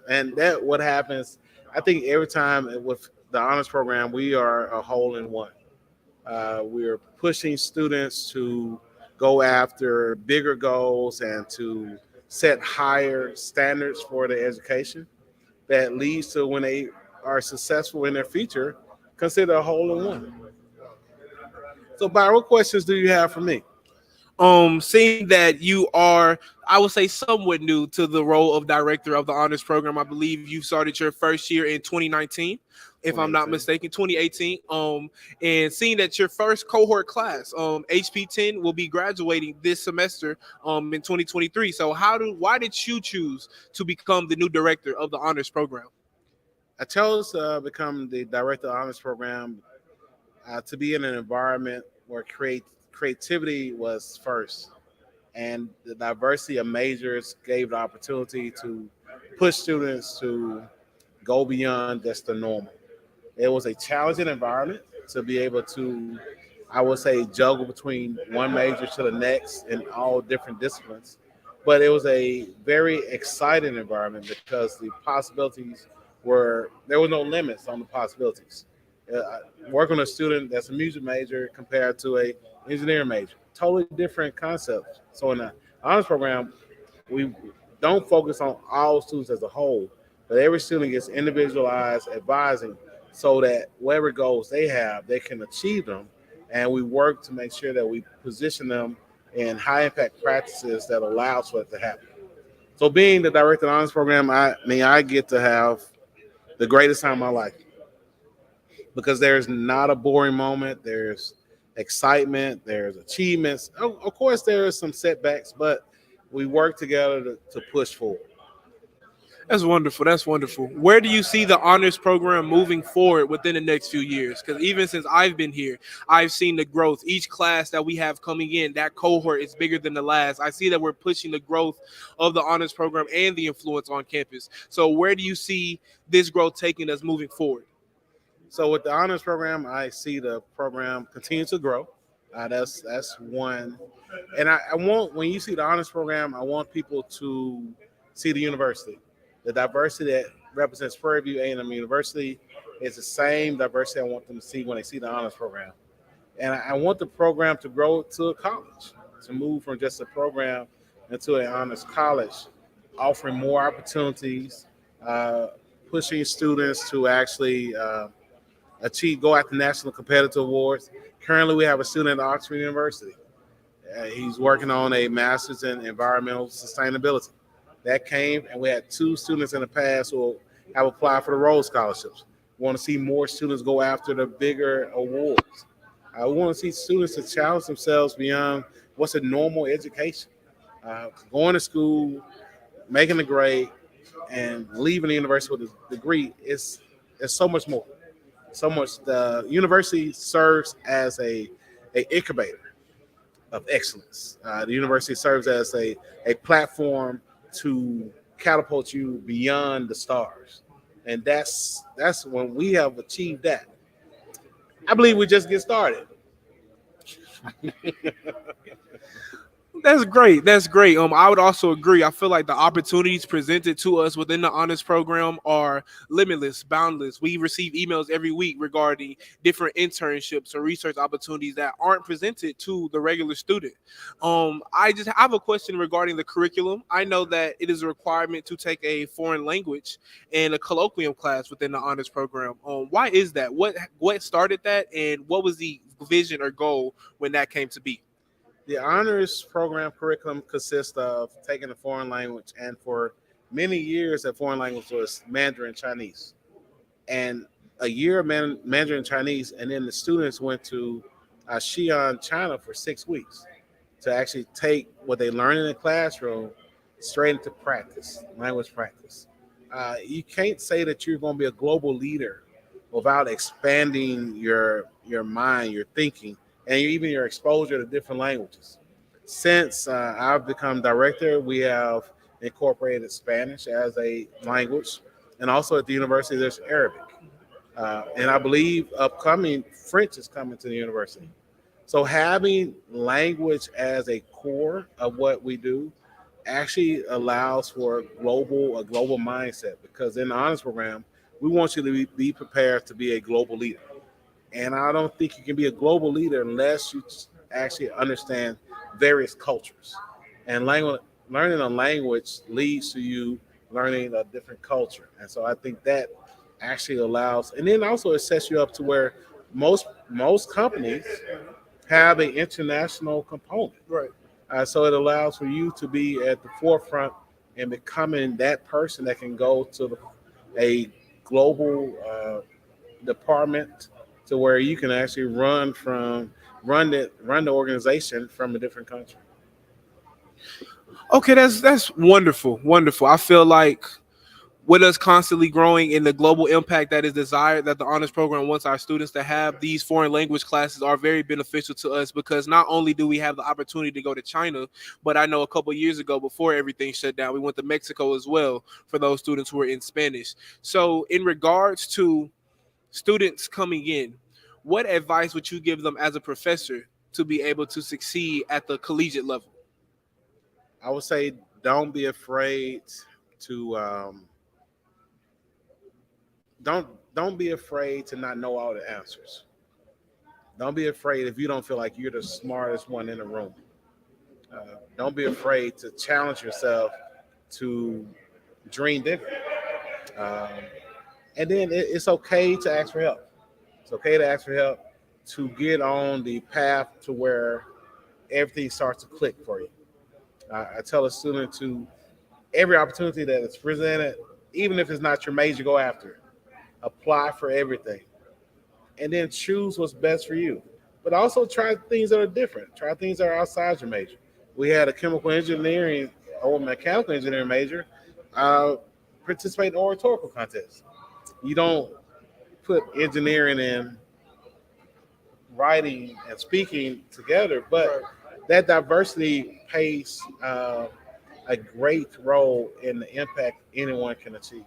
And that what happens, I think every time with the honors program, we are a hole-in-one. We are pushing students to go after bigger goals and to set higher standards for their education that leads to, when they are successful in their future, consider a hole-in-one. So, Byron, what questions do you have for me? Seeing that you are, I would say, somewhat new to the role of director of the honors program. I believe you started your first year in 2019, if I'm not mistaken, 2018. And seeing that your first cohort class, HP10, will be graduating this semester, in 2023. So why did you choose to become the new director of the honors program? I chose to become the director of the honors program to be in an environment where creativity was first, and the diversity of majors gave the opportunity to push students to go beyond just the normal. It was a challenging environment to be able to, I would say, juggle between one major to the next in all different disciplines. But it was a very exciting environment because the possibilities there were no limits on the possibilities. Working with a student that's a music major compared to a engineering major, totally different concepts. So in the honors program, we don't focus on all students as a whole, but every student gets individualized advising so that whatever goals they have, they can achieve them. And we work to make sure that we position them in high impact practices that allows for it to happen. So being the director of the honors program, I get to have the greatest time of my life because there's not a boring moment. There's excitement, there's achievements. Of course, there are some setbacks, but we work together to push forward. That's wonderful. That's wonderful. Where do you see the honors program moving forward within the next few years? Because even since I've been here, I've seen the growth. Each class that we have coming in, that cohort is bigger than the last. I see that we're pushing the growth of the honors program and the influence on campus. So where do you see this growth taking us moving forward? So with the honors program, I see the program continue to grow. That's one. And I want, when you see the honors program, I want people to see the university. The diversity that represents Prairie View A&M University is the same diversity I want them to see when they see the honors program. And I want the program to grow to a college, to move from just a program into an honors college, offering more opportunities, pushing students to actually go after national competitive awards. Currently, we have a student at Oxford University. He's working on a master's in environmental sustainability. That came, and we had 2 students in the past who have applied for the Rhodes scholarships. We want to see more students go after the bigger awards. We want to see students to challenge themselves beyond what's a normal education. Going to school, making a grade, and leaving the university with a degree is so much more. So much. The university serves as a incubator of excellence. The university serves as a platform to catapult you beyond the stars. And that's when we have achieved that. I believe we just get started. That's great. That's great. I would also agree. I feel like the opportunities presented to us within the honors program are limitless, boundless. We receive emails every week regarding different internships or research opportunities that aren't presented to the regular student. I have a question regarding the curriculum. I know that it is a requirement to take a foreign language and a colloquium class within the honors program. Why is that? What started that, and what was the vision or goal when that came to be? The honors program curriculum consists of taking a foreign language, and for many years, that foreign language was Mandarin Chinese. And a year of Mandarin Chinese, and then the students went to Xi'an, China for 6 weeks to actually take what they learned in the classroom straight into practice, language practice. You can't say that you're going to be a global leader without expanding your mind, your thinking, and even your exposure to different languages. Since I've become director, we have incorporated Spanish as a language, and also at the university there's Arabic. And I believe upcoming French is coming to the university. So having language as a core of what we do actually allows for a global mindset, because in the honors program, we want you to be prepared to be a global leader. And I don't think you can be a global leader unless you actually understand various cultures. And learning a language leads to you learning a different culture. And so I think that actually allows, and then also it sets you up to where most companies have an international component. Right. So it allows for you to be at the forefront and becoming that person that can go to a global department to where you can actually run the organization from a different country. Okay, that's wonderful, wonderful. I feel like with us constantly growing in the global impact that is desired, that the honors program wants our students to have, these foreign language classes are very beneficial to us because not only do we have the opportunity to go to China, but I know a couple of years ago before everything shut down, we went to Mexico as well for those students who are in Spanish. So in regards to students coming in, what advice would you give them as a professor to be able to succeed at the collegiate level? I would say don't be afraid to don't be afraid to not know all the answers. Don't be afraid if you don't feel like you're the smartest one in the room. Don't be afraid to challenge yourself to dream bigger. And then it's okay to ask for help. It's okay to ask for help to get on the path to where everything starts to click for you. I tell a student to every opportunity that is presented, even if it's not your major, go after it. Apply for everything. And then choose what's best for you. But also try things that are different. Try things that are outside your major. We had a chemical engineering or mechanical engineering major participate in oratorical contests. You don't put engineering and writing and speaking together, but that diversity plays a great role in the impact anyone can achieve.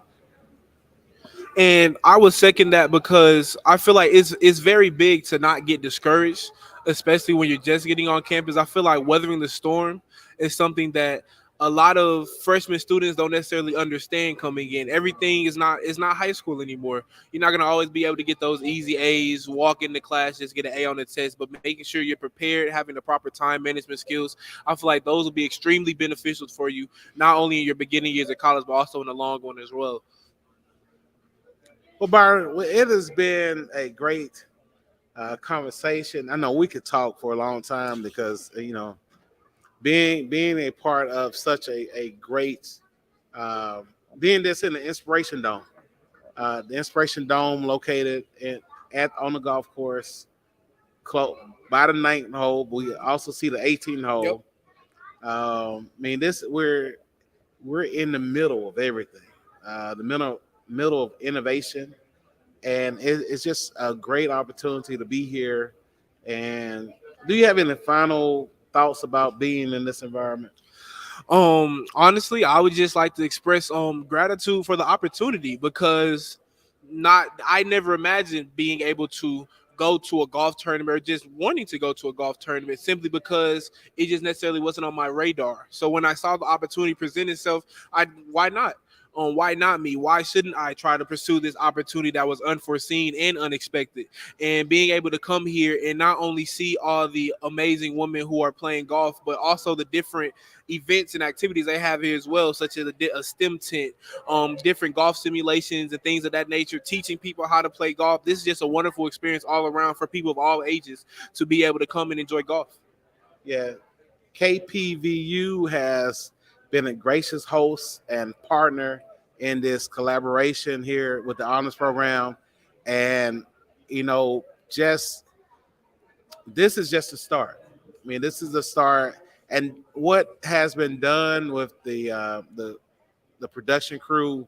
And I would second that because I feel like it's very big to not get discouraged, especially when you're just getting on campus. I feel like weathering the storm is something that a lot of freshman students don't necessarily understand coming in. Everything is not high school anymore. You're not gonna always be able to get those easy A's, walk into class, just get an A on the test, but making sure you're prepared, having the proper time management skills, I feel like those will be extremely beneficial for you, not only in your beginning years of college, but also in the long run as well. Well, Byron, it has been a great conversation. I know we could talk for a long time because, being a part of such a great, being this in the Inspiration Dome. The Inspiration Dome located on the golf course, close by the 9th hole. We also see the 18th hole. Yep. We're in the middle of everything. The middle of innovation, and it's just a great opportunity to be here. And do you have any final thoughts about being in this environment? Honestly, I would just like to express gratitude for the opportunity because I never imagined being able to go to a golf tournament or just wanting to go to a golf tournament simply because it just necessarily wasn't on my radar. So when I saw the opportunity present itself, why not? Why not me? Why shouldn't I try to pursue this opportunity that was unforeseen and unexpected? And being able to come here and not only see all the amazing women who are playing golf, but also the different events and activities they have here as well, such as a STEM tent, different golf simulations and things of that nature, teaching people how to play golf. This is just a wonderful experience all around for people of all ages to be able to come and enjoy golf. Yeah, KPVU has been a gracious host and partner in this collaboration here with the honors program. And, this is just a start. This is the start. And what has been done with the production crew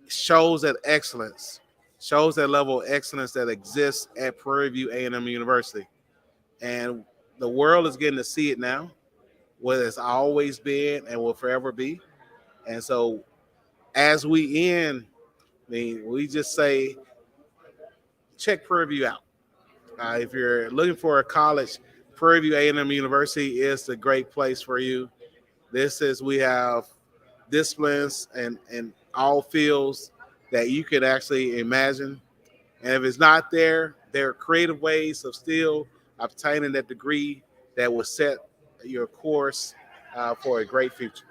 shows that excellence, shows that level of excellence that exists at Prairie View A&M University. And the world is getting to see it now, where it's always been and will forever be. And so as we end, we just say, check Prairie View out. If you're looking for a college, Prairie View A&M University is the great place for you. We have disciplines and all fields that you could actually imagine. And if it's not there, there are creative ways of still obtaining that degree that will set your course for a great future.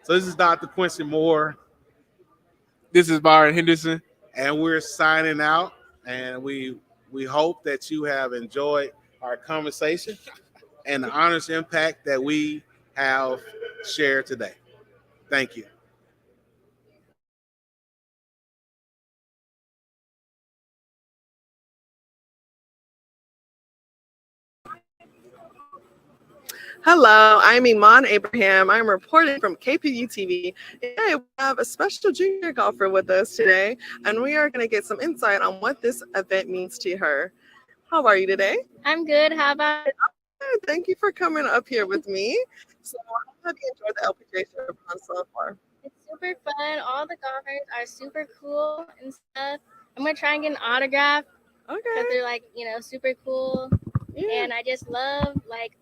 So this is Dr. Quincy Moore. This is Byron Henderson. And we're signing out. And we hope that you have enjoyed our conversation and the honest impact that we have shared today. Thank you. Hello, I'm Iman Abraham. I'm reporting from KPVU-TV. Today we have a special junior golfer with us today, and we are going to get some insight on what this event means to her. How are you today? I'm good. How about you? Thank you for coming up here with me. So how have you enjoyed the LPGA Chevron so far? It's super fun. All the golfers are super cool and stuff. I'm going to try and get an autograph. Okay. Because they're like, you know, super cool. Yeah. And I just love, like,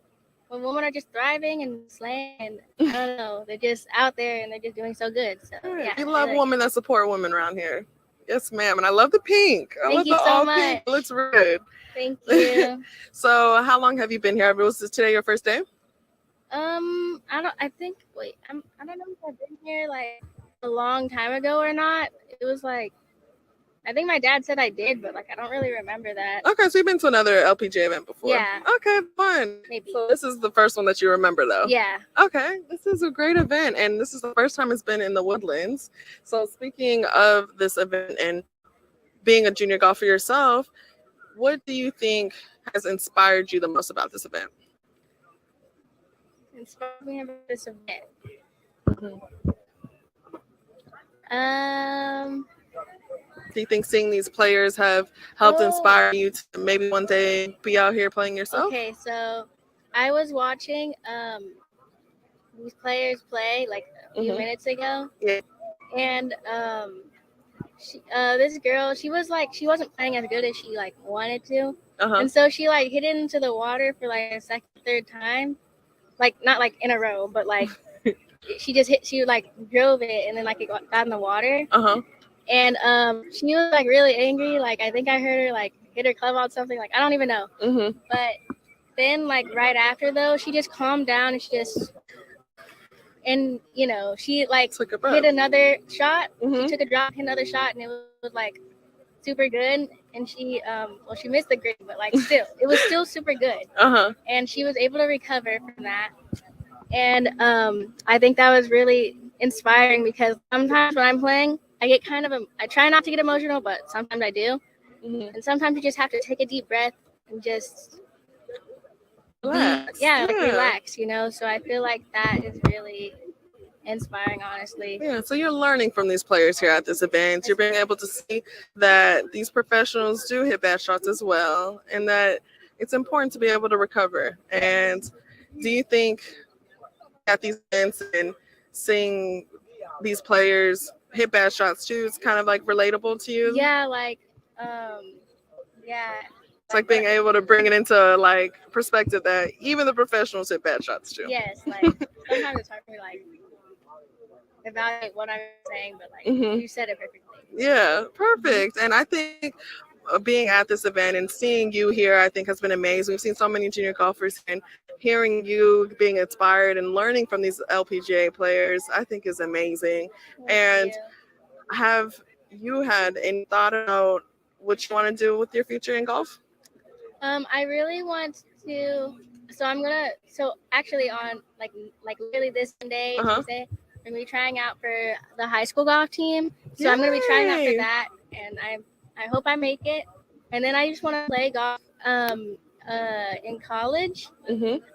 when women are just thriving and slaying, and I don't know, they're just out there and they're just doing so good. So yeah, We love women that support women around here. Yes, ma'am. And I love the pink. I Thank love you the so all much. pink. It looks really good. Thank you. So how long have you been here? Was this today your first day? I don't know if I've been here like a long time ago or not. It was like, I think my dad said I did, but like I don't really remember that. Okay, so you've been to another LPGA event before. Yeah. Okay, fun. Maybe. So this is the first one that you remember though. Yeah. Okay, this is a great event, and this is the first time it's been in the Woodlands. So speaking of this event and being a junior golfer yourself, what do you think has inspired you the most about this event? Inspired me about this event. Do you think seeing these players have helped inspire you to maybe one day be out here playing yourself? Okay, so I was watching these players play like a few minutes ago. Yeah. And this girl, she wasn't playing as good as she like wanted to. And so she like hit it into the water for like a second, third time. Like not like in a row, but like she like drove it and then like it got in the water. And she was like really angry. Like I think I heard her like hit her club out something. Like I don't even know. But then like right after though, she just calmed down and you know she like hit another shot. She took a drop, hit another shot, and it was like super good. And she she missed the green, but like still it was still super good. And she was able to recover from that. And I think that was really inspiring because sometimes when I'm playing, I get I try not to get emotional, but sometimes I do. And sometimes you just have to take a deep breath and just relax. Relax, you know? So I feel like that is really inspiring, honestly. Yeah, so you're learning from these players here at this event. You're being able to see that these professionals do hit bad shots as well, and that it's important to be able to recover. And do you think at these events and seeing these players hit bad shots too, it's kind of like relatable to you? Yeah, like, yeah. It's like being able to bring it into like perspective that even the professionals hit bad shots too. Yes, like sometimes it's hard for me like evaluate what I'm saying, but like you said it perfectly. Yeah, perfect. And I think being at this event and seeing you here, I think has been amazing. We've seen so many junior golfers, and hearing you being inspired and learning from these LPGA players, I think is amazing. And have you had any thought about what you want to do with your future in golf? I really want to. So actually on like literally this Sunday, Tuesday, I'm gonna be trying out for the high school golf team. So I'm gonna be trying out for that, and I hope I make it. And then I just want to play golf in college.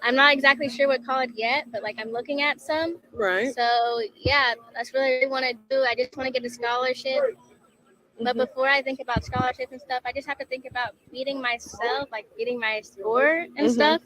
I'm not exactly sure what college yet, but like I'm looking at some. Right. So yeah, that's what I really want to do. I just want to get a scholarship. But before I think about scholarship and stuff, I just have to think about beating myself, like getting my score and stuff.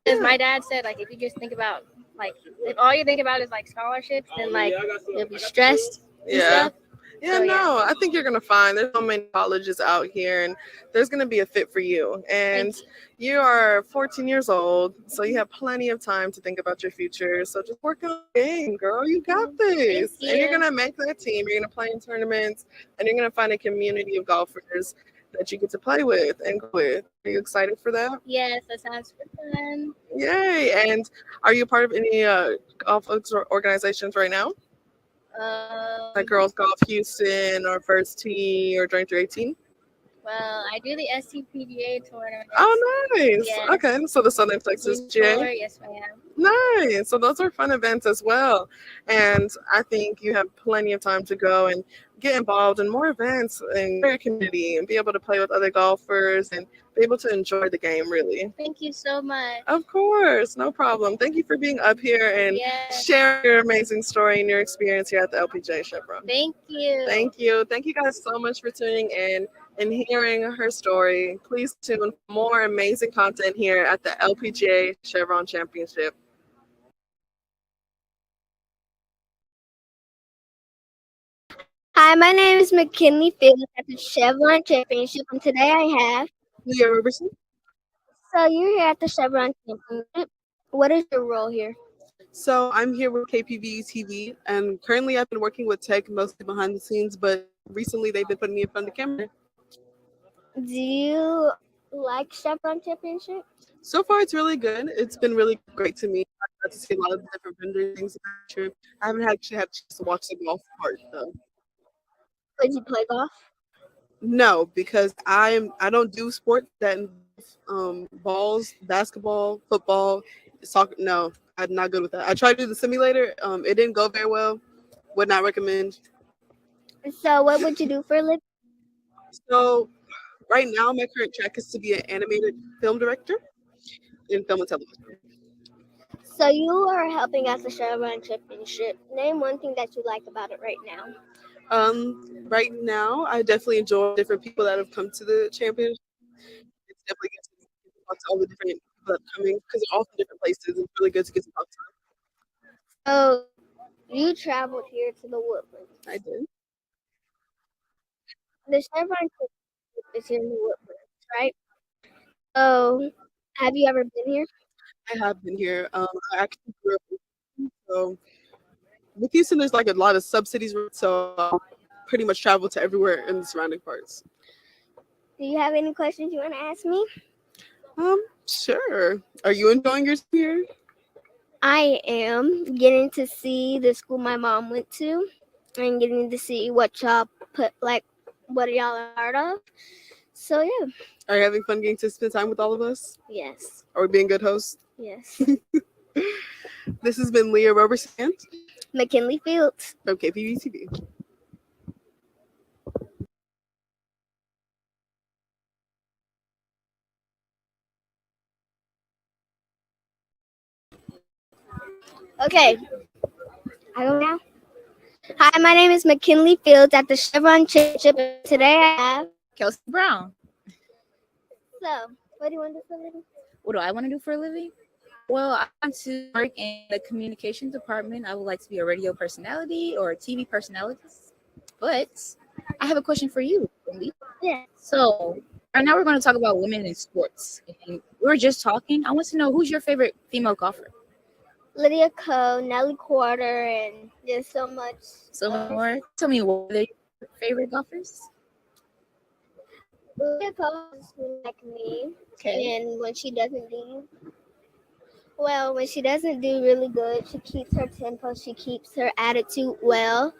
Because my dad said, like, if you just think about, like, if all you think about is like scholarships, then like you'll be stressed. And stuff. Yeah, So, no, I think you're going to find there's so many colleges out here, and there's going to be a fit for you. And you are 14 years old, so you have plenty of time to think about your future. So just work on the game, girl. You got this. And you're going to make that team. You're going to play in tournaments, and you're going to find a community of golfers that you get to play with and go with. Are you excited for that? Yes, that sounds fun. Yay. And are you a part of any golf organizations right now? Like Girls Golf Houston or First Tee or Joint 318? Well, I do the SCPGA tournament. Oh, nice. Yes. Okay, so the Southern Texas Junior, GA. yes, ma'am. Nice. So those are fun events as well. And I think you have plenty of time to go and get involved in more events in your community and be able to play with other golfers and be able to enjoy the game, really. Thank you so much. Of course, no problem. Thank you for being up here and Yes. sharing your amazing story and your experience here at the LPJ Chevron. Thank you. Thank you. Thank you guys so much for tuning in and hearing her story. Please tune for more amazing content here at the LPGA Chevron Championship. Hi, my name is McKinley Fields at the Chevron Championship, and today I have Leah Roberson. So you're here at the Chevron Championship. What is your role here? So I'm here with KPVU-TV, and currently I've been working with tech mostly behind the scenes, but recently they've been putting me in front of the camera. Do you like Chevron Championship? So far, it's really good. It's been really great to me. I got to see a lot of different vendor things. I haven't actually had a chance to watch the golf part though. Did you play golf? No, because I don't do sport that involve, balls, basketball, football, soccer. No, I'm not good with that. I tried to do the simulator. It didn't go very well. Would not recommend. So what would you do for a living? So right now, my current track is to be an animated film director in film and television. So you are helping at the Chevron Championship. Name one thing that you like about it right now. Right now, I definitely enjoy different people that have come to the championship. It's definitely good to talk to all the different people that are coming because they're all from different places. It's really good to get to talk to them. So you traveled here to the Woodlands. I did. The Chevron Championship is here in the Woodlands, right? So have you ever been here? I have been here. I actually grew up in Houston, so with Houston, there's like a lot of sub-cities, so I pretty much travel to everywhere in the surrounding parts. Do you have any questions you want to ask me? Sure. Are you enjoying your time here? I am getting to see the school my mom went to and getting to see what y'all what y'all are part of. So yeah. Are you having fun getting to spend time with all of us? Yes. Are we being good hosts? Yes. This has been Leah Roberson. McKinley Fields. From KPVU-TV. Okay. I go now. Hi, my name is McKinley Fields at the Chevron Championship. Today I have Kelsey Brown. So, what do you want to do for a living? What do I want to do for a living? Well, I want to work in the communications department. I would like to be a radio personality or a TV personality. But I have a question for you, Wendy. Yeah. So right now we're going to talk about women in sports. And we were just talking. I want to know, who's your favorite female golfer? Lydia Ko, Nelly Quarter, and there's so much. So much more. Tell me, what are your favorite golfers? Lydia Ko is like me. Okay. And when she doesn't do really good, she keeps her tempo, she keeps her attitude well,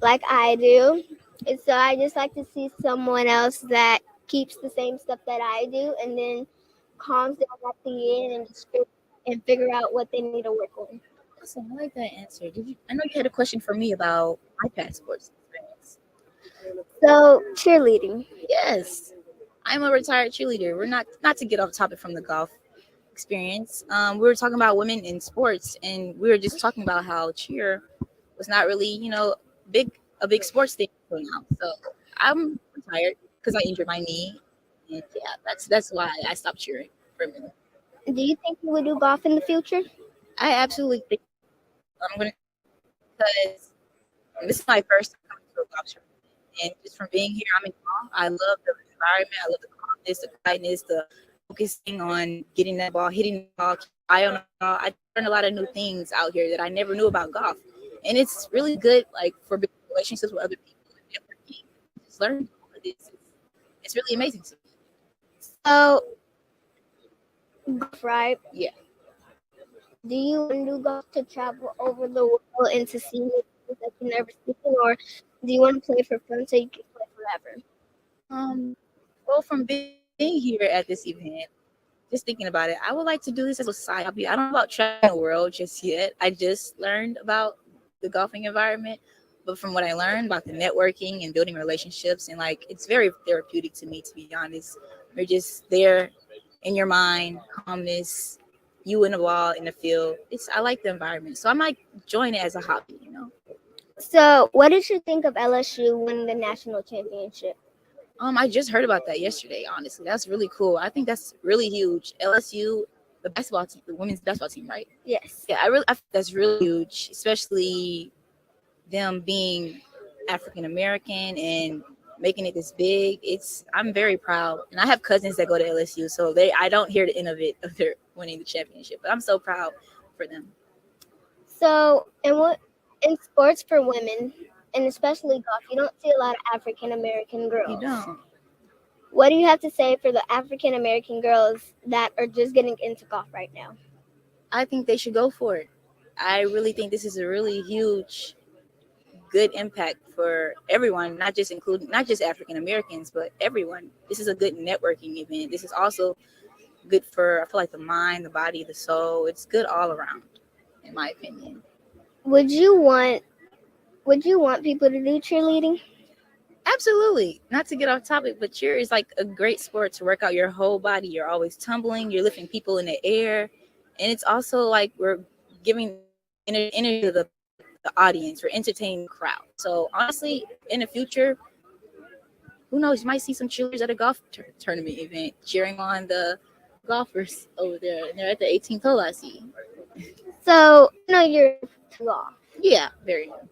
like I do. And so I just like to see someone else that keeps the same stuff that I do and then calms down at the end and just figure out what they need to work on. Awesome. I like that answer. I know you had a question for me about iPad sports experience. So cheerleading. Yes. I'm a retired cheerleader. We're not to get off topic from the golf experience. We were talking about women in sports, and we were just talking about how cheer was not really, a big sports thing for now. So I'm retired because I injured my knee, and yeah, that's why I stopped cheering for a minute. Do you think you would do golf in the future? I absolutely think I'm gonna, because this is my first time coming to a golf tournament, and just from being here, I'm in awe. I love the environment. I love the calmness, the quietness, the focusing on getting that ball, hitting the ball, eye on the ball. I learned a lot of new things out here that I never knew about golf, and it's really good, like for building relationships with other people and networking. Just learning all of this. It's really amazing to me. So, golf, right? Yeah. Do you want to do golf to travel over the world and to see new things that you never seen, or do you want to play for fun so you can play forever? Well, from being here at this event, just thinking about it, I would like to do this as a side hobby. I don't know about traveling the world just yet. I just learned about the golfing environment, but from what I learned about the networking and building relationships, and like it's very therapeutic to me, to be honest. You're just there in your mind, calmness, you in the ball in the field. I like the environment, so I might join it as a hobby. So, what did you think of LSU winning the national championship? I just heard about that yesterday. Honestly, that's really cool. I think that's really huge. LSU, the basketball team, the women's basketball team, right? Yes. Yeah, I think that's really huge, especially them being African American and making it this big. I'm very proud, and I have cousins that go to LSU, so I don't hear the end of it of their winning the championship, but I'm so proud for them. So, in sports for women, and especially golf, you don't see a lot of African American girls. You don't. What do you have to say for the African American girls that are just getting into golf right now? I think they should go for it. I really think this is a really huge, good impact for everyone, not just African Americans, but everyone. This is a good networking event. This is also good for, I feel like, the mind, the body, the soul. It's good all around, in my opinion. Would you want people to do cheerleading? Absolutely. Not to get off topic, but cheer is like a great sport to work out your whole body. You're always tumbling, you're lifting people in the air. And it's also like we're giving energy to the audience, we're entertaining the crowd. So honestly, in the future, who knows, you might see some cheerleaders at a golf tournament event cheering on the golfers over there. They're at the 18th hole, I see. So, you're golf. Yeah, very good.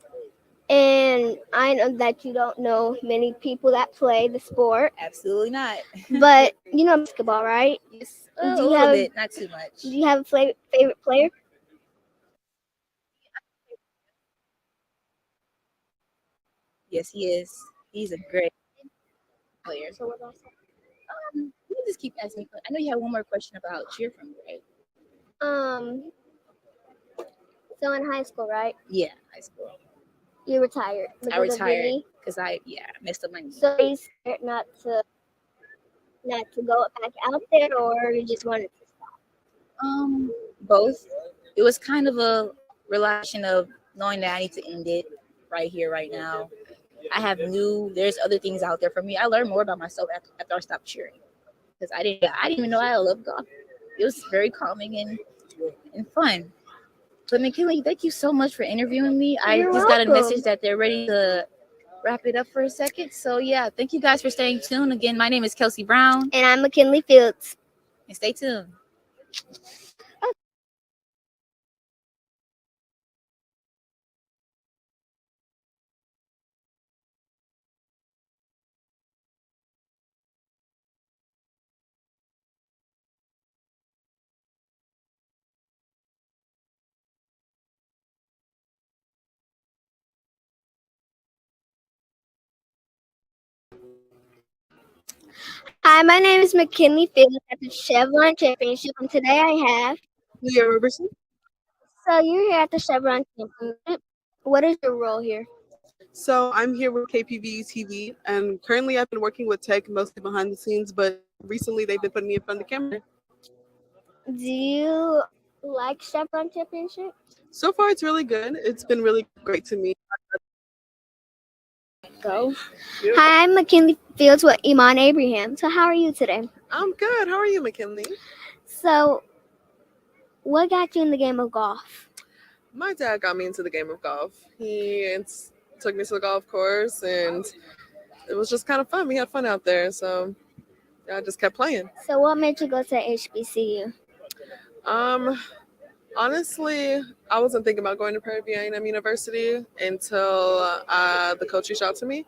And I know that you don't know many people that play the sport. Absolutely not. But you know basketball, right? Yes, a little bit, not too much. Do you have a favorite player? Yes, he is. He's a great player. So what else? You just keep asking me. I know you have one more question about cheer from me, right? So in high school, right? Yeah, high school. You retired. I retired because I messed up my knee. So you scared not to go back out there, or you just wanted to stop? Both. It was kind of a realization of knowing that I need to end it right here, right now. There's other things out there for me. I learned more about myself after I stopped cheering, because I didn't even know I loved golf. It was very calming and fun. But McKinley, thank you so much for interviewing me. You're just got a welcome. message that they're ready to wrap it up for a second. So yeah, thank you guys for staying tuned. Again, my name is Kelsey Brown. And I'm McKinley Fields. And stay tuned. Hi, my name is McKinley Fields at the Chevron Championship, and today I have Leah Roberson. So you're here at the Chevron Championship. What is your role here? So I'm here with KPVU-TV, and currently I've been working with tech mostly behind the scenes, but recently they've been putting me in front of the camera. Do you like Chevron Championship? So far, it's really good. It's been really great to me. Go. Hi, I'm McKinley Fields with Iman Abraham. So how are you today? I'm good. How are you, McKinley? So what got you in the game of golf? My dad got me into the game of golf. He took me to the golf course, and it was just kind of fun. We had fun out there, so I just kept playing. So what made you go to HBCU? Honestly, I wasn't thinking about going to Prairie View A&M University until the coach reached out to me,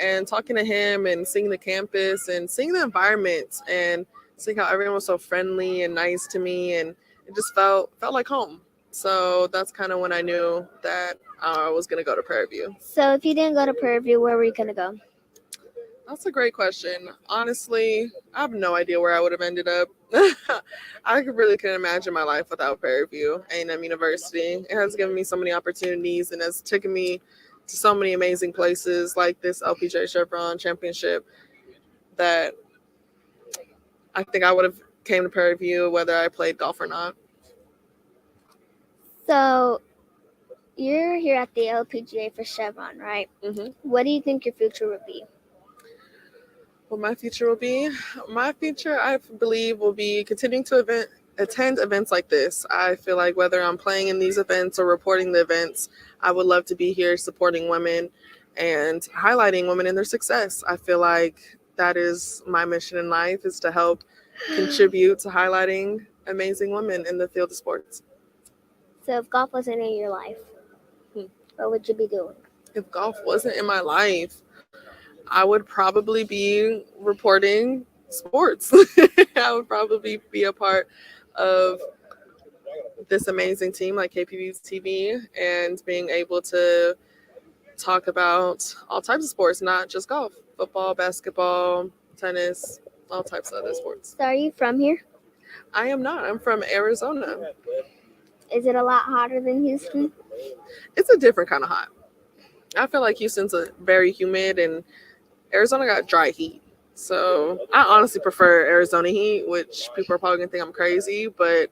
and talking to him and seeing the campus and seeing the environment and seeing how everyone was so friendly and nice to me, and it just felt like home. So that's kind of when I knew that I was going to go to Prairie View. So if you didn't go to Prairie View, where were you going to go? That's a great question. Honestly, I have no idea where I would have ended up. I really couldn't imagine my life without Prairie View A&M University. It has given me so many opportunities and has taken me to so many amazing places like this LPGA Chevron Championship that I think I would have came to Prairie View whether I played golf or not. So you're here at the LPGA for Chevron, right? Mm-hmm. What do you think your future would be? What my future will be? My future, I believe, will be continuing to attend events like this. I feel like whether I'm playing in these events or reporting the events, I would love to be here supporting women and highlighting women in their success. I feel like that is my mission in life, is to help contribute to highlighting amazing women in the field of sports. So if golf wasn't in your life, what would you be doing? If golf wasn't in my life, I would probably be reporting sports. I would probably be a part of this amazing team like KPVU-TV and being able to talk about all types of sports, not just golf, football, basketball, tennis, all types of other sports. So are you from here? I am not. I'm from Arizona. Is it a lot hotter than Houston? It's a different kind of hot. I feel like Houston's very humid and Arizona got dry heat. So I honestly prefer Arizona heat, which people are probably going to think I'm crazy, but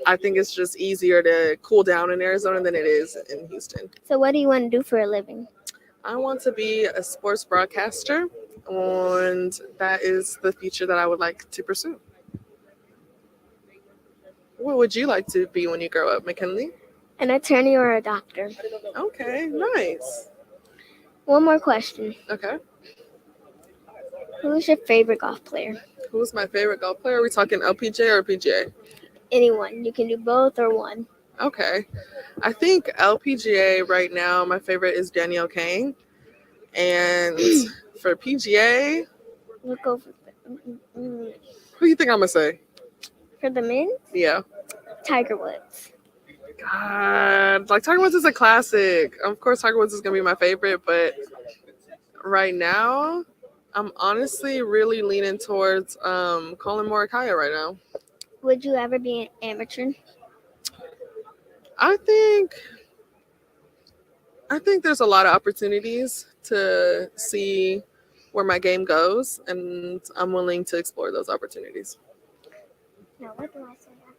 I think it's just easier to cool down in Arizona than it is in Houston. So what do you want to do for a living? I want to be a sports broadcaster, and that is the future that I would like to pursue. What would you like to be when you grow up, McKinley? An attorney or a doctor. Okay, nice. One more question. Okay. Who is your favorite golf player? Who's my favorite golf player? Are we talking LPGA or PGA? Anyone. You can do both or one. Okay. I think LPGA right now, my favorite is Danielle Kang. And for PGA, We'll go for who do you think I'm going to say? For the men? Yeah. Tiger Woods. God, like Tiger Woods is a classic. Of course, Tiger Woods is going to be my favorite, but right now, I'm honestly really leaning towards Colin Morikawa right now. Would you ever be an amateur? I think there's a lot of opportunities to see where my game goes, and I'm willing to explore those opportunities. Now, what do I say after?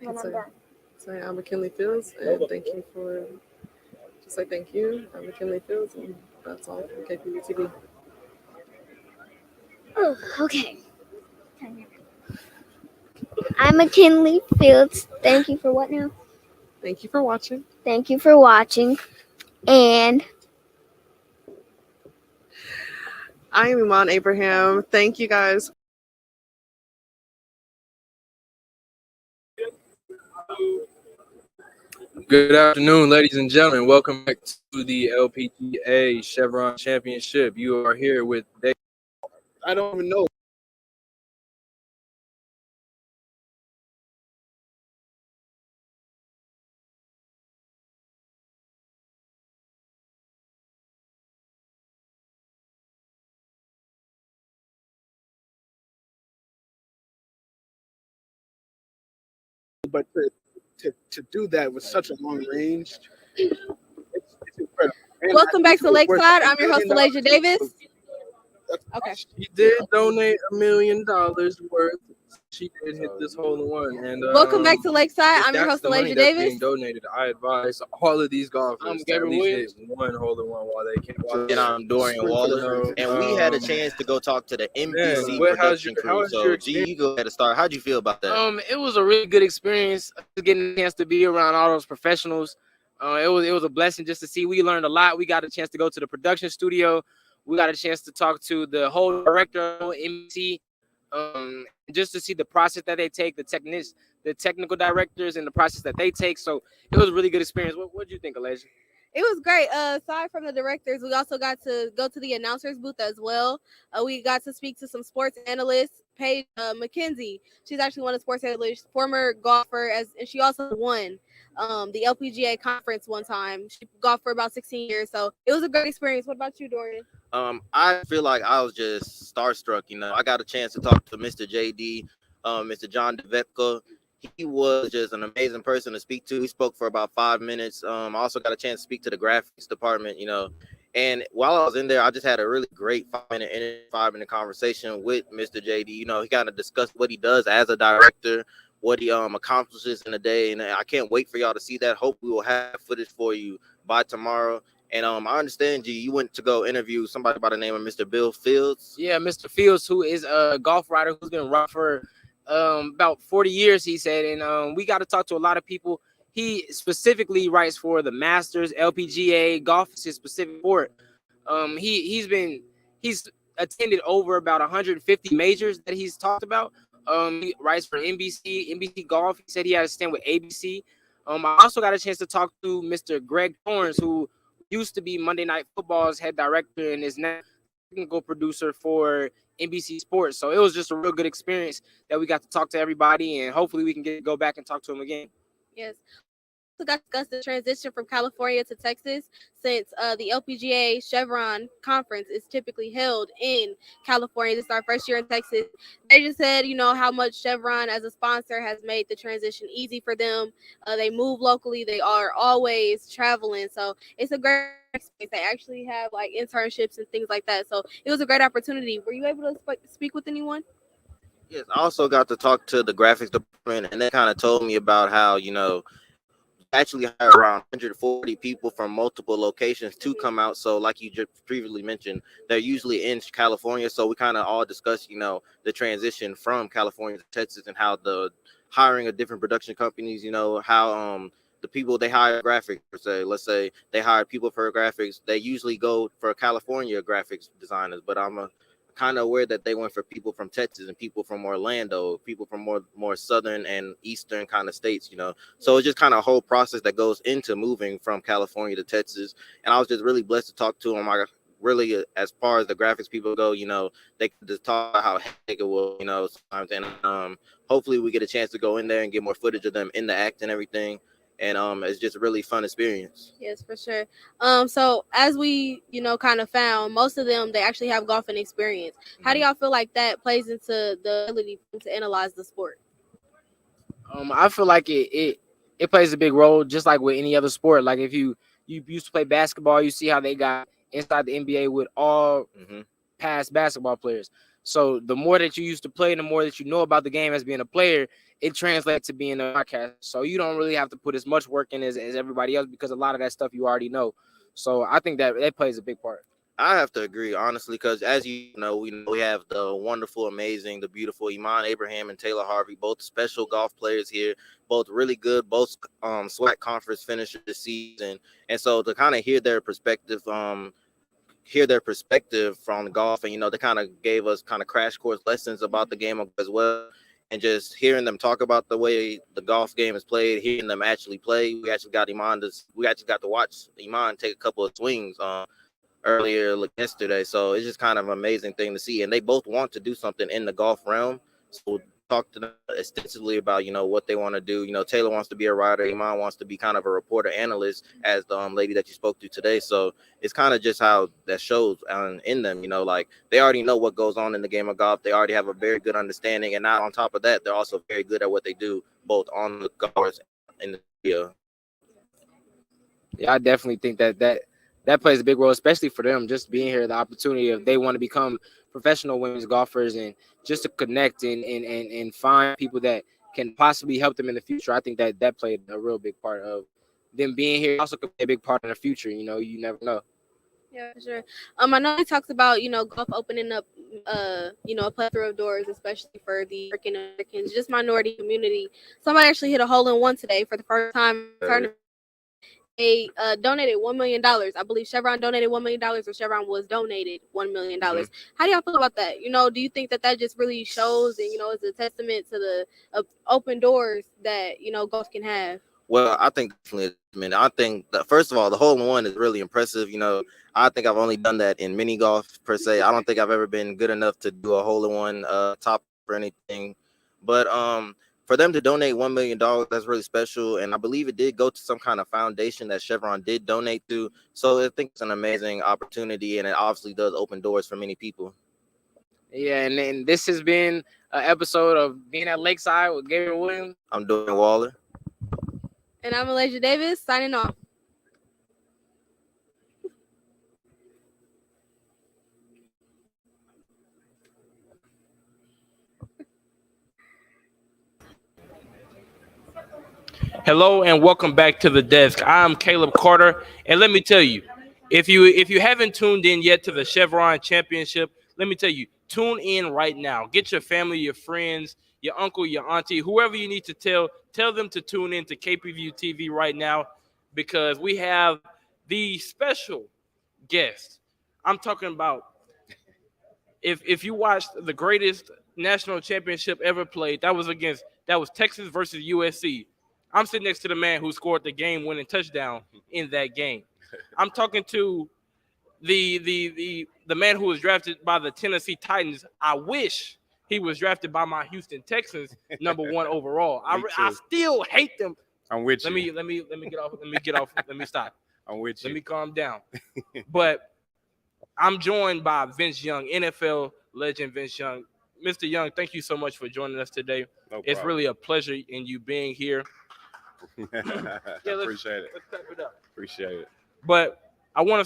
When I'm done. Say I'm McKinley Fields, and thank you for. Just say thank you. I'm McKinley Fields, and that's all from KPVU-TV. Oh, okay. I'm McKinley Fields. Thank you for what now? Thank you for watching. Thank you for watching. And I am Iman Abraham. Thank you guys. Good afternoon, ladies and gentlemen. Welcome back to the LPGA Chevron Championship. You are here with Dave. I don't even know. But to do that with such a long range, it's incredible. And Welcome back to Lakeside. I'm your host, Alasia Davis. Okay. She did donate $1 million worth. She did hit this hole in one. And Welcome back to Lakeside. if I'm your that's host, the money Alasia that's Davis. being donated, I advise all of these golfers to at least Williams. hit one hole in one while they can. And I'm Dorian Waller, and we had a chance to go talk to the NBC production crew. So, G, you go ahead and start. How'd you feel about that? It was a really good experience. Getting a chance to be around all those professionals. It was a blessing just to see. We learned a lot. We got a chance to go to the production studio. We got a chance to talk to the whole director, NBC, just to see the process that they take, the technical directors, and the process that they take. So it was a really good experience. What did you think, Alasia? It was great. Aside from the directors, we also got to go to the announcers booth as well. We got to speak to some sports analysts. Paige McKenzie, she's actually one of the sports analysts, former golfer, and she also won the LPGA conference one time. She golfed for about 16 years, so it was a great experience. What about you, Dorian? I feel like I was just starstruck. I got a chance to talk to Mr. JD, Mr. John DeVetko. He was just an amazing person to speak to. He spoke for about 5 minutes. I also got a chance to speak to the graphics department. And while I was in there, I just had a really great 5-minute conversation with Mr. JD. You know, he kind of discussed what he does as a director, what he accomplishes in a day, and I can't wait for y'all to see that. Hope we will have footage for you by tomorrow. And I understand, G, you went to go interview somebody by the name of Mr. Bill Fields. Yeah, Mr. Fields, who is a golf writer who's been running for about 40 years, he said. And we got to talk to a lot of people. He specifically writes for the Masters, LPGA, golf is his specific sport. He's attended over about 150 majors that he's talked about. He writes for NBC Golf. He said he had a stint with ABC. I also got a chance to talk to Mr. Greg Torrance, who used to be Monday Night Football's head director and is now technical producer for NBC Sports. So it was just a real good experience that we got to talk to everybody, and hopefully we can go back and talk to him again. Yes. We got to discuss the transition from California to Texas, since the LPGA Chevron conference is typically held in California. This is our first year in Texas. They just said, you know, how much Chevron as a sponsor has made the transition easy for them. They move locally. They are always traveling. So it's a great experience. They actually have like internships and things like that. So it was a great opportunity. Were you able to speak with anyone? Yes, I also got to talk to the graphics department, and they kind of told me about how, you know, actually hire around 140 people from multiple locations to come out. So like you just previously mentioned, they're usually in California. So we kind of all discussed, you know, the transition from California to Texas and how the hiring of different production companies, you know, how the people they hire graphics, let's say they hire people for graphics, they usually go for California graphics designers, but I'm kind of aware that they went for people from Texas and people from Orlando, people from more southern and eastern kind of states, you know. So it's just kind of a whole process that goes into moving from California to Texas. And I was just really blessed to talk to them. I really, as far as the graphics people go, you know, they could just talk about how hectic it was, you know, sometimes. And hopefully we get a chance to go in there and get more footage of them in the act and everything. And it's just a really fun experience. Yes, for sure. So as we, you know, kind of found, most of them, they actually have golfing experience. How do y'all feel like that plays into the ability to analyze the sport? I feel like it plays a big role, just like with any other sport. Like if you used to play basketball, you see how they got inside the NBA with all past basketball players. So the more that you used to play, the more that you know about the game as being a player, it translates to being a broadcaster. So you don't really have to put as much work in as everybody else, because a lot of that stuff you already know. So I think that plays a big part. I have to agree, honestly, because as you know, we have the wonderful, amazing, the beautiful Iman Abraham and Taylor Harvey, both special golf players here, both really good, both SWAC conference finishers this season. And so to kind of hear their perspective from golf, and, you know, they kind of gave us kind of crash course lessons about the game as well. And just hearing them talk about the way the golf game is played, hearing them actually play. We actually got to watch Iman take a couple of swings earlier yesterday. So it's just kind of an amazing thing to see. And they both want to do something in the golf realm. So talk to them extensively about, you know, what they want to do. You know, Taylor wants to be a writer. Iman wants to be kind of a reporter analyst, as the lady that you spoke to today. So it's kind of just how that shows in them, you know, like they already know what goes on in the game of golf. They already have a very good understanding. And now on top of that, they're also very good at what they do, both on the golf course and in the field. Yeah, I definitely think that plays a big role, especially for them just being here, the opportunity if they want to become professional women's golfers, and just to connect and find people that can possibly help them in the future. I think that played a real big part of them being here. Also could be a big part in the future. You know, you never know. Yeah, for sure. I know he talks about, you know, golf opening up, you know, a plethora of doors, especially for the African Americans, just minority community. Somebody actually hit a hole-in-one today for the first time. They donated $1 million. I believe Chevron donated $1 million, or Chevron was donated $1 million. How do y'all feel about that? You know, do you think that just really shows, and, you know, is a testament to the open doors that, you know, golf can have? Well, I think definitely. I mean, I think that first of all, the hole-in-one is really impressive. You know, I think I've only done that in mini golf per se. I don't think I've ever been good enough to do a hole-in-one top or anything. But for them to donate $1 million, that's really special. And I believe it did go to some kind of foundation that Chevron did donate to. So I think it's an amazing opportunity, and it obviously does open doors for many people. Yeah, and then this has been an episode of Being at Lakeside with Gabriel Williams. I'm Dorian Waller. And I'm Elijah Davis, signing off. Hello and welcome back to the desk. I'm Caleb Carter, and let me tell you, if you haven't tuned in yet to the Chevron Championship, let me tell you, tune in right now. Get your family, your friends, your uncle, your auntie, whoever you need to tell them to tune in to KPVU-TV right now, because we have the special guest. I'm talking about, if you watched the greatest national championship ever played, that was Texas versus USC. I'm sitting next to the man who scored the game-winning touchdown in that game. I'm talking to the man who was drafted by the Tennessee Titans. I wish he was drafted by my Houston Texans, #1 overall. I still hate them. I'm with you. Let me get off. Let me stop. I'm with you. Let me calm down. But I'm joined by Vince Young, NFL legend Vince Young. Mr. Young, thank you so much for joining us today. It's really a pleasure in you being here. Appreciate it. Let's clap it up. Appreciate it. But I want to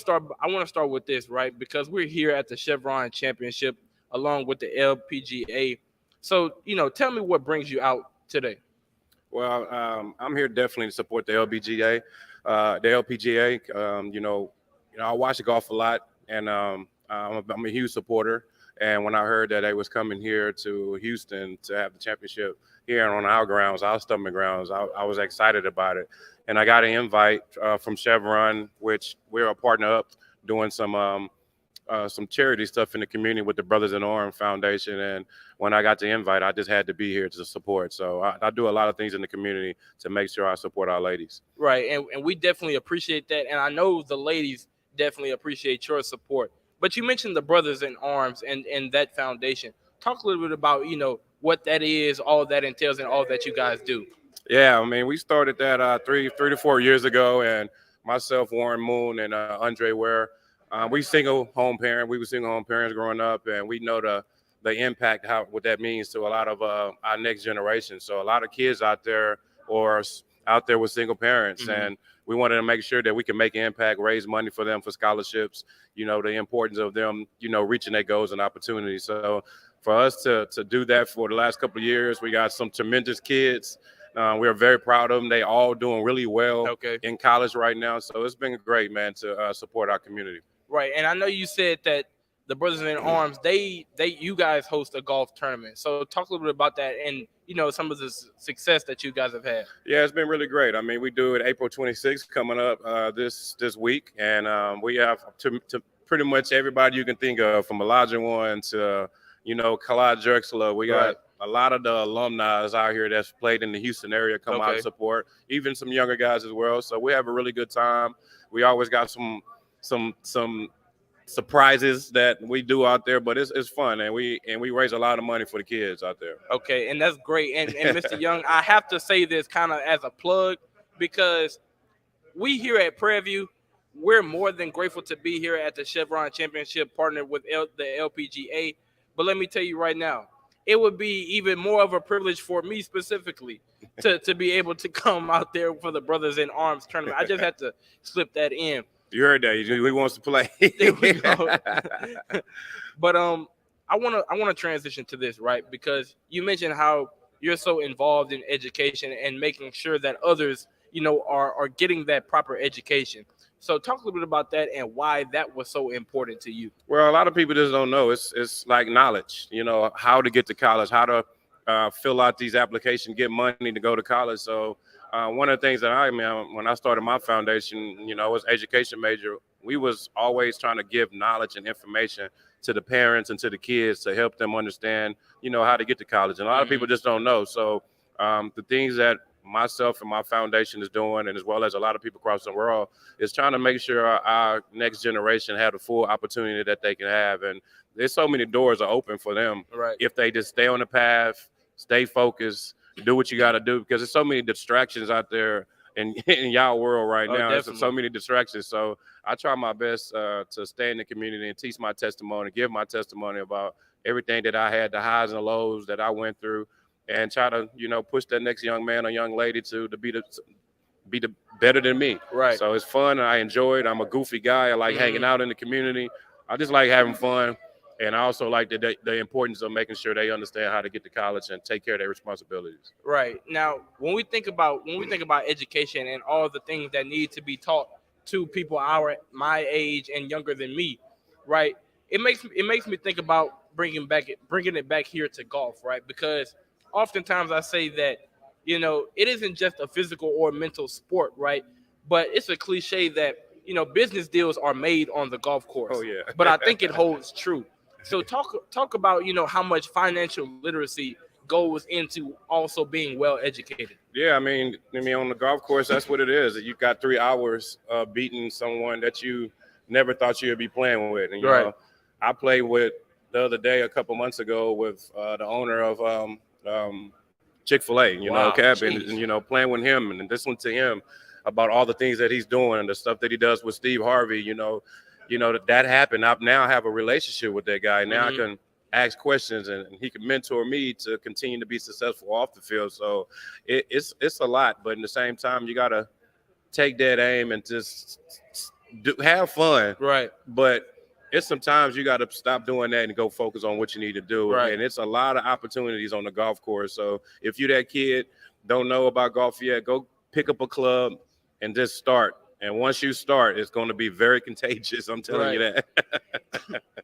start with this, right? Because we're here at the Chevron Championship along with the LPGA. So, tell me what brings you out today. Well, I'm here definitely to support the LPGA. I watch golf a lot, and I'm a huge supporter. And when I heard that they was coming here to Houston to have the championship here on our grounds, our Stomach grounds, I was excited about it. And I got an invite from Chevron, which we're a partner up doing some charity stuff in the community with the Brothers in Arms Foundation. And when I got the invite, I just had to be here to support. So I do a lot of things in the community to make sure I support our ladies. Right, and we definitely appreciate that. And I know the ladies definitely appreciate your support. But you mentioned the Brothers in Arms and that foundation. Talk a little bit about, what that is, all that entails, and all that you guys do. Yeah, I mean, we started that 3 to 4 years ago, and myself, Warren Moon, and Andre Ware, we single home parent. We were single home parents growing up, and we know the impact, what that means to a lot of our next generation. So a lot of kids out there with single parents, mm-hmm. and we wanted to make sure that we can make an impact, raise money for them for scholarships, the importance of them, reaching their goals and opportunities. So for us to do that for the last couple of years, we got some tremendous kids. We're very proud of them. They all doing really well in college right now. So it's been great, man, to support our community. Right. And I know you said that the Brothers in Arms, you guys host a golf tournament. So talk a little bit about that and, some of the success that you guys have had. Yeah, it's been really great. I mean, we do it April 26th coming up this week. And we have to pretty much everybody you can think of, from Elijah One to, Clyde Drexler. We got a lot of the alumni out here that's played in the Houston area come out and support, even some younger guys as well. So we have a really good time. We always got some surprises that we do out there, but it's fun, and we raise a lot of money for the kids out there. Okay, and that's great. And Mr. Young, I have to say this kind of as a plug, because we here at Prairie View, we're more than grateful to be here at the Chevron Championship, partnered with the LPGA. But let me tell you right now, it would be even more of a privilege for me specifically to be able to come out there for the Brothers in Arms tournament. I just had to slip that in. You heard that. He wants to play. There we go. But I want to transition to this, right? Because you mentioned how you're so involved in education and making sure that others, are getting that proper education. So talk a little bit about that and why that was so important to you. Well, a lot of people just don't know. It's like knowledge, how to get to college, how to fill out these applications, get money to go to college. So one of the things that when I started my foundation, I was an education major. We was always trying to give knowledge and information to the parents and to the kids to help them understand, how to get to college. And a lot of people just don't know. So the things that myself and my foundation is doing, and as well as a lot of people across the world, is trying to make sure our next generation have the full opportunity that they can have. And there's so many doors are open for them if they just stay on the path, stay focused, do what you got to do, because there's so many distractions out there in y'all world right now. There's so many distractions. So I try my best to stay in the community and teach my testimony, give my testimony about everything that I had, the highs and lows that I went through, and try to, push that next young man or young lady to be the better than me. Right. So it's fun. I enjoy it. I'm a goofy guy. I like hanging out in the community. I just like having fun. And I also like the importance of making sure they understand how to get to college and take care of their responsibilities. Right. Now, when we think about education and all the things that need to be taught to people my age and younger than me, right? It makes me think about bringing it back here to golf, right? Because oftentimes I say that, you know, it isn't just a physical or mental sport, right? But it's a cliche that, you know, business deals are made on the golf course. Oh yeah. But I think it holds true. So talk about, you know, how much financial literacy goes into also being well educated. Yeah, I mean on the golf course, that's what it is. You've got 3 hours beating someone that you never thought you would be playing with. And you know, I played with the other day, a couple months ago, with the owner of Chick-fil-A, you know, Cap, and you know, playing with him and listening to him about all the things that he's doing and the stuff that he does with Steve Harvey, you know that happened. I now have a relationship with that guy. Now I can ask questions and he can mentor me to continue to be successful off the field. So it's a lot, but at the same time, you got to take that aim and just have fun. Right. But it's sometimes you got to stop doing that and go focus on what you need to do. Right. And it's a lot of opportunities on the golf course. So if you that kid, don't know about golf yet, go pick up a club and just start. And once you start, it's going to be very contagious. I'm telling you that.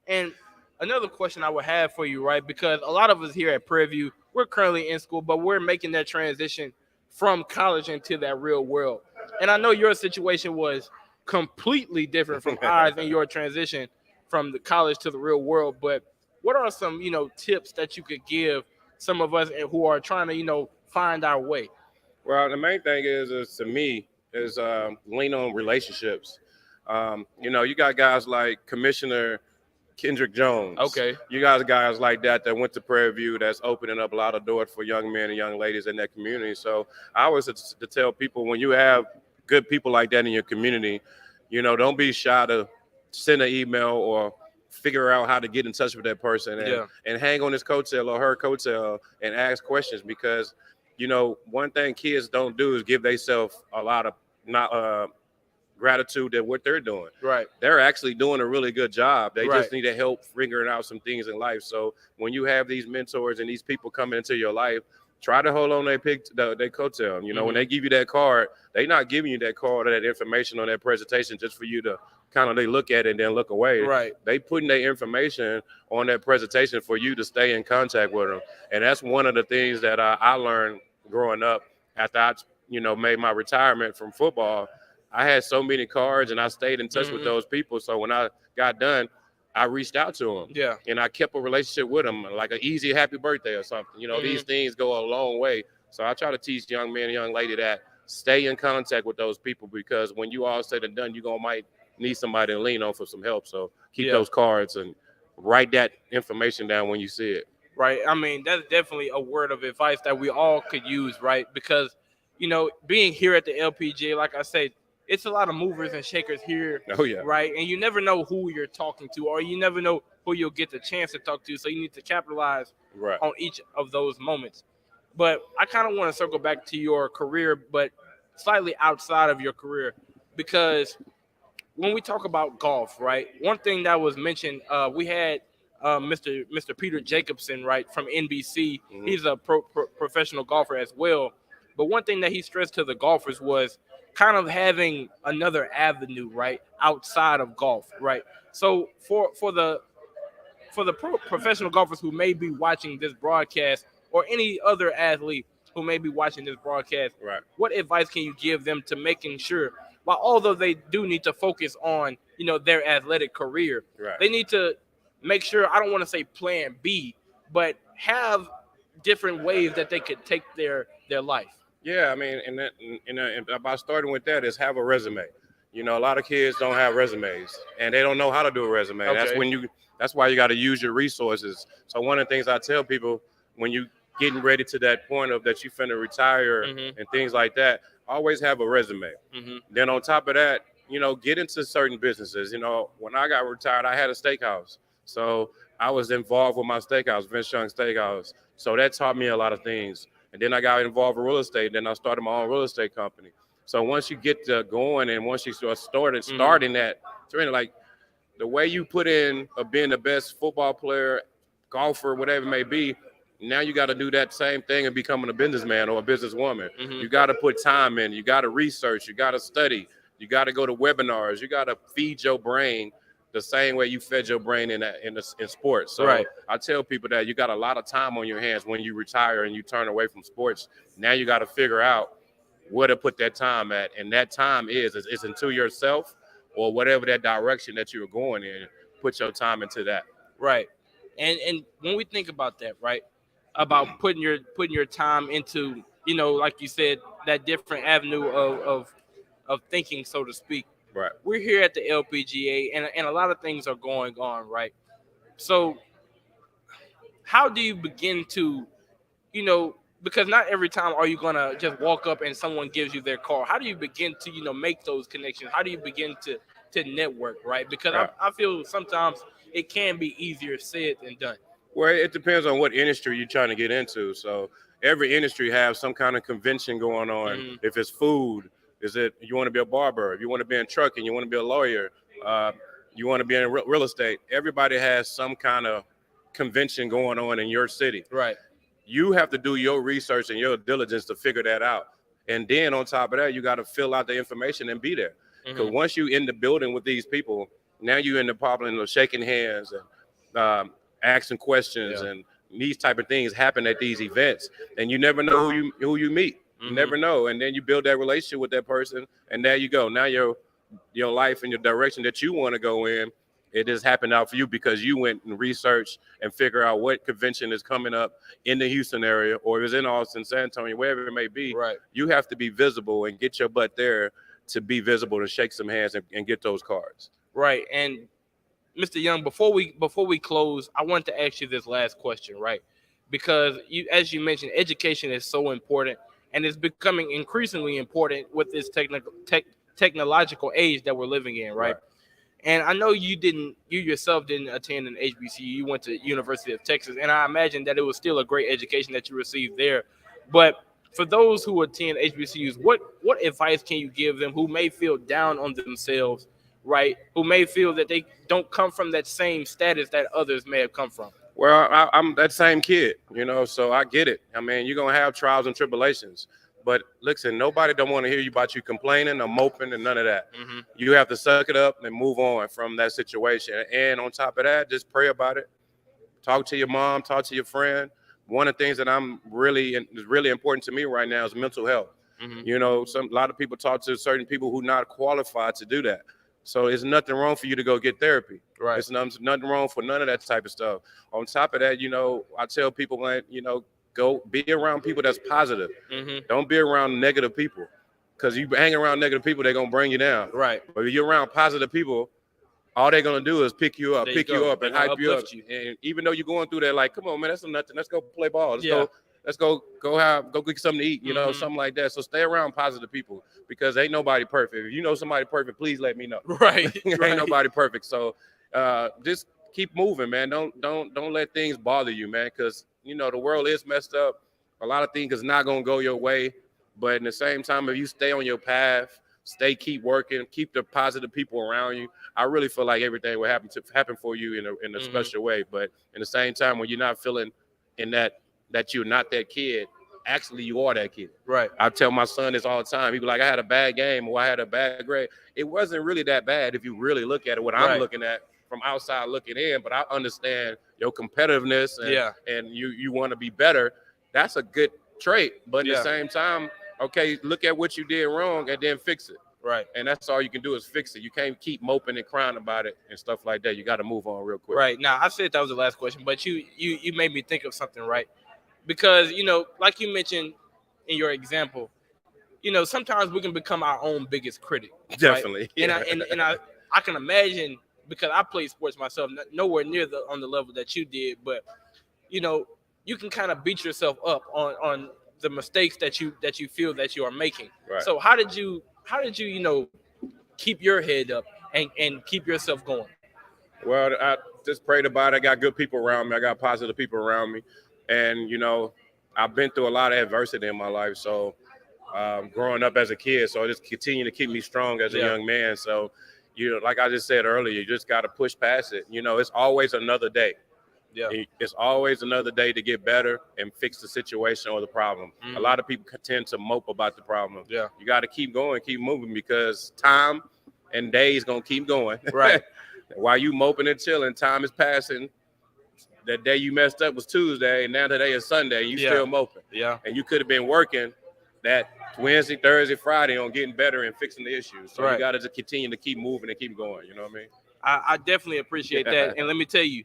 And another question I would have for you, right? Because a lot of us here at Prairie View, we're currently in school, but we're making that transition from college into that real world. And I know your situation was completely different from ours in your transition from the college to the real world. But what are some, you know, tips that you could give some of us who are trying to, you know, find our way? Well, the main thing is to me, is lean on relationships. You know, you got guys like Commissioner Kendrick Jones. Okay. You got guys like that went to Prairie View that's opening up a lot of doors for young men and young ladies in that community. So I always to tell people, when you have good people like that in your community, you know, don't be shy to send an email or figure out how to get in touch with that person and hang on his coattail or her coattail and ask questions, because you know, one thing kids don't do is give themselves a lot of gratitude at what they're doing. Right. The're actually doing a really good job. They just need to help figuring out some things in life. So when you have these mentors and these people coming into your life, try to hold on their coattail. You know, when they give you that card, they're not giving you that card or that information on that presentation just for you to kind of look at it and then look away. Right. They putting their information on that presentation for you to stay in contact with them. And that's one of the things that I learned growing up after I, you know, made my retirement from football. I had so many cards and I stayed in touch with those people. So when I got done, I reached out to them. Yeah. And I kept a relationship with them, like an easy happy birthday or something. You know, these things go a long way. So I try to teach young men and young lady that stay in contact with those people, because when you all said and done, you might need somebody to lean on for some help. So keep those cards and write that information down when you see it. Right. I mean, that's definitely a word of advice that we all could use, right? Because, you know, being here at the LPGA, like I said, it's a lot of movers and shakers here. Oh, yeah. Right. And you never know who you're talking to, or you never know who you'll get the chance to talk to. So you need to capitalize on each of those moments. But I kind of want to circle back to your career, but slightly outside of your career, because when we talk about golf, right, one thing that was mentioned, we had Mr. Peter Jacobson, right, from NBC. He's a professional golfer as well. But one thing that he stressed to the golfers was kind of having another avenue, right, outside of golf, right? So for the professional golfers who may be watching this broadcast, or any other athlete who may be watching this broadcast, what advice can you give them to making sure, while although they do need to focus on, you know, their athletic career, they need to make sure, I don't want to say plan B, but have different ways that they could take their life? Yeah, I mean, and by starting with that is have a resume. You know, a lot of kids don't have resumes and they don't know how to do a resume. Okay. That's why you got to use your resources. So one of the things I tell people when you getting ready to that point of that you finna retire and things like that, always have a resume. Then on top of that, you know, get into certain businesses. You know, when I got retired, I had a steakhouse. So I was involved with my steakhouse, Vince Young Steakhouse. So that taught me a lot of things. And then I got involved in real estate. Then I started my own real estate company. So once you get going and once you starting that, it's really like the way you put in of being the best football player, golfer, whatever it may be, now you got to do that same thing and becoming a businessman or a businesswoman. You got to put time in. You got to research. You got to study. You got to go to webinars. You got to feed your brain the same way you fed your brain in sports. So Right. I tell people that you got a lot of time on your hands when you retire and you turn away from sports. Now you got to figure out where to put that time at, and that time is into yourself or whatever that direction that you're going in. Put your time into that. Right. And when we think about that, right, about putting your time into, you know, like you said, that different avenue of thinking, so to speak. Right. We're here at the LPGA, and a lot of things are going on, right? So how do you begin to, you know, because not every time are you going to just walk up and someone gives you their call. How do you begin to, you know, make those connections? How do you begin to network, right? Because Right. I feel sometimes it can be easier said than done. Well, it depends on what industry you're trying to get into. So every industry has some kind of convention going on. If it's food, is it you want to be a barber? If you want to be in trucking, you want to be a lawyer, you want to be in real estate. Everybody has some kind of convention going on in your city. Right. You have to do your research and your diligence to figure that out. And then on top of that, you got to fill out the information and be there. Because once you in the building with these people, now you're in the problem of shaking hands and asking questions and these type of things happen at these events. And you never know who you meet. You never know. And then you build that relationship with that person. And there you go. Now your life and your direction that you want to go in, it just happened out for you because you went and researched and figure out what convention is coming up in the Houston area, or if it's in Austin, San Antonio, wherever it may be. Right. You have to be visible and get your butt there to be visible, to shake some hands and get those cards. Right. And Mr. Young, before we close, I want to ask you this last question, right? Because you, as you mentioned, education is so important, and it's becoming increasingly important with this technological age that we're living in, right? And I know you yourself didn't attend an HBCU. You went to University of Texas, and I imagine that it was still a great education that you received there. But for those who attend HBCUs, what advice can you give them who may feel down on themselves, right? Who may feel that they don't come from that same status that others may have come from? Well, I'm that same kid, you know, so I get it. I mean, you're going to have trials and tribulations. But listen, nobody don't want to hear you about you complaining or moping and none of that. You have to suck it up and move on from that situation. And on top of that, just pray about it. Talk to your mom, talk to your friend. One of the things that is really important to me right now is mental health. You know, a lot of people talk to certain people who not qualified to do that. So it's nothing wrong for you to go get therapy. Right. It's nothing wrong for none of that type of stuff. On top of that, you know, I tell people, like, you know, go be around people that's positive. Don't be around negative people, because you hang around negative people, they're gonna bring you down. Right. But if you're around positive people, all they're gonna do is pick you up and hype you up. And even though you're going through that, like, come on, man, that's nothing. Let's go play ball. Let's go get something to eat. You know, something like that. So stay around positive people, because ain't nobody perfect. If you know somebody perfect, please let me know. Right. Ain't nobody perfect. So just keep moving, man. Don't let things bother you, man, because you know the world is messed up. A lot of things is not gonna go your way, but in the same time, if you stay on your path, keep working, keep the positive people around you, I really feel like everything will happen for you in a special way. But in the same time, when you're not feeling in that you're not that kid, actually you are that kid. Right. I tell my son this all the time. He be like, I had a bad game or I had a bad grade. It wasn't really that bad if you really look at it. What I'm looking at from outside looking in, but I understand your competitiveness and you want to be better. That's a good trait. But at the same time, okay, look at what you did wrong and then fix it. Right. And that's all you can do is fix it. You can't keep moping and crying about it and stuff like that. You got to move on real quick. Right. Now, I said that was the last question, but you made me think of something, right? Because, you know, like you mentioned in your example, you know, sometimes we can become our own biggest critic. Definitely. Right? And I can imagine, because I played sports myself, nowhere near on the level that you did, but you know, you can kind of beat yourself up on the mistakes that you feel that you are making. Right. So how did you you know keep your head up and keep yourself going? Well, I just prayed about it. I got good people around me. I got positive people around me, and you know, I've been through a lot of adversity in my life. So growing up as a kid, so it just continued to keep me strong as a young man. So like I just said earlier, you just got to push past it. It's always another day. Yeah. It's always another day to get better and fix the situation or the problem. A lot of people tend to mope about the problem. Yeah. You got to keep going, keep moving, because time and days going to keep going. Right. While you moping and chilling, time is passing. That day you messed up was Tuesday, and now today is Sunday, and you still moping. Yeah. And you could have been working that Wednesday, Thursday, Friday on getting better and fixing the issues. So you got to just continue to keep moving and keep going. You know what I mean? I definitely appreciate that. And let me tell you,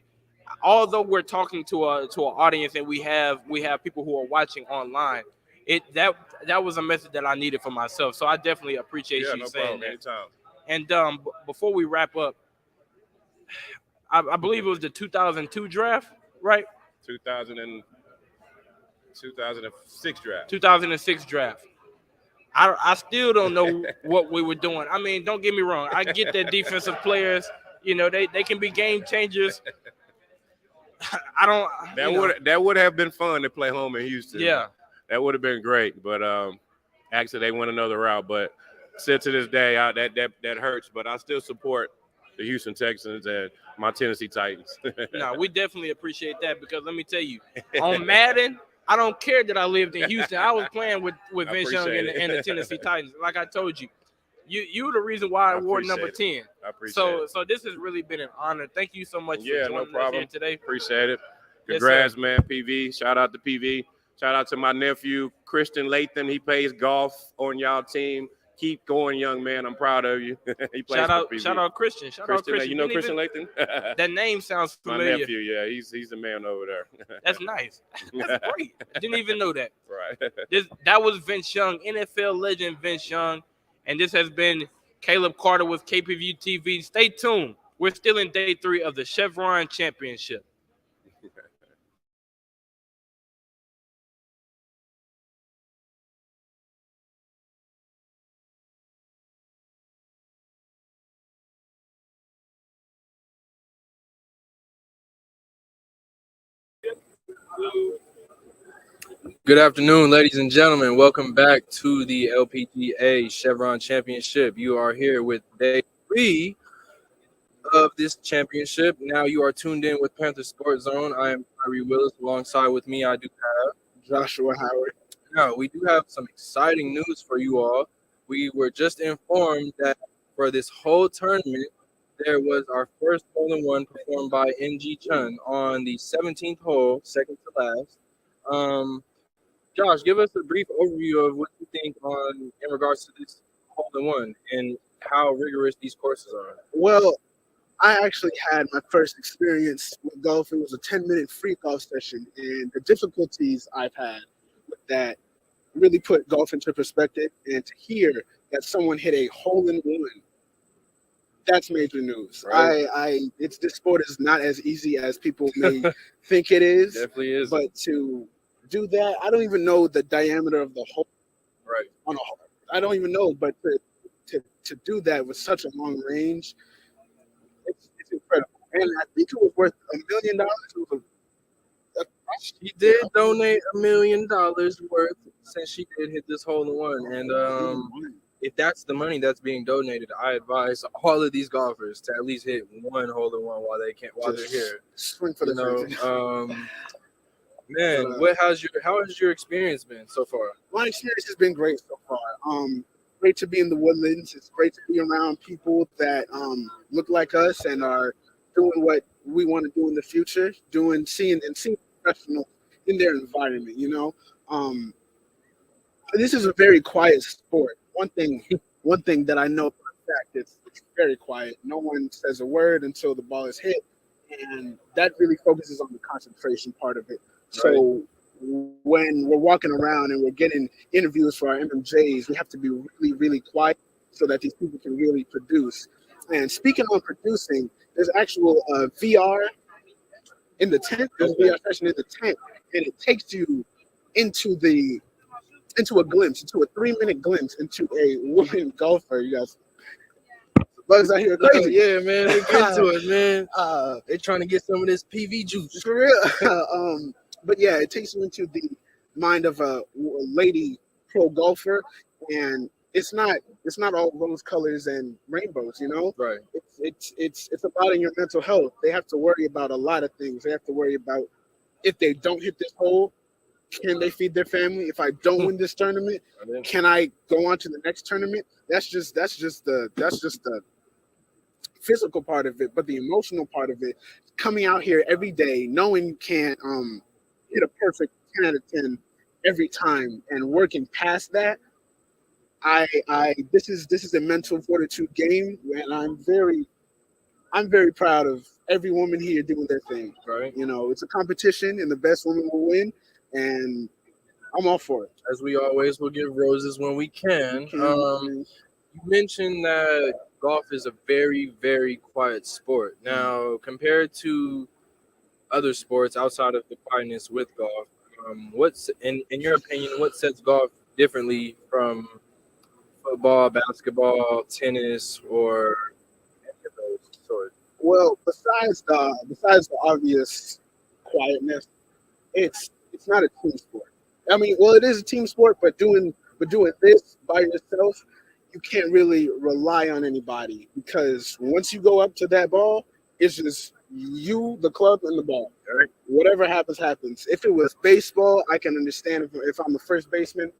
although we're talking to an audience and we have people who are watching online, that was a message that I needed for myself. So I definitely appreciate you saying that. Anytime. And before we wrap up, I believe it was the 2002 draft, right? 2006 draft. 2006 draft. I still don't know what we were doing. I mean, don't get me wrong. I get that defensive players, they can be game changers. I don't. That would have been fun to play home in Houston. Yeah, that would have been great. But actually, they went another route. But still, to this day, that hurts. But I still support the Houston Texans and my Tennessee Titans. No, we definitely appreciate that, because let me tell you, on Madden, I don't care that I lived in Houston. I was playing with Vince Young and the Tennessee Titans. Like I told you, you're the reason why I wore number 10. I appreciate it. So this has really been an honor. Thank you so much for joining us here today. Appreciate it. Yes, Congrats, man, PV. Shout out to PV. Shout out to my nephew, Christian Latham. He plays golf on y'all team. Keep going, young man. I'm proud of you. He plays Shout out Christian. Christian. Shout out Christian. You know Christian Latham? That name sounds familiar. My nephew, yeah. He's the man over there. That's nice. That's great. I didn't even know that. Right. That was Vince Young, NFL legend Vince Young. And this has been Caleb Carter with KPVU-TV. Stay tuned. We're still in day 3 of the Chevron Championship. Good afternoon, ladies and gentlemen. Welcome back to the LPGA Chevron Championship. You are here with day 3 of this championship. Now you are tuned in with Panther Sports Zone. I am Kyrie Willis. Alongside with me, I do have Joshua Howard. Now, we do have some exciting news for you all. We were just informed that for this whole tournament, there was our first hole-in-one performed by NG Chun on the 17th hole, second to last. Josh, give us a brief overview of what you think in regards to this hole-in-one and how rigorous these courses are. Well, I actually had my first experience with golf. It was a 10-minute free golf session, and the difficulties I've had with that really put golf into perspective. And to hear that someone hit a hole-in-one, that's major news. Right. This sport is not as easy as people may think it is. Definitely is. But to do that, I don't even know the diameter of the hole. Right. On a hole, I don't even know. But to do that with such a long range, it's incredible. And I think it was worth $1 million. She did donate $1 million worth since she did hit this hole-in-one, and if that's the money that's being donated, I advise all of these golfers to at least hit one hole-in-one while they're here. Swing for the man, how has your experience been so far? My experience has been great so far. Great to be in the Woodlands. It's great to be around people that look like us and are doing what we want to do in the future, seeing professionals in their environment. This is a very quiet sport. One thing that I know for a fact, it's very quiet. No one says a word until the ball is hit, and that really focuses on the concentration part of it. So when we're walking around and we're getting interviews for our MMJs, we have to be really, really quiet so that these people can really produce. And speaking on producing, there's actual VR in the tent. There's a VR session in the tent, and it takes you into a glimpse, into a 3-minute glimpse into a woman golfer. You guys, bugs out here crazy. Yeah, man, they get to it, man. They're trying to get some of this PV juice. For real. But yeah, it takes you into the mind of a lady pro golfer, and it's not all rose colors and rainbows, you know. Right. It's about in your mental health. They have to worry about a lot of things. They have to worry about if they don't hit this hole, can they feed their family? If I don't win this tournament, can I go on to the next tournament? That's just the physical part of it, but the emotional part of it, coming out here every day, knowing you can't hit a perfect 10 out of 10 every time, and working past that. This is a mental fortitude game, and I'm very proud of every woman here doing their thing. Right. You know, it's a competition, and the best woman will win, and I'm all for it. As we always will give roses when we can. You mentioned that golf is a very, very quiet sport. Now, compared to other sports outside of the quietness with golf, what's in your opinion, what sets golf differently from football, basketball, tennis, or any of those sorts? Well, besides the obvious quietness, it's not a team sport. I mean, well, it is a team sport, but doing this by yourself, you can't really rely on anybody, because once you go up to that ball, it's just you, the club, and the ball. Right? Whatever happens, happens. If it was baseball, I can understand if I'm the first baseman,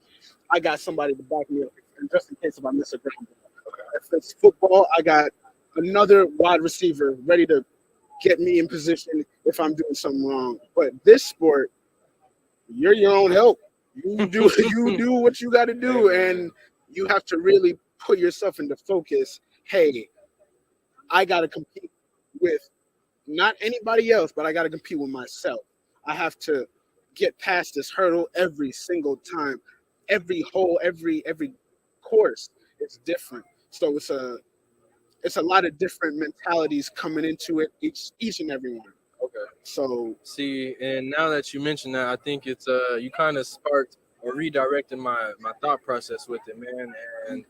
I got somebody to back me up, just in case if I miss a ground ball. If it's football, I got another wide receiver ready to get me in position if I'm doing something wrong. But this sport, you're your own help. You do what you got to do, and you have to really put yourself into focus. Hey, I got to compete with not anybody else, but I got to compete with myself. I have to get past this hurdle every single time. Every hole, every course, it's different. So it's a lot of different mentalities coming into it, each and every one. Okay. So see, and now that you mentioned that, I think it's you kind of sparked or redirected my thought process with it, man. And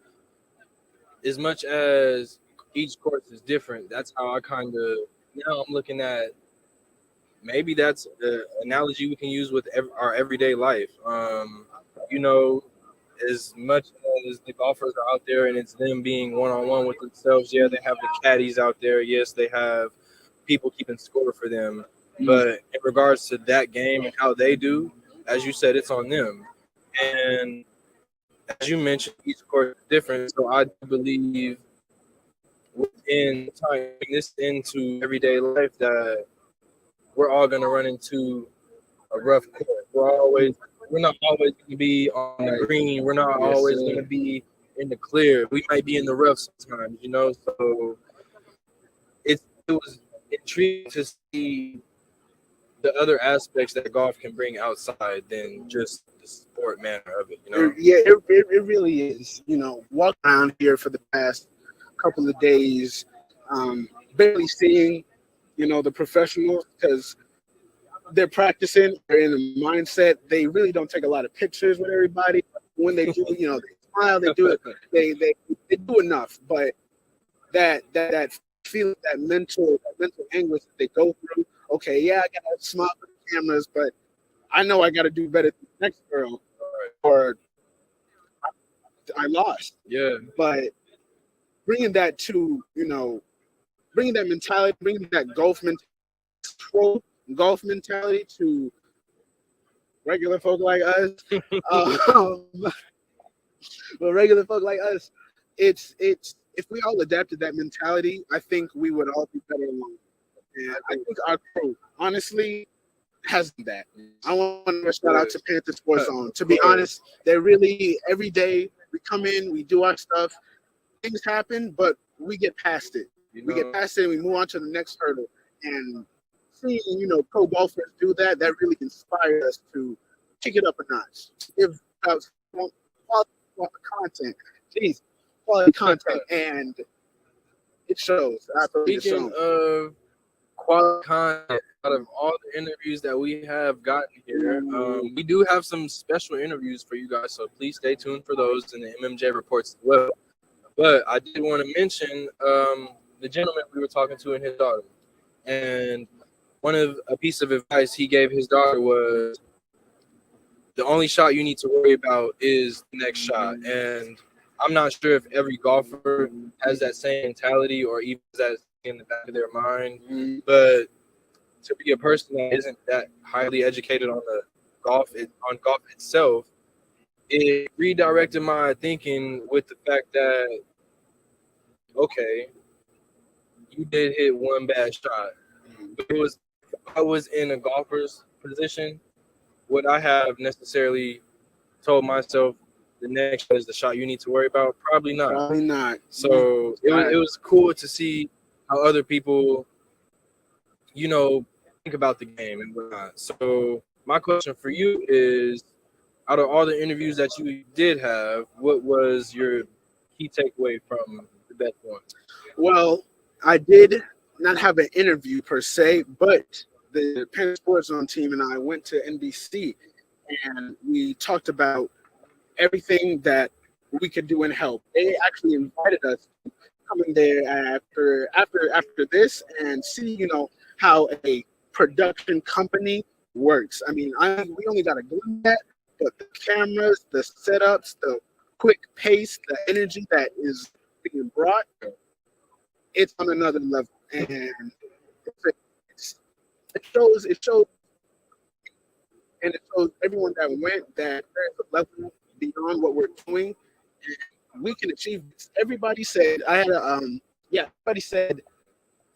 as much as each course is different, that's how I kind of now I'm looking at. Maybe that's the analogy we can use with our everyday life. You know, as much as the golfers are out there and it's them being one-on-one with themselves, yeah, they have the caddies out there. Yes, they have people keeping score for them. But in regards to that game and how they do, as you said, it's on them. And as you mentioned, each course is different. So I believe within tying this into everyday life that we're all going to run into a rough course. We're not always going to be on the green. We're not always going to be in the clear. We might be in the rough sometimes, you know. So it was intriguing to see the other aspects that golf can bring outside than just the sport manner of it, you know. Yeah, it really is. You know, walking around here for the past couple of days, barely seeing, you know, the professionals, because they're practicing, they're in the mindset. They really don't take a lot of pictures with everybody. When they do, you know, they smile, they do it, they do enough. But that feeling, that mental anguish that they go through. Okay, yeah, I gotta smile for the cameras, but I know I gotta do better than the next girl, or I lost. Yeah. But bringing that to, you know, bringing that mentality, bringing that golf mentality to regular folk like us, but regular folk like us, it's if we all adapted that mentality, I think we would all be better along. And I think our crew, honestly, has that. I want to shout out to Panther Sports Zone. To be honest, they're really, every day we come in, we do our stuff, things happen, but we get past it. We get past it and we move on to the next hurdle. And seeing, you know, pro golfers do that, that really inspires us to kick it up a notch. Give quality content. Jeez, quality content, and it shows. Speaking of quality content, out of all the interviews that we have gotten here, we do have some special interviews for you guys, so please stay tuned for those in the MMJ reports as well. But I did want to mention the gentleman we were talking to and his daughter. And a piece of advice he gave his daughter was, the only shot you need to worry about is the next shot. And I'm not sure if every golfer has that same mentality or even that in the back of their mind. But to be a person that isn't that highly educated on golf itself, it redirected my thinking with the fact that, okay, you did hit one bad shot. But if I was in a golfer's position, would I have necessarily told myself the next shot is the shot you need to worry about? Probably not. Probably not. So it was cool to see how other people, think about the game and whatnot. So my question for you is, out of all the interviews that you did have, what was your key takeaway from the best one? Well, I did not have an interview per se, but the Penn Sports Zone team and I went to NBC and we talked about everything that we could do and help. They actually invited us to come in there after this and see, how a production company works. I mean, we only got a glimpse of that, but the cameras, the setups, the quick pace, the energy that is being brought, it's on another level. And it shows everyone that went that there's a level beyond what we're doing, and we can achieve this. Everybody said everybody said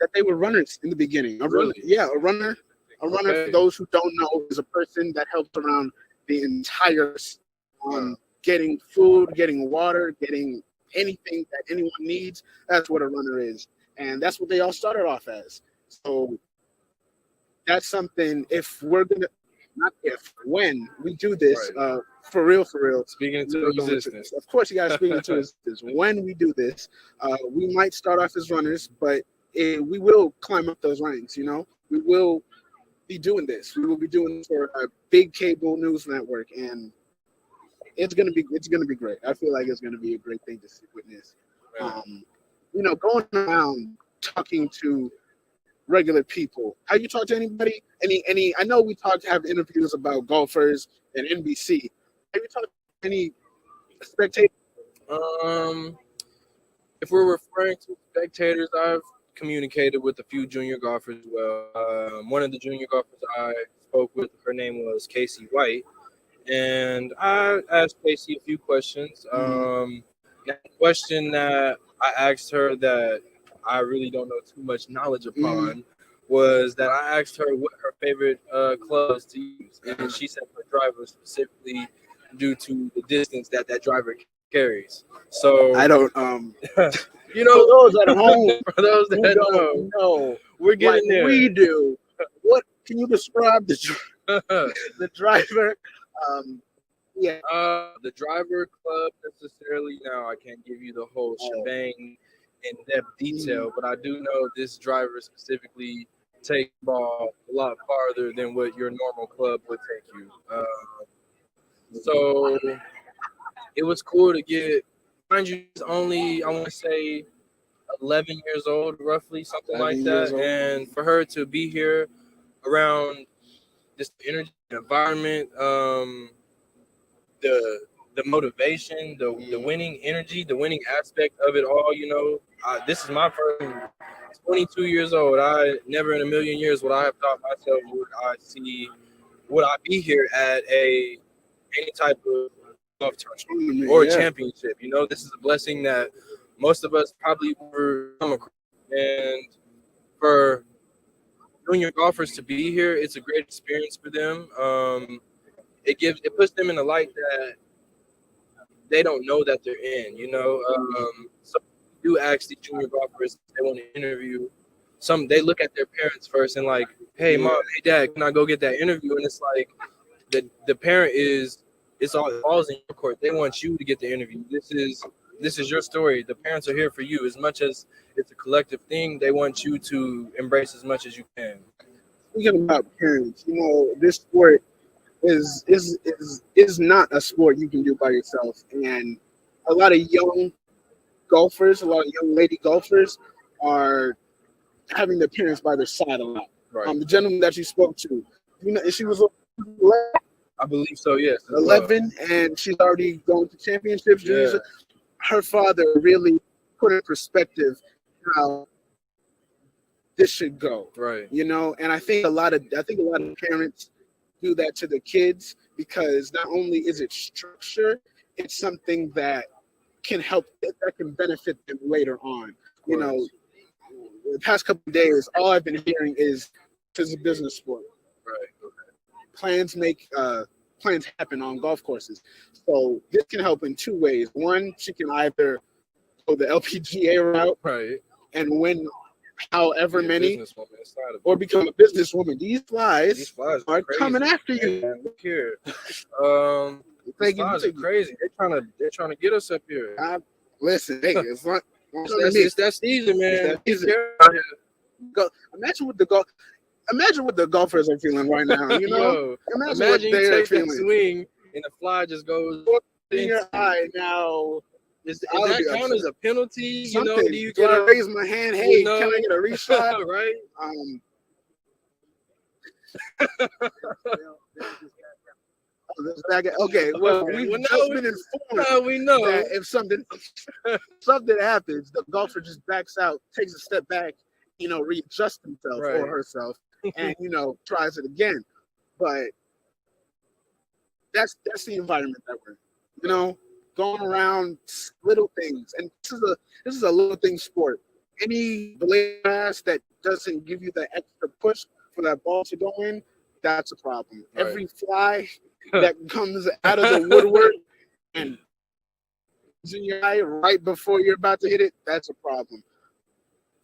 that they were runners in the beginning. A runner. Okay. For those who don't know, is a person that helps around the entire getting food, getting water, getting anything that anyone needs. That's what a runner is, and that's what they all started off as. So that's something. When we do this, for real. Speaking into existence. Of course, you got to speak into existence. When we do this, we might start off as runners, but we will climb up those ranks. We will be doing this. We will be doing this for a big cable news network, and it's gonna be great. I feel like it's gonna be a great thing to witness. Going around talking to regular people. Have you talked to anybody? Any? I know we have interviews about golfers and NBC. Have you talked to any spectators? If we're referring to spectators, I've communicated with a few junior golfers as well. One of the junior golfers I spoke with, her name was Casey White, and I asked Casey a few questions. The question that I asked her that I really don't know too much knowledge upon was that I asked her what her favorite club is to use, and she said her driver, specifically due to the distance that driver carries. So I don't for those at home, for those that don't know, we're getting there. We do. What can you describe the driver? The driver club necessarily. Now I can't give you the whole shebang in depth detail, but I do know this driver specifically takes the ball a lot farther than what your normal club would take you. So it was cool to get. Mind you, he's only, I want to say, 11 years old, roughly, something like that. And for her to be here around this energy environment, the motivation, the winning energy, the winning aspect of it all, this is my first 22 years old. I never in a million years would I have thought myself would I be here at any type of golf tournament or championship. This is a blessing that most of us probably were come across. And for junior golfers to be here, it's a great experience for them. It puts them in a light that they don't know that they're in, So you ask these junior golfers if they want to interview. They look at their parents first and like, hey mom, hey dad, can I go get that interview? And it's like the parent it's all falls in your court. They want you to get the interview. This is your story. The parents are here for you. As much as it's a collective thing, they want you to embrace as much as you can. Speaking about parents, this sport is not a sport you can do by yourself, and a lot of young golfers, a lot of young lady golfers are having their parents by their side a lot. Right. The gentleman that you spoke to, she was 11. I believe so, yes. 11, and she's already going to championships. Yeah. her father really put in perspective how this should go. Right. You know, and I think a lot of parents do that to the kids because not only is it structure, it's something that can help, that can benefit them later on. You know, the past couple of days, all I've been hearing is this is a business sport. Right. Plans happen on golf courses. So this can help in two ways. One, she can either go the LPGA route, right, and win however many, or it. become a businesswoman. These flies are crazy, coming after you. man. Look here. These flies are crazy. They're trying to get us up here. Listen, hey, it's not. It's that season, man. It's that season. Go, imagine what the golfers are feeling right now. You know, Yo, imagine what you they're take feeling. that swing and the fly just goes in your eye. Now, Does that count as a penalty? You know, Something. do you Do get I raise my hand? Hey, you know? can I get a reshot? Right? Okay, well, we've just been informed we know that if something happens, the golfer just backs out, takes a step back, you know, readjusts himself or herself, and you know, tries it again. But that's the environment that we're in. You know, going around little things, and this is a little thing sport. Any blade pass that doesn't give you the extra push for that ball to go in, that's a problem. Right. Every fly that comes out of the woodwork and is in your eye right before you're about to hit it, that's a problem.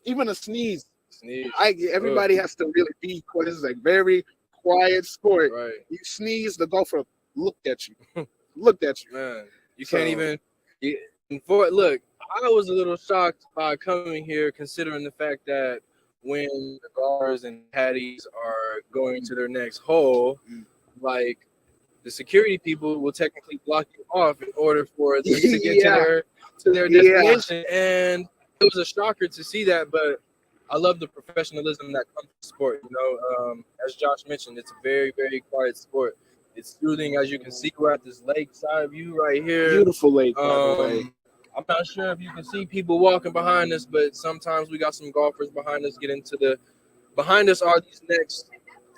Even a sneeze. Everybody has to really be quiet. This is a very quiet sport. Right. You sneeze, the golfer looked at you. Looked at you. Man, you can't even. Look, I was a little shocked by coming here, considering the fact that when the golfers and caddies are going to their next hole, like the security people will technically block you off in order for them to get to their destination. And it was a shocker to see that, but I love the professionalism that comes to sport. You know, as Josh mentioned, it's a very, very quiet sport. It's soothing, as you can see. We're at this lakeside view right here. Beautiful lake, by the way. I'm not sure if you can see people walking behind us, but sometimes we got some golfers behind us. Behind us are these next,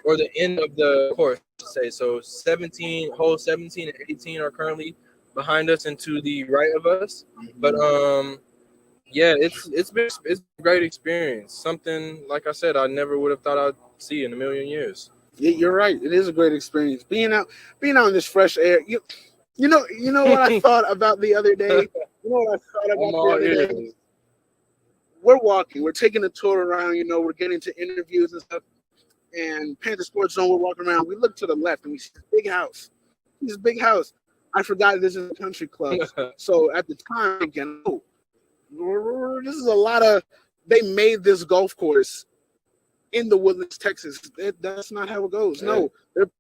or the end of the course, say. So holes 17 and 18 are currently behind us and to the right of us. But yeah, it's been a great experience. Something, like I said, I never would have thought I'd see in a million years. Yeah, you're right. It is a great experience. Being out in this fresh air. You know what I thought about the other day? You know what I thought about the other day? We're walking. We're taking a tour around. You know, we're getting to interviews and stuff. And Panther Sports Zone, we're walking around. We look to the left and we see this big house. This big house. I forgot this is a country club. So at the time, again, this is a lot of. They made this golf course in the Woodlands, Texas. That's not how it goes. No, the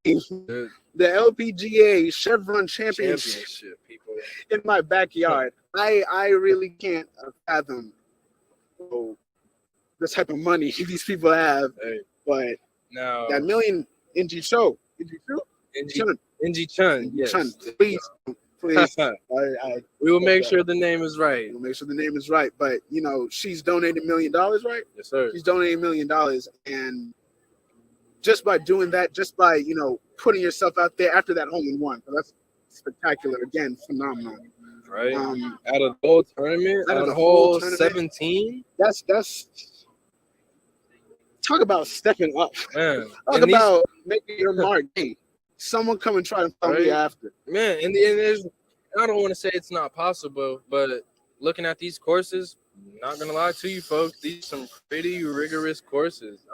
LPGA Chevron Championship people in my backyard. I really can't fathom the type of money these people have. But now that million NG Chun, yes. Chun, please. We will make sure the name is right. We'll make sure the name is right. But you know, she's donated $1 million, right? Yes, sir. She's donated $1 million, and just by doing that, just by putting yourself out there after that hole in one, so that's spectacular. Again, phenomenal. Right. At a whole tournament, at a whole 17. That's talk about stepping up. Man, talk about making your mark. Hey, someone come and try to follow me after. Man, and there's, I don't want to say it's not possible, but looking at these courses, not gonna lie to you folks, these are some pretty rigorous courses.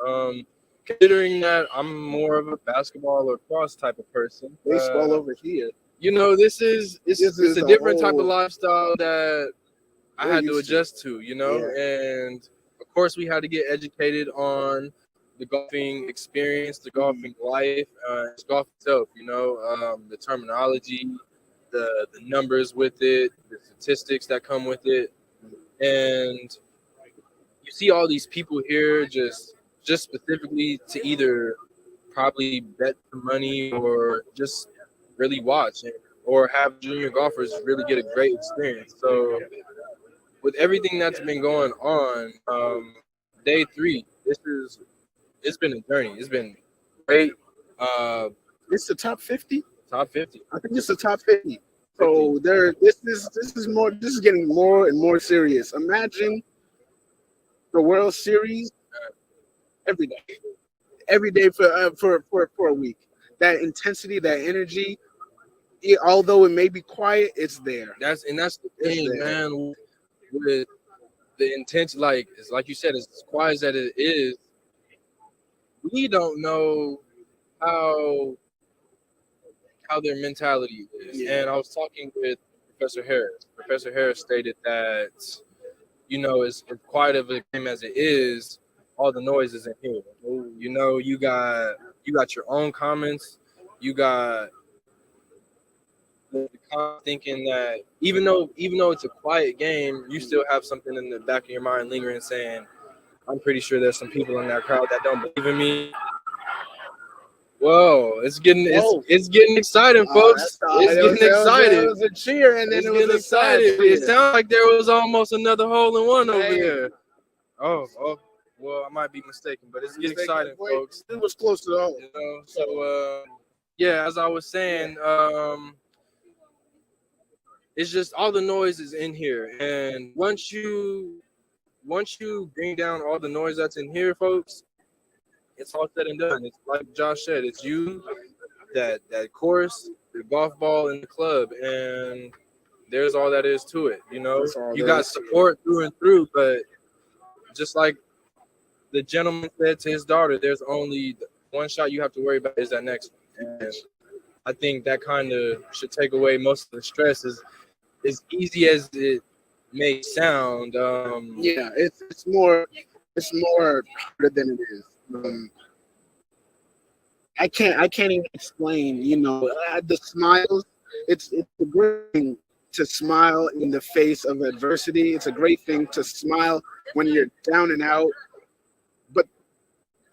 Considering that I'm more of a basketball or cross type of person. Baseball over here. You know, it's a different type of lifestyle that I had to adjust to, and of course we had to get educated on the golfing experience, the golfing life, golf itself, the terminology, the numbers with it, the statistics that come with it. And you see all these people here just specifically to either probably bet the money or just really watch. And or have junior golfers really get a great experience. So with everything that's been going on, day 3, it's been a journey. It's been great. It's the top 50. Top 50. I think it's the top 50. So this is getting more and more serious. Imagine the World Series every day for a week. That intensity, that energy, although it may be quiet, it's there. That's the thing, man. With the intention, like you said, as quiet as that it is, we don't know how their mentality is. Yeah. And I was talking with Professor Harris. Professor Harris stated that, as quiet of a game as it is, all the noise is in here. You got your own comments. You got the thinking that even though it's a quiet game, you still have something in the back of your mind lingering, saying, "I'm pretty sure there's some people in that crowd that don't believe in me." Whoa, it's getting exciting, folks. It's getting excited. It was a cheer, and then it was excited. It sounded like there was almost another hole in one over there. Oh, well, I might be mistaken, but it's getting exciting, folks. It was close to home. So yeah, as I was saying, it's just all the noise is in here, and once you bring down all the noise that's in here, folks, it's all said and done. It's like Josh said, it's you, that course, the golf ball, and the club, and there's all that is to it. You got support through and through, but just like the gentleman said to his daughter, there's only one shot you have to worry about is that next one. And I think that kind of should take away most of the stress. As easy as it may sound, yeah, it's more harder than it is. I can't even explain. The smiles. It's a great thing to smile in the face of adversity. It's a great thing to smile when you're down and out. But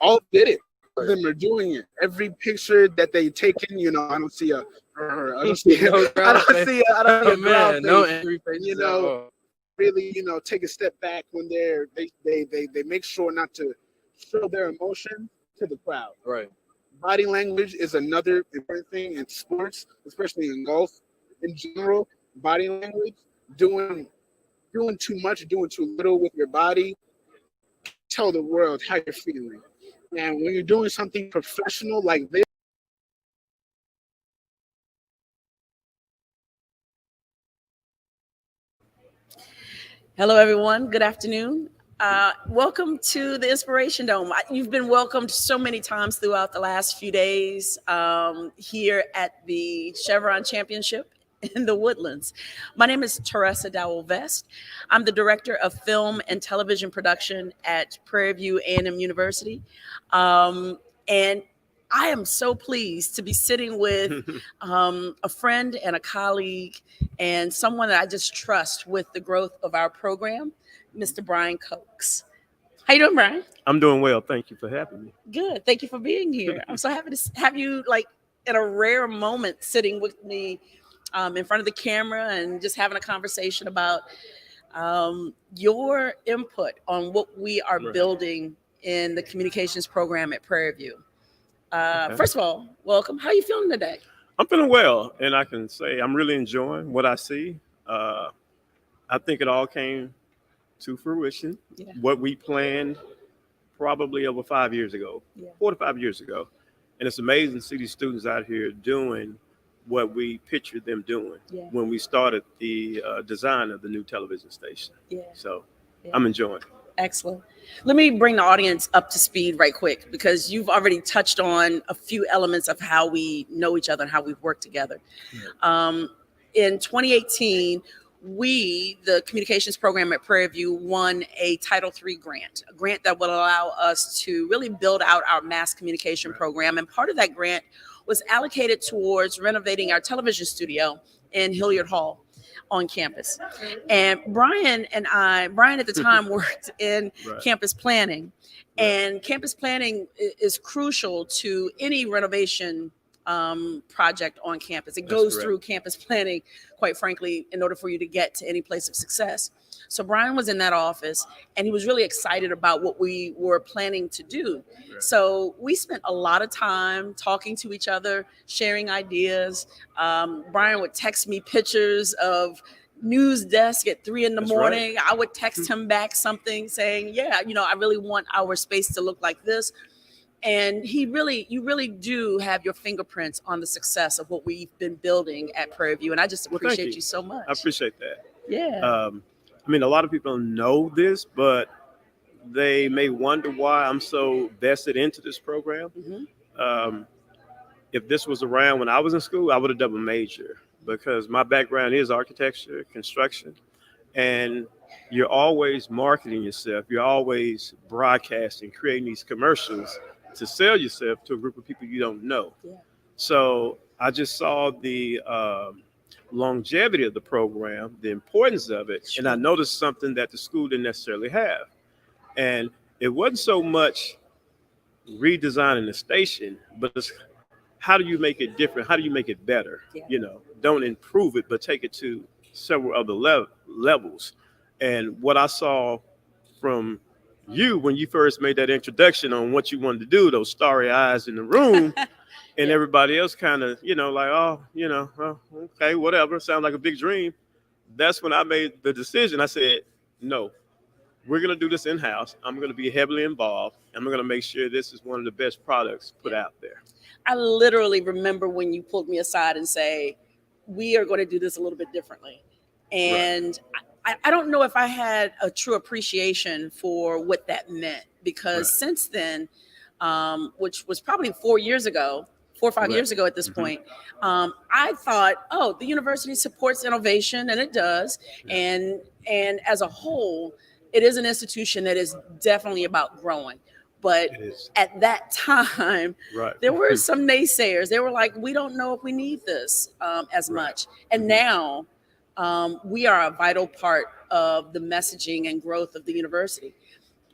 all did it. All of them are doing it. Every picture that they taken, I don't see a no angry faces. Really, take a step back when they make sure not to show their emotion to the crowd. Right. Body language is another important thing in sports, especially in golf in general. Body language, doing too much, doing too little with your body. Tell the world how you're feeling. And when you're doing something professional like this, hello, everyone. Good afternoon. Welcome to the Inspiration Dome. You've been welcomed so many times throughout the last few days here at the Chevron Championship in the Woodlands. My name is Teresa Dowell-Vest. I'm the Director of Film and Television Production at Prairie View A&M University. And I am so pleased to be sitting with a friend and a colleague and someone that I just trust with the growth of our program, Mr. Brian Cokes. How you doing, Brian? I'm doing well. Thank you for having me. Good. Thank you for being here. I'm so happy to have you in a rare moment sitting with me in front of the camera and just having a conversation about your input on what we are building in the communications program at Prairie View. Okay. First of all, welcome. How are you feeling today? I'm feeling well, and I can say I'm really enjoying what I see. I think it all came to fruition. Yeah. What we planned probably over 5 years ago, 4 to 5 years ago. And it's amazing to see these students out here doing what we pictured them doing when we started the design of the new television station. So I'm enjoying it. Excellent. Let me bring the audience up to speed right quick, because you've already touched on a few elements of how we know each other and how we've worked together. In 2018, we, the communications program at Prairie View, won a Title III grant, a grant that will allow us to really build out our mass communication program. And part of that grant was allocated towards renovating our television studio in Hilliard Hall on campus. And Brian at the time worked in campus planning, and campus planning is crucial to any renovation project on campus. It goes through campus planning, quite frankly, in order for you to get to any place of success. So Brian was in that office and he was really excited about what we were planning to do. So we spent a lot of time talking to each other, sharing ideas. Brian would text me pictures of news desk at 3 in the morning. I would text him back something saying, yeah, you know, I really want our space to look like this. And you really do have your fingerprints on the success of what we've been building at Prairie View. And I just appreciate you so much. I appreciate that. Yeah. I mean, a lot of people know this, but they may wonder why I'm so vested into this program. If this was around when I was in school, I would have double major because my background is architecture, construction, and you're always marketing yourself. You're always broadcasting, creating these commercials to sell yourself to a group of people you don't know. So I just saw the longevity of the program, the importance of it, and I noticed something that the school didn't necessarily have. And it wasn't so much redesigning the station, but it's how do you make it different? How do you make it better? You know, don't improve it, but take it to several other levels. And what I saw from you when you first made that introduction on what you wanted to do, those starry eyes in the room, and everybody else kind of, you know, like, oh, you know, oh, okay, whatever, sounds like a big dream. That's when I made the decision. I said, no, we're going to do this in-house. I'm going to be heavily involved. And we're going to make sure this is one of the best products put out there. I literally remember when you pulled me aside and say, we are going to do this a little bit differently. And I don't know if I had a true appreciation for what that meant, because since then, which was probably 4 years ago, 4 or 5 years ago at this point, I thought, oh, the university supports innovation, and it does. And as a whole, it is an institution that is definitely about growing. But at that time, there were some naysayers. They were like, we don't know if we need this as much. And now we are a vital part of the messaging and growth of the university.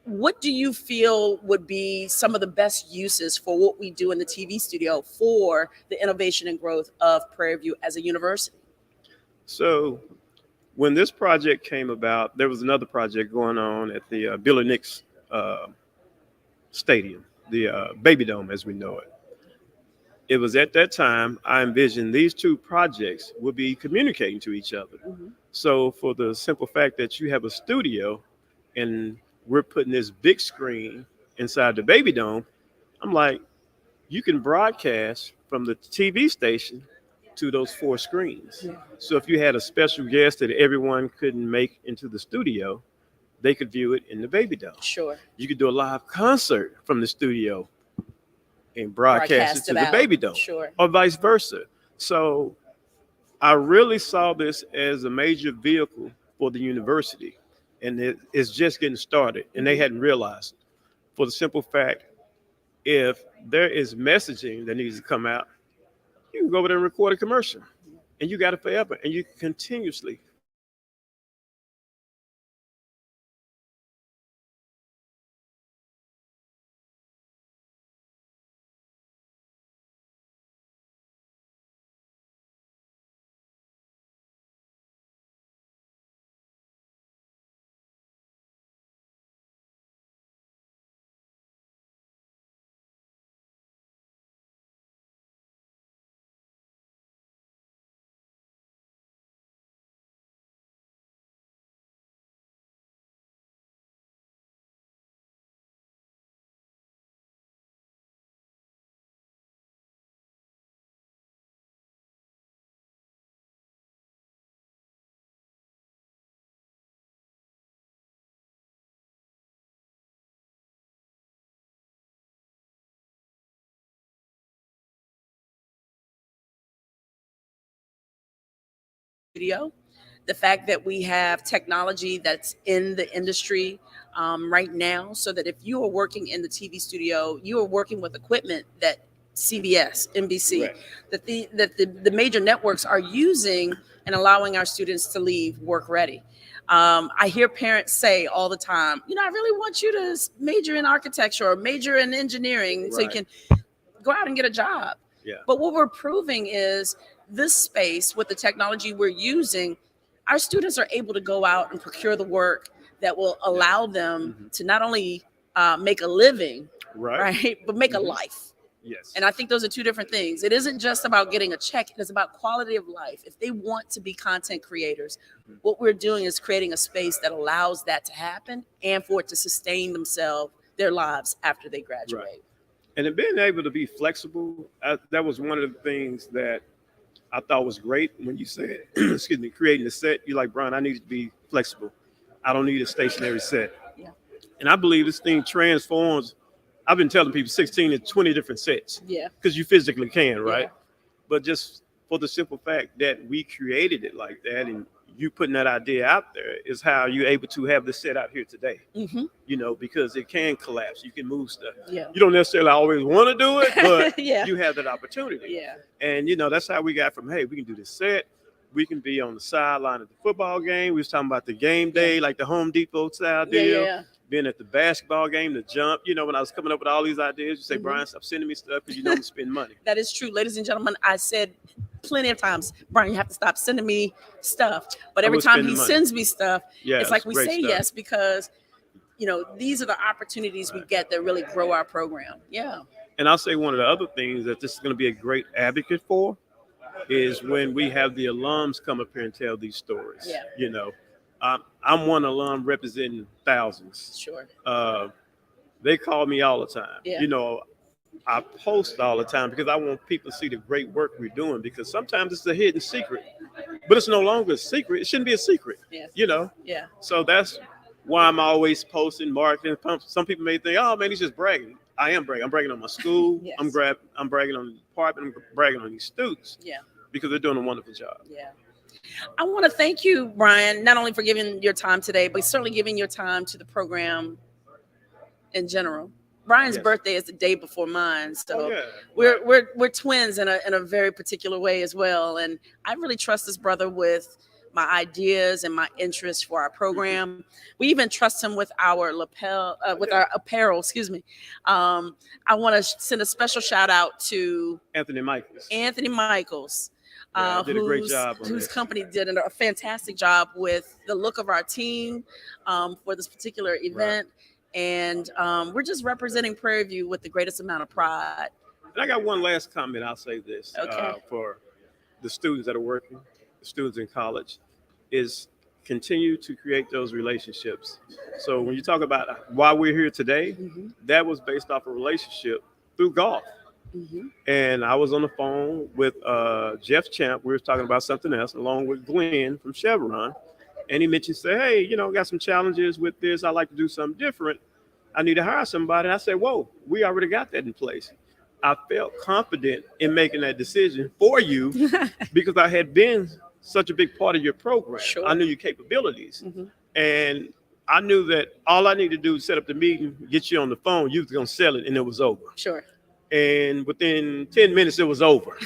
What do you feel would be some of the best uses for what we do in the TV studio for the innovation and growth of Prairie View as a university? So when this project came about, there was another project going on at the Billy Nix Stadium, the Baby Dome as we know it. It was at that time I envisioned these two projects would be communicating to each other. So for the simple fact that you have a studio and we're putting this big screen inside the Baby Dome, I'm like, you can broadcast from the TV station to those 4 screens. So if you had a special guest that everyone couldn't make into the studio, they could view it in the Baby Dome. You could do a live concert from the studio and broadcast it to the Baby Dome, or vice versa. So I really saw this as a major vehicle for the university, and it's just getting started, and they hadn't realized it. For the simple fact, if there is messaging that needs to come out, you can go over there and record a commercial, and you got it forever, and you can continuously. Studio. The fact that we have technology that's in the industry right now, so that if you are working in the TV studio, you are working with equipment that CBS, NBC, that the major networks are using and allowing our students to leave work ready. I hear parents say all the time, you know, I really want you to major in architecture or major in engineering so you can go out and get a job. Yeah. But what we're proving is this space with the technology we're using, our students are able to go out and procure the work that will allow them to not only make a living, right, but make a life. Yes. And I think those are two different things. It isn't just about getting a check. It is about quality of life. If they want to be content creators, what we're doing is creating a space that allows that to happen and for it to sustain themselves, their lives after they graduate. Right. And then being able to be flexible, that was one of the things that I thought was great when you said, excuse me, creating a set. You're like, Brian, I need to be flexible. I don't need a stationary set. Yeah. And I believe this thing transforms. I've been telling people 16 to 20 different sets. Yeah. Because you physically can, right? Yeah. But just for the simple fact that we created it like that, and you putting that idea out there is how you're able to have this set out here today. Mm-hmm. You know, because it can collapse. You can move stuff. Yeah. You don't necessarily always want to do it, but Yeah. you have that opportunity. Yeah. And, you know, that's how we got from, hey, we can do this set. We can be on the sideline of the football game. We was talking about the game day, like the Home Depot style deal. Yeah. Being at the basketball game, the jump. You know, when I was coming up with all these ideas, you say, Brian, stop sending me stuff because you know I'm spending money. That is true. Ladies and gentlemen, I said plenty of times, Brian, you have to stop sending me stuff. But every time he sends me stuff, Yeah, it's like we great say stuff. yes because, you know, these are the opportunities we get that really grow our program. Yeah. And I'll say one of the other things that this is going to be a great advocate for is when we have the alums come up here and tell these stories. Yeah. You know, I'm one alum representing thousands. Sure. They call me all the time. Yeah. You know, I post all the time because I want people to see the great work we're doing, because sometimes it's a hidden secret, but it's no longer a secret. It shouldn't be a secret. Yes. You know? Yeah. So that's why I'm always posting, marketing. Some people may think, oh man, he's just bragging. I am bragging. I'm bragging on my school. Yes. I'm bragging on the department. I'm bragging on these students. Yeah. Because they're doing a wonderful job. Yeah. I want to thank you, Brian, not only for giving your time today, but certainly giving your time to the program in general. Brian's birthday is the day before mine, so we're twins in a very particular way as well. And I really trust this brother with my ideas and my interests for our program. We even trust him with our our apparel. Excuse me. I want to send a special shout out to Anthony Michaels. Did a great job on whose this. company did a fantastic job with the look of our team for this particular event. And we're just representing Prairie View with the greatest amount of pride. And I got one last comment. I'll say this for the students that are working, the students in college, is continue to create those relationships. So when you talk about why we're here today, that was based off a relationship through golf. And I was on the phone with Jeff Champ. We were talking about something else, along with Glenn from Chevron. And he mentioned, say, hey, you know, got some challenges with this. I like to do something different. I need to hire somebody. And I said, whoa, we already got that in place. I felt confident in making that decision for you because I had been such a big part of your program. Sure. I knew your capabilities. And I knew that all I needed to do was set up the meeting, get you on the phone. You was going to sell it, and it was over. Sure. And within 10 minutes, it was over.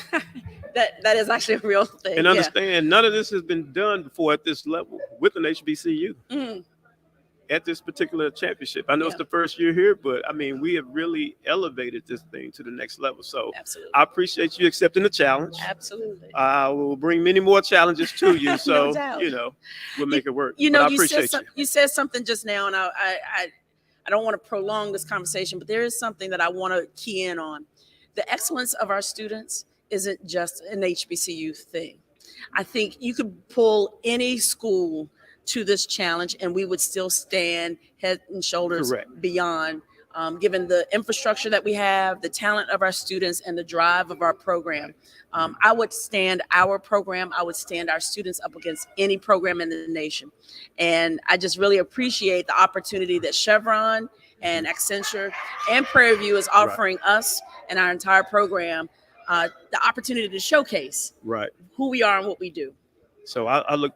That is actually a real thing. And understand, none of this has been done before at this level with an HBCU at this particular championship. I know it's the first year here, but I mean, we have really elevated this thing to the next level. So absolutely. I appreciate you accepting the challenge. Absolutely. I will bring many more challenges to you. So, No doubt. you know, we'll make it work. You know, but I appreciate you said something just now, and I don't want to prolong this conversation, but there is something that I want to key in on. The excellence of our students isn't just an HBCU thing. I think you could pull any school to this challenge and we would still stand head and shoulders beyond, given the infrastructure that we have, the talent of our students, and the drive of our program. I would stand our program, I would stand our students up against any program in the nation. And I just really appreciate the opportunity that Chevron and Accenture and Prairie View is offering us and our entire program the opportunity to showcase who we are and what we do. So I look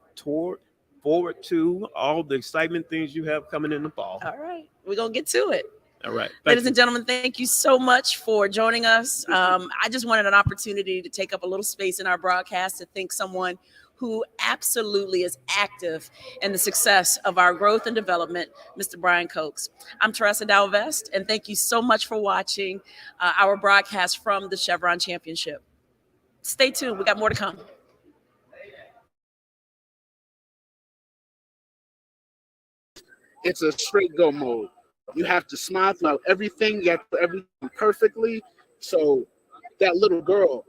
forward to all the excitement things you have coming in the fall. All right, we're gonna get to it. All right. Ladies and gentlemen, thank you so much for joining us. I just wanted an opportunity to take up a little space in our broadcast to thank someone who absolutely is active in the success of our growth and development, Mr. Brian Cokes. I'm Teresa Dalvest, and thank you so much for watching our broadcast from the Chevron Championship. Stay tuned, we got more to come. It's a straight go mode. You have to smile throughout everything. You have to do everything perfectly. So that little girl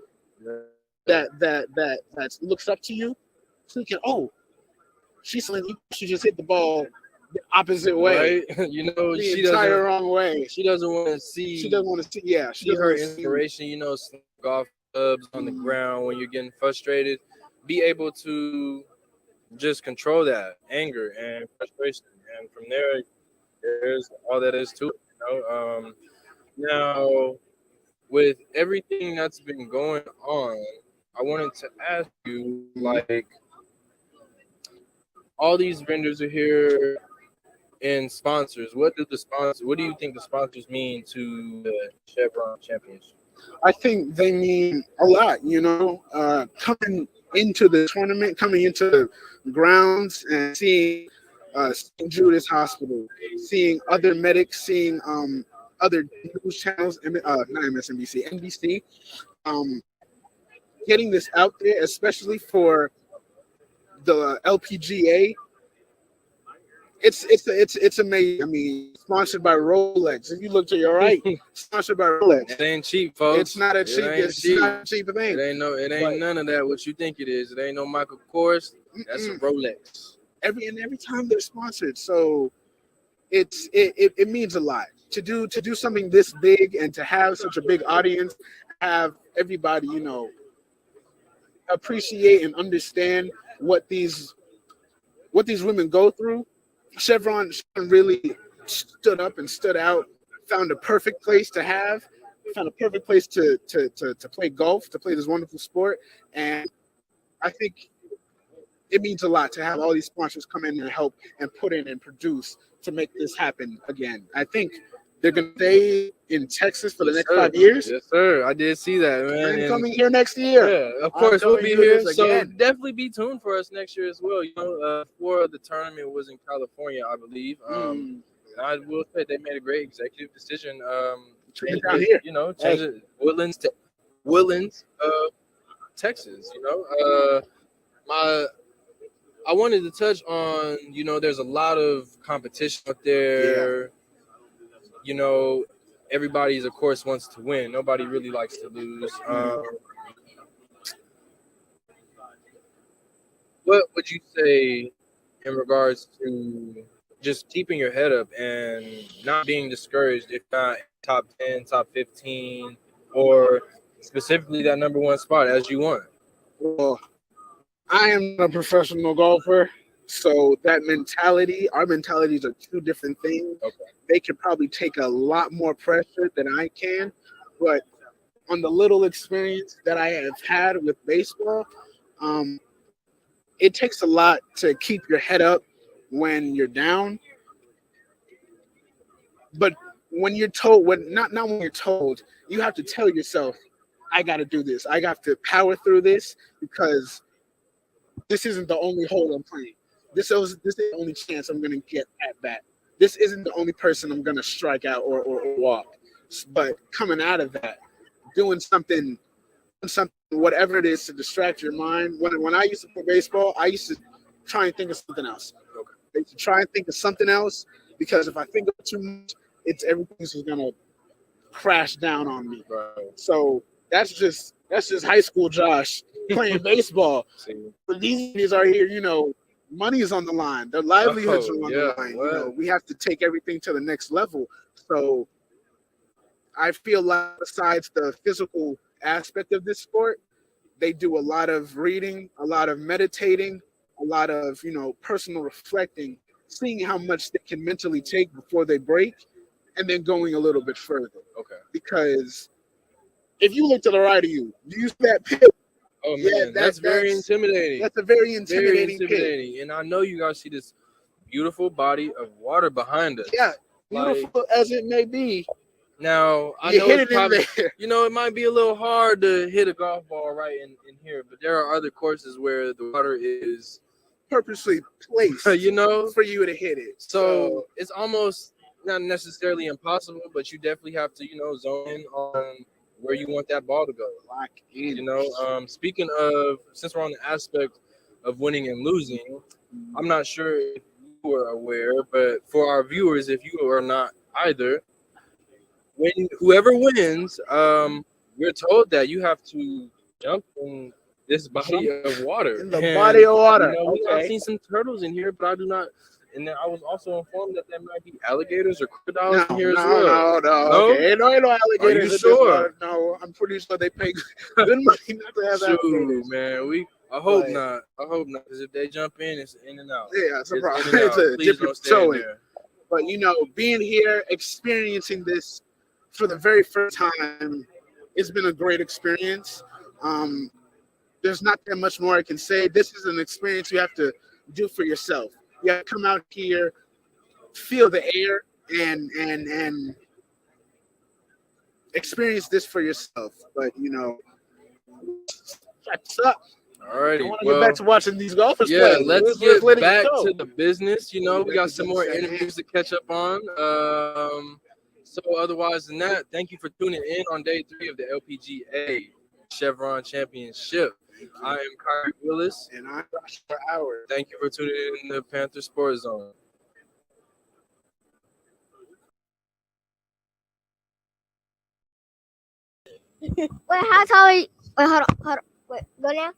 that looks up to you, thinking, "Oh, she just hit the ball the opposite way." Right? You know, the she entire doesn't wrong way. She doesn't want to see. She doesn't want to see. Yeah, See her inspiration. You know, golf clubs on the ground when you're getting frustrated. Be able to just control that anger and frustration, and from there, there's all that is to it. You know, now with everything that's been going on, I wanted to ask you, like, all these vendors are here and sponsors. What do you think the sponsors mean to the Chevron Championship? I think they mean a lot, you know, coming into the tournament, coming into the grounds and seeing St. Judas Hospital, seeing other medics, seeing other news channels, not MSNBC, NBC, getting this out there, especially for the LPGA. It's amazing. I mean, sponsored by Rolex. If you look to your right, sponsored by Rolex. It ain't cheap, folks. It's not a cheap. It's not a cheap thing. It ain't none of that. What you think it is? It ain't no Michael Kors. That's a Rolex. Every time they're sponsored, so it means a lot to do something this big and to have such a big audience, have everybody, you know, appreciate and understand what these women go through. Chevron really stood up and stood out, found a perfect place to play golf, to play this wonderful sport. And I think it means a lot to have all these sponsors come in and help and put in and produce to make this happen again. I think they're going to stay in Texas for the next 5 years. Yes, sir. I did see that, man. And coming here next year. Yeah, of course, we'll be here. So definitely be tuned for us next year as well. You know, for the tournament was in California, I believe. I will say they made a great executive decision. Down here. You know, change it Woodlands, Texas. You know, I wanted to touch on, you know, there's a lot of competition out there. Yeah. You know, everybody's, of course, wants to win. Nobody really likes to lose. What would you say in regards to just keeping your head up and not being discouraged if not top 10, top 15, or specifically that number one spot as you want? Well, I am a professional golfer, so that mentality, our mentalities are two different things. Okay. They could probably take a lot more pressure than I can, but on the little experience that I have had with baseball, it takes a lot to keep your head up when you're down. But when you're told, not when you're told, you have to tell yourself, I got to do this. I got to power through this because this isn't the only hole I'm playing. This is the only chance I'm going to get at bat. This isn't the only person I'm going to strike out or walk. But coming out of that, doing something, whatever it is to distract your mind. When I used to play baseball, I used to try and think of something else. Okay. I used to try and think of something else because if I think of too much, everything's just going to crash down on me. Right. So that's just high school Josh playing baseball. But these are here, you know, money is on the line. Their livelihoods are on the line. You know, we have to take everything to the next level. So I feel like besides the physical aspect of this sport, they do a lot of reading, a lot of meditating, a lot of, you know, personal reflecting, seeing how much they can mentally take before they break, and then going a little bit further. Okay. Because if you look to the right of you, do you see that pit? Oh man, that's very intimidating. That's a very intimidating pit. And I know you guys see this beautiful body of water behind us. Yeah, beautiful as it may be, Now, I You know hit it's it in probably, there. it might be a little hard to hit a golf ball right in here, but there are other courses where the water is purposely placed, for you to hit it. So it's almost not necessarily impossible, but you definitely have to, zone in on where you want that ball to go. Lock in. Speaking of, since we're on the aspect of winning and losing, I'm not sure if you were aware, but for our viewers, if you are not either, when whoever wins, we're told that you have to jump in this body of water. In the body of water. I've seen some turtles in here, but I do not. And then I was also informed that there might be alligators or crocodiles in here as well. No. Okay, ain't no alligators. Are you in this sure? water. No, I'm pretty sure they pay good money not to have Shoot, alligators. man. I hope not. I hope not, because if they jump in, it's in and out. Yeah, it's a problem. in and It's out. a Please different don't stay in showing. there. But being here, experiencing this for the very first time, it's been a great experience. There's not that much more I can say. This is an experience you have to do for yourself. You have to come out here, feel the air, and experience this for yourself. But what's up? Alrighty. I want to get back to watching these golfers play. Let's Let's get back go. to the business. We got some more interviews to catch up on. So otherwise than that, thank you for tuning in on day 3 of the LPGA Chevron Championship. I am Kyrie Willis. And I'm Joshua Howard. Thank you for tuning in the Panther Sports Zone. Wait, how tall are you? Wait, hold on. Wait, go now.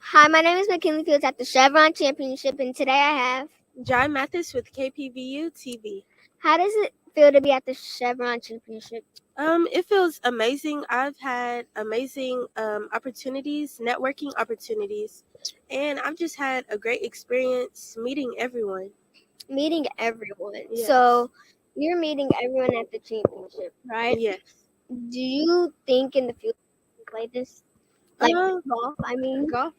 Hi, my name is McKinley Fields at the Chevron Championship, and today I have John Mathis with KPVU-TV. How does it feel to be at the Chevron Championship? It feels amazing. I've had amazing opportunities, networking opportunities, and I've just had a great experience meeting everyone. Meeting everyone. Yes. So you're meeting everyone at the championship, right? Yes. Do you think in the future you play this? Like golf? I mean, golf.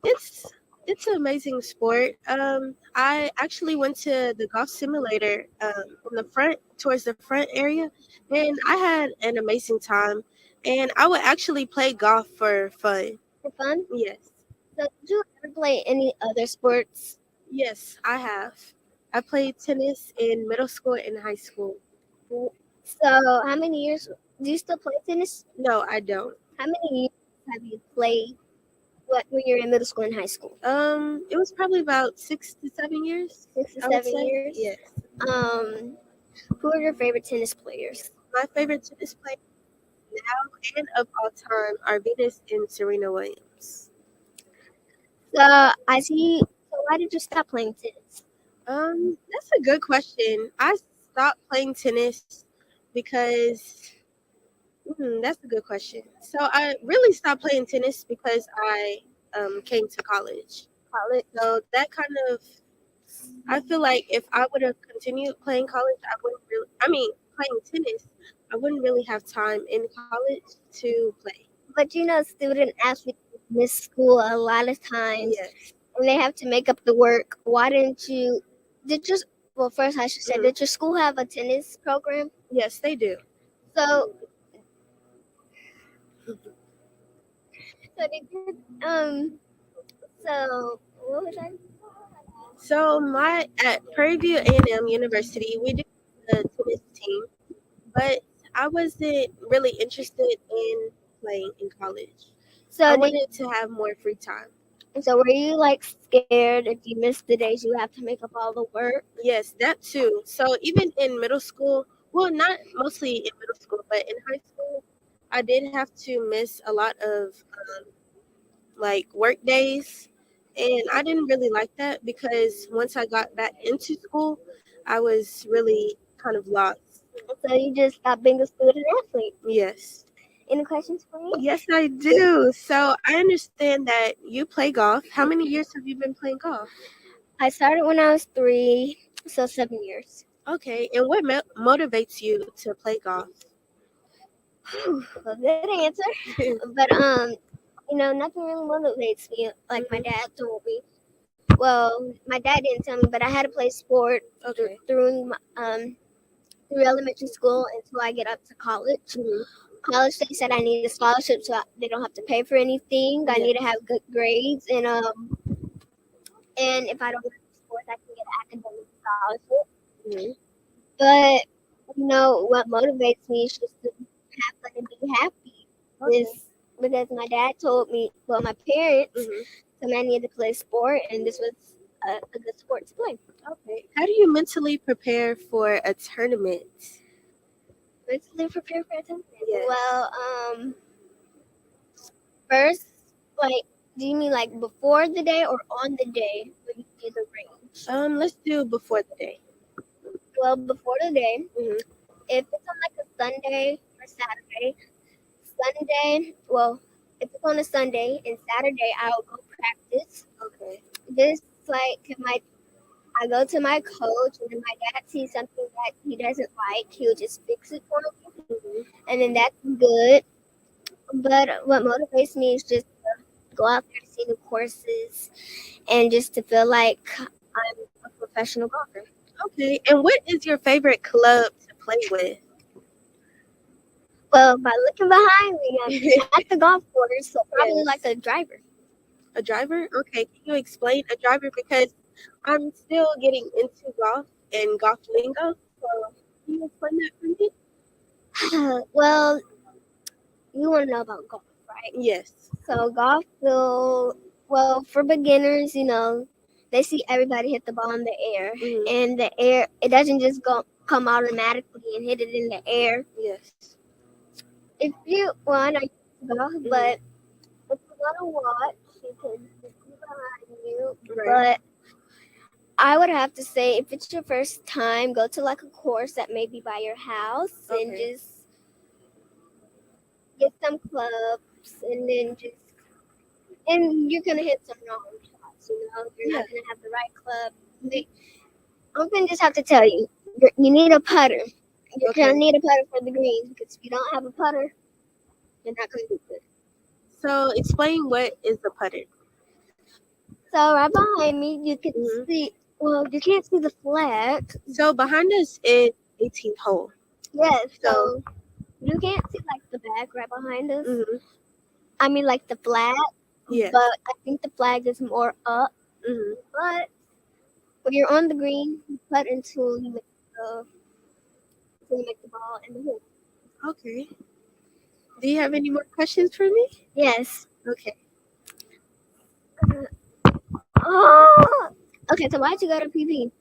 It's an amazing sport. I actually went to the golf simulator from the front towards the front area, and I had an amazing time. And I would actually play golf for fun. For fun? Yes. So did you ever play any other sports? Yes, I have. I played tennis in middle school and high school. So how many years do you still play tennis? No, I don't. How many years have you played? What when you're in middle school and high school? It was probably about 6 to 7 years. 6 to I would 7 say. years. Yes. Who are your favorite tennis players? My favorite tennis players now and of all time are Venus and Serena Williams. So I see. So why did you stop playing tennis? That's a good question. I stopped playing tennis because that's a good question. So I really stopped playing tennis because I came to college. So that kind of, I feel like if I would have continued playing college, playing tennis, I wouldn't really have time in college to play. But student athletes miss school a lot of times. Yes. And they have to make up the work. Why didn't you? Well, first I should say, did your school have a tennis program? Yes, they do. So so what was I? So at Prairie View A&M University, we do a tennis team, but I wasn't really interested in playing in college. So I wanted to have more free time. So were you scared if you missed the days you have to make up all the work? Yes, that too. So even in middle school, well, not mostly in middle school, but in high school, I did have to miss a lot of work days. And I didn't really like that because once I got back into school, I was really kind of lost. So you just stopped being a student athlete? Yes. Any questions for me? Yes, I do. So I understand that you play golf. How many years have you been playing golf? I started when I was 3, so 7 years. Okay. And what motivates you to play golf? Well, good answer. But nothing really motivates me like my dad told me. Well, my dad didn't tell me, but I had to play sport through through elementary school until I get up to college. College, they said I need a scholarship so they don't have to pay for anything. I need to have good grades, and if I don't get sports, I can get an academic scholarship. But what motivates me is just to have fun and be happy. Because my dad told me, well, my parents told me I needed to play sport, and this was a good sport to play. Okay. How do you mentally prepare for a tournament? Mentally prepare for a tournament? Yes. Well, first, do you mean before the day or on the day when you do the range? Let's do before the day. Well, before the day, if it's on a Sunday or Saturday, if it's on a Sunday and Saturday, I'll go practice. Okay. Just I go to my coach, and then my dad sees something that he doesn't like, he'll just fix it for me, and then that's good. But what motivates me is just to go out there to see new courses, and just to feel like I'm a professional golfer. Okay. And what is your favorite club to play with? Well, by looking behind me, I'm at the golf course, so probably like a driver. A driver? Okay. Can you explain a driver? Because I'm still getting into golf and golf lingo. So can you explain that for me? Well, you want to know about golf, right? Yes. So golf for beginners, they see everybody hit the ball in the air, and the air, it doesn't just come automatically and hit it in the air. Yes. If you want, I know golf, but if you want to watch, you can see behind you. Right. But I would have to say, if it's your first time, go to a course that may be by your house, and just get some clubs, and then you're gonna hit some wrong shots. You're not gonna have the right club. I'm gonna just have to tell you, you need a putter. You're gonna need a putter for the greens, because if you don't have a putter, you're not gonna do good. So explain what is the putter. So right behind me, you can see. Well, you can't see the flag. So behind us is 18th hole. Yes. So you can't see the bag right behind us. I mean, the flag. Yes. But I think the flag is more up. But when you're on the green, you putt until you make the ball in the hole. Okay. Do you have any more questions for me? Yes. Okay. Okay, so why'd you go to PV?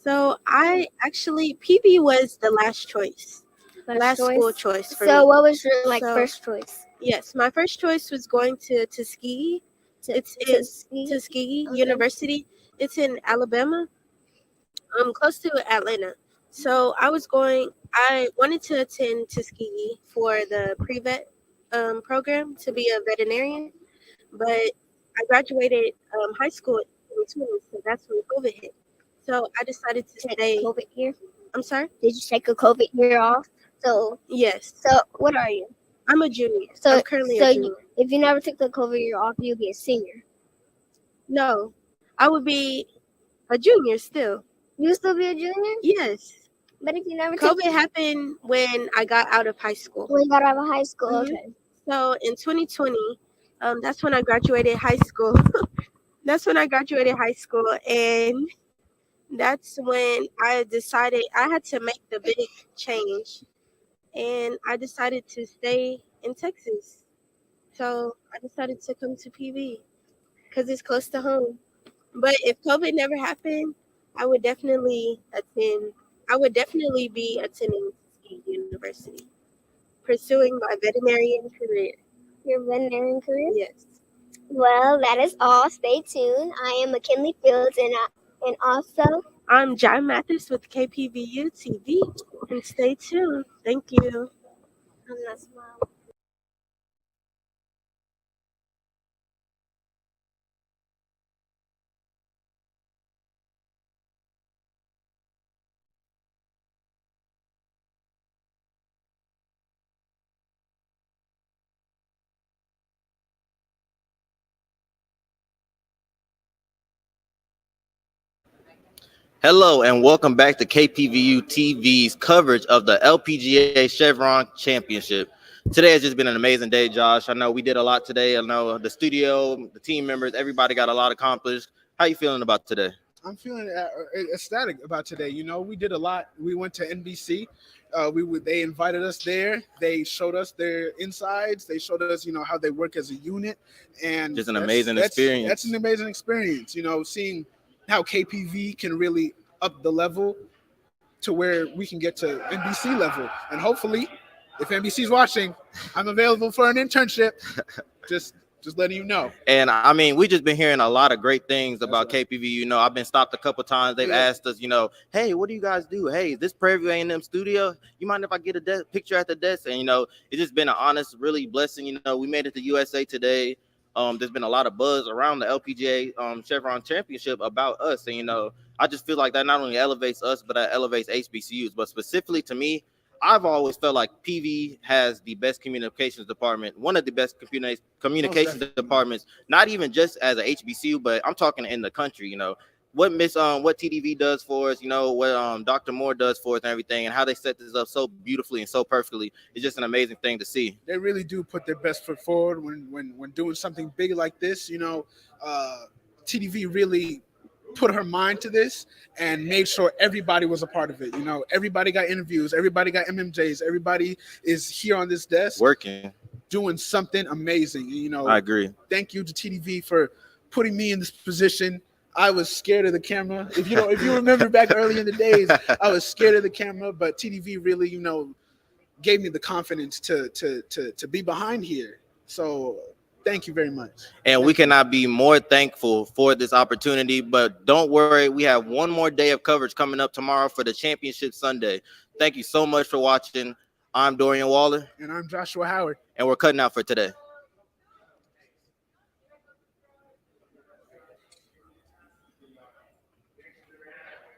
So PV was the last choice. Last school choice for me. So what was your first choice? Yes, my first choice was going to Tuskegee. It's Tuskegee University. It's in Alabama, close to Atlanta. So I wanted to attend Tuskegee for the pre-vet program to be a veterinarian, but I graduated high school in 2020, so that's when COVID hit. So I decided to stay. COVID year? I'm sorry? Did you take a COVID year off? So yes. So what are you? I'm a junior. So I'm currently a junior. If you never took the COVID year off, you'll be a senior. No, I would be a junior still. You still be a junior? Yes. But if you never COVID happened when I got out of high school. When you got out of high school, okay. So in 2020, that's when I graduated high school. And that's when I decided I had to make the big change, and I decided to stay in Texas. So I decided to come to PV because it's close to home. But if COVID never happened, I would definitely be attending University, pursuing my veterinarian career. Your veterinarian career? Yes. Well, that is all. Stay tuned. I am McKinley Fields, and also I'm John Mathis with KPVU-TV, and stay tuned. Thank you. I'm not smiling. Hello and welcome back to KPVU-TV's coverage of the LPGA Chevron Championship. Today has just been an amazing day, Josh. I know we did a lot today. I know the studio, the team members, everybody got a lot accomplished. How you feeling about today? I'm feeling ecstatic about today. You know, we did a lot. We went to NBC. They invited us there. They showed us their insides. They showed us, how they work as a unit, and just an amazing experience. That's an amazing experience. Seeing how KPV can really up the level to where we can get to NBC level, and hopefully, if NBC's watching, I'm available for an internship. Just letting you know. And I mean, we just been hearing a lot of great things about KPV. I've been stopped a couple times. They've asked us, hey, what do you guys do? Hey, is this Prairie View A&M studio? You mind if I get a picture at the desk? And, it's just been an honest, really blessing. We made it to USA today. There's been a lot of buzz around the LPGA Chevron Championship about us. And, I just feel like that not only elevates us, but that elevates HBCUs. But specifically to me, I've always felt like PV has the best communications department, one of the best communications departments, not even just as a HBCU, but I'm talking in the country. What TDV does for us, what Dr. Moore does for us and everything, and how they set this up so beautifully and so perfectly. It's just an amazing thing to see. They really do put their best foot forward when doing something big like this. TDV really put her mind to this and made sure everybody was a part of it. Everybody got interviews, everybody got MMJs, everybody is here on this desk working, doing something amazing. I agree. Thank you to TDV for putting me in this position. I was scared of the camera. If you remember back early in the days, I was scared of the camera, but TDV really, gave me the confidence to be behind here. So thank you very much. And we cannot be more thankful for this opportunity, but don't worry, we have one more day of coverage coming up tomorrow for the Championship Sunday. Thank you so much for watching. I'm Dorian Waller. And I'm Joshua Howard. And we're cutting out for today.